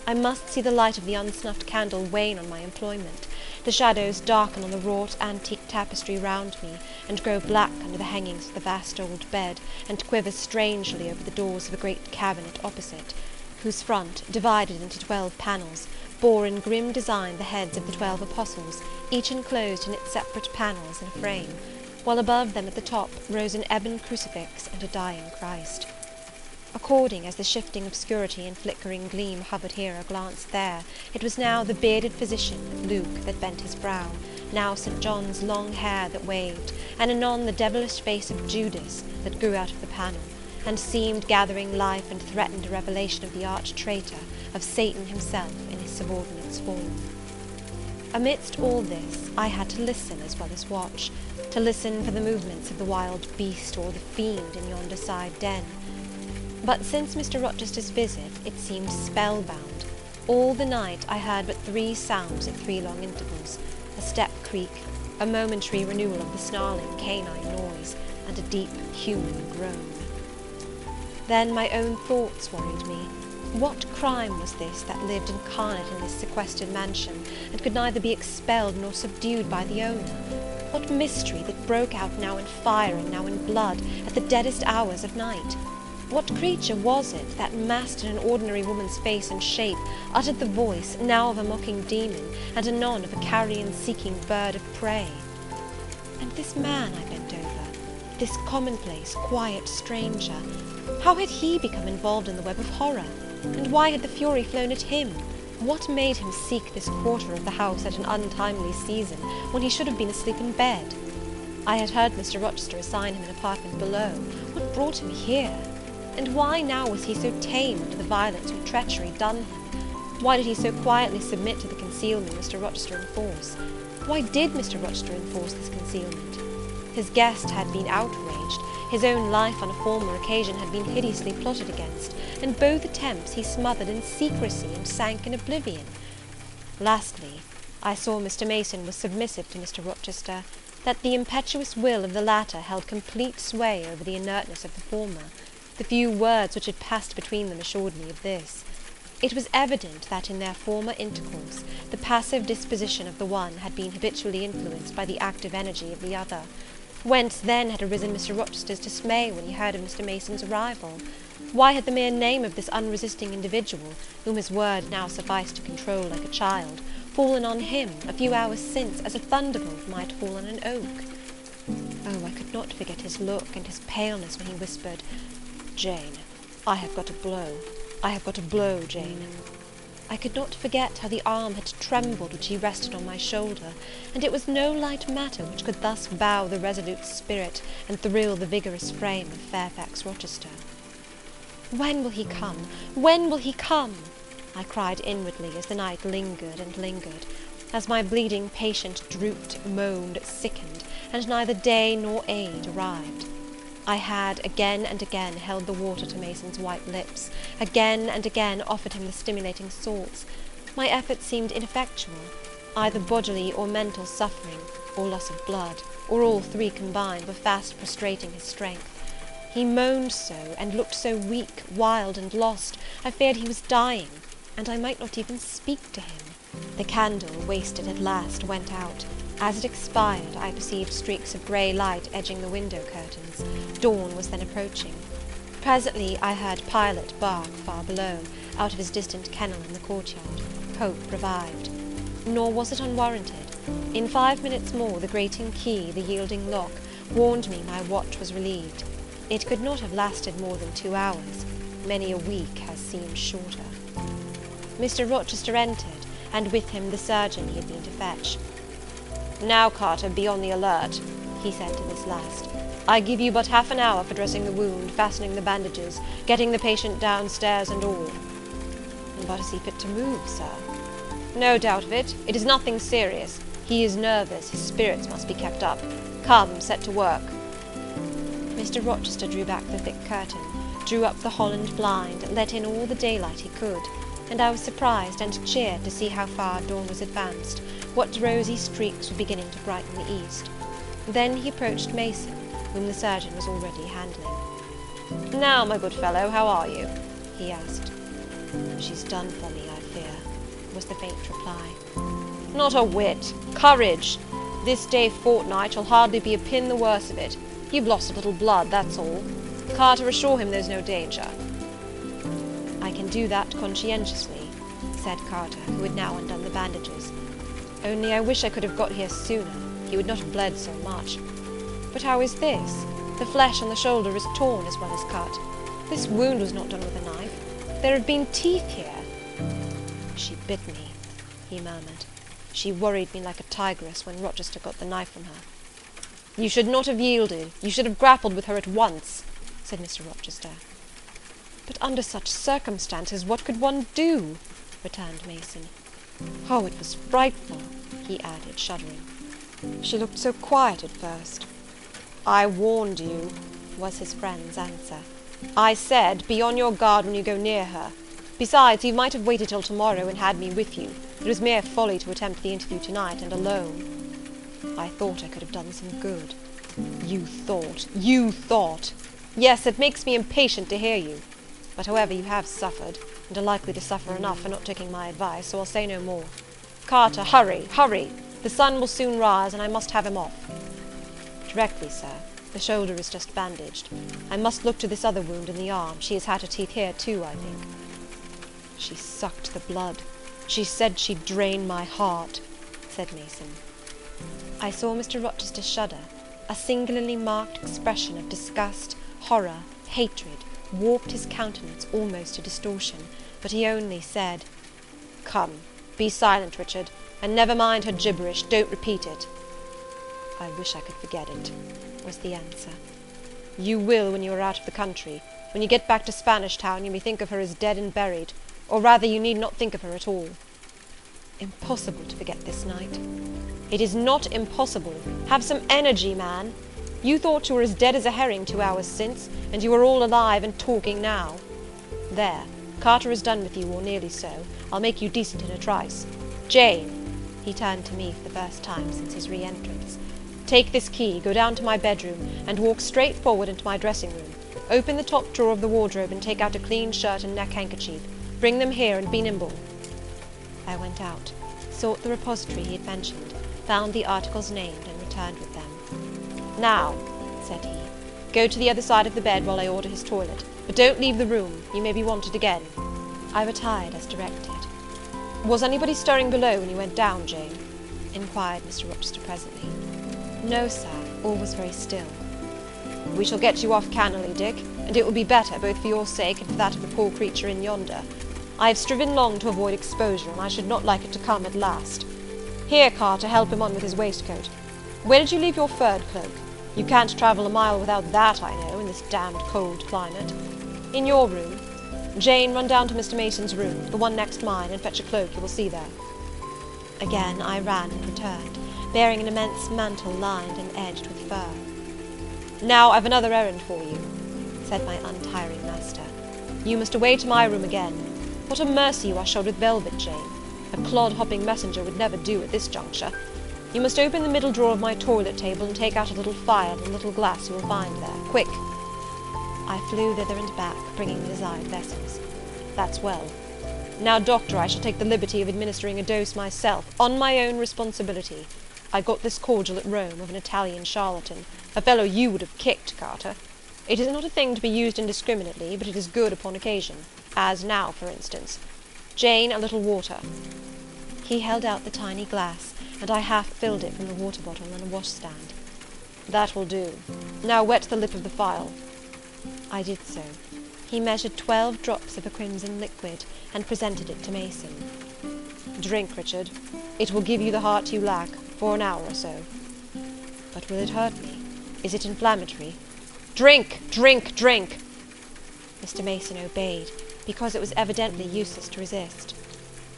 I must see the light of the unsnuffed candle wane on my employment, the shadows darken on the wrought antique tapestry round me, and grow black under the hangings of the vast old bed, and quiver strangely over the doors of a great cabinet opposite, whose front, divided into 12 panels, bore in grim design the heads of the 12 apostles, each enclosed in its separate panels in a frame, while above them at the top rose an ebon crucifix and a dying Christ. According as the shifting obscurity and flickering gleam hovered here or glanced there, it was now the bearded physician, Luke, that bent his brow, now St. John's long hair that waved, and anon the devilish face of Judas that grew out of the panel, and seemed gathering life, and threatened a revelation of the arch-traitor, of Satan himself in his subordinate's form. Amidst all this, I had to listen as well as watch, to listen for the movements of the wild beast or the fiend in yonder side den. But since Mr. Rochester's visit, it seemed spellbound. All the night I heard but 3 sounds at 3 long intervals: a step creak, a momentary renewal of the snarling canine noise, and a deep human groan. Then my own thoughts worried me. What crime was this that lived incarnate in this sequestered mansion, and could neither be expelled nor subdued by the owner? What mystery that broke out now in fire and now in blood, at the deadest hours of night? What creature was it that, masked in an ordinary woman's face and shape, uttered the voice, now of a mocking demon, and anon of a carrion-seeking bird of prey? And this man I bent over, this commonplace, quiet stranger, how had he become involved in the web of horror? And why had the fury flown at him? What made him seek this quarter of the house at an untimely season, when he should have been asleep in bed? I had heard Mr. Rochester assign him an apartment below. What brought him here? And why now was he so tame under the violence or treachery done him? Why did he so quietly submit to the concealment Mr. Rochester enforced? Why did Mr. Rochester enforce this concealment? His guest had been outraged, his own life on a former occasion had been hideously plotted against, and both attempts he smothered in secrecy and sank in oblivion. Lastly, I saw Mr. Mason was submissive to Mr. Rochester, that the impetuous will of the latter held complete sway over the inertness of the former. The few words which had passed between them assured me of this. It was evident that in their former intercourse, the passive disposition of the one had been habitually influenced by the active energy of the other. Whence then had arisen Mr. Rochester's dismay when he heard of Mr. Mason's arrival? Why had the mere name of this unresisting individual, whom his word now sufficed to control like a child, fallen on him, a few hours since, as a thunderbolt might fall on an oak? Oh, I could not forget his look and his paleness when he whispered, "Jane, I have got a blow. I have got a blow, Jane." I could not forget how the arm had trembled which he rested on my shoulder, and it was no light matter which could thus bow the resolute spirit, and thrill the vigorous frame of Fairfax Rochester. "When will he come? When will he come?" I cried inwardly, as the night lingered and lingered, as my bleeding patient drooped, moaned, sickened, and neither day nor aid arrived. I had again and again held the water to Mason's white lips, again and again offered him the stimulating salts. My efforts seemed ineffectual. Either bodily or mental suffering, or loss of blood, or all 3 combined, were fast prostrating his strength. He moaned so, and looked so weak, wild, and lost, I feared he was dying, and I might not even speak to him. The candle, wasted at last, went out. As it expired, I perceived streaks of grey light edging the window curtains. Dawn was then approaching. Presently I heard Pilot bark far below, out of his distant kennel in the courtyard. Hope revived. Nor was it unwarranted. In 5 minutes more, the grating key, the yielding lock, warned me my watch was relieved. It could not have lasted more than 2 hours. Many a week has seemed shorter. Mr. Rochester entered, and with him the surgeon he had been to fetch. "Now, Carter, be on the alert," he said to this last. "I give you but half an hour for dressing the wound, fastening the bandages, getting the patient downstairs and all." "But is he fit to move, sir?" "No doubt of it. It is nothing serious. He is nervous. His spirits must be kept up. Come, set to work." Mr. Rochester drew back the thick curtain, drew up the Holland blind, let in all the daylight he could, and I was surprised and cheered to see how far dawn was advanced, what rosy streaks were beginning to brighten the east. Then he approached Mason, whom the surgeon was already handling. "Now, my good fellow, how are you?" he asked. "She's done for me, I fear," was the faint reply. "Not a whit. Courage! This day fortnight you'll hardly be a pin the worse of it. You've lost a little blood, that's all. Carter, assure him there's no danger." "I can do that conscientiously," said Carter, who had now undone the bandages. "Only I wish I could have got here sooner. He would not have bled so much. But how is this? The flesh on the shoulder is torn as well as cut. This wound was not done with a knife. There have been teeth here." "She bit me," he murmured. "She worried me like a tigress when Rochester got the knife from her." "You should not have yielded. You should have grappled with her at once."
said Mr. Rochester. "But under such circumstances, what could one do?" returned Mason. "Oh, it was frightful," he added, shuddering. "She looked so quiet at first." "I warned you," was his friend's answer. "I said, be on your guard when you go near her. Besides, you might have waited till tomorrow and had me with you. It was mere folly to attempt the interview tonight, and alone." "I thought I could have done some good." You thought! Yes, it makes me impatient to hear you. But however, you have suffered, and are likely to suffer enough for not taking my advice, so I'll say no more. Carter, hurry, hurry! The sun will soon rise, and I must have him off." "Directly, sir. The shoulder is just bandaged. I must look to this other wound in the arm. She has had her teeth here too, I think." "She sucked the blood. She said she'd drain my heart," said Mason. I saw Mr. Rochester shudder. A singularly marked expression of disgust, horror, hatred, warped his countenance almost to distortion, but he only said, "Come, be silent, Richard, and never mind her gibberish, don't repeat it." "I wish I could forget it," was the answer. "You will when you are out of the country. When you get back to Spanish Town, you may think of her as dead and buried, or rather you need not think of her at all." "Impossible to forget this night." "It is not impossible. Have some energy, man. You thought you were as dead as a herring 2 hours since, and you are all alive and talking now. There, Carter is done with you, or nearly so. I'll make you decent in a trice. Jane," he turned to me for the first time since his re-entrance, "take this key, go down to my bedroom, and walk straight forward into my dressing-room. Open the top drawer of the wardrobe, and take out a clean shirt and neck-handkerchief. Bring them here, and be nimble." I went out, sought the repository he had mentioned, found the articles named, and returned with them. "Now," said he, "go to the other side of the bed while I order his toilet, but don't leave the room. You may be wanted again." I retired as directed. "Was anybody stirring below when you went down, Jane?" inquired Mr. Rochester presently. "No, sir, all was very still." "We shall get you off cannily, Dick, and it will be better, both for your sake and for that of the poor creature in yonder. I have striven long to avoid exposure, and I should not like it to come at last. Here, Carter, help him on with his waistcoat. Where did you leave your furred cloak? You can't travel a mile without that, I know, in this damned cold climate. In your room. Jane, run down to Mr. Mason's room, the one next mine, and fetch a cloak you will see there." Again I ran and returned, bearing an immense mantle lined and edged with fur. "Now I've another errand for you," said my untiring master. "You must away to my room again. What a mercy you are shod with velvet, Jane! A clod-hopping messenger would never do at this juncture. You must open the middle drawer of my toilet table, and take out a little phial and a little glass you will find there. Quick!" I flew thither and back, bringing the desired vessels. "That's well. Now, doctor, I shall take the liberty of administering a dose myself, on my own responsibility. I got this cordial at Rome, of an Italian charlatan, a fellow you would have kicked, Carter. It is not a thing to be used indiscriminately, but it is good upon occasion, as now, for instance. Jane, a little water." He held out the tiny glass, and I half filled it from the water bottle on a washstand. "That will do. Now wet the lip of the phial." I did so. He measured 12 drops of a crimson liquid, and presented it to Mason. "Drink, Richard. It will give you the heart you lack, for an hour or so." "But will it hurt me? Is it inflammatory?" "Drink! Drink! Drink!" Mr. Mason obeyed, because it was evidently useless to resist.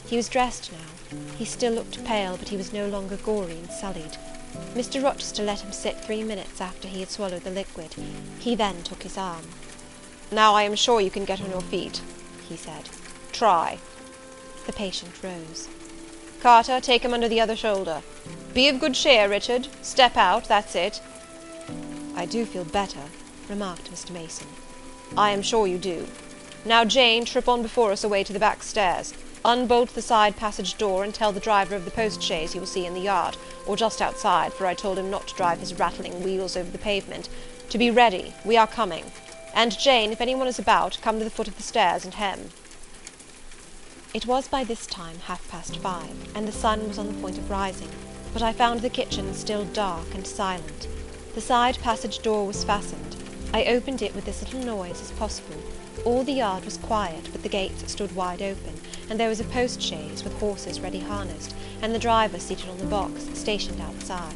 He was dressed now. He still looked pale, but he was no longer gory and sullied. Mr. Rochester let him sit 3 minutes after he had swallowed the liquid. He then took his arm. "Now I am sure you can get on your feet," he said. "Try." The patient rose. "Carter, take him under the other shoulder. Be of good cheer, Richard. Step out, that's it." "I do feel better," remarked Mr. Mason. "I am sure you do. Now, Jane, trip on before us away to the back stairs. Unbolt the side passage door, and tell the driver of the post-chaise you will see in the yard, or just outside, for I told him not to drive his rattling wheels over the pavement, to be ready. We are coming. And, Jane, if anyone is about, come to the foot of the stairs and hem." It was by this time 5:30, and the sun was on the point of rising, but I found the kitchen still dark and silent. The side passage door was fastened. I opened it with as little noise as possible. All the yard was quiet, but the gates stood wide open, and there was a post-chaise with horses ready harnessed, and the driver seated on the box, stationed outside.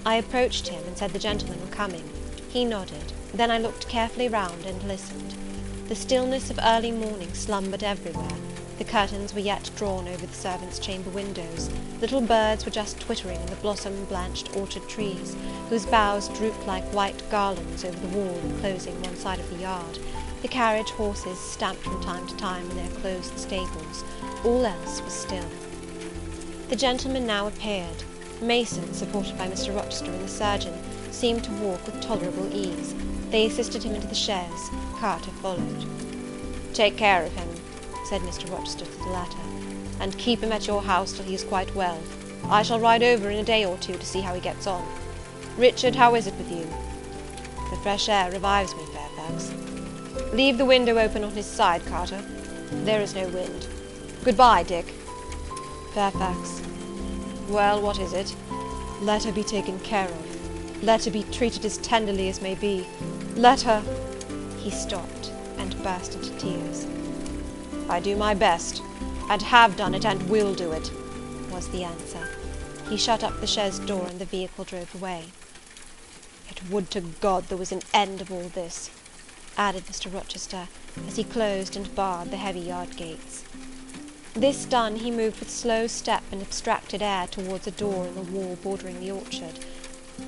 I approached him, and said the gentlemen were coming. He nodded. Then I looked carefully round and listened. The stillness of early morning slumbered everywhere. The curtains were yet drawn over the servants' chamber windows. Little birds were just twittering in the blossom-blanched orchard trees, whose boughs drooped like white garlands over the wall enclosing one side of the yard. The carriage horses stamped from time to time in their closed stables. All else was still. The gentleman now appeared. Mason, supported by Mr. Rochester and the surgeon, seemed to walk with tolerable ease. They assisted him into the chaise. Carter followed. "Take care of him," said Mr. Rochester to the latter, "and keep him at your house till he is quite well. I shall ride over in a day or two to see how he gets on. Richard, how is it with you?" "The fresh air revives me, Fairfax." "Leave the window open on his side, Carter. There is no wind. Good-bye, Dick." "Fairfax." "Well, what is it?" "Let her be taken care of. Let her be treated as tenderly as may be. Let her—" He stopped and burst into tears. "I do my best, and have done it, and will do it," was the answer. He shut up the chaise door, and the vehicle drove away. "It would to God there was an end of all this," added Mr. Rochester, as he closed and barred the heavy yard gates. This done, he moved with slow step and abstracted air towards a door in the wall bordering the orchard.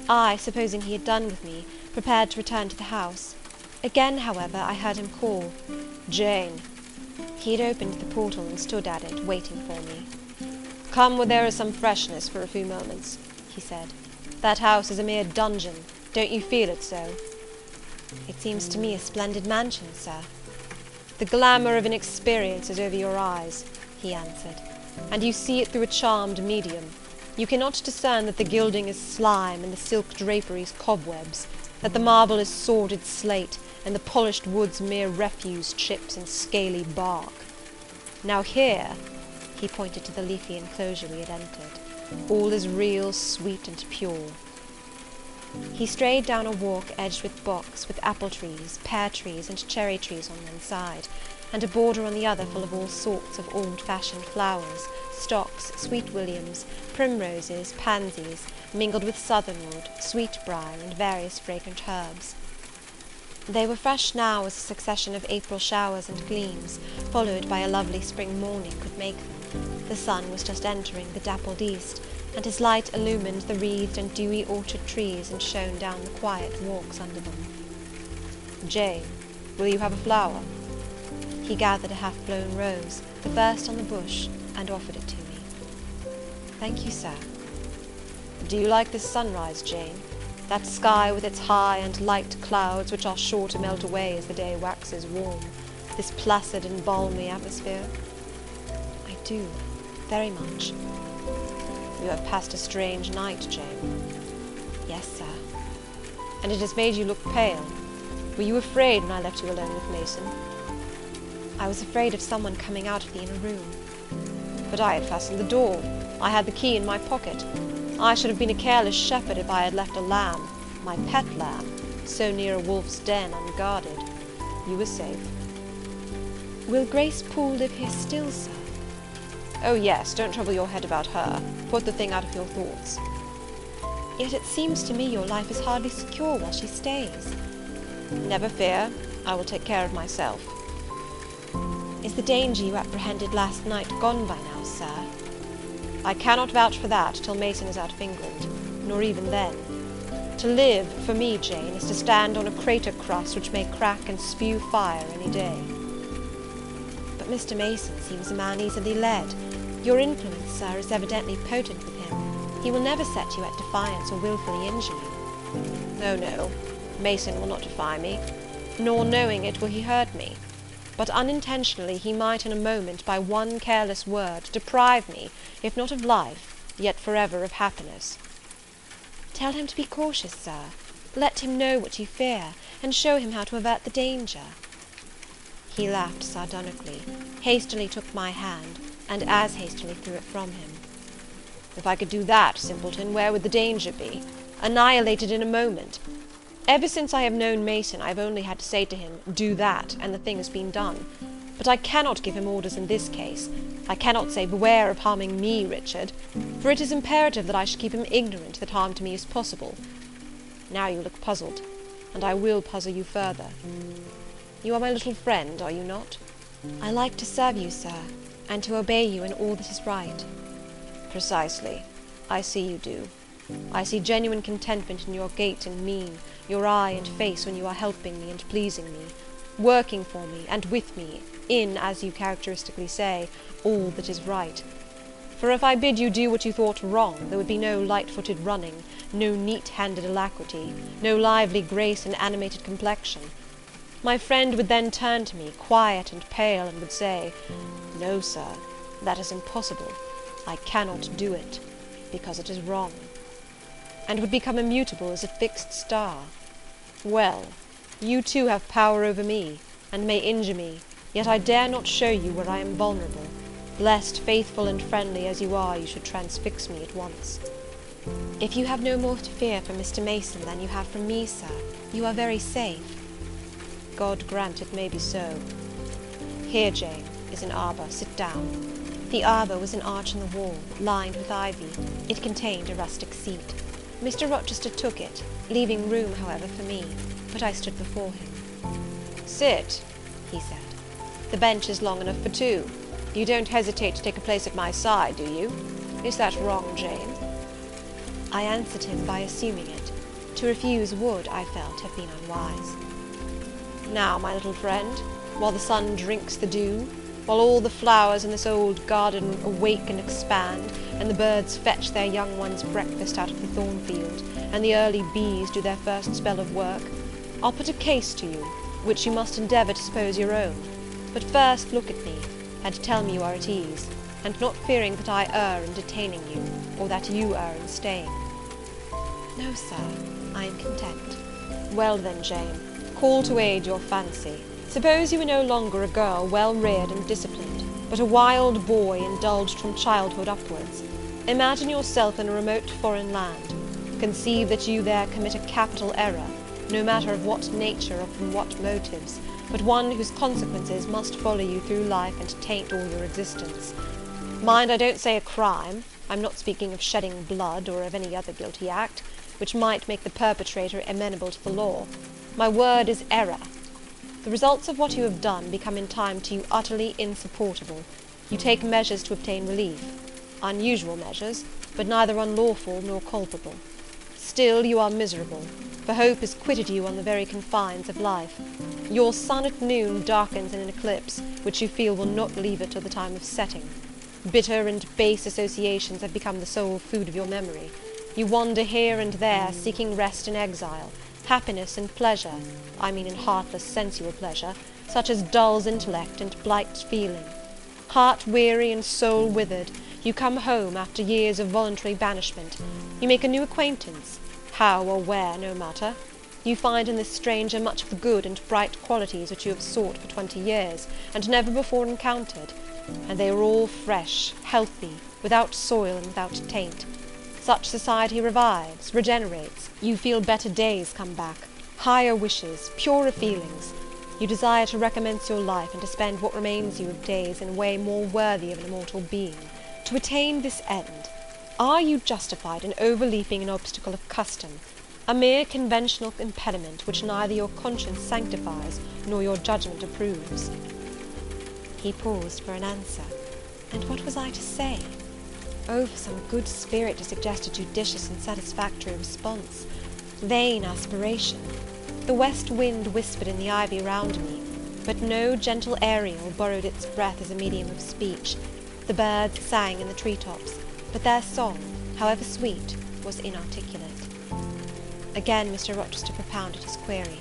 I, supposing he had done with me, prepared to return to the house. Again, however, I heard him call, "Jane." He had opened the portal and stood at it, waiting for me. "Come where there is some freshness for a few moments," he said. "That house is a mere dungeon. Don't you feel it so?" "It seems to me a splendid mansion, sir." "The glamour of inexperience is over your eyes," he answered, "and you see it through a charmed medium. You cannot discern that the gilding is slime, and the silk draperies cobwebs, that the marble is sordid slate, and the polished woods mere refuse chips and scaly bark. Now here," he pointed to the leafy enclosure we had entered, "all is real, sweet, and pure." He strayed down a walk edged with box, with apple trees, pear trees, and cherry trees on one side, and a border on the other full of all sorts of old-fashioned flowers, stocks, sweet williams, primroses, pansies, mingled with southernwood, sweetbriar, and various fragrant herbs. They were fresh now as a succession of April showers and gleams, followed by a lovely spring morning, could make them. The sun was just entering the dappled east, and his light illumined the wreathed and dewy orchard trees and shone down the quiet walks under them. "Jane, will you have a flower?" He gathered a half-blown rose, the first on the bush, and offered it to me. "Thank you, sir." "Do you like this sunrise, Jane? That sky with its high and light clouds, which are sure to melt away as the day waxes warm, this placid and balmy atmosphere?" "I do, very much." "You have passed a strange night, Jane." "Yes, sir." "And it has made you look pale. Were you afraid when I left you alone with Mason?" "I was afraid of someone coming out of the inner room." "But I had fastened the door. I had the key in my pocket. I should have been a careless shepherd if I had left a lamb, my pet lamb, so near a wolf's den unguarded. You were safe." "Will Grace Poole live here still, sir?" "Oh, yes, don't trouble your head about her. Put the thing out of your thoughts." "Yet it seems to me your life is hardly secure while she stays." "Never fear. I will take care of myself." "Is the danger you apprehended last night gone by now, sir?" "I cannot vouch for that till Mason is out of England, nor even then. To live, for me, Jane, is to stand on a crater crust which may crack and spew fire any day." "But Mr. Mason seems a man easily led. Your influence, sir, is evidently potent with him. He will never set you at defiance or wilfully injure you." "Oh, no, Mason will not defy me, nor, knowing it, will he hurt me. But unintentionally he might in a moment, by one careless word, deprive me, if not of life, yet forever of happiness." "Tell him to be cautious, sir. Let him know what you fear, and show him how to avert the danger." He laughed sardonically, hastily took my hand, and as hastily threw it from him. "If I could do that, simpleton, where would the danger be? Annihilated in a moment. Ever since I have known Mason, I have only had to say to him, 'Do that,' and the thing has been done. But I cannot give him orders in this case. I cannot say, 'Beware of harming me, Richard,' for it is imperative that I should keep him ignorant that harm to me is possible. Now you look puzzled. and I will puzzle you further. You are my little friend, are you not?
I like to serve you, sir, and to obey you in all that is right.
Precisely. I see you do. I see genuine contentment in your gait and mien, your eye and face when you are helping me and pleasing me, working for me and with me, in, as you characteristically say, all that is right. For if I bid you do what you thought wrong, there would be no light-footed running, no neat-handed alacrity, no lively grace and animated complexion. My friend would then turn to me, quiet and pale, and would say, "No, sir, that is impossible. I cannot do it, because it is wrong," and would become immutable as a fixed star. Well, you too have power over me, and may injure me, yet I dare not show you where I am vulnerable, lest, faithful and friendly as you are, you should transfix me at once.
If you have no more to fear from Mr. Mason than you have from me, sir, you are very safe.
God grant it may be so. Here, Jane, is an arbour. Sit down.
The arbour was an arch in the wall, lined with ivy. It contained a rustic seat. Mr. Rochester took it, leaving room, however, for me, but I stood before him.
"Sit," he said. "The bench is long enough for two. You don't hesitate to take a place at my side, do you? Is that wrong, Jane?"
I answered him by assuming it. To refuse would, I felt, have been unwise.
"Now, my little friend, while the sun drinks the dew, while all the flowers in this old garden awake and expand, and the birds fetch their young ones' breakfast out of the Thornfield, and the early bees do their first spell of work, I'll put a case to you, which you must endeavour to suppose your own. But first look at me, and tell me you are at ease, and not fearing that I err in detaining you, or that you err in staying."
"No, sir, I am content."
"Well then, Jane, call to aid your fancy. Suppose you were no longer a girl well reared and disciplined, but a wild boy indulged from childhood upwards. Imagine yourself in a remote foreign land. Conceive that you there commit a capital error, no matter of what nature or from what motives, but one whose consequences must follow you through life and taint all your existence. Mind, I don't say a crime. I'm not speaking of shedding blood, or of any other guilty act, which might make the perpetrator amenable to the law. My word is error. The results of what you have done become in time to you utterly insupportable. You take measures to obtain relief. Unusual measures, but neither unlawful nor culpable. Still you are miserable, for hope has quitted you on the very confines of life. Your sun at noon darkens in an eclipse, which you feel will not leave it till the time of setting. Bitter and base associations have become the sole food of your memory. You wander here and there, seeking rest in exile, happiness and pleasure, I mean in heartless sensual pleasure, such as dulls intellect and blights feeling. Heart weary and soul withered, you come home after years of voluntary banishment. You make a new acquaintance, how or where, no matter. You find in this stranger much of the good and bright qualities which you have sought for 20 years, and never before encountered, and they are all fresh, healthy, without soil and without taint. Such society revives, regenerates. You feel better days come back, higher wishes, purer feelings. You desire to recommence your life, and to spend what remains you of days in a way more worthy of an immortal being. To attain this end, are you justified in overleaping an obstacle of custom, a mere conventional impediment which neither your conscience sanctifies nor your judgment approves?"
He paused for an answer, and what was I to say? Oh, for some good spirit to suggest a judicious and satisfactory response! Vain aspiration! The west wind whispered in the ivy round me, but no gentle Ariel borrowed its breath as a medium of speech. The birds sang in the tree-tops, but their song, however sweet, was inarticulate. Again Mr. Rochester propounded his query.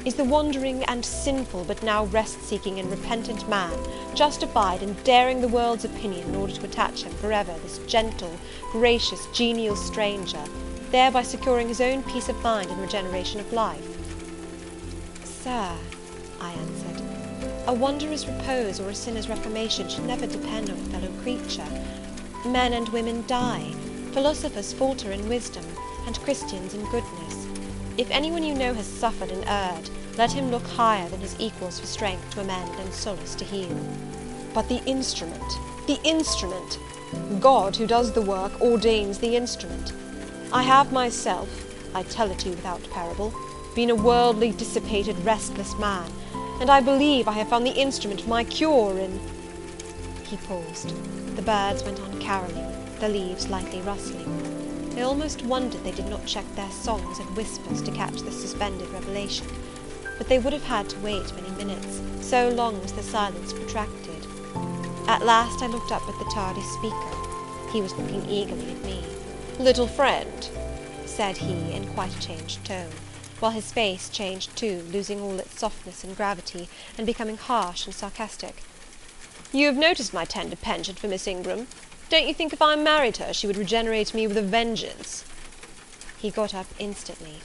"Is the wandering and sinful, but now rest-seeking and repentant man, justified in daring the world's opinion in order to attach him for ever this gentle, gracious, genial stranger, thereby securing his own peace of mind and regeneration of life?" "Sir," I answered, "a wanderer's repose or a sinner's reformation should never depend on a fellow creature. Men and women die, philosophers falter in wisdom, and Christians in goodness. If anyone you know has suffered and erred, let him look higher than his equals for strength to amend and solace to heal." "But the instrument, the instrument! God, who does the work, ordains the instrument. I have myself, I tell it to you without parable,
been a worldly, dissipated, restless man, and I believe I have found the instrument of my cure in—" He paused. The birds went on carolling, the leaves lightly rustling. I almost wondered they did not check their songs and whispers to catch this suspended revelation. But they would have had to wait many minutes, so long was the silence protracted. At last I looked up at the tardy speaker. He was looking eagerly at me. "Little friend," said he, in quite a changed tone, while his face changed too, losing all its softness and gravity, and becoming harsh and sarcastic, "you have noticed my tender penchant for Miss Ingram. Don't you think if I married her, she would regenerate me with a vengeance?" He got up instantly,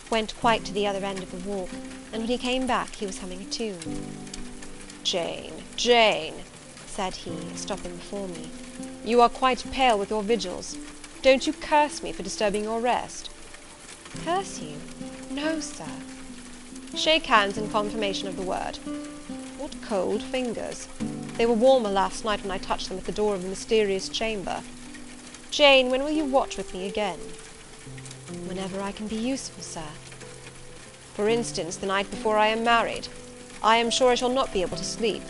went quite to the other end of the walk, and when he came back he was humming a tune. "Jane, Jane," said he, stopping before me, "you are quite pale with your vigils. Don't you curse me for disturbing your rest?" "Curse you? No, sir." "Shake hands in confirmation of the word. What cold fingers! They were warmer last night when I touched them at the door of the mysterious chamber. Jane, when will you watch with me again?"
"Whenever I can be useful, sir."
"For instance, the night before I am married. I am sure I shall not be able to sleep.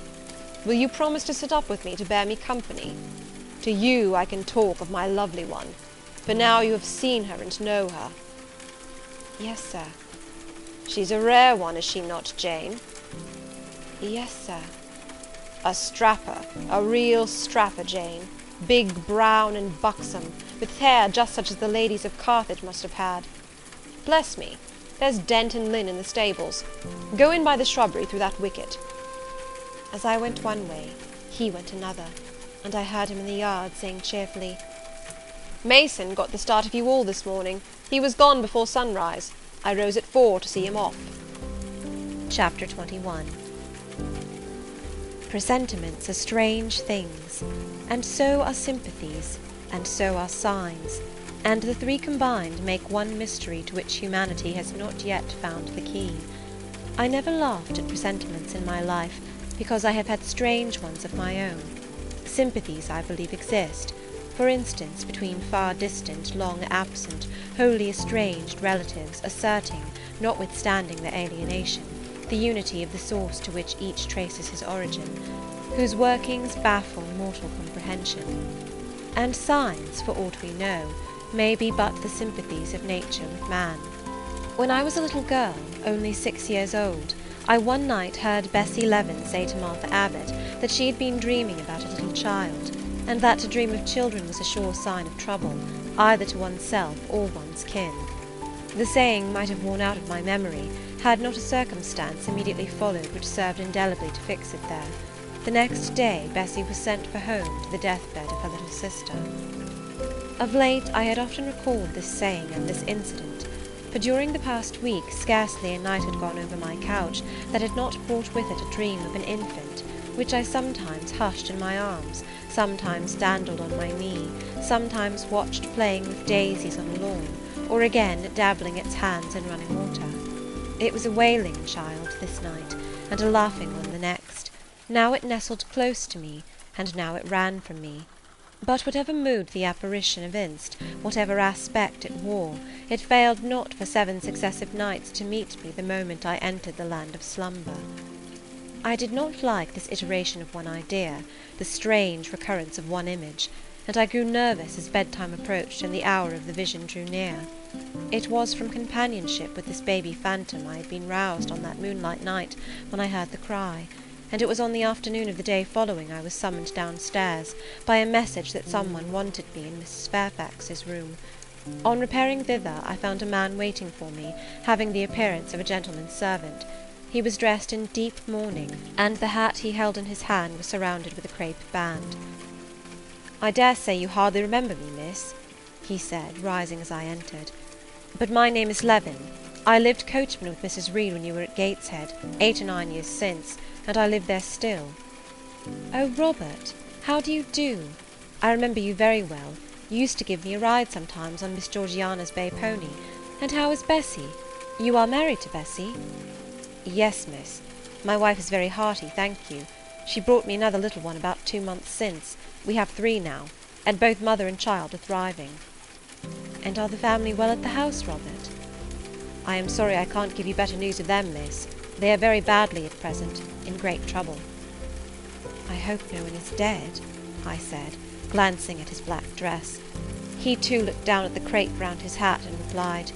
Will you promise to sit up with me to bear me company? To you I can talk of my lovely one, for now you have seen her and know her."
"Yes, sir."
"She's a rare one, is she not, Jane?"
"Yes, sir."
"A strapper, a real strapper, Jane, big, brown, and buxom, with hair just such as the ladies of Carthage must have had. Bless me, there's Dent and Lynn in the stables. Go in by the shrubbery through that wicket."
As I went one way, he went another, and I heard him in the yard saying cheerfully,
"Mason got the start of you all this morning. He was gone before sunrise. I rose at 4 to see him off."
Chapter 21. Presentiments are strange things, and so are sympathies, and so are signs, and the three combined make one mystery to which humanity has not yet found the key. I never laughed at presentiments in my life, because I have had strange ones of my own. Sympathies, I believe, exist, for instance, between far distant, long absent, wholly estranged relatives, asserting, notwithstanding their alienation, the unity of the source to which each traces his origin, whose workings baffle mortal comprehension. And signs, for aught we know, may be but the sympathies of nature with man. When I was a little girl, only 6 years old, I one night heard Bessie Leaven say to Martha Abbott that she had been dreaming about a little child, and that to dream of children was a sure sign of trouble, either to oneself or one's kin. The saying might have worn out of my memory, had not a circumstance immediately followed which served indelibly to fix it there. The next day Bessie was sent for home to the deathbed of her little sister. Of late I had often recalled this saying and this incident, for during the past week scarcely a night had gone over my couch that had not brought with it a dream of an infant, which I sometimes hushed in my arms, sometimes dandled on my knee, sometimes watched playing with daisies on the lawn, or again dabbling its hands in running water. It was a wailing child this night, and a laughing one the next. Now it nestled close to me, and now it ran from me. But whatever mood the apparition evinced, whatever aspect it wore, it failed not for 7 successive nights to meet me the moment I entered the land of slumber. I did not like this iteration of one idea, the strange recurrence of one image, and I grew nervous as bedtime approached and the hour of the vision drew near. It was from companionship with this baby phantom I had been roused on that moonlight night when I heard the cry, and it was on the afternoon of the day following I was summoned downstairs by a message that someone wanted me in Mrs. Fairfax's room. On repairing thither, I found a man waiting for me, having the appearance of a gentleman's servant. He was dressed in deep mourning, and the hat he held in his hand was surrounded with a crape band. "I dare say you hardly remember me, miss," he said, rising as I entered, "but my name is Leaven. I lived coachman with Mrs. Reed when you were at Gateshead, 8 or 9 years since, and I live there still." "Oh, Robert, how do you do? I remember you very well. You used to give me a ride sometimes on Miss Georgiana's bay pony. And how is Bessie? You are married to Bessie?" "Yes, miss. My wife is very hearty, thank you. She brought me another little one about 2 months since. We have 3 now, and both mother and child are thriving." "And are the family well at the house, Robert?"
I am sorry I can't give you better news of them, miss. They are very badly at present, in great trouble. I hope no one is dead, I said, glancing at his black dress. He too looked down at the crape round his hat and replied,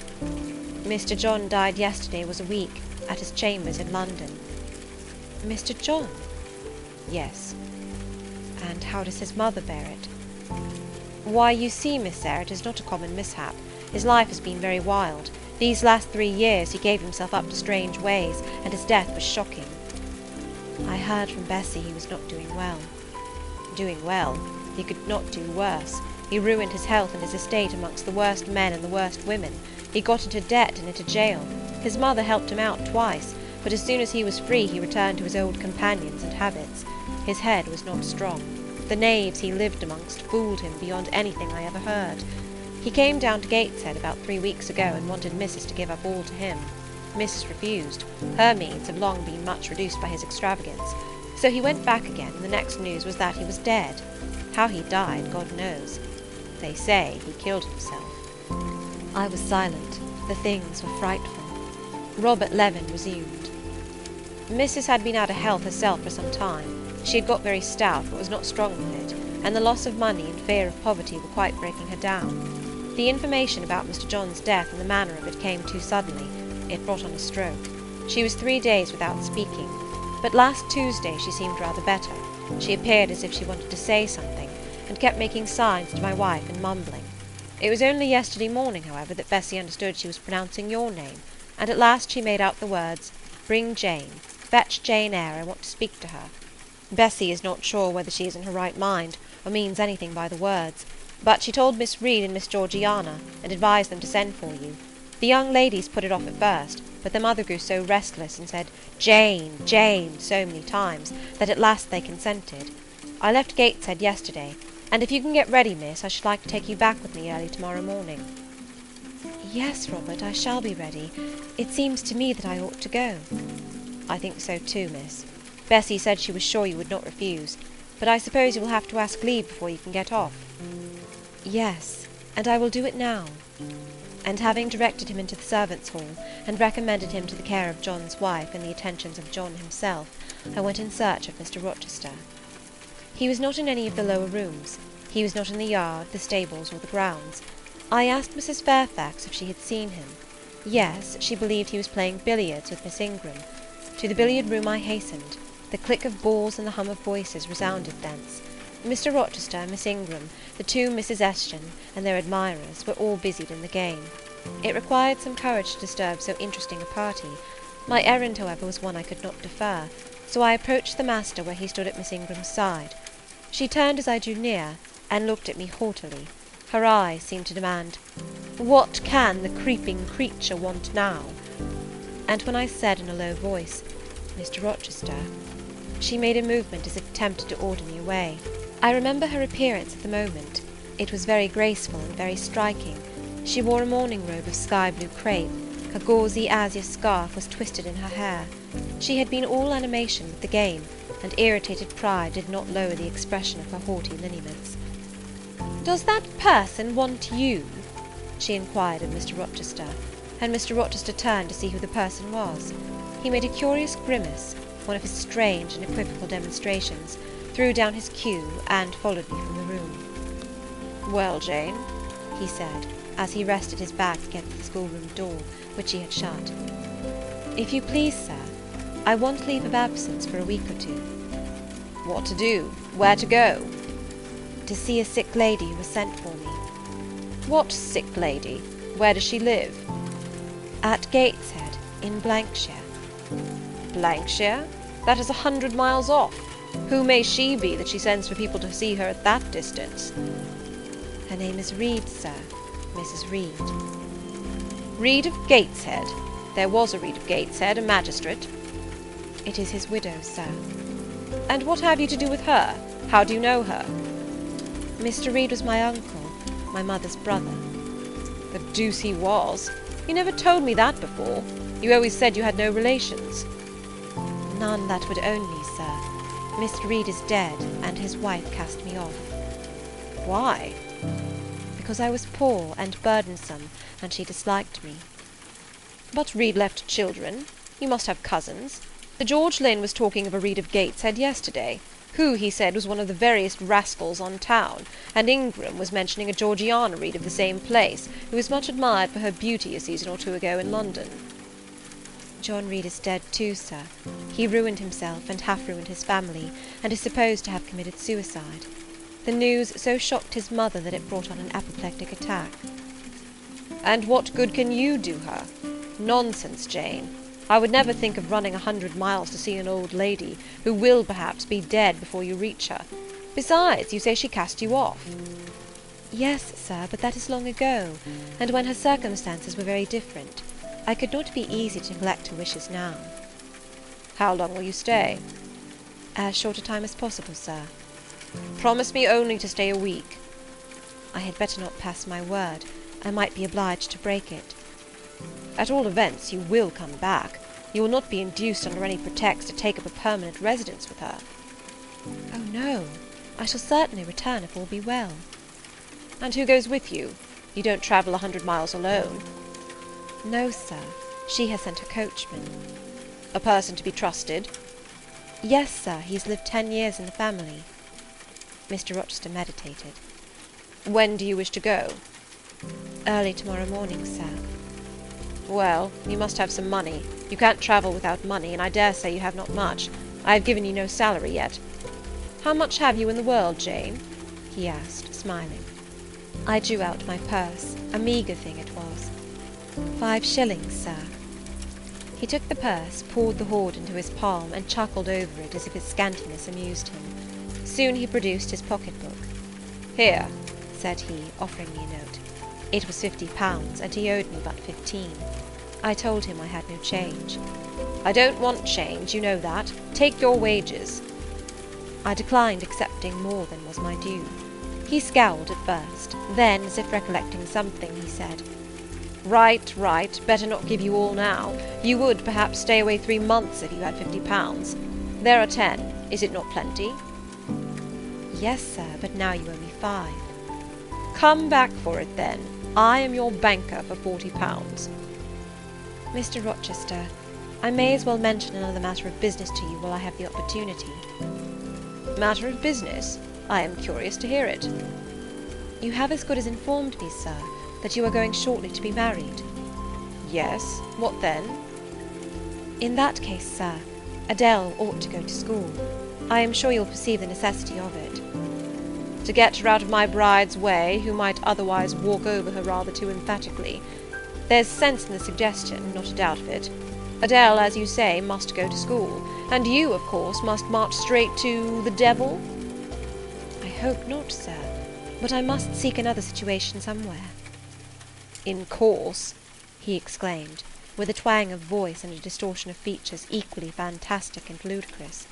Mr. John died yesterday was a week, at his chambers in London. Mr. John? Yes. And how does his mother bear it? Why, you see, Miss Eyre, it is not a common mishap. His life has been very wild. These last 3 years he gave himself up to strange ways, and his death was shocking. I heard from Bessie he was not doing well. Doing well? He could not do worse. He ruined his health and his estate amongst the worst men and the worst women. He got into debt and into jail. His mother helped him out twice, but as soon as he was free he returned to his old companions and habits. His head was not strong. The knaves he lived amongst fooled him beyond anything I ever heard. He came down to Gateshead about 3 weeks ago and wanted Mrs. to give up all to him. Mrs. refused. Her means have long been much reduced by his extravagance. So he went back again, and the next news was that he was dead. How he died, God knows. They say he killed himself. I was silent. The things were frightful. Robert Levin resumed. Mrs. had been out of health herself for some time. She had got very stout, but was not strong with it, and the loss of money and fear of poverty were quite breaking her down. The information about Mr. John's death and the manner of it came too suddenly. It brought on a stroke. She was 3 days without speaking, but last Tuesday she seemed rather better. She appeared as if she wanted to say something, and kept making signs to my wife and mumbling. It was only yesterday morning, however, that Bessie understood she was pronouncing your name, and at last she made out the words, "Bring Jane. Fetch Jane Eyre. I want to speak to her." Bessie is not sure whether she is in her right mind, or means anything by the words, but she told Miss Reed and Miss Georgiana, and advised them to send for you. The young ladies put it off at first, but their mother grew so restless, and said, "Jane, Jane," so many times, that at last they consented. I left Gateshead yesterday, and if you can get ready, miss, I should like to take you back with me early tomorrow morning. Yes, Robert, I shall be ready. It seems to me that I ought to go. I think so too, miss. Bessie said she was sure you would not refuse, but I suppose you will have to ask leave before you can get off. Yes, and I will do it now. And having directed him into the servants' hall, and recommended him to the care of John's wife and the attentions of John himself, I went in search of Mr. Rochester. He was not in any of the lower rooms. He was not in the yard, the stables, or the grounds. I asked Mrs. Fairfax if she had seen him. Yes, she believed he was playing billiards with Miss Ingram. To the billiard-room I hastened. The click of balls and the hum of voices resounded thence. Mr. Rochester, Miss Ingram, the 2 Misses Eshton, and their admirers, were all busied in the game. It required some courage to disturb so interesting a party. My errand, however, was one I could not defer, so I approached the master where he stood at Miss Ingram's side. She turned as I drew near, and looked at me haughtily. Her eyes seemed to demand, "What can the creeping creature want now?" And when I said in a low voice, "Mr. Rochester," she made a movement as if tempted to order me away. I remember her appearance at the moment. It was very graceful and very striking. She wore a morning robe of sky-blue crape. A gauzy azure scarf was twisted in her hair. She had been all animation with the game, and irritated pride did not lower the expression of her haughty lineaments. "Does that person want you?" she inquired of Mr. Rochester, and Mr. Rochester turned to see who the person was. He made a curious grimace, one of his strange and equivocal demonstrations, threw down his cue, and followed me from the room. "Well, Jane," he said, as he rested his back against the schoolroom door, which he had shut. "If you please, sir, I want leave of absence for a week or 2. "What to do? Where to go?" "To see a sick lady who has sent for me." "What sick lady? Where does she live?" "At Gateshead, in Blankshire." "Blankshire? That is 100 miles off. Who may she be that she sends for people to see her at that distance?" "Her name is Reed, sir, Mrs. Reed." "Reed of Gateshead? There was a Reed of Gateshead, a magistrate." "It is his widow, sir." "And what have you to do with her? How do you know her?" "Mr. Reed was my uncle, my mother's brother." "The deuce he was! You never told me that before. You always said you had no relations." "None that would own me, sir. Mr. Reed is dead, and his wife cast me off." "Why?" "Because I was poor and burdensome, and she disliked me." But Reed left children. You must have cousins. George Lynn was talking of a Reed of Gateshead yesterday, who, he said, was one of the veriest rascals on town, and Ingram was mentioning a Georgiana Reed of the same place, who was much admired for her beauty a season or two ago in London.
John Reed is dead too, sir. He ruined himself and half-ruined his family, and is supposed to have committed suicide. The news so shocked his mother that it brought on an apoplectic attack.
And what good can you do her? Nonsense, Jane. I would never think of running 100 miles to see an old lady, who will perhaps be dead before you reach her. Besides, you say she cast you off.
Yes, sir, but that is long ago, and when her circumstances were very different. I could not be easy to neglect her wishes now.
How long will you stay?
As short a time as possible, sir.
Promise me only to stay a week.
I had better not pass my word. I might be obliged to break it.
At all events, you will come back. You will not be induced under any pretext to take up a permanent residence with her.
Oh, no. I shall certainly return if all be well.
And who goes with you? You don't travel 100 miles alone.
No, sir. She has sent her coachman.
A person to be trusted?
Yes, sir. He has lived 10 years in the family. Mr. Rochester meditated.
When do you wish to go?
Early tomorrow morning, sir.
Well, you must have some money. You can't travel without money, and I dare say you have not much. I have given you no salary yet. How much have you in the world, Jane?
He asked, smiling. I drew out my purse. A meagre thing it was. 5 shillings, sir. He took the purse, poured the hoard into his palm, and chuckled over it as if its scantiness amused him. Soon he produced his pocket-book.
Here,
said he, offering me a note. It was £50, and he owed me but 15. I told him I had no change.
I don't want change, you know that. Take your wages.
I declined accepting more than was my due. He scowled at first. Then, as if recollecting something, he said,
Right, right. Better not give you all now. You would, perhaps, stay away 3 months if you had £50. There are 10. Is it not plenty?
Yes, sir, but now you owe me 5.
Come back for it, then. I am your banker for £40.
Mr. Rochester, I may as well mention another matter of business to you while I have the opportunity.
Matter of business? I am curious to hear it.
You have as good as informed me, sir, that you are going shortly to be married.
Yes. What then?
In that case, sir, Adele ought to go to school. I am sure you'll perceive the necessity of it.
To get her out of my bride's way, who might otherwise walk over her rather too emphatically. There's sense in the suggestion, not a doubt of it. Adele, as you say, must go to school, and you, of course, must march straight to the devil?
I hope not, sir, but I must seek another situation somewhere.
In course,
he exclaimed, with a twang of voice and a distortion of features equally fantastic and ludicrous.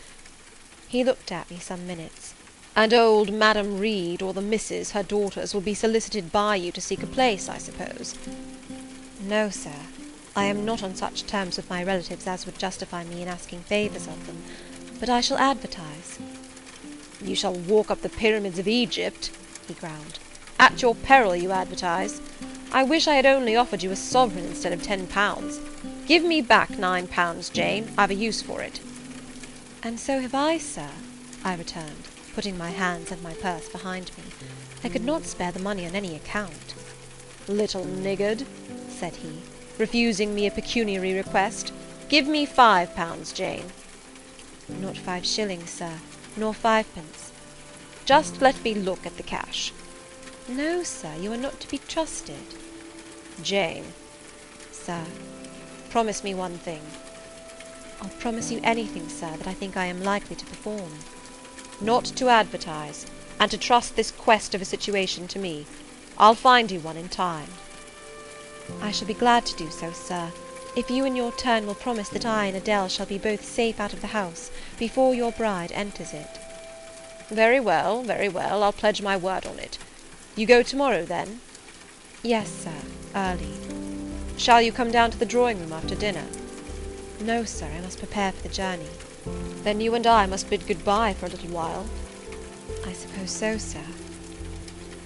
He looked at me some minutes.
And old Madam Reed, or the Misses, her daughters, will be solicited by you to seek a place, I suppose?
No, sir. I am not on such terms with my relatives as would justify me in asking favours of them, but I shall advertise.
You shall walk up the pyramids of Egypt, he growled. At your peril you advertise. I wish I had only offered you a sovereign instead of £10. Give me back £9, Jane. I've a use for it.
And so have I, sir, I returned, putting my hands and my purse behind me. I could not spare the money on any account.
Little niggard, said he, refusing me a pecuniary request. Give me £5, Jane.
Not 5 shillings, sir, nor 5p.
Just let me look at the cash.
No, sir, you are not to be trusted.
Jane.
Sir.
Promise me one thing.
I'll promise you anything, sir, that I think I am likely to perform.
Not to advertise, and to trust this quest of a situation to me. I'll find you one in time.
I shall be glad to do so, sir, if you in your turn will promise that I and Adele shall be both safe out of the house before your bride enters it.
Very well, I'll pledge my word on it. You go tomorrow, then?
Yes, sir, early.
Shall you come down to the drawing-room after dinner?
No, sir, I must prepare for the journey.
Then you and I must bid good-bye for a little while.
I suppose so, sir.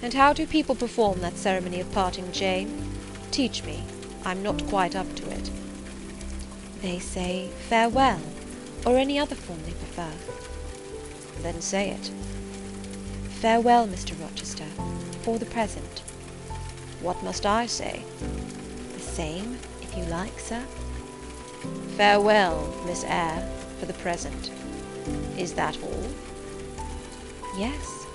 And how do people perform that ceremony of parting, Jane? Teach me. I'm not quite up to it.
They say farewell, or any other form they prefer.
Then say it.
Farewell, Mr. Rochester, for the present.
What must I say?
The same, if you like, sir.
Farewell, Miss Eyre, for the present. Is that all?
Yes.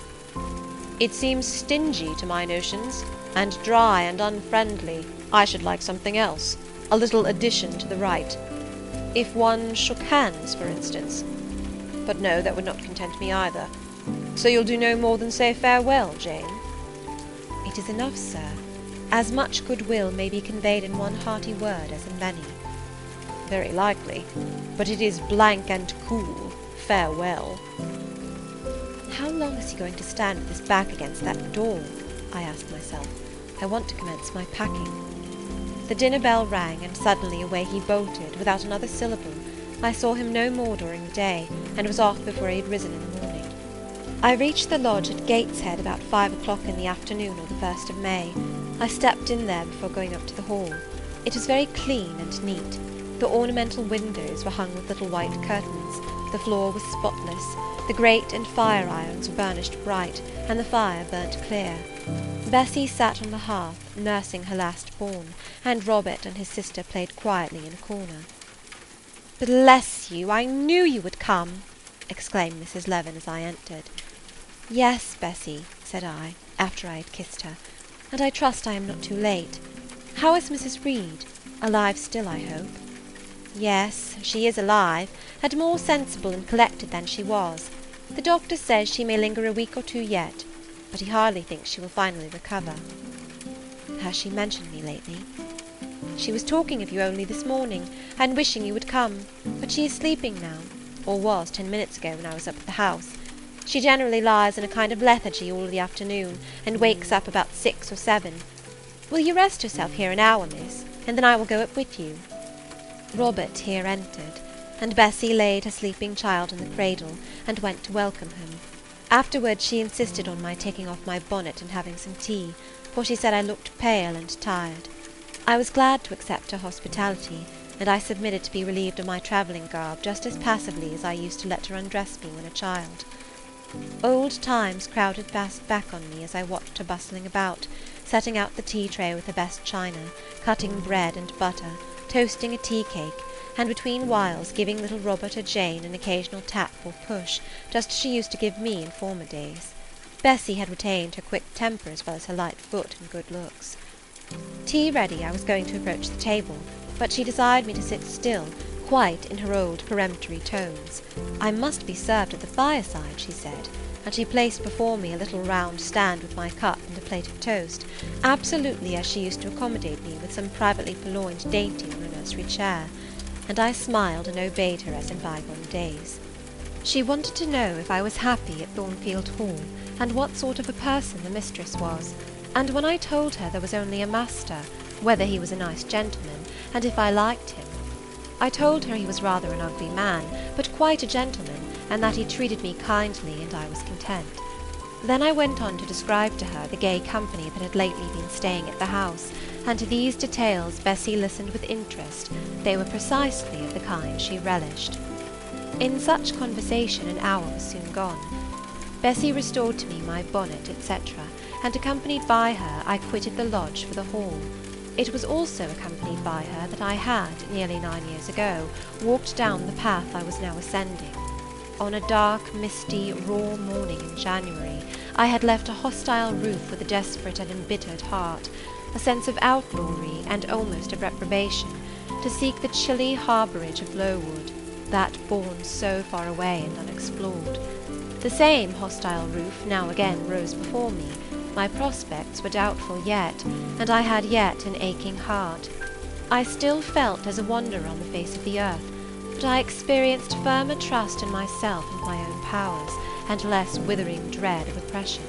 It seems stingy to my notions, and dry and unfriendly. I should like something else, a little addition to the rite. If one shook hands, for instance. But no, that would not content me either. So you'll do no more than say farewell, Jane?
It is enough, sir. As much goodwill may be conveyed in one hearty word as in many.
Very likely, but it is blank and cool, farewell.
How long is he going to stand with his back against that door? I asked myself. I want to commence my packing. The dinner bell rang, and suddenly away he bolted, without another syllable. I saw him no more during the day, and was off before he had risen in the morning. I reached the lodge at Gateshead about 5 o'clock in the afternoon of the 1st of May. I stepped in there before going up to the hall. It was very clean and neat. The ornamental windows were hung with little white curtains, the floor was spotless, the grate and fire irons were burnished bright, and the fire burnt clear. Bessie sat on the hearth, nursing her last born, and Robert and his sister played quietly in a corner. "Bless you, I knew you would come!" exclaimed Mrs. Levin as I entered. "Yes, Bessie," said I, after I had kissed her, "and I trust I am not too late. How is Mrs. Reed? Alive still, I hope?" "Yes, she is alive, and more sensible and collected than she was. The doctor says she may linger a week or two yet, but he hardly thinks she will finally recover." "Has she mentioned me lately?" "She was talking of you only this morning, and wishing you would come, but she is sleeping now, or was 10 minutes ago when I was up at the house. She generally lies in a kind of lethargy all the afternoon, and wakes up about 6 or 7. Will you rest yourself here an hour, miss, and then I will go up with you?" Robert here entered, and Bessie laid her sleeping child in the cradle, and went to welcome him. Afterwards she insisted on my taking off my bonnet and having some tea, for she said I looked pale and tired. I was glad to accept her hospitality, and I submitted to be relieved of my travelling garb just as passively as I used to let her undress me when a child. Old times crowded fast back on me as I watched her bustling about, setting out the tea-tray with the best china, cutting bread and butter, toasting a tea-cake, and between whiles giving little Robert or Jane an occasional tap or push, just as she used to give me in former days. Bessie had retained her quick temper as well as her light foot and good looks. Tea ready, I was going to approach the table, but she desired me to sit still, quite in her old peremptory tones. I must be served at the fireside, she said, and she placed before me a little round stand with my cup and a plate of toast, absolutely as she used to accommodate me with some privately purloined dainty on a nursery chair, and I smiled and obeyed her as in bygone days. She wanted to know if I was happy at Thornfield Hall, and what sort of a person the mistress was, and when I told her there was only a master, whether he was a nice gentleman, and if I liked him. I told her he was rather an ugly man, but quite a gentleman, and that he treated me kindly, and I was content. Then I went on to describe to her the gay company that had lately been staying at the house, and to these details Bessie listened with interest. They were precisely of the kind she relished. In such conversation an hour was soon gone. Bessie restored to me my bonnet, etc., and accompanied by her I quitted the lodge for the hall. It was also accompanied by her that I had, nearly 9 years ago, walked down the path I was now ascending. On a dark, misty, raw morning in January, I had left a hostile roof with a desperate and embittered heart, a sense of outlawry and almost of reprobation, to seek the chilly harbourage of Lowood, that bourne so far away and unexplored. The same hostile roof now again rose before me. My prospects were doubtful yet, and I had yet an aching heart. I still felt as a wanderer on the face of the earth, but I experienced firmer trust in myself and my own powers, and less withering dread of oppression.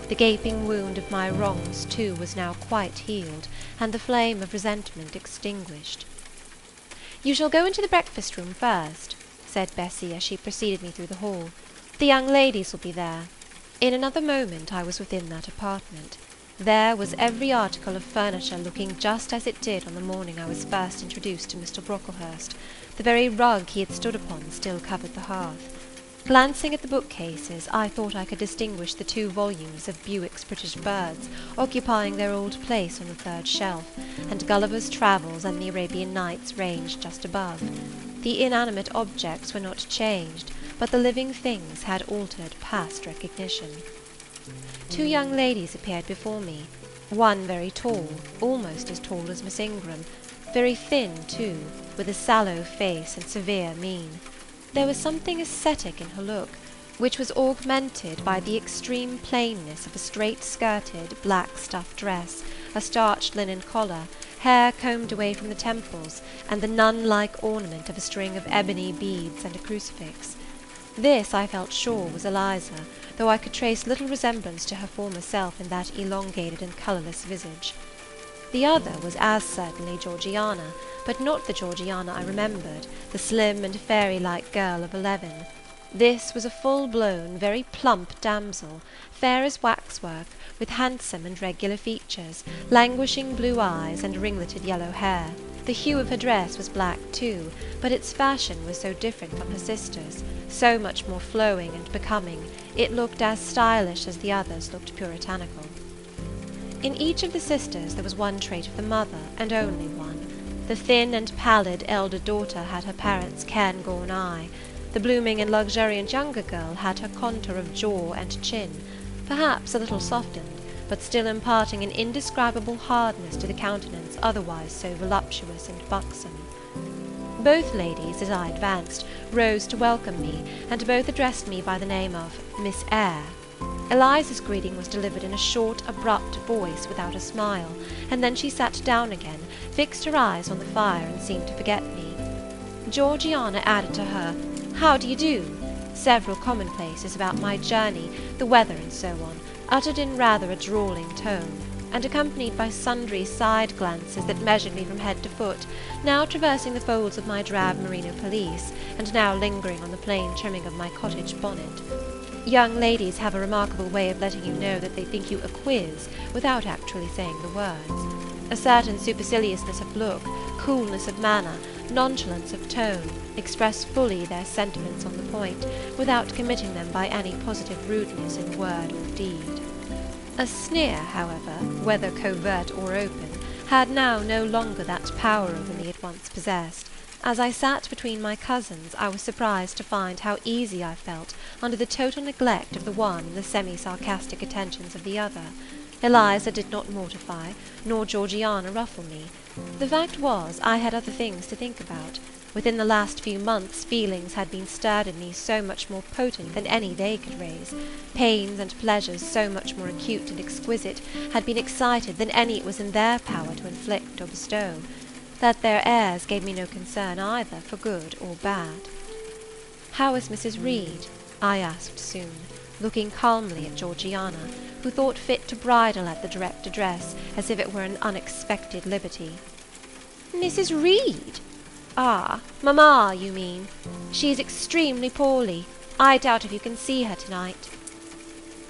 The gaping wound of my wrongs, too, was now quite healed, and the flame of resentment extinguished. "You shall go into the breakfast-room first," said Bessie as she preceded me through the hall. "The young ladies will be there." In another moment I was within that apartment.
There was every article of furniture looking just as it did on the morning I was first introduced to Mr. Brocklehurst. The very rug he had stood upon still covered the hearth. Glancing at the bookcases, I thought I could distinguish the 2 volumes of Bewick's British Birds occupying their old place on the 3rd shelf, and Gulliver's Travels and the Arabian Nights ranged just above. The inanimate objects were not changed, but the living things had altered past recognition. 2 young ladies appeared before me, one very tall, almost as tall as Miss Ingram, very thin too, with a sallow face and severe mien. There was something ascetic in her look, which was augmented by the extreme plainness of a straight-skirted, black stuff dress, a starched linen collar, hair combed away from the temples, and the nun-like ornament of a string of ebony beads and a crucifix. This, I felt sure, was Eliza, though I could trace little resemblance to her former self in that elongated and colourless visage. The other was as certainly Georgiana, but not the Georgiana I remembered, the slim and fairy-like girl of 11. This was a full-blown, very plump damsel, fair as waxwork, with handsome and regular features, languishing blue eyes, and ringleted yellow hair. The hue of her dress was black too, but its fashion was so different from her sister's, so much more flowing and becoming, it looked as stylish as the others looked puritanical. In each of the sisters there was one trait of the mother, and only one. The thin and pallid elder daughter had her parents' cairngorm eye. The blooming and luxuriant younger girl had her contour of jaw and chin, perhaps a little softened, but still imparting an indescribable hardness to the countenance otherwise so voluptuous and buxom. Both ladies, as I advanced, rose to welcome me, and both addressed me by the name of Miss Eyre. Eliza's greeting was delivered in a short, abrupt voice, without a smile, and then she sat down again, fixed her eyes on the fire, and seemed to forget me. Georgiana added to her, "How do you do?" several commonplaces about my journey, the weather, and so on, uttered in rather a drawling tone, and accompanied by sundry side glances that measured me from head to foot, now traversing the folds of my drab merino pelisse, and now lingering on the plain trimming of my cottage bonnet. Young ladies have a remarkable way of letting you know that they think you a quiz, without actually saying the words. A certain superciliousness of look, coolness of manner, nonchalance of tone, express fully their sentiments on the point, without committing them by any positive rudeness in word or deed. A sneer, however, whether covert or open, had now no longer that power over me it once possessed. As I sat between my cousins, I was surprised to find how easy I felt under the total neglect of the one and the semi-sarcastic attentions of the other. Eliza did not mortify, nor Georgiana ruffle me. The fact was, I had other things to think about. Within the last few months, feelings had been stirred in me so much more potent than any they could raise. Pains and pleasures so much more acute and exquisite had been excited than any it was in their power to inflict or bestow, that their airs gave me no concern either for good or bad. "How is Mrs. Reed?" I asked soon, looking calmly at Georgiana, who thought fit to bridle at the direct address, as if it were an unexpected liberty. "Mrs. Reed? Ah, mamma, you mean. She is extremely poorly. I doubt if you can see her to-night."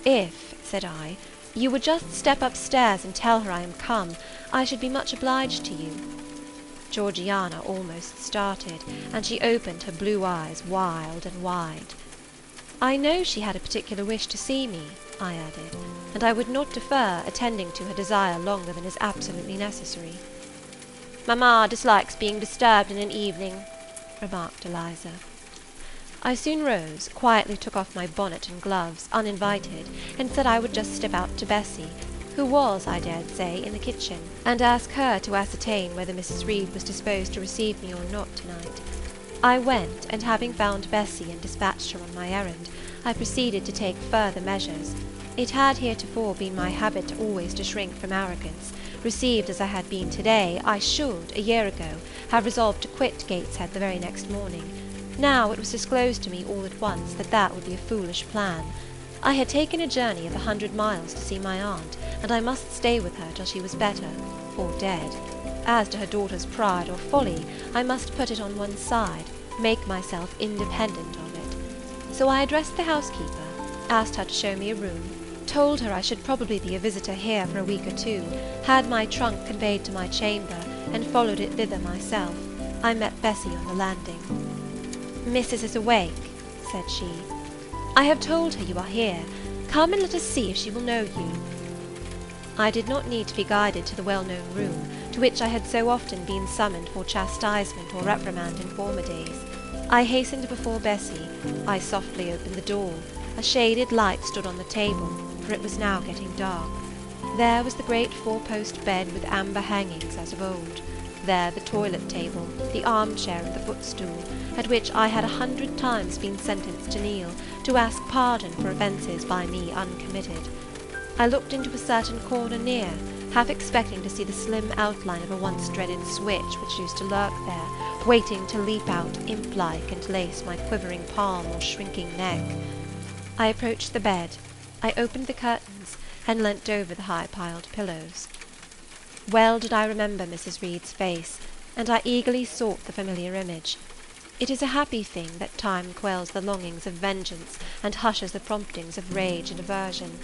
"If," said I, "you would just step upstairs and tell her I am come, I should be much obliged to you." Georgiana almost started, and she opened her blue eyes wild and wide. "I know she had a particular wish to see me," I added, "and I would not defer attending to her desire longer than is absolutely necessary." "Mamma dislikes being disturbed in an evening," remarked Eliza. I soon rose, quietly took off my bonnet and gloves, uninvited, and said I would just step out to Bessie, who was, I dared say, in the kitchen, and ask her to ascertain whether Mrs. Reed was disposed to receive me or not to-night. I went, and having found Bessie and dispatched her on my errand, I proceeded to take further measures. It had heretofore been my habit always to shrink from arrogance. Received as I had been to-day, I should, a year ago, have resolved to quit Gateshead the very next morning. Now it was disclosed to me all at once that that would be a foolish plan. I had taken a journey of 100 miles to see my aunt, and I must stay with her till she was better, or dead. As to her daughter's pride or folly, I must put it on one side, make myself independent of it. So I addressed the housekeeper, asked her to show me a room, told her I should probably be a visitor here for a week or two, had my trunk conveyed to my chamber, and followed it thither myself, I met Bessie on the landing. "Missus is awake," said she. "I have told her you are here. Come and let us see if she will know you." I did not need to be guided to the well-known room, to which I had so often been summoned for chastisement or reprimand in former days. I hastened before Bessie. I softly opened the door. A shaded light stood on the table, for it was now getting dark. There was the great four-post bed with amber hangings as of old. There the toilet table, the armchair and the footstool, at which I had 100 times been sentenced to kneel, to ask pardon for offences by me uncommitted. I looked into a certain corner near, half expecting to see the slim outline of a once-dreaded switch which used to lurk there, waiting to leap out imp-like and lace my quivering palm or shrinking neck. I approached the bed. I opened the curtains, and leant over the high-piled pillows. Well did I remember Mrs. Reed's face, and I eagerly sought the familiar image. It is a happy thing that time quells the longings of vengeance and hushes the promptings of rage and aversion.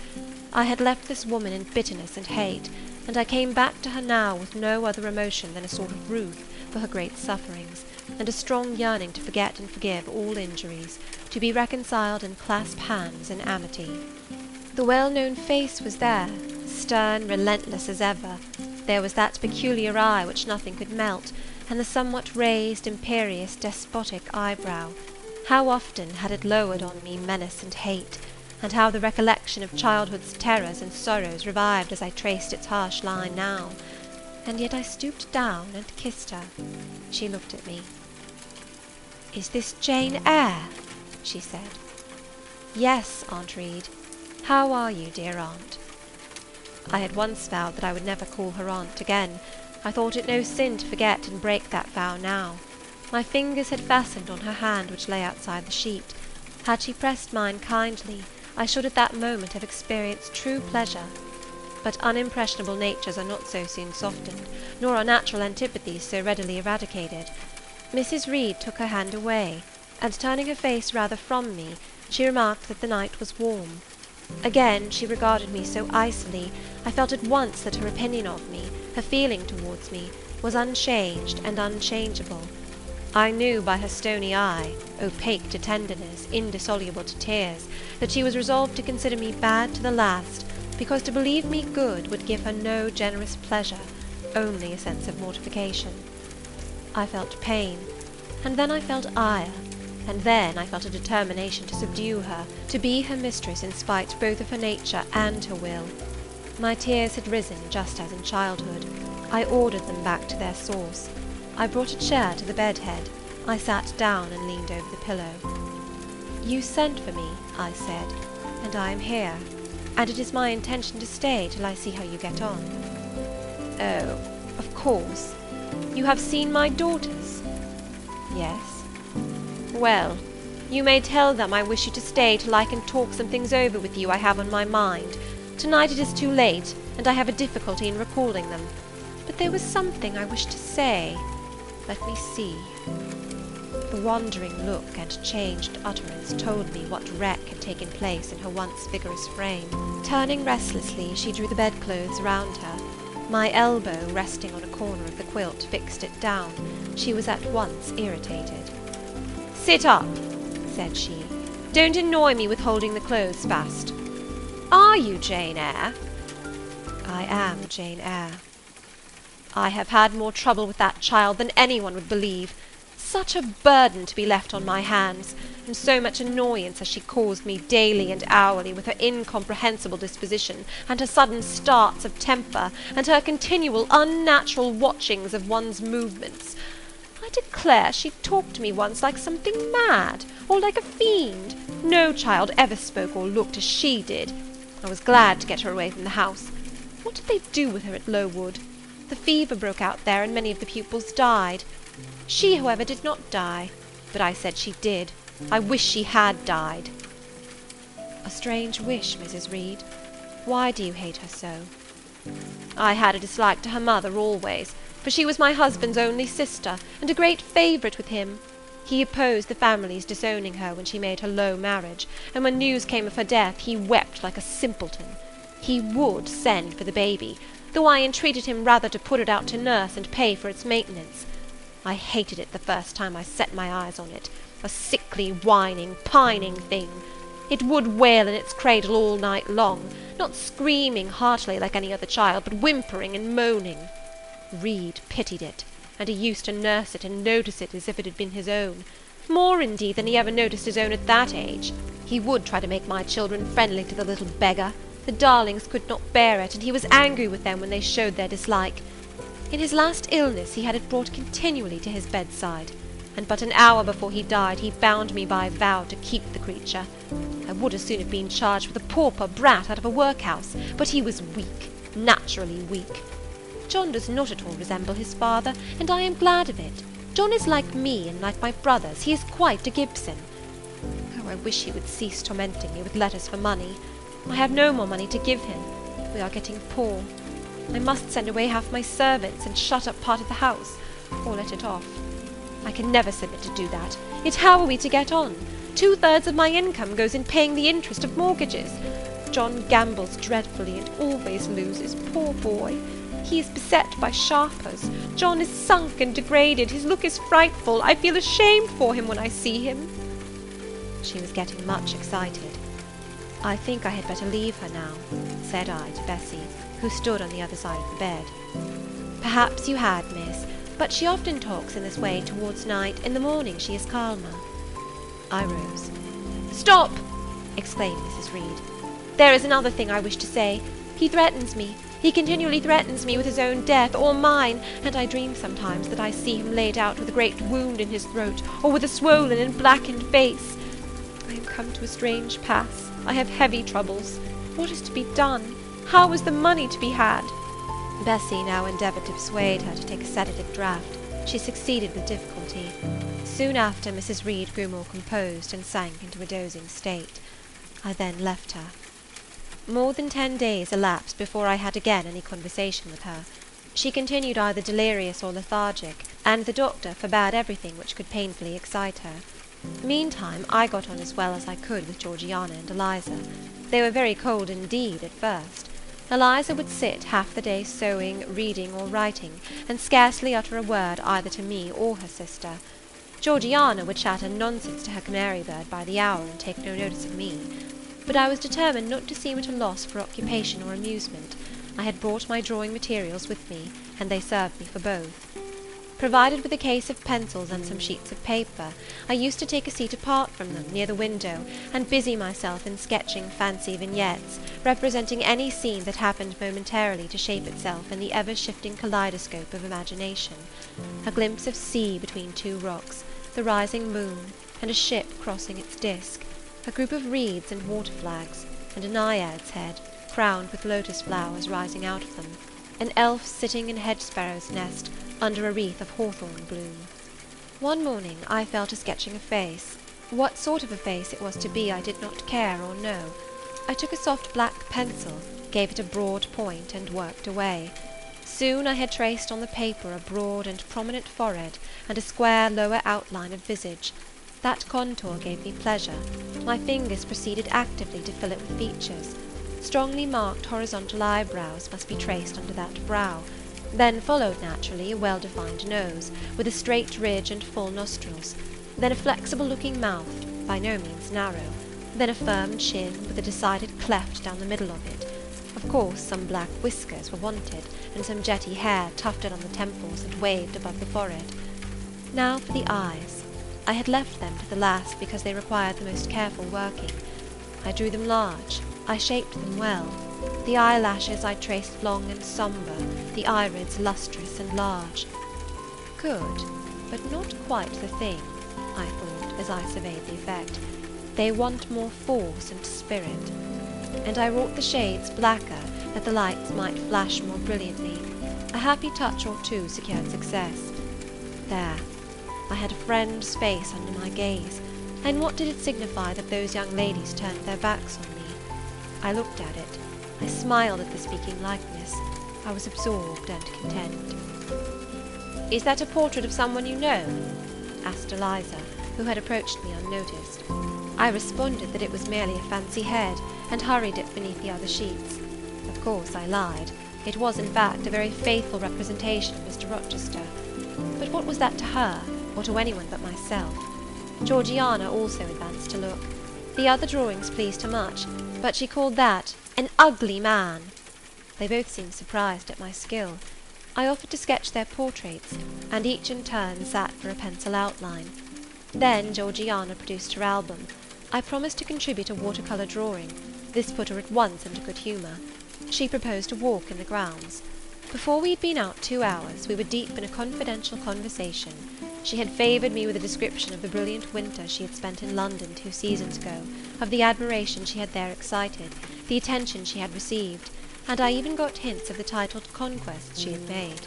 I had left this woman in bitterness and hate, and I came back to her now with no other emotion than a sort of ruth for her great sufferings, and a strong yearning to forget and forgive all injuries, to be reconciled and clasp hands in amity. The well-known face was there, stern, relentless as ever. There was that peculiar eye which nothing could melt, and the somewhat raised, imperious, despotic eyebrow. How often had it lowered on me menace and hate, and how the recollection of childhood's terrors and sorrows revived as I traced its harsh line now. And yet I stooped down and kissed her. She looked at me. "Is this Jane Eyre?" she said. "Yes, Aunt Reed. How are you, dear aunt?" I had once vowed that I would never call her aunt again. I thought it no sin to forget and break that vow now. My fingers had fastened on her hand which lay outside the sheet. Had she pressed mine kindly, I should at that moment have experienced true pleasure. But unimpressionable natures are not so soon softened, nor are natural antipathies so readily eradicated. Mrs. Reed took her hand away, and turning her face rather from me, she remarked that the night was warm. Again she regarded me so icily, I felt at once that her opinion of me, her feeling towards me, was unchanged and unchangeable. I knew by her stony eye, opaque to tenderness, indissoluble to tears, that she was resolved to consider me bad to the last, because to believe me good would give her no generous pleasure, only a sense of mortification. I felt pain, and then I felt ire, and then I felt a determination to subdue her, to be her mistress in spite both of her nature and her will. My tears had risen just as in childhood. I ordered them back to their source. I brought a chair to the bed head. I sat down and leaned over the pillow. "You sent for me," I said, "and I am here, and it is my intention to stay till I see how you get on." "Oh, of course. You have seen my daughters?" "Yes." "Well, you may tell them I wish you to stay till I can talk some things over with you I have on my mind. Tonight it is too late, and I have a difficulty in recalling them. But there was something I wished to say. Let me see." The wandering look and changed utterance told me what wreck had taken place in her once vigorous frame. Turning restlessly, she drew the bedclothes round her. My elbow, resting on a corner of the quilt, fixed it down. She was at once irritated. "Sit up," said she. "Don't annoy me with holding the clothes fast. Are you Jane Eyre?" "I am Jane Eyre." "I have had more trouble with that child than anyone would believe. Such a burden to be left on my hands, and so much annoyance has she caused me daily and hourly with her incomprehensible disposition, and her sudden starts of temper, and her continual unnatural watchings of one's movements. I declare she talked to me once like something mad, or like a fiend. No child ever spoke or looked as she did. I was glad to get her away from the house. What did they do with her at Lowood? The fever broke out there, and many of the pupils died. She, however, did not die, but I said she did. I wish she had died." "A strange wish, Mrs. Reed. Why do you hate her so?" "I had a dislike to her mother always, for she was my husband's only sister, and a great favourite with him.
He opposed the family's disowning her when she made her low marriage, and when news came of her death, he wept like a simpleton. He would send for the baby, though I entreated him rather to put it out to nurse and pay for its maintenance. I hated it the first time I set my eyes on it, a sickly, whining, pining thing. It would wail in its cradle all night long, not screaming heartily like any other child, but whimpering and moaning. Reed pitied it, and he used to nurse it and notice it as if it had been his own, more indeed than he ever noticed his own at that age. He would try to make my children friendly to the little beggar. The darlings could not bear it, and he was angry with them when they showed their dislike. In his last illness he had it brought continually to his bedside, and but an hour before he died he bound me by vow to keep the creature. I would as soon have been charged with a pauper brat out of a workhouse, but he was weak, naturally weak. John does not at all resemble his father, and I am glad of it. John is like me, and like my brothers, he is quite a Gibson. Oh, I wish he would cease tormenting me with letters for money. I have no more money to give him. We are getting poor. I must send away half my servants, and shut up part of the house, or let it off. I can never submit to do that, yet how are we to get on? 2/3 of my income goes in paying the interest of mortgages. John gambles dreadfully, and always loses, poor boy. He is beset by sharpers. John is sunk and degraded. His look is frightful. I feel ashamed for him when I see him. She was getting much excited. I think I had better leave her now, said I to Bessie, who stood on the other side of the bed. Perhaps you had, miss, but she often talks in this way towards night. In the morning she is calmer. I rose. Stop! Exclaimed Mrs. Reed. There is another thing I wish to say. He threatens me. He continually threatens me with his own death, or mine, and I dream sometimes that I see him laid out with a great wound in his throat, or with a swollen and blackened face. I am come to a strange pass. I have heavy troubles. What is to be done? How is the money to be had? Bessie now endeavoured to persuade her to take a sedative draught. She succeeded with difficulty. Soon after, Mrs. Reed grew more composed, and sank into a dozing state. I then left her. More than 10 days elapsed before I had again any conversation with her. She continued either delirious or lethargic, and the doctor forbade everything which could painfully excite her. Meantime, I got on as well as I could with Georgiana and Eliza. They were very cold indeed at first. Eliza would sit half the day sewing, reading, or writing, and scarcely utter a word either to me or her sister. Georgiana would chatter nonsense to her canary bird by the hour, and take no notice of me. But I was determined not to seem at a loss for occupation or amusement. I had brought my drawing materials with me, and they served me for both. Provided with a case of pencils and some sheets of paper, I used to take a seat apart from them, near the window, and busy myself in sketching fancy vignettes, representing any scene that happened momentarily to shape itself in the ever-shifting kaleidoscope of imagination. A glimpse of sea between 2 rocks, the rising moon, and a ship crossing its disk, a group of reeds and water flags, and a naiad's head, crowned with lotus flowers rising out of them, an elf sitting in a hedge-sparrow's nest, under a wreath of hawthorn bloom. One morning I fell to sketching a face. What sort of a face it was to be I did not care or know. I took a soft black pencil, gave it a broad point, and worked away. Soon I had traced on the paper a broad and prominent forehead, and a square lower outline of visage. That contour gave me pleasure. My fingers proceeded actively to fill it with features. Strongly marked horizontal eyebrows must be traced under that brow. Then followed naturally a well-defined nose, with a straight ridge and full nostrils, then a flexible-looking mouth, by no means narrow, then a firm chin, with a decided cleft down the middle of it. Of course some black whiskers were wanted, and some jetty hair tufted on the temples and waved above the forehead. Now for the eyes. I had left them to the last because they required the most careful working. I drew them large, I shaped them well. The eyelashes I traced long and sombre, the irids lustrous and large. Good, but not quite the thing, I thought, as I surveyed the effect. They want more force and spirit. And I wrought the shades blacker, that the lights might flash more brilliantly. A happy touch or two secured success. There, I had a friend's face under my gaze, and what did it signify that those young ladies turned their backs on me? I looked at it. I smiled at the speaking likeness. I was absorbed and content. Is that a portrait of someone you know?
asked Eliza, who had approached me unnoticed. I responded that it was merely a fancy head, and hurried it beneath the other sheets. Of course I lied. It was, in fact, a very faithful representation of Mr. Rochester. But what was that to her, or to anyone but myself? Georgiana also advanced to look. The other drawings pleased her much, but she called that an ugly man. They both seemed surprised at my skill. I offered to sketch their portraits, and each in turn sat for a pencil outline. Then Georgiana produced her album. I promised to contribute a watercolour drawing. This put her at once into good humour. She proposed a walk in the grounds. Before we had been out 2 hours, we were deep in a confidential conversation. She had favoured me with a description of the brilliant winter she had spent in London 2 seasons ago, of the admiration she had there excited, the attention she had received, and I even got hints of the titled conquests she had made.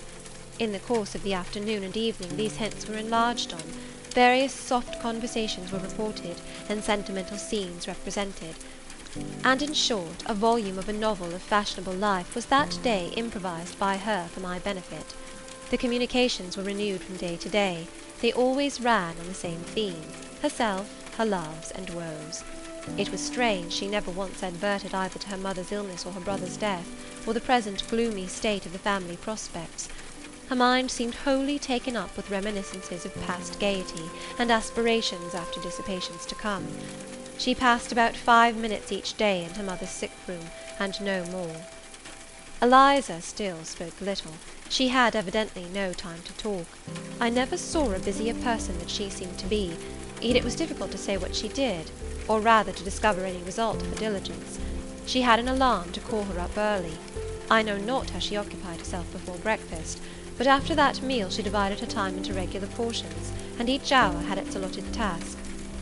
In the course of the afternoon and evening these hints were enlarged on, various soft conversations were reported, and sentimental scenes represented, and in short, a volume of a novel of fashionable life was that day improvised by her for my benefit. The communications were renewed from day to day. They always ran on the same theme, herself, her loves, and woes. It was strange she never once adverted either to her mother's illness or her brother's death, or the present gloomy state of the family prospects. Her mind seemed wholly taken up with reminiscences of past gaiety, and aspirations after dissipations to come. She passed about 5 minutes each day in her mother's sick-room, and no more. Eliza still spoke little. She had evidently no time to talk. I never saw a busier person than she seemed to be, yet it was difficult to say what she did, or rather to discover any result of her diligence. She had an alarm to call her up early. I know not how she occupied herself before breakfast, but after that meal she divided her time into regular portions, and each hour had its allotted task.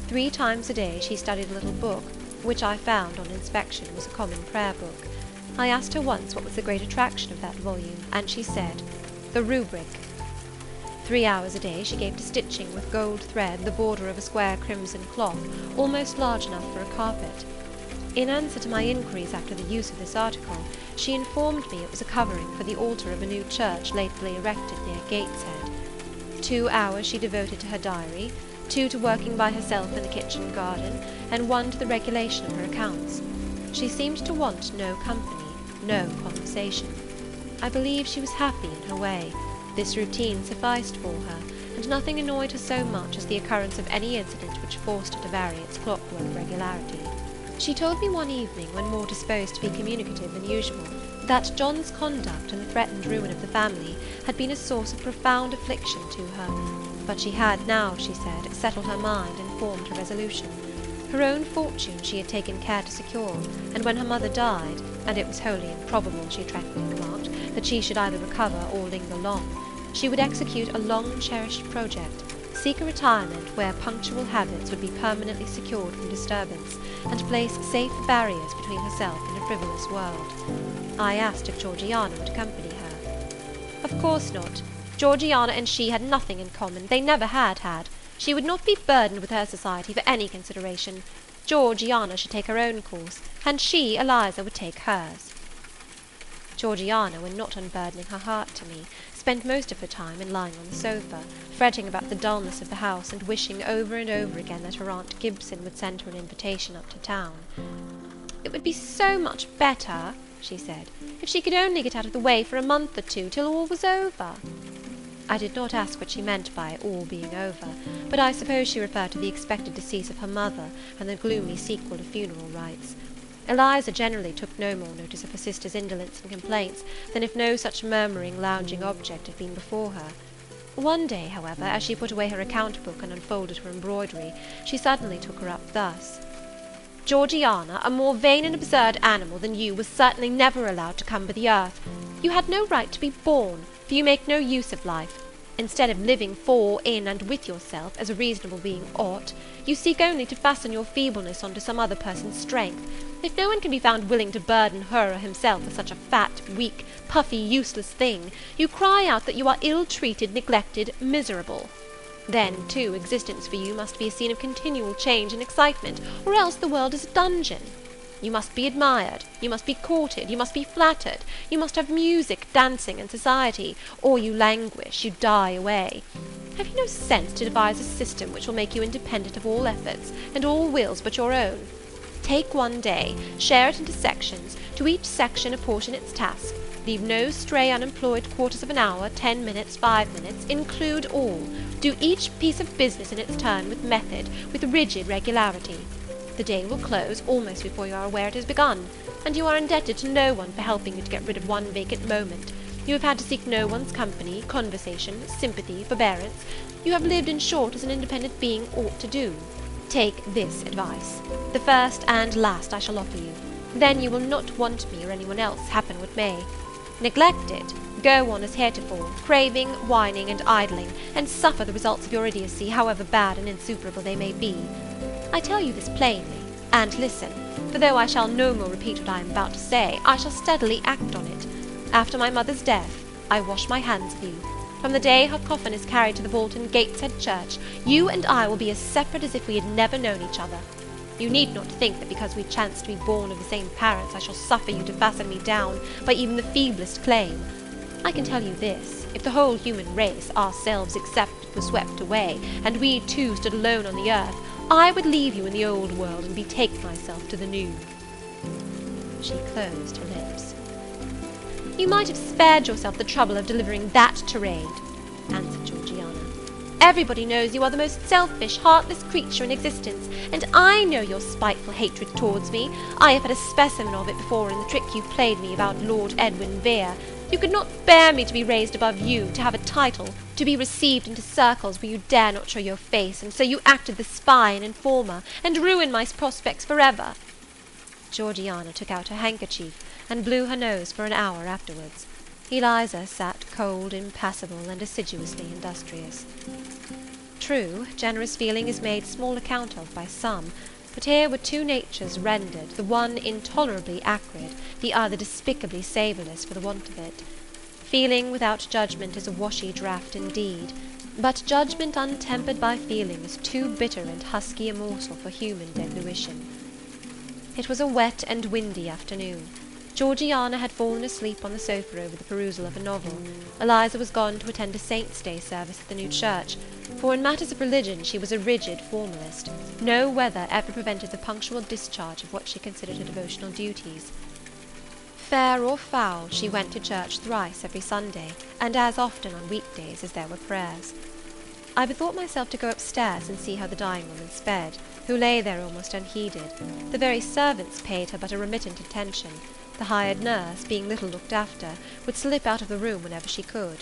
3 times a day she studied a little book, which I found, on inspection, was a common prayer book. I asked her once what was the great attraction of that volume, and she said, "The rubric." 3 hours a day she gave to stitching with gold thread the border of a square crimson cloth, almost large enough for a carpet. In answer to my inquiries after the use of this article, she informed me it was a covering for the altar of a new church lately erected near Gateshead. 2 hours she devoted to her diary, 2 to working by herself in the kitchen garden, and 1 to the regulation of her accounts. She seemed to want no company, no conversation. I believe she was happy in her way. This routine sufficed for her, and nothing annoyed her so much as the occurrence of any incident which forced her to vary its clockwork regularity. She told me one evening, when more disposed to be communicative than usual, that John's conduct and the threatened ruin of the family had been a source of profound affliction to her, but she had now, she said, settled her mind and formed her resolution. Her own fortune she had taken care to secure, and when her mother died, and it was wholly improbable, she tranquilly remarked, that she should either recover or linger long, she would execute a long-cherished project, seek a retirement where punctual habits would be permanently secured from disturbance, and place safe barriers between herself and a frivolous world. I asked if Georgiana would accompany her. Of course not. Georgiana and she had nothing in common. They never had had. She would not be burdened with her society for any consideration. Georgiana should take her own course, and she, Eliza, would take hers. Georgiana, when not unburdening her heart to me, spent most of her time in lying on the sofa, fretting about the dullness of the house, and wishing over and over again that her Aunt Gibson would send her an invitation up to town. "It would be so much better," she said, "if she could only get out of the way for a month or 2, till all was over." I did not ask what she meant by all being over, but I suppose she referred to the expected decease of her mother, and the gloomy sequel of funeral rites. Eliza generally took no more notice of her sister's indolence and complaints than if no such murmuring, lounging object had been before her. One day, however, as she put away her account-book and unfolded her embroidery, she suddenly took her up thus: "Georgiana, a more vain and absurd animal than you was certainly never allowed to cumber the earth. You had no right to be born, for you make no use of life. Instead of living for, in, and with yourself, as a reasonable being ought, you seek only to fasten your feebleness on to some other person's strength. If no one can be found willing to burden her or himself with such a fat, weak, puffy, useless thing, you cry out that you are ill-treated, neglected, miserable. Then, too, existence for you must be a scene of continual change and excitement, or else the world is a dungeon. You must be admired, you must be courted, you must be flattered, you must have music, dancing, and society, or you languish, you die away. Have you no sense to devise a system which will make you independent of all efforts, and all wills but your own? Take one day, share it into sections, to each section apportion its task, leave no stray unemployed quarters of an hour, 10 minutes, 5 minutes, include all, do each piece of business in its turn with method, with rigid regularity. The day will close almost before you are aware it has begun, and you are indebted to no one for helping you to get rid of one vacant moment. You have had to seek no one's company, conversation, sympathy, forbearance. You have lived, in short, as an independent being ought to do. Take this advice, the first and last I shall offer you. Then you will not want me or anyone else, happen what may. Neglect it, go on as heretofore, craving, whining, and idling, and suffer the results of your idiocy, however bad and insuperable they may be. I tell you this plainly, and listen, for though I shall no more repeat what I am about to say, I shall steadily act on it. After my mother's death, I wash my hands of you. From the day her coffin is carried to the vault in Gateshead Church, you and I will be as separate as if we had never known each other. You need not think that because we chance to be born of the same parents I shall suffer you to fasten me down by even the feeblest claim. I can tell you this, if the whole human race, ourselves excepted, were swept away, and we two stood alone on the earth, I would leave you in the old world and betake myself to the new. She closed her lips. You might have spared yourself the trouble of delivering that tirade, answered Georgiana. Everybody knows you are the most selfish, heartless creature in existence, and I know your spiteful hatred towards me. I have had a specimen of it before in the trick you played me about Lord Edwin Vere. You could not bear me to be raised above you, to have a title, to be received into circles where you dare not show your face, and so you acted the spy and informer, and ruined my prospects for ever. Georgiana took out her handkerchief, and blew her nose for an hour afterwards. Eliza sat cold, impassible, and assiduously industrious. True, generous feeling is made small account of by some, but here were two natures rendered, the one intolerably acrid, the other despicably savourless for the want of it. Feeling without judgment is a washy draught indeed, but judgment untempered by feeling is too bitter and husky a morsel for human deglution. It was a wet and windy afternoon. Georgiana had fallen asleep on the sofa over the perusal of a novel. Eliza was gone to attend a Saint's Day service at the new church, for in matters of religion she was a rigid formalist. No weather ever prevented the punctual discharge of what she considered her devotional duties. Fair or foul, she went to church thrice every Sunday, and as often on weekdays as there were prayers. I bethought myself to go upstairs and see how the dying woman sped, who lay there almost unheeded. The very servants paid her but a remittent attention. The hired nurse, being little looked after, would slip out of the room whenever she could.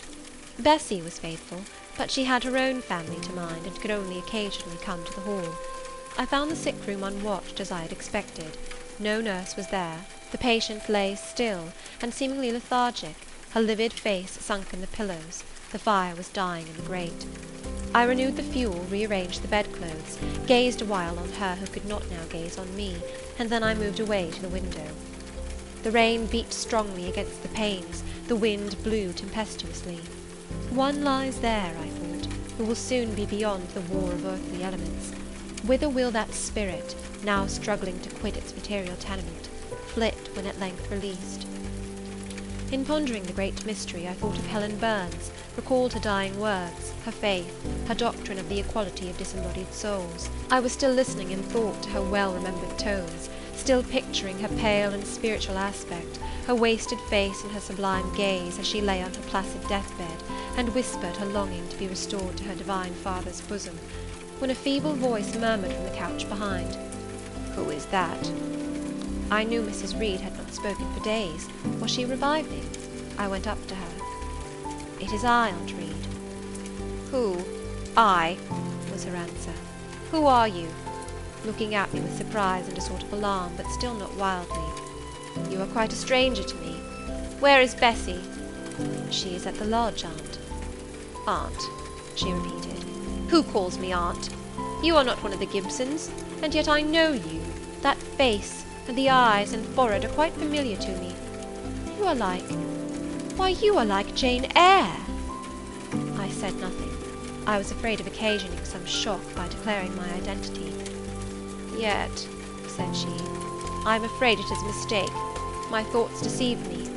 Bessie was faithful, but she had her own family to mind, and could only occasionally come to the hall. I found the sick room unwatched, as I had expected. No nurse was there. The patient lay still, and seemingly lethargic, her livid face sunk in the pillows. The fire was dying in the grate. I renewed the fuel, rearranged the bedclothes, gazed a while on her who could not now gaze on me, and then I moved away to the window. The rain beat strongly against the panes, the wind blew tempestuously. One lies there, I thought, who will soon be beyond the war of earthly elements. Whither will that spirit, now struggling to quit its material tenement, flit when at length released? In pondering the great mystery, I thought of Helen Burns, recalled her dying words, her faith, her doctrine of the equality of disembodied souls. I was still listening in thought to her well-remembered tones, still picturing her pale and spiritual aspect, her wasted face and her sublime gaze as she lay on her placid deathbed, and whispered her longing to be restored to her divine Father's bosom, when a feeble voice murmured from the couch behind, "Who is that?" I knew Mrs. Reed had not spoken for days. Was she reviving? I went up to her. "It is I, Aunt Reed." "Who? I?" was her answer. "Who are you?" looking at me with surprise and a sort of alarm, but still not wildly. "You are quite a stranger to me. Where is Bessie?" "She is at the lodge, aunt." "Aunt," she repeated. "Who calls me aunt? You are not one of the Gibsons, and yet I know you. That face, and the eyes and forehead are quite familiar to me. You are like... why, you are like Jane Eyre." I said nothing. I was afraid of occasioning some shock by declaring my identity. "Yet," said she, "I am afraid it is a mistake. My thoughts deceive me.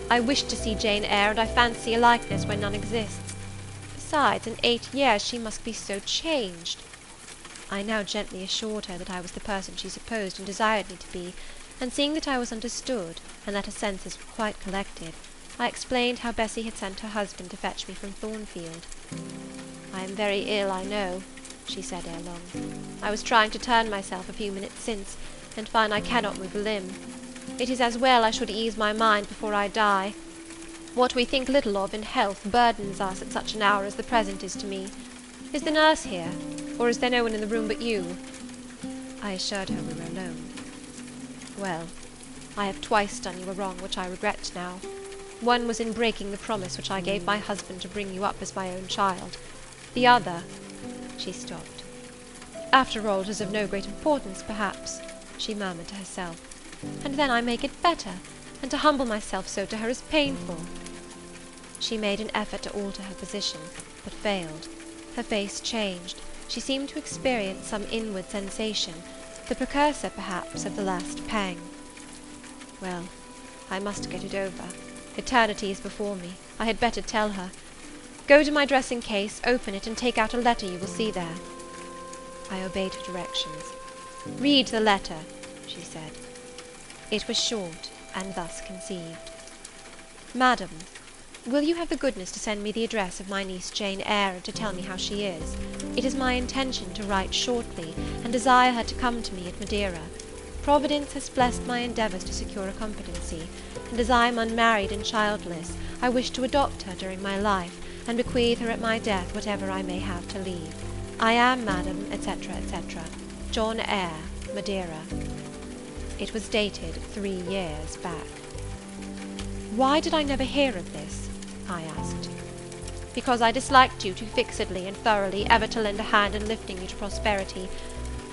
I wish to see Jane Eyre, and I fancy a likeness where none exists.
besides, in 8 years she must be so changed. I now gently assured her that I was the person she supposed and desired me to be, and seeing that I was understood, and that her senses were quite collected, I explained how Bessie had sent her husband to fetch me from Thornfield. "I am very ill, I know," she said ere long. "I was trying to turn myself a few minutes since, and find I cannot move a limb. It is as well I should ease my mind before I die. What we think little of in health burdens us at such an hour as the present is to me. Is the nurse here, or is there no one in the room but you?" I assured her we were alone. "Well, I have twice done you a wrong which I regret now. One was in breaking the promise which I gave my husband to bring you up as my own child. The other—" She stopped. "After all, it is of no great importance, perhaps," she murmured to herself. "And then I make it better, and to humble myself so to her is painful." She made an effort to alter her position, but failed. Her face changed. She seemed to experience some inward sensation, the precursor, perhaps, of the last pang. "Well, I must get it over. Eternity is before me. I had better tell her. Go to my dressing-case, open it, and take out a letter you will see there." I obeyed her directions. "Read the letter," she said. It was short, and thus conceived. "Madam, will you have the goodness to send me the address of my niece Jane Eyre, and to tell me how she is? It is my intention to write shortly, and desire her to come to me at Madeira. Providence has blessed my endeavours to secure a competency, and as I am unmarried and childless, I wish to adopt her during my life, and bequeath her at my death whatever I may have to leave. I am, Madam, etc., etc., John Eyre, Madeira." It was dated 3 years back. "Why did I never hear of this?" I asked. "Because I disliked you too fixedly and thoroughly ever to lend a hand in lifting you to prosperity.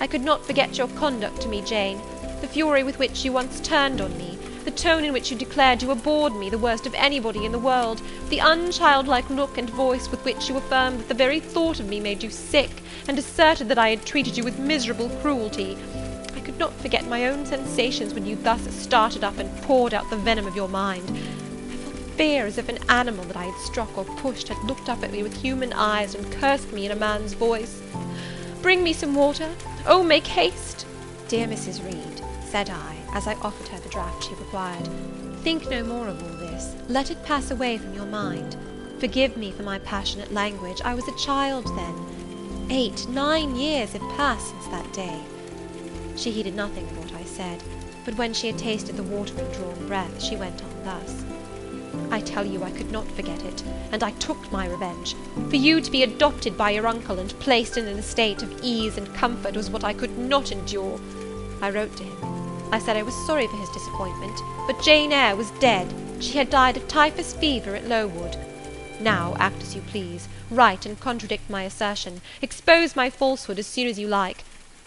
I could not forget your conduct to me, Jane, the fury with which you once turned on me, the tone in which you declared you abhorred me, the worst of anybody in the world, the unchildlike look and voice with which you affirmed that the very thought of me made you sick, and asserted that I had treated you with miserable cruelty. I could not forget my own sensations when you thus started up and poured out the venom of your mind. I felt fear as if an animal that I had struck or pushed had looked up at me with human eyes and cursed me in a man's voice. Bring me some water. Oh, make haste!" "Dear Mrs. Reed," said I, as I offered her the draught she required, "think no more of all this. Let it pass away from your mind. Forgive me for my passionate language. I was a child then. 8, 9 years have passed since that day." She heeded nothing of what I said, but when she had tasted the water and drawn breath, she went on thus: "I tell you I could not forget it, and I took my revenge. For you to be adopted by your uncle and placed in an estate of ease and comfort was what I could not endure. I wrote to him. I said I was sorry for his disappointment, but Jane Eyre was dead. She had died of typhus fever at Lowood. Now act as you please, write and contradict my assertion, expose my falsehood as soon as you like.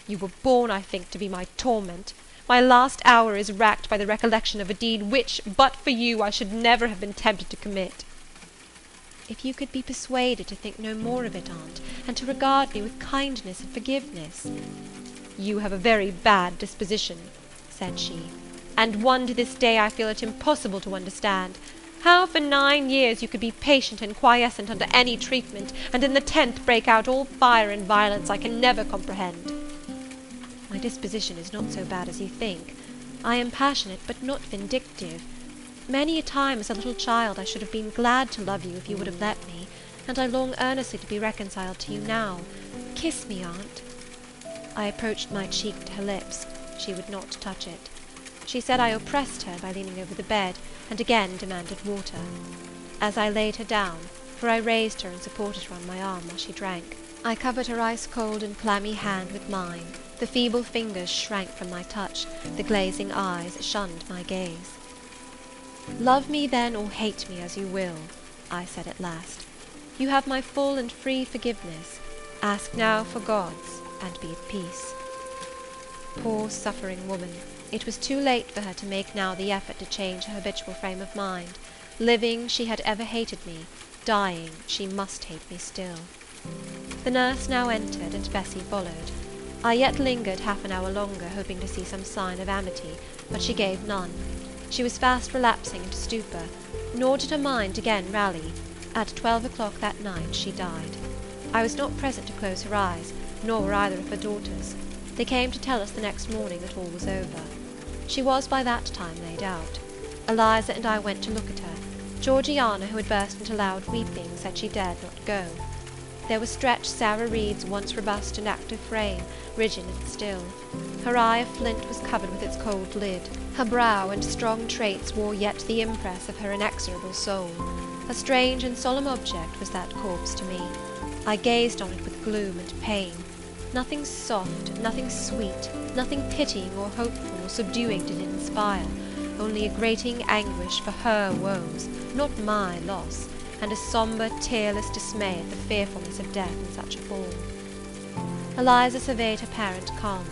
You were born, I think, to be my torment. My last hour is racked by the recollection of a deed which, but for you, I should never have been tempted to commit." "If you could be persuaded to think no more of it, aunt, and to regard me with kindness and forgiveness—" "You have a very bad disposition," said she, "and one to this day I feel it impossible to understand. How for 9 years you could be patient and quiescent under any treatment, and in the 10th break out all fire and violence, I can never comprehend." "My disposition is not so bad as you think. I am passionate, but not vindictive. Many a time as a little child I should have been glad to love you if you would have let me, and I long earnestly to be reconciled to you now. Kiss me, aunt." I approached my cheek to her lips. She would not touch it. She said I oppressed her by leaning over the bed, and again demanded water. As I laid her down, for I raised her and supported her on my arm while she drank, I covered her ice-cold and clammy hand with mine. The feeble fingers shrank from my touch, the glazing eyes shunned my gaze. "Love me then, or hate me as you will," I said at last. "You have my full and free forgiveness. Ask now for God's, and be at peace." Poor suffering woman! It was too late for her to make now the effort to change her habitual frame of mind. Living, she had ever hated me; dying, she must hate me still. The nurse now entered, and Bessie followed. I yet lingered half an hour longer, hoping to see some sign of amity, but she gave none. She was fast relapsing into stupor, nor did her mind again rally.
At 12 o'clock that night she died. I was not present to close her eyes, nor were either of her daughters. They came to tell us the next morning that all was over. She was by that time laid out. Eliza and I went to look at her. Georgiana, who had burst into loud weeping, said she dared not go. There was stretched Sarah Reed's once robust and active frame, rigid and still. Her eye of flint was covered with its cold lid. Her brow and strong traits wore yet the impress of her inexorable soul. A strange and solemn object was that corpse to me. I gazed on it with gloom and pain. Nothing soft, nothing sweet, nothing pitying or hopeful or subduing did it inspire, only a grating anguish for her woes, not my loss, and a sombre, tearless dismay at the fearfulness of death in such a form. Eliza surveyed her parent calmly.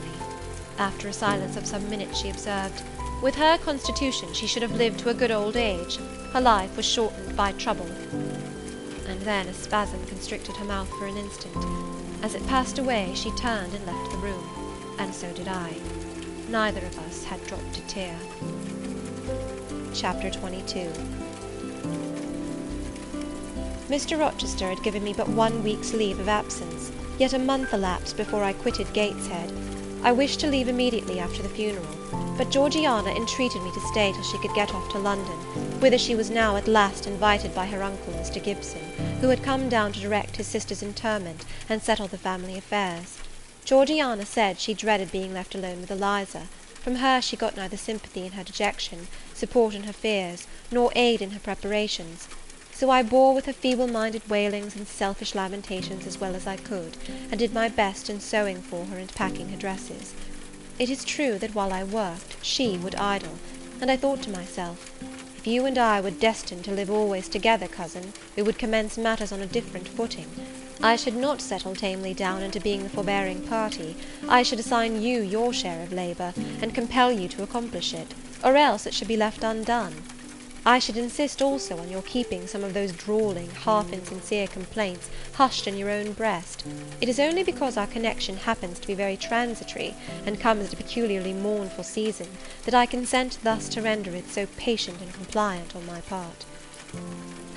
After a silence of some minutes, she observed, "With her constitution she should have lived to a good old age. Her life was shortened by trouble." And then a spasm constricted her mouth for an instant. As it passed away, she turned and left the room, and so did I. Neither of us had dropped a tear. Chapter 22. Mr. Rochester had given me but 1 week's leave of absence, yet a month elapsed before I quitted Gateshead. I wished to leave immediately after the funeral, but Georgiana entreated me to stay till she could get off to London, whither she was now at last invited by her uncle, Mr. Gibson, who had come down to direct his sister's interment and settle the family affairs. Georgiana said she dreaded being left alone with Eliza. From her she got neither sympathy in her dejection, support in her fears, nor aid in her preparations. So I bore with her feeble-minded wailings and selfish lamentations as well as I could, and did my best in sewing for her and packing her dresses. It is true that while I worked, she would idle, and I thought to myself, if you and I were destined to live always together, cousin, we would commence matters on a different footing. I should not settle tamely down into being the forbearing party. I should assign you your share of labour, and compel you to accomplish it, or else it should be left undone. I should insist also on your keeping some of those drawling, half-insincere complaints hushed in your own breast. It is only because our connection happens to be very transitory, and comes at a peculiarly mournful season, that I consent thus to render it so patient and compliant on my part.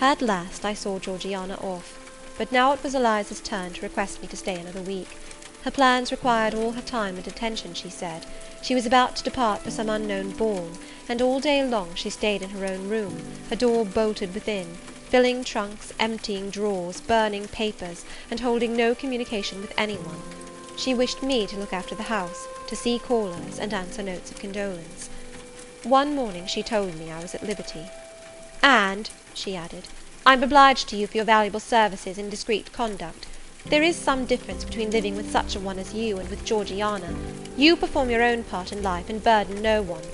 At last I saw Georgiana off, but now it was Eliza's turn to request me to stay another week. Her plans required all her time and attention, she said. She was about to depart for some unknown ball, and all day long she stayed in her own room, her door bolted within, filling trunks, emptying drawers, burning papers, and holding no communication with any one. She wished me to look after the house, to see callers, and answer notes of condolence. One morning she told me I was at liberty. "And," she added, "I am obliged to you for your valuable services in discreet conduct. There is some difference between living with such a one as you and with Georgiana. You perform your own part in life, and burden no one.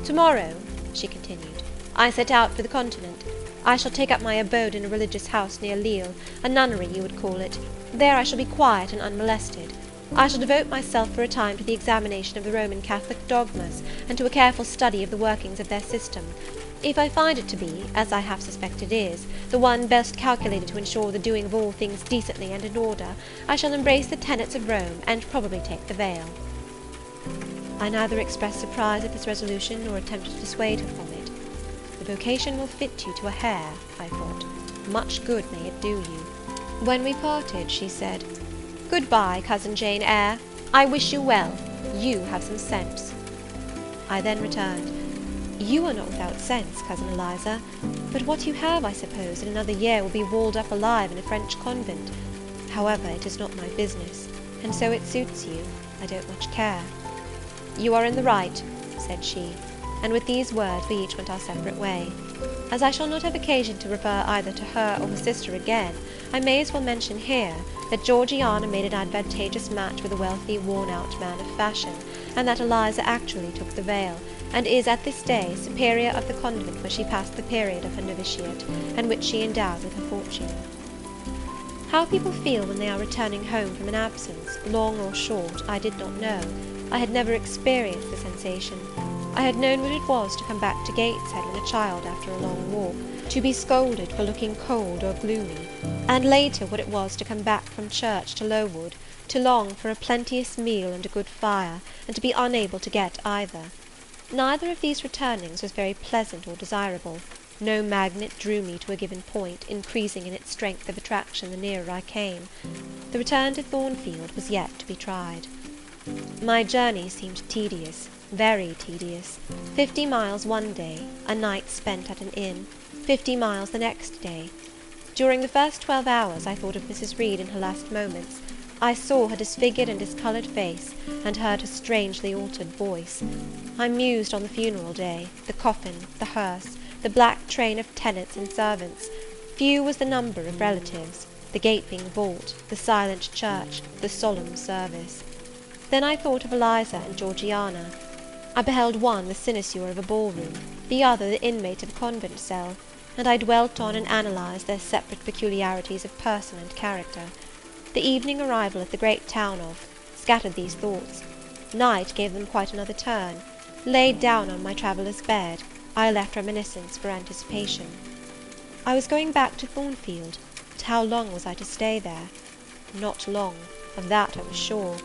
To-morrow," she continued, "I set out for the Continent. I shall take up my abode in a religious house near Lille, a nunnery you would call it. There I shall be quiet and unmolested. I shall devote myself for a time to the examination of the Roman Catholic dogmas, and to a careful study of the workings of their system. If I find it to be, as I have suspected is, the one best calculated to ensure the doing of all things decently and in order, I shall embrace the tenets of Rome, and probably take the veil." I neither expressed surprise at this resolution, nor attempted to dissuade her from it. The vocation will fit you to a hair, I thought. Much good may it do you. When we parted, she said, "Good-bye, cousin Jane Eyre. I wish you well. You have some sense." I then returned, "You are not without sense, cousin Eliza, but what you have, I suppose, in another year will be walled up alive in a French convent. However, it is not my business, and so it suits you, I don't much care." "You are in the right," said she, and with these words we each went our separate way. As I shall not have occasion to refer either to her or her sister again, I may as well mention here, that Georgiana made an advantageous match with a wealthy, worn-out man of fashion, and that Eliza actually took the veil, and is at this day superior of the convent where she passed the period of her novitiate, and which she endowed with her fortune. How people feel when they are returning home from an absence, long or short, I did not know. I had never experienced the sensation. I had known what it was to come back to Gateshead when a child after a long walk, to be scolded for looking cold or gloomy, and later what it was to come back from church to Lowood, to long for a plenteous meal and a good fire, and to be unable to get either. Neither of these returnings was very pleasant or desirable.
No magnet drew me to a given point, increasing in its strength of attraction the nearer I came. The return to Thornfield was yet to be tried. My journey seemed tedious, very tedious. 50 miles one day, a night spent at an inn, 50 miles the next day. During the first 12 hours I thought of Mrs. Reed in her last moments. I saw her disfigured and discoloured face, and heard her strangely altered voice. I mused on the funeral day, the coffin, the hearse, the black train of tenants and servants. Few was the number of relatives, the gaping vault, the silent church, the solemn service. Then I thought of Eliza and Georgiana. I beheld one the cynosure of a ball-room, the other the inmate of a convent cell, and I dwelt on and analysed their separate peculiarities of person and character. The evening arrival at the great town of scattered these thoughts. Night gave them quite another turn. Laid down on my traveller's bed, I left reminiscence for anticipation. I was going back to Thornfield, but how long was I to stay there? Not long, of that I was sure.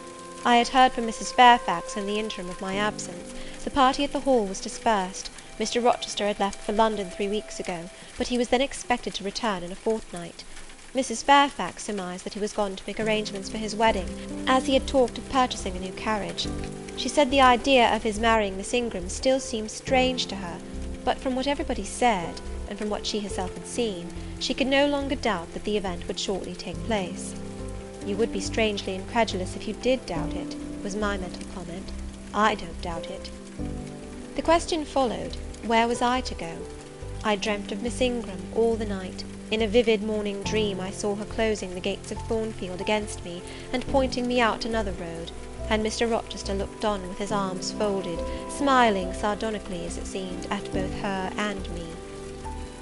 I had heard from Mrs. Fairfax in the interim of my absence. The party at the Hall was dispersed. Mr. Rochester had left for London 3 weeks ago, but he was then expected to return in a fortnight. Mrs. Fairfax surmised that he was gone to make arrangements for his wedding, as he had talked of purchasing a new carriage. She said the idea of his marrying Miss Ingram still seemed strange to her, but from what everybody said, and from what she herself had seen, she could no longer doubt that the event would shortly take place. "You would be strangely incredulous if you did doubt it," was my mental comment. "I don't doubt it." The question followed, where was I to go? I dreamt of Miss Ingram all the night. In a vivid morning dream I saw her closing the gates of Thornfield against me, and pointing me out another road, and Mr. Rochester looked on with his arms folded, smiling sardonically, as it seemed, at both her and me.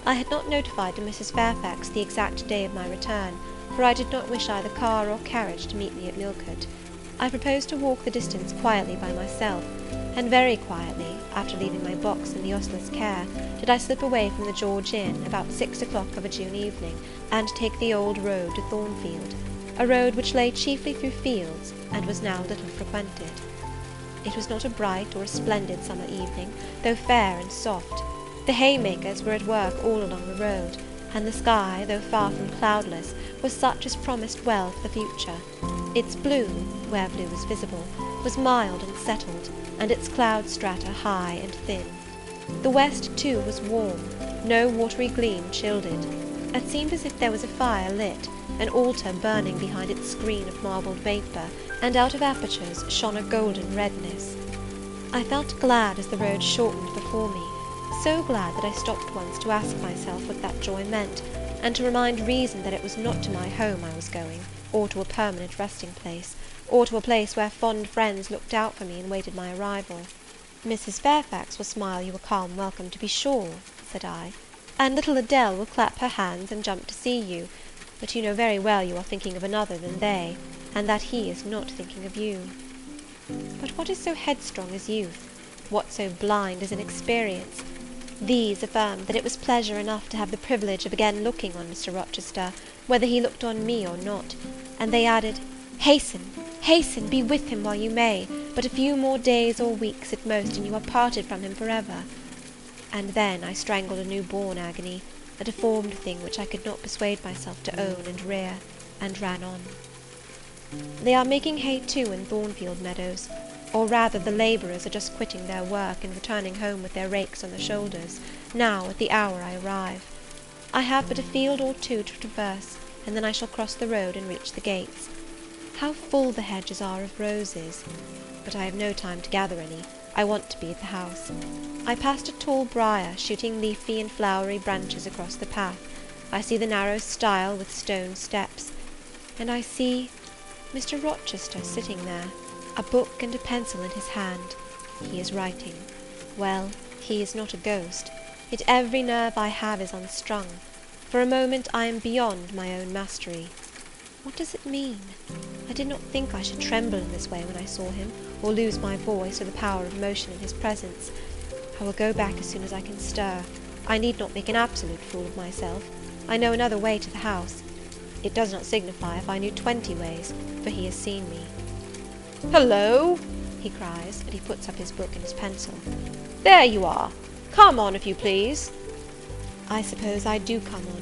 I had not notified to Mrs. Fairfax the exact day of my return, for I did not wish either car or carriage to meet me at Millcote. I proposed to walk the distance quietly by myself, and very quietly, after leaving my box in the ostler's care, did I slip away from the George Inn about 6 o'clock of a June evening, and take the old road to Thornfield, a road which lay chiefly through fields, and was now little frequented. It was not a bright or a splendid summer evening, though fair and soft. The haymakers were at work all along the road, and the sky, though far from cloudless, was such as promised well for the future. Its blue, where blue was visible, was mild and settled, and its cloud strata high and thin. The west, too, was warm, no watery gleam chilled it. It seemed as if there was a fire lit, an altar burning behind its screen of marbled vapour, and out of apertures shone a golden redness. I felt glad as the road shortened before me, so glad that I stopped once to ask myself what that joy meant, and to remind reason that it was not to my home I was going, or to a permanent resting place, or to a place where fond friends looked out for me and waited my arrival. "Mrs. Fairfax will smile you a calm welcome, to be sure," said I, "and little Adele will clap her hands and jump to see you, but you know very well you are thinking of another than they, and that he is not thinking of you." But what is so headstrong as youth? What so blind as inexperience? These affirmed that it was pleasure enough to have the privilege of again looking on Mr. Rochester, whether he looked on me or not, and they added, "Hasten, hasten, be with him while you may, but a few more days or weeks at most, and you are parted from him for ever." And then I strangled a new-born agony, a deformed thing which I could not persuade myself to own and rear, and ran on. They are making hay too in Thornfield meadows, or rather the labourers are just quitting their work and returning home with their rakes on their shoulders, now at the hour I arrive. I have but a field or two to traverse, and then I shall cross the road and reach the gates. How full the hedges are of roses! But I have no time to gather any. I want to be at the house. I passed a tall briar, shooting leafy and flowery branches across the path. I see the narrow stile with stone steps, and I see Mr. Rochester sitting there, a book and a pencil in his hand. He is writing. Well, he is not a ghost, yet every nerve I have is unstrung. For a moment I am beyond my own mastery. What does it mean? I did not think I should tremble in this way when I saw him, or lose my voice or the power of motion in his presence. I will go back as soon as I can stir. I need not make an absolute fool of myself. I know another way to the house. It does not signify if I knew 20 ways, for he has seen me. "Hullo!" he cries, and he puts up his book and his pencil. "There you are! Come on, if you please."
I suppose I do come on,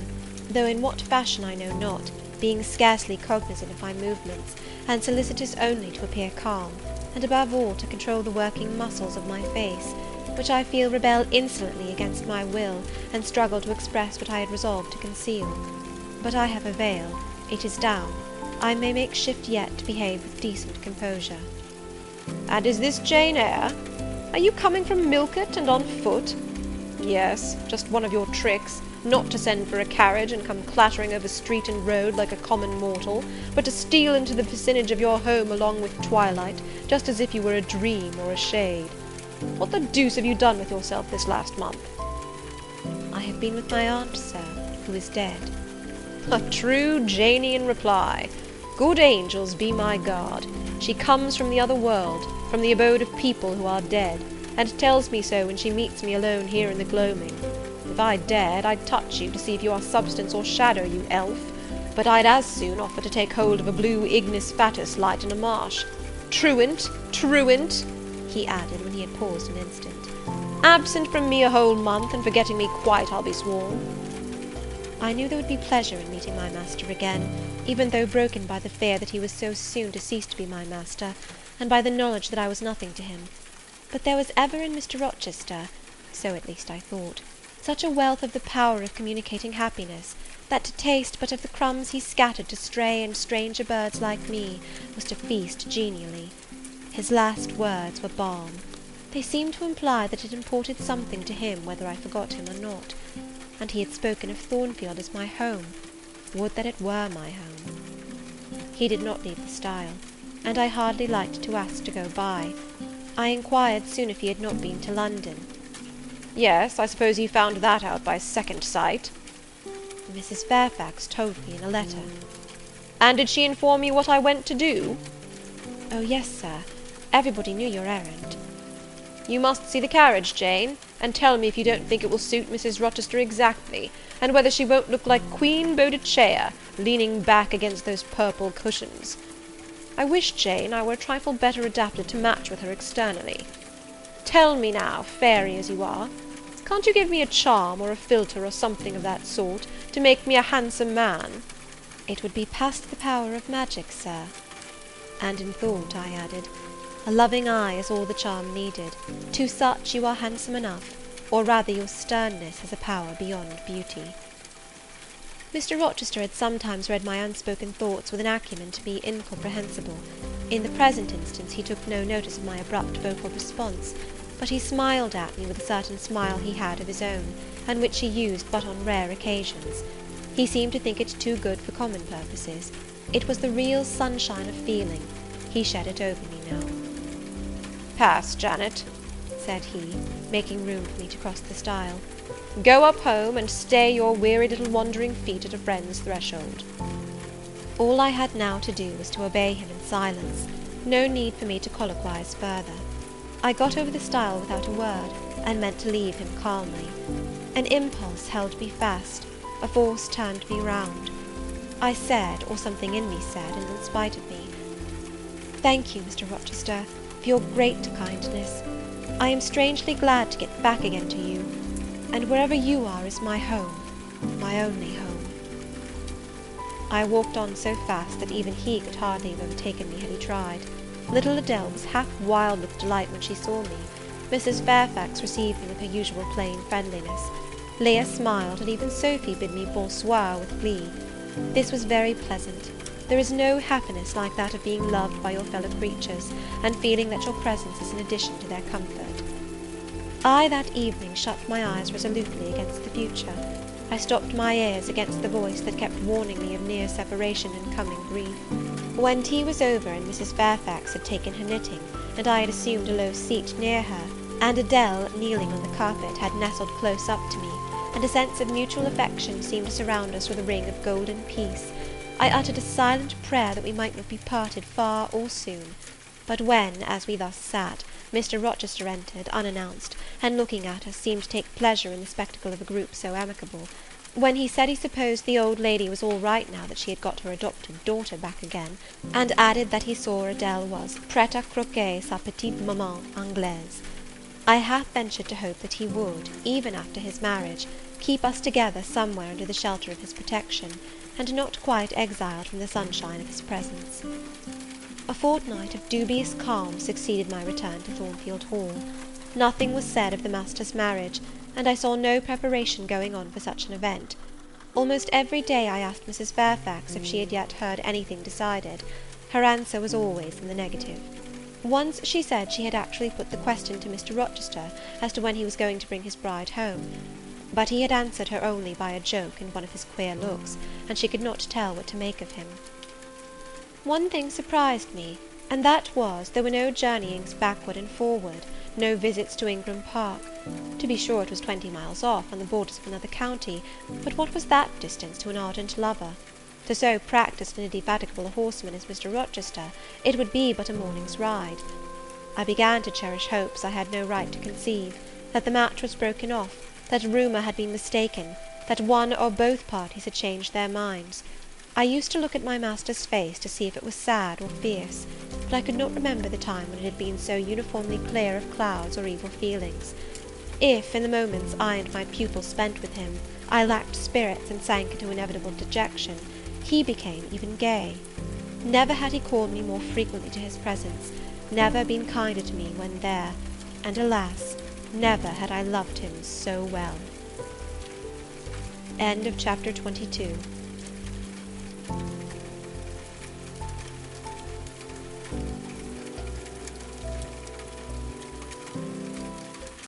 though in what fashion I know not, being scarcely cognizant of my movements, and solicitous only to appear calm, and above all to control the working muscles of my face, which I feel rebel insolently against my will, and struggle to express what I had resolved to conceal. But I have a veil, it is down, I may make shift yet to behave with decent composure.
And is this Jane Eyre? Are you coming from Millcote, and on foot? Yes, just one of your tricks, not to send for a carriage and come clattering over street and road like a common mortal, but to steal into the vicinage of your home along with twilight, just as if you were a dream or a shade. What the deuce have you done with yourself this last month?
I have been with my aunt, sir, who is dead.
A true Janian reply. Good angels be my guard. She comes from the other world, from the abode of people who are dead, and tells me so when she meets me alone here in the gloaming. If I dared, I'd touch you to see if you are substance or shadow, you elf, but I'd as soon offer to take hold of a blue ignis fatuus light in a marsh. Truant, truant, he added, when he had paused an instant. Absent from me a whole month, and forgetting me quite, I'll be sworn.
I knew there would be pleasure in meeting my master again, even though broken by the fear that he was so soon to cease to be my master, and by the knowledge that I was nothing to him. But there was ever in Mr. Rochester, so at least I thought, such a wealth of the power of communicating happiness, that to taste but of the crumbs he scattered to stray and stranger birds like me, was to feast genially. His last words were balm. They seemed to imply that it imported something to him whether I forgot him or not, and he had spoken of Thornfield as my home. Would that it were my home! He did not leave the stile, and I hardly liked to ask to go by. I inquired soon if he had not been to London.
Yes, I suppose he found that out by second sight.
Mrs. Fairfax told me in a letter.
And did she inform you what I went to do?
Oh, yes, sir. Everybody knew your errand.
You must see the carriage, Jane, and tell me if you don't think it will suit Mrs. Rochester exactly, and whether she won't look like Queen Boadicea, leaning back against those purple cushions. I wish, Jane, I were a trifle better adapted to match with her externally. Tell me now, fairy as you are, can't you give me a charm or a philtre or something of that sort, to make me a handsome man?
It would be past the power of magic, sir. And in thought I added, a loving eye is all the charm needed. To such you are handsome enough, or rather your sternness has a power beyond beauty. Mr. Rochester had sometimes read my unspoken thoughts with an acumen to be incomprehensible. In the present instance he took no notice of my abrupt vocal response, but he smiled at me with a certain smile he had of his own, and which he used but on rare occasions. He seemed to think it too good for common purposes. It was the real sunshine of feeling. He shed it over me now.
Pass, Janet,
said he, making room for me to cross the stile.
Go up home, and stay your weary little wandering feet at a friend's threshold.
All I had now to do was to obey him in silence. No need for me to colloquize further. I got over the stile without a word, and meant to leave him calmly. An impulse held me fast, a force turned me round. I said, or something in me said, and in spite of me, "Thank you, Mr. Rochester, for your great kindness. I am strangely glad to get back again to you, and wherever you are is my home, my only home." I walked on so fast that even he could hardly have overtaken me had he tried. Little Adele was half wild with delight when she saw me. Mrs. Fairfax received me with her usual plain friendliness. Leah smiled, and even Sophy bid me bonsoir with glee. This was very pleasant. There is no happiness like that of being loved by your fellow creatures, and feeling that your presence is an addition to their comfort. I that evening shut my eyes resolutely against the future. I stopped my ears against the voice that kept warning me of near separation and coming grief. When tea was over, and Mrs. Fairfax had taken her knitting, and I had assumed a low seat near her, and Adele, kneeling on the carpet, had nestled close up to me, and a sense of mutual affection seemed to surround us with a ring of golden peace, I uttered a silent prayer that we might not be parted far or soon. But when, as we thus sat, Mr. Rochester entered, unannounced, and looking at us, seemed to take pleasure in the spectacle of a group so amicable, when he said he supposed the old lady was all right now that she had got her adopted daughter back again, and added that he saw Adele was prête à croquer sa petite maman anglaise, I half ventured to hope that he would, even after his marriage,
keep us together somewhere under the shelter of his protection, and not quite exiled from the sunshine of his presence. A fortnight of dubious calm succeeded my return to Thornfield Hall. Nothing was said of the master's marriage, and I saw no preparation going on for such an event. Almost every day I asked Mrs. Fairfax if she had yet heard anything decided. Her answer was always in the negative. Once she said she had actually put the question to Mr. Rochester as to when he was going to bring his bride home; but he had answered her only by a joke and one of his queer looks, and she could not tell what to make of him. One thing surprised me, and that was, there were no journeyings backward and forward, no visits to Ingram Park. To be sure, it was 20 miles off, on the borders of another county, but what was that distance to an ardent lover? To so practised and indefatigable a horseman as Mr. Rochester, it would be but a morning's ride. I began to cherish hopes I had no right to conceive, that the match was broken off, that rumour had been mistaken, that one or both parties had changed their minds. I used to look at my master's face to see if it was sad or fierce, but I could not remember the time when it had been so uniformly clear of clouds or evil feelings. If, in the moments I and my pupil spent with him, I lacked spirits and sank into inevitable dejection, he became even gay. Never had he called me more frequently to his presence, never been kinder to me when there, and alas, never had I loved him so well. End of chapter 22.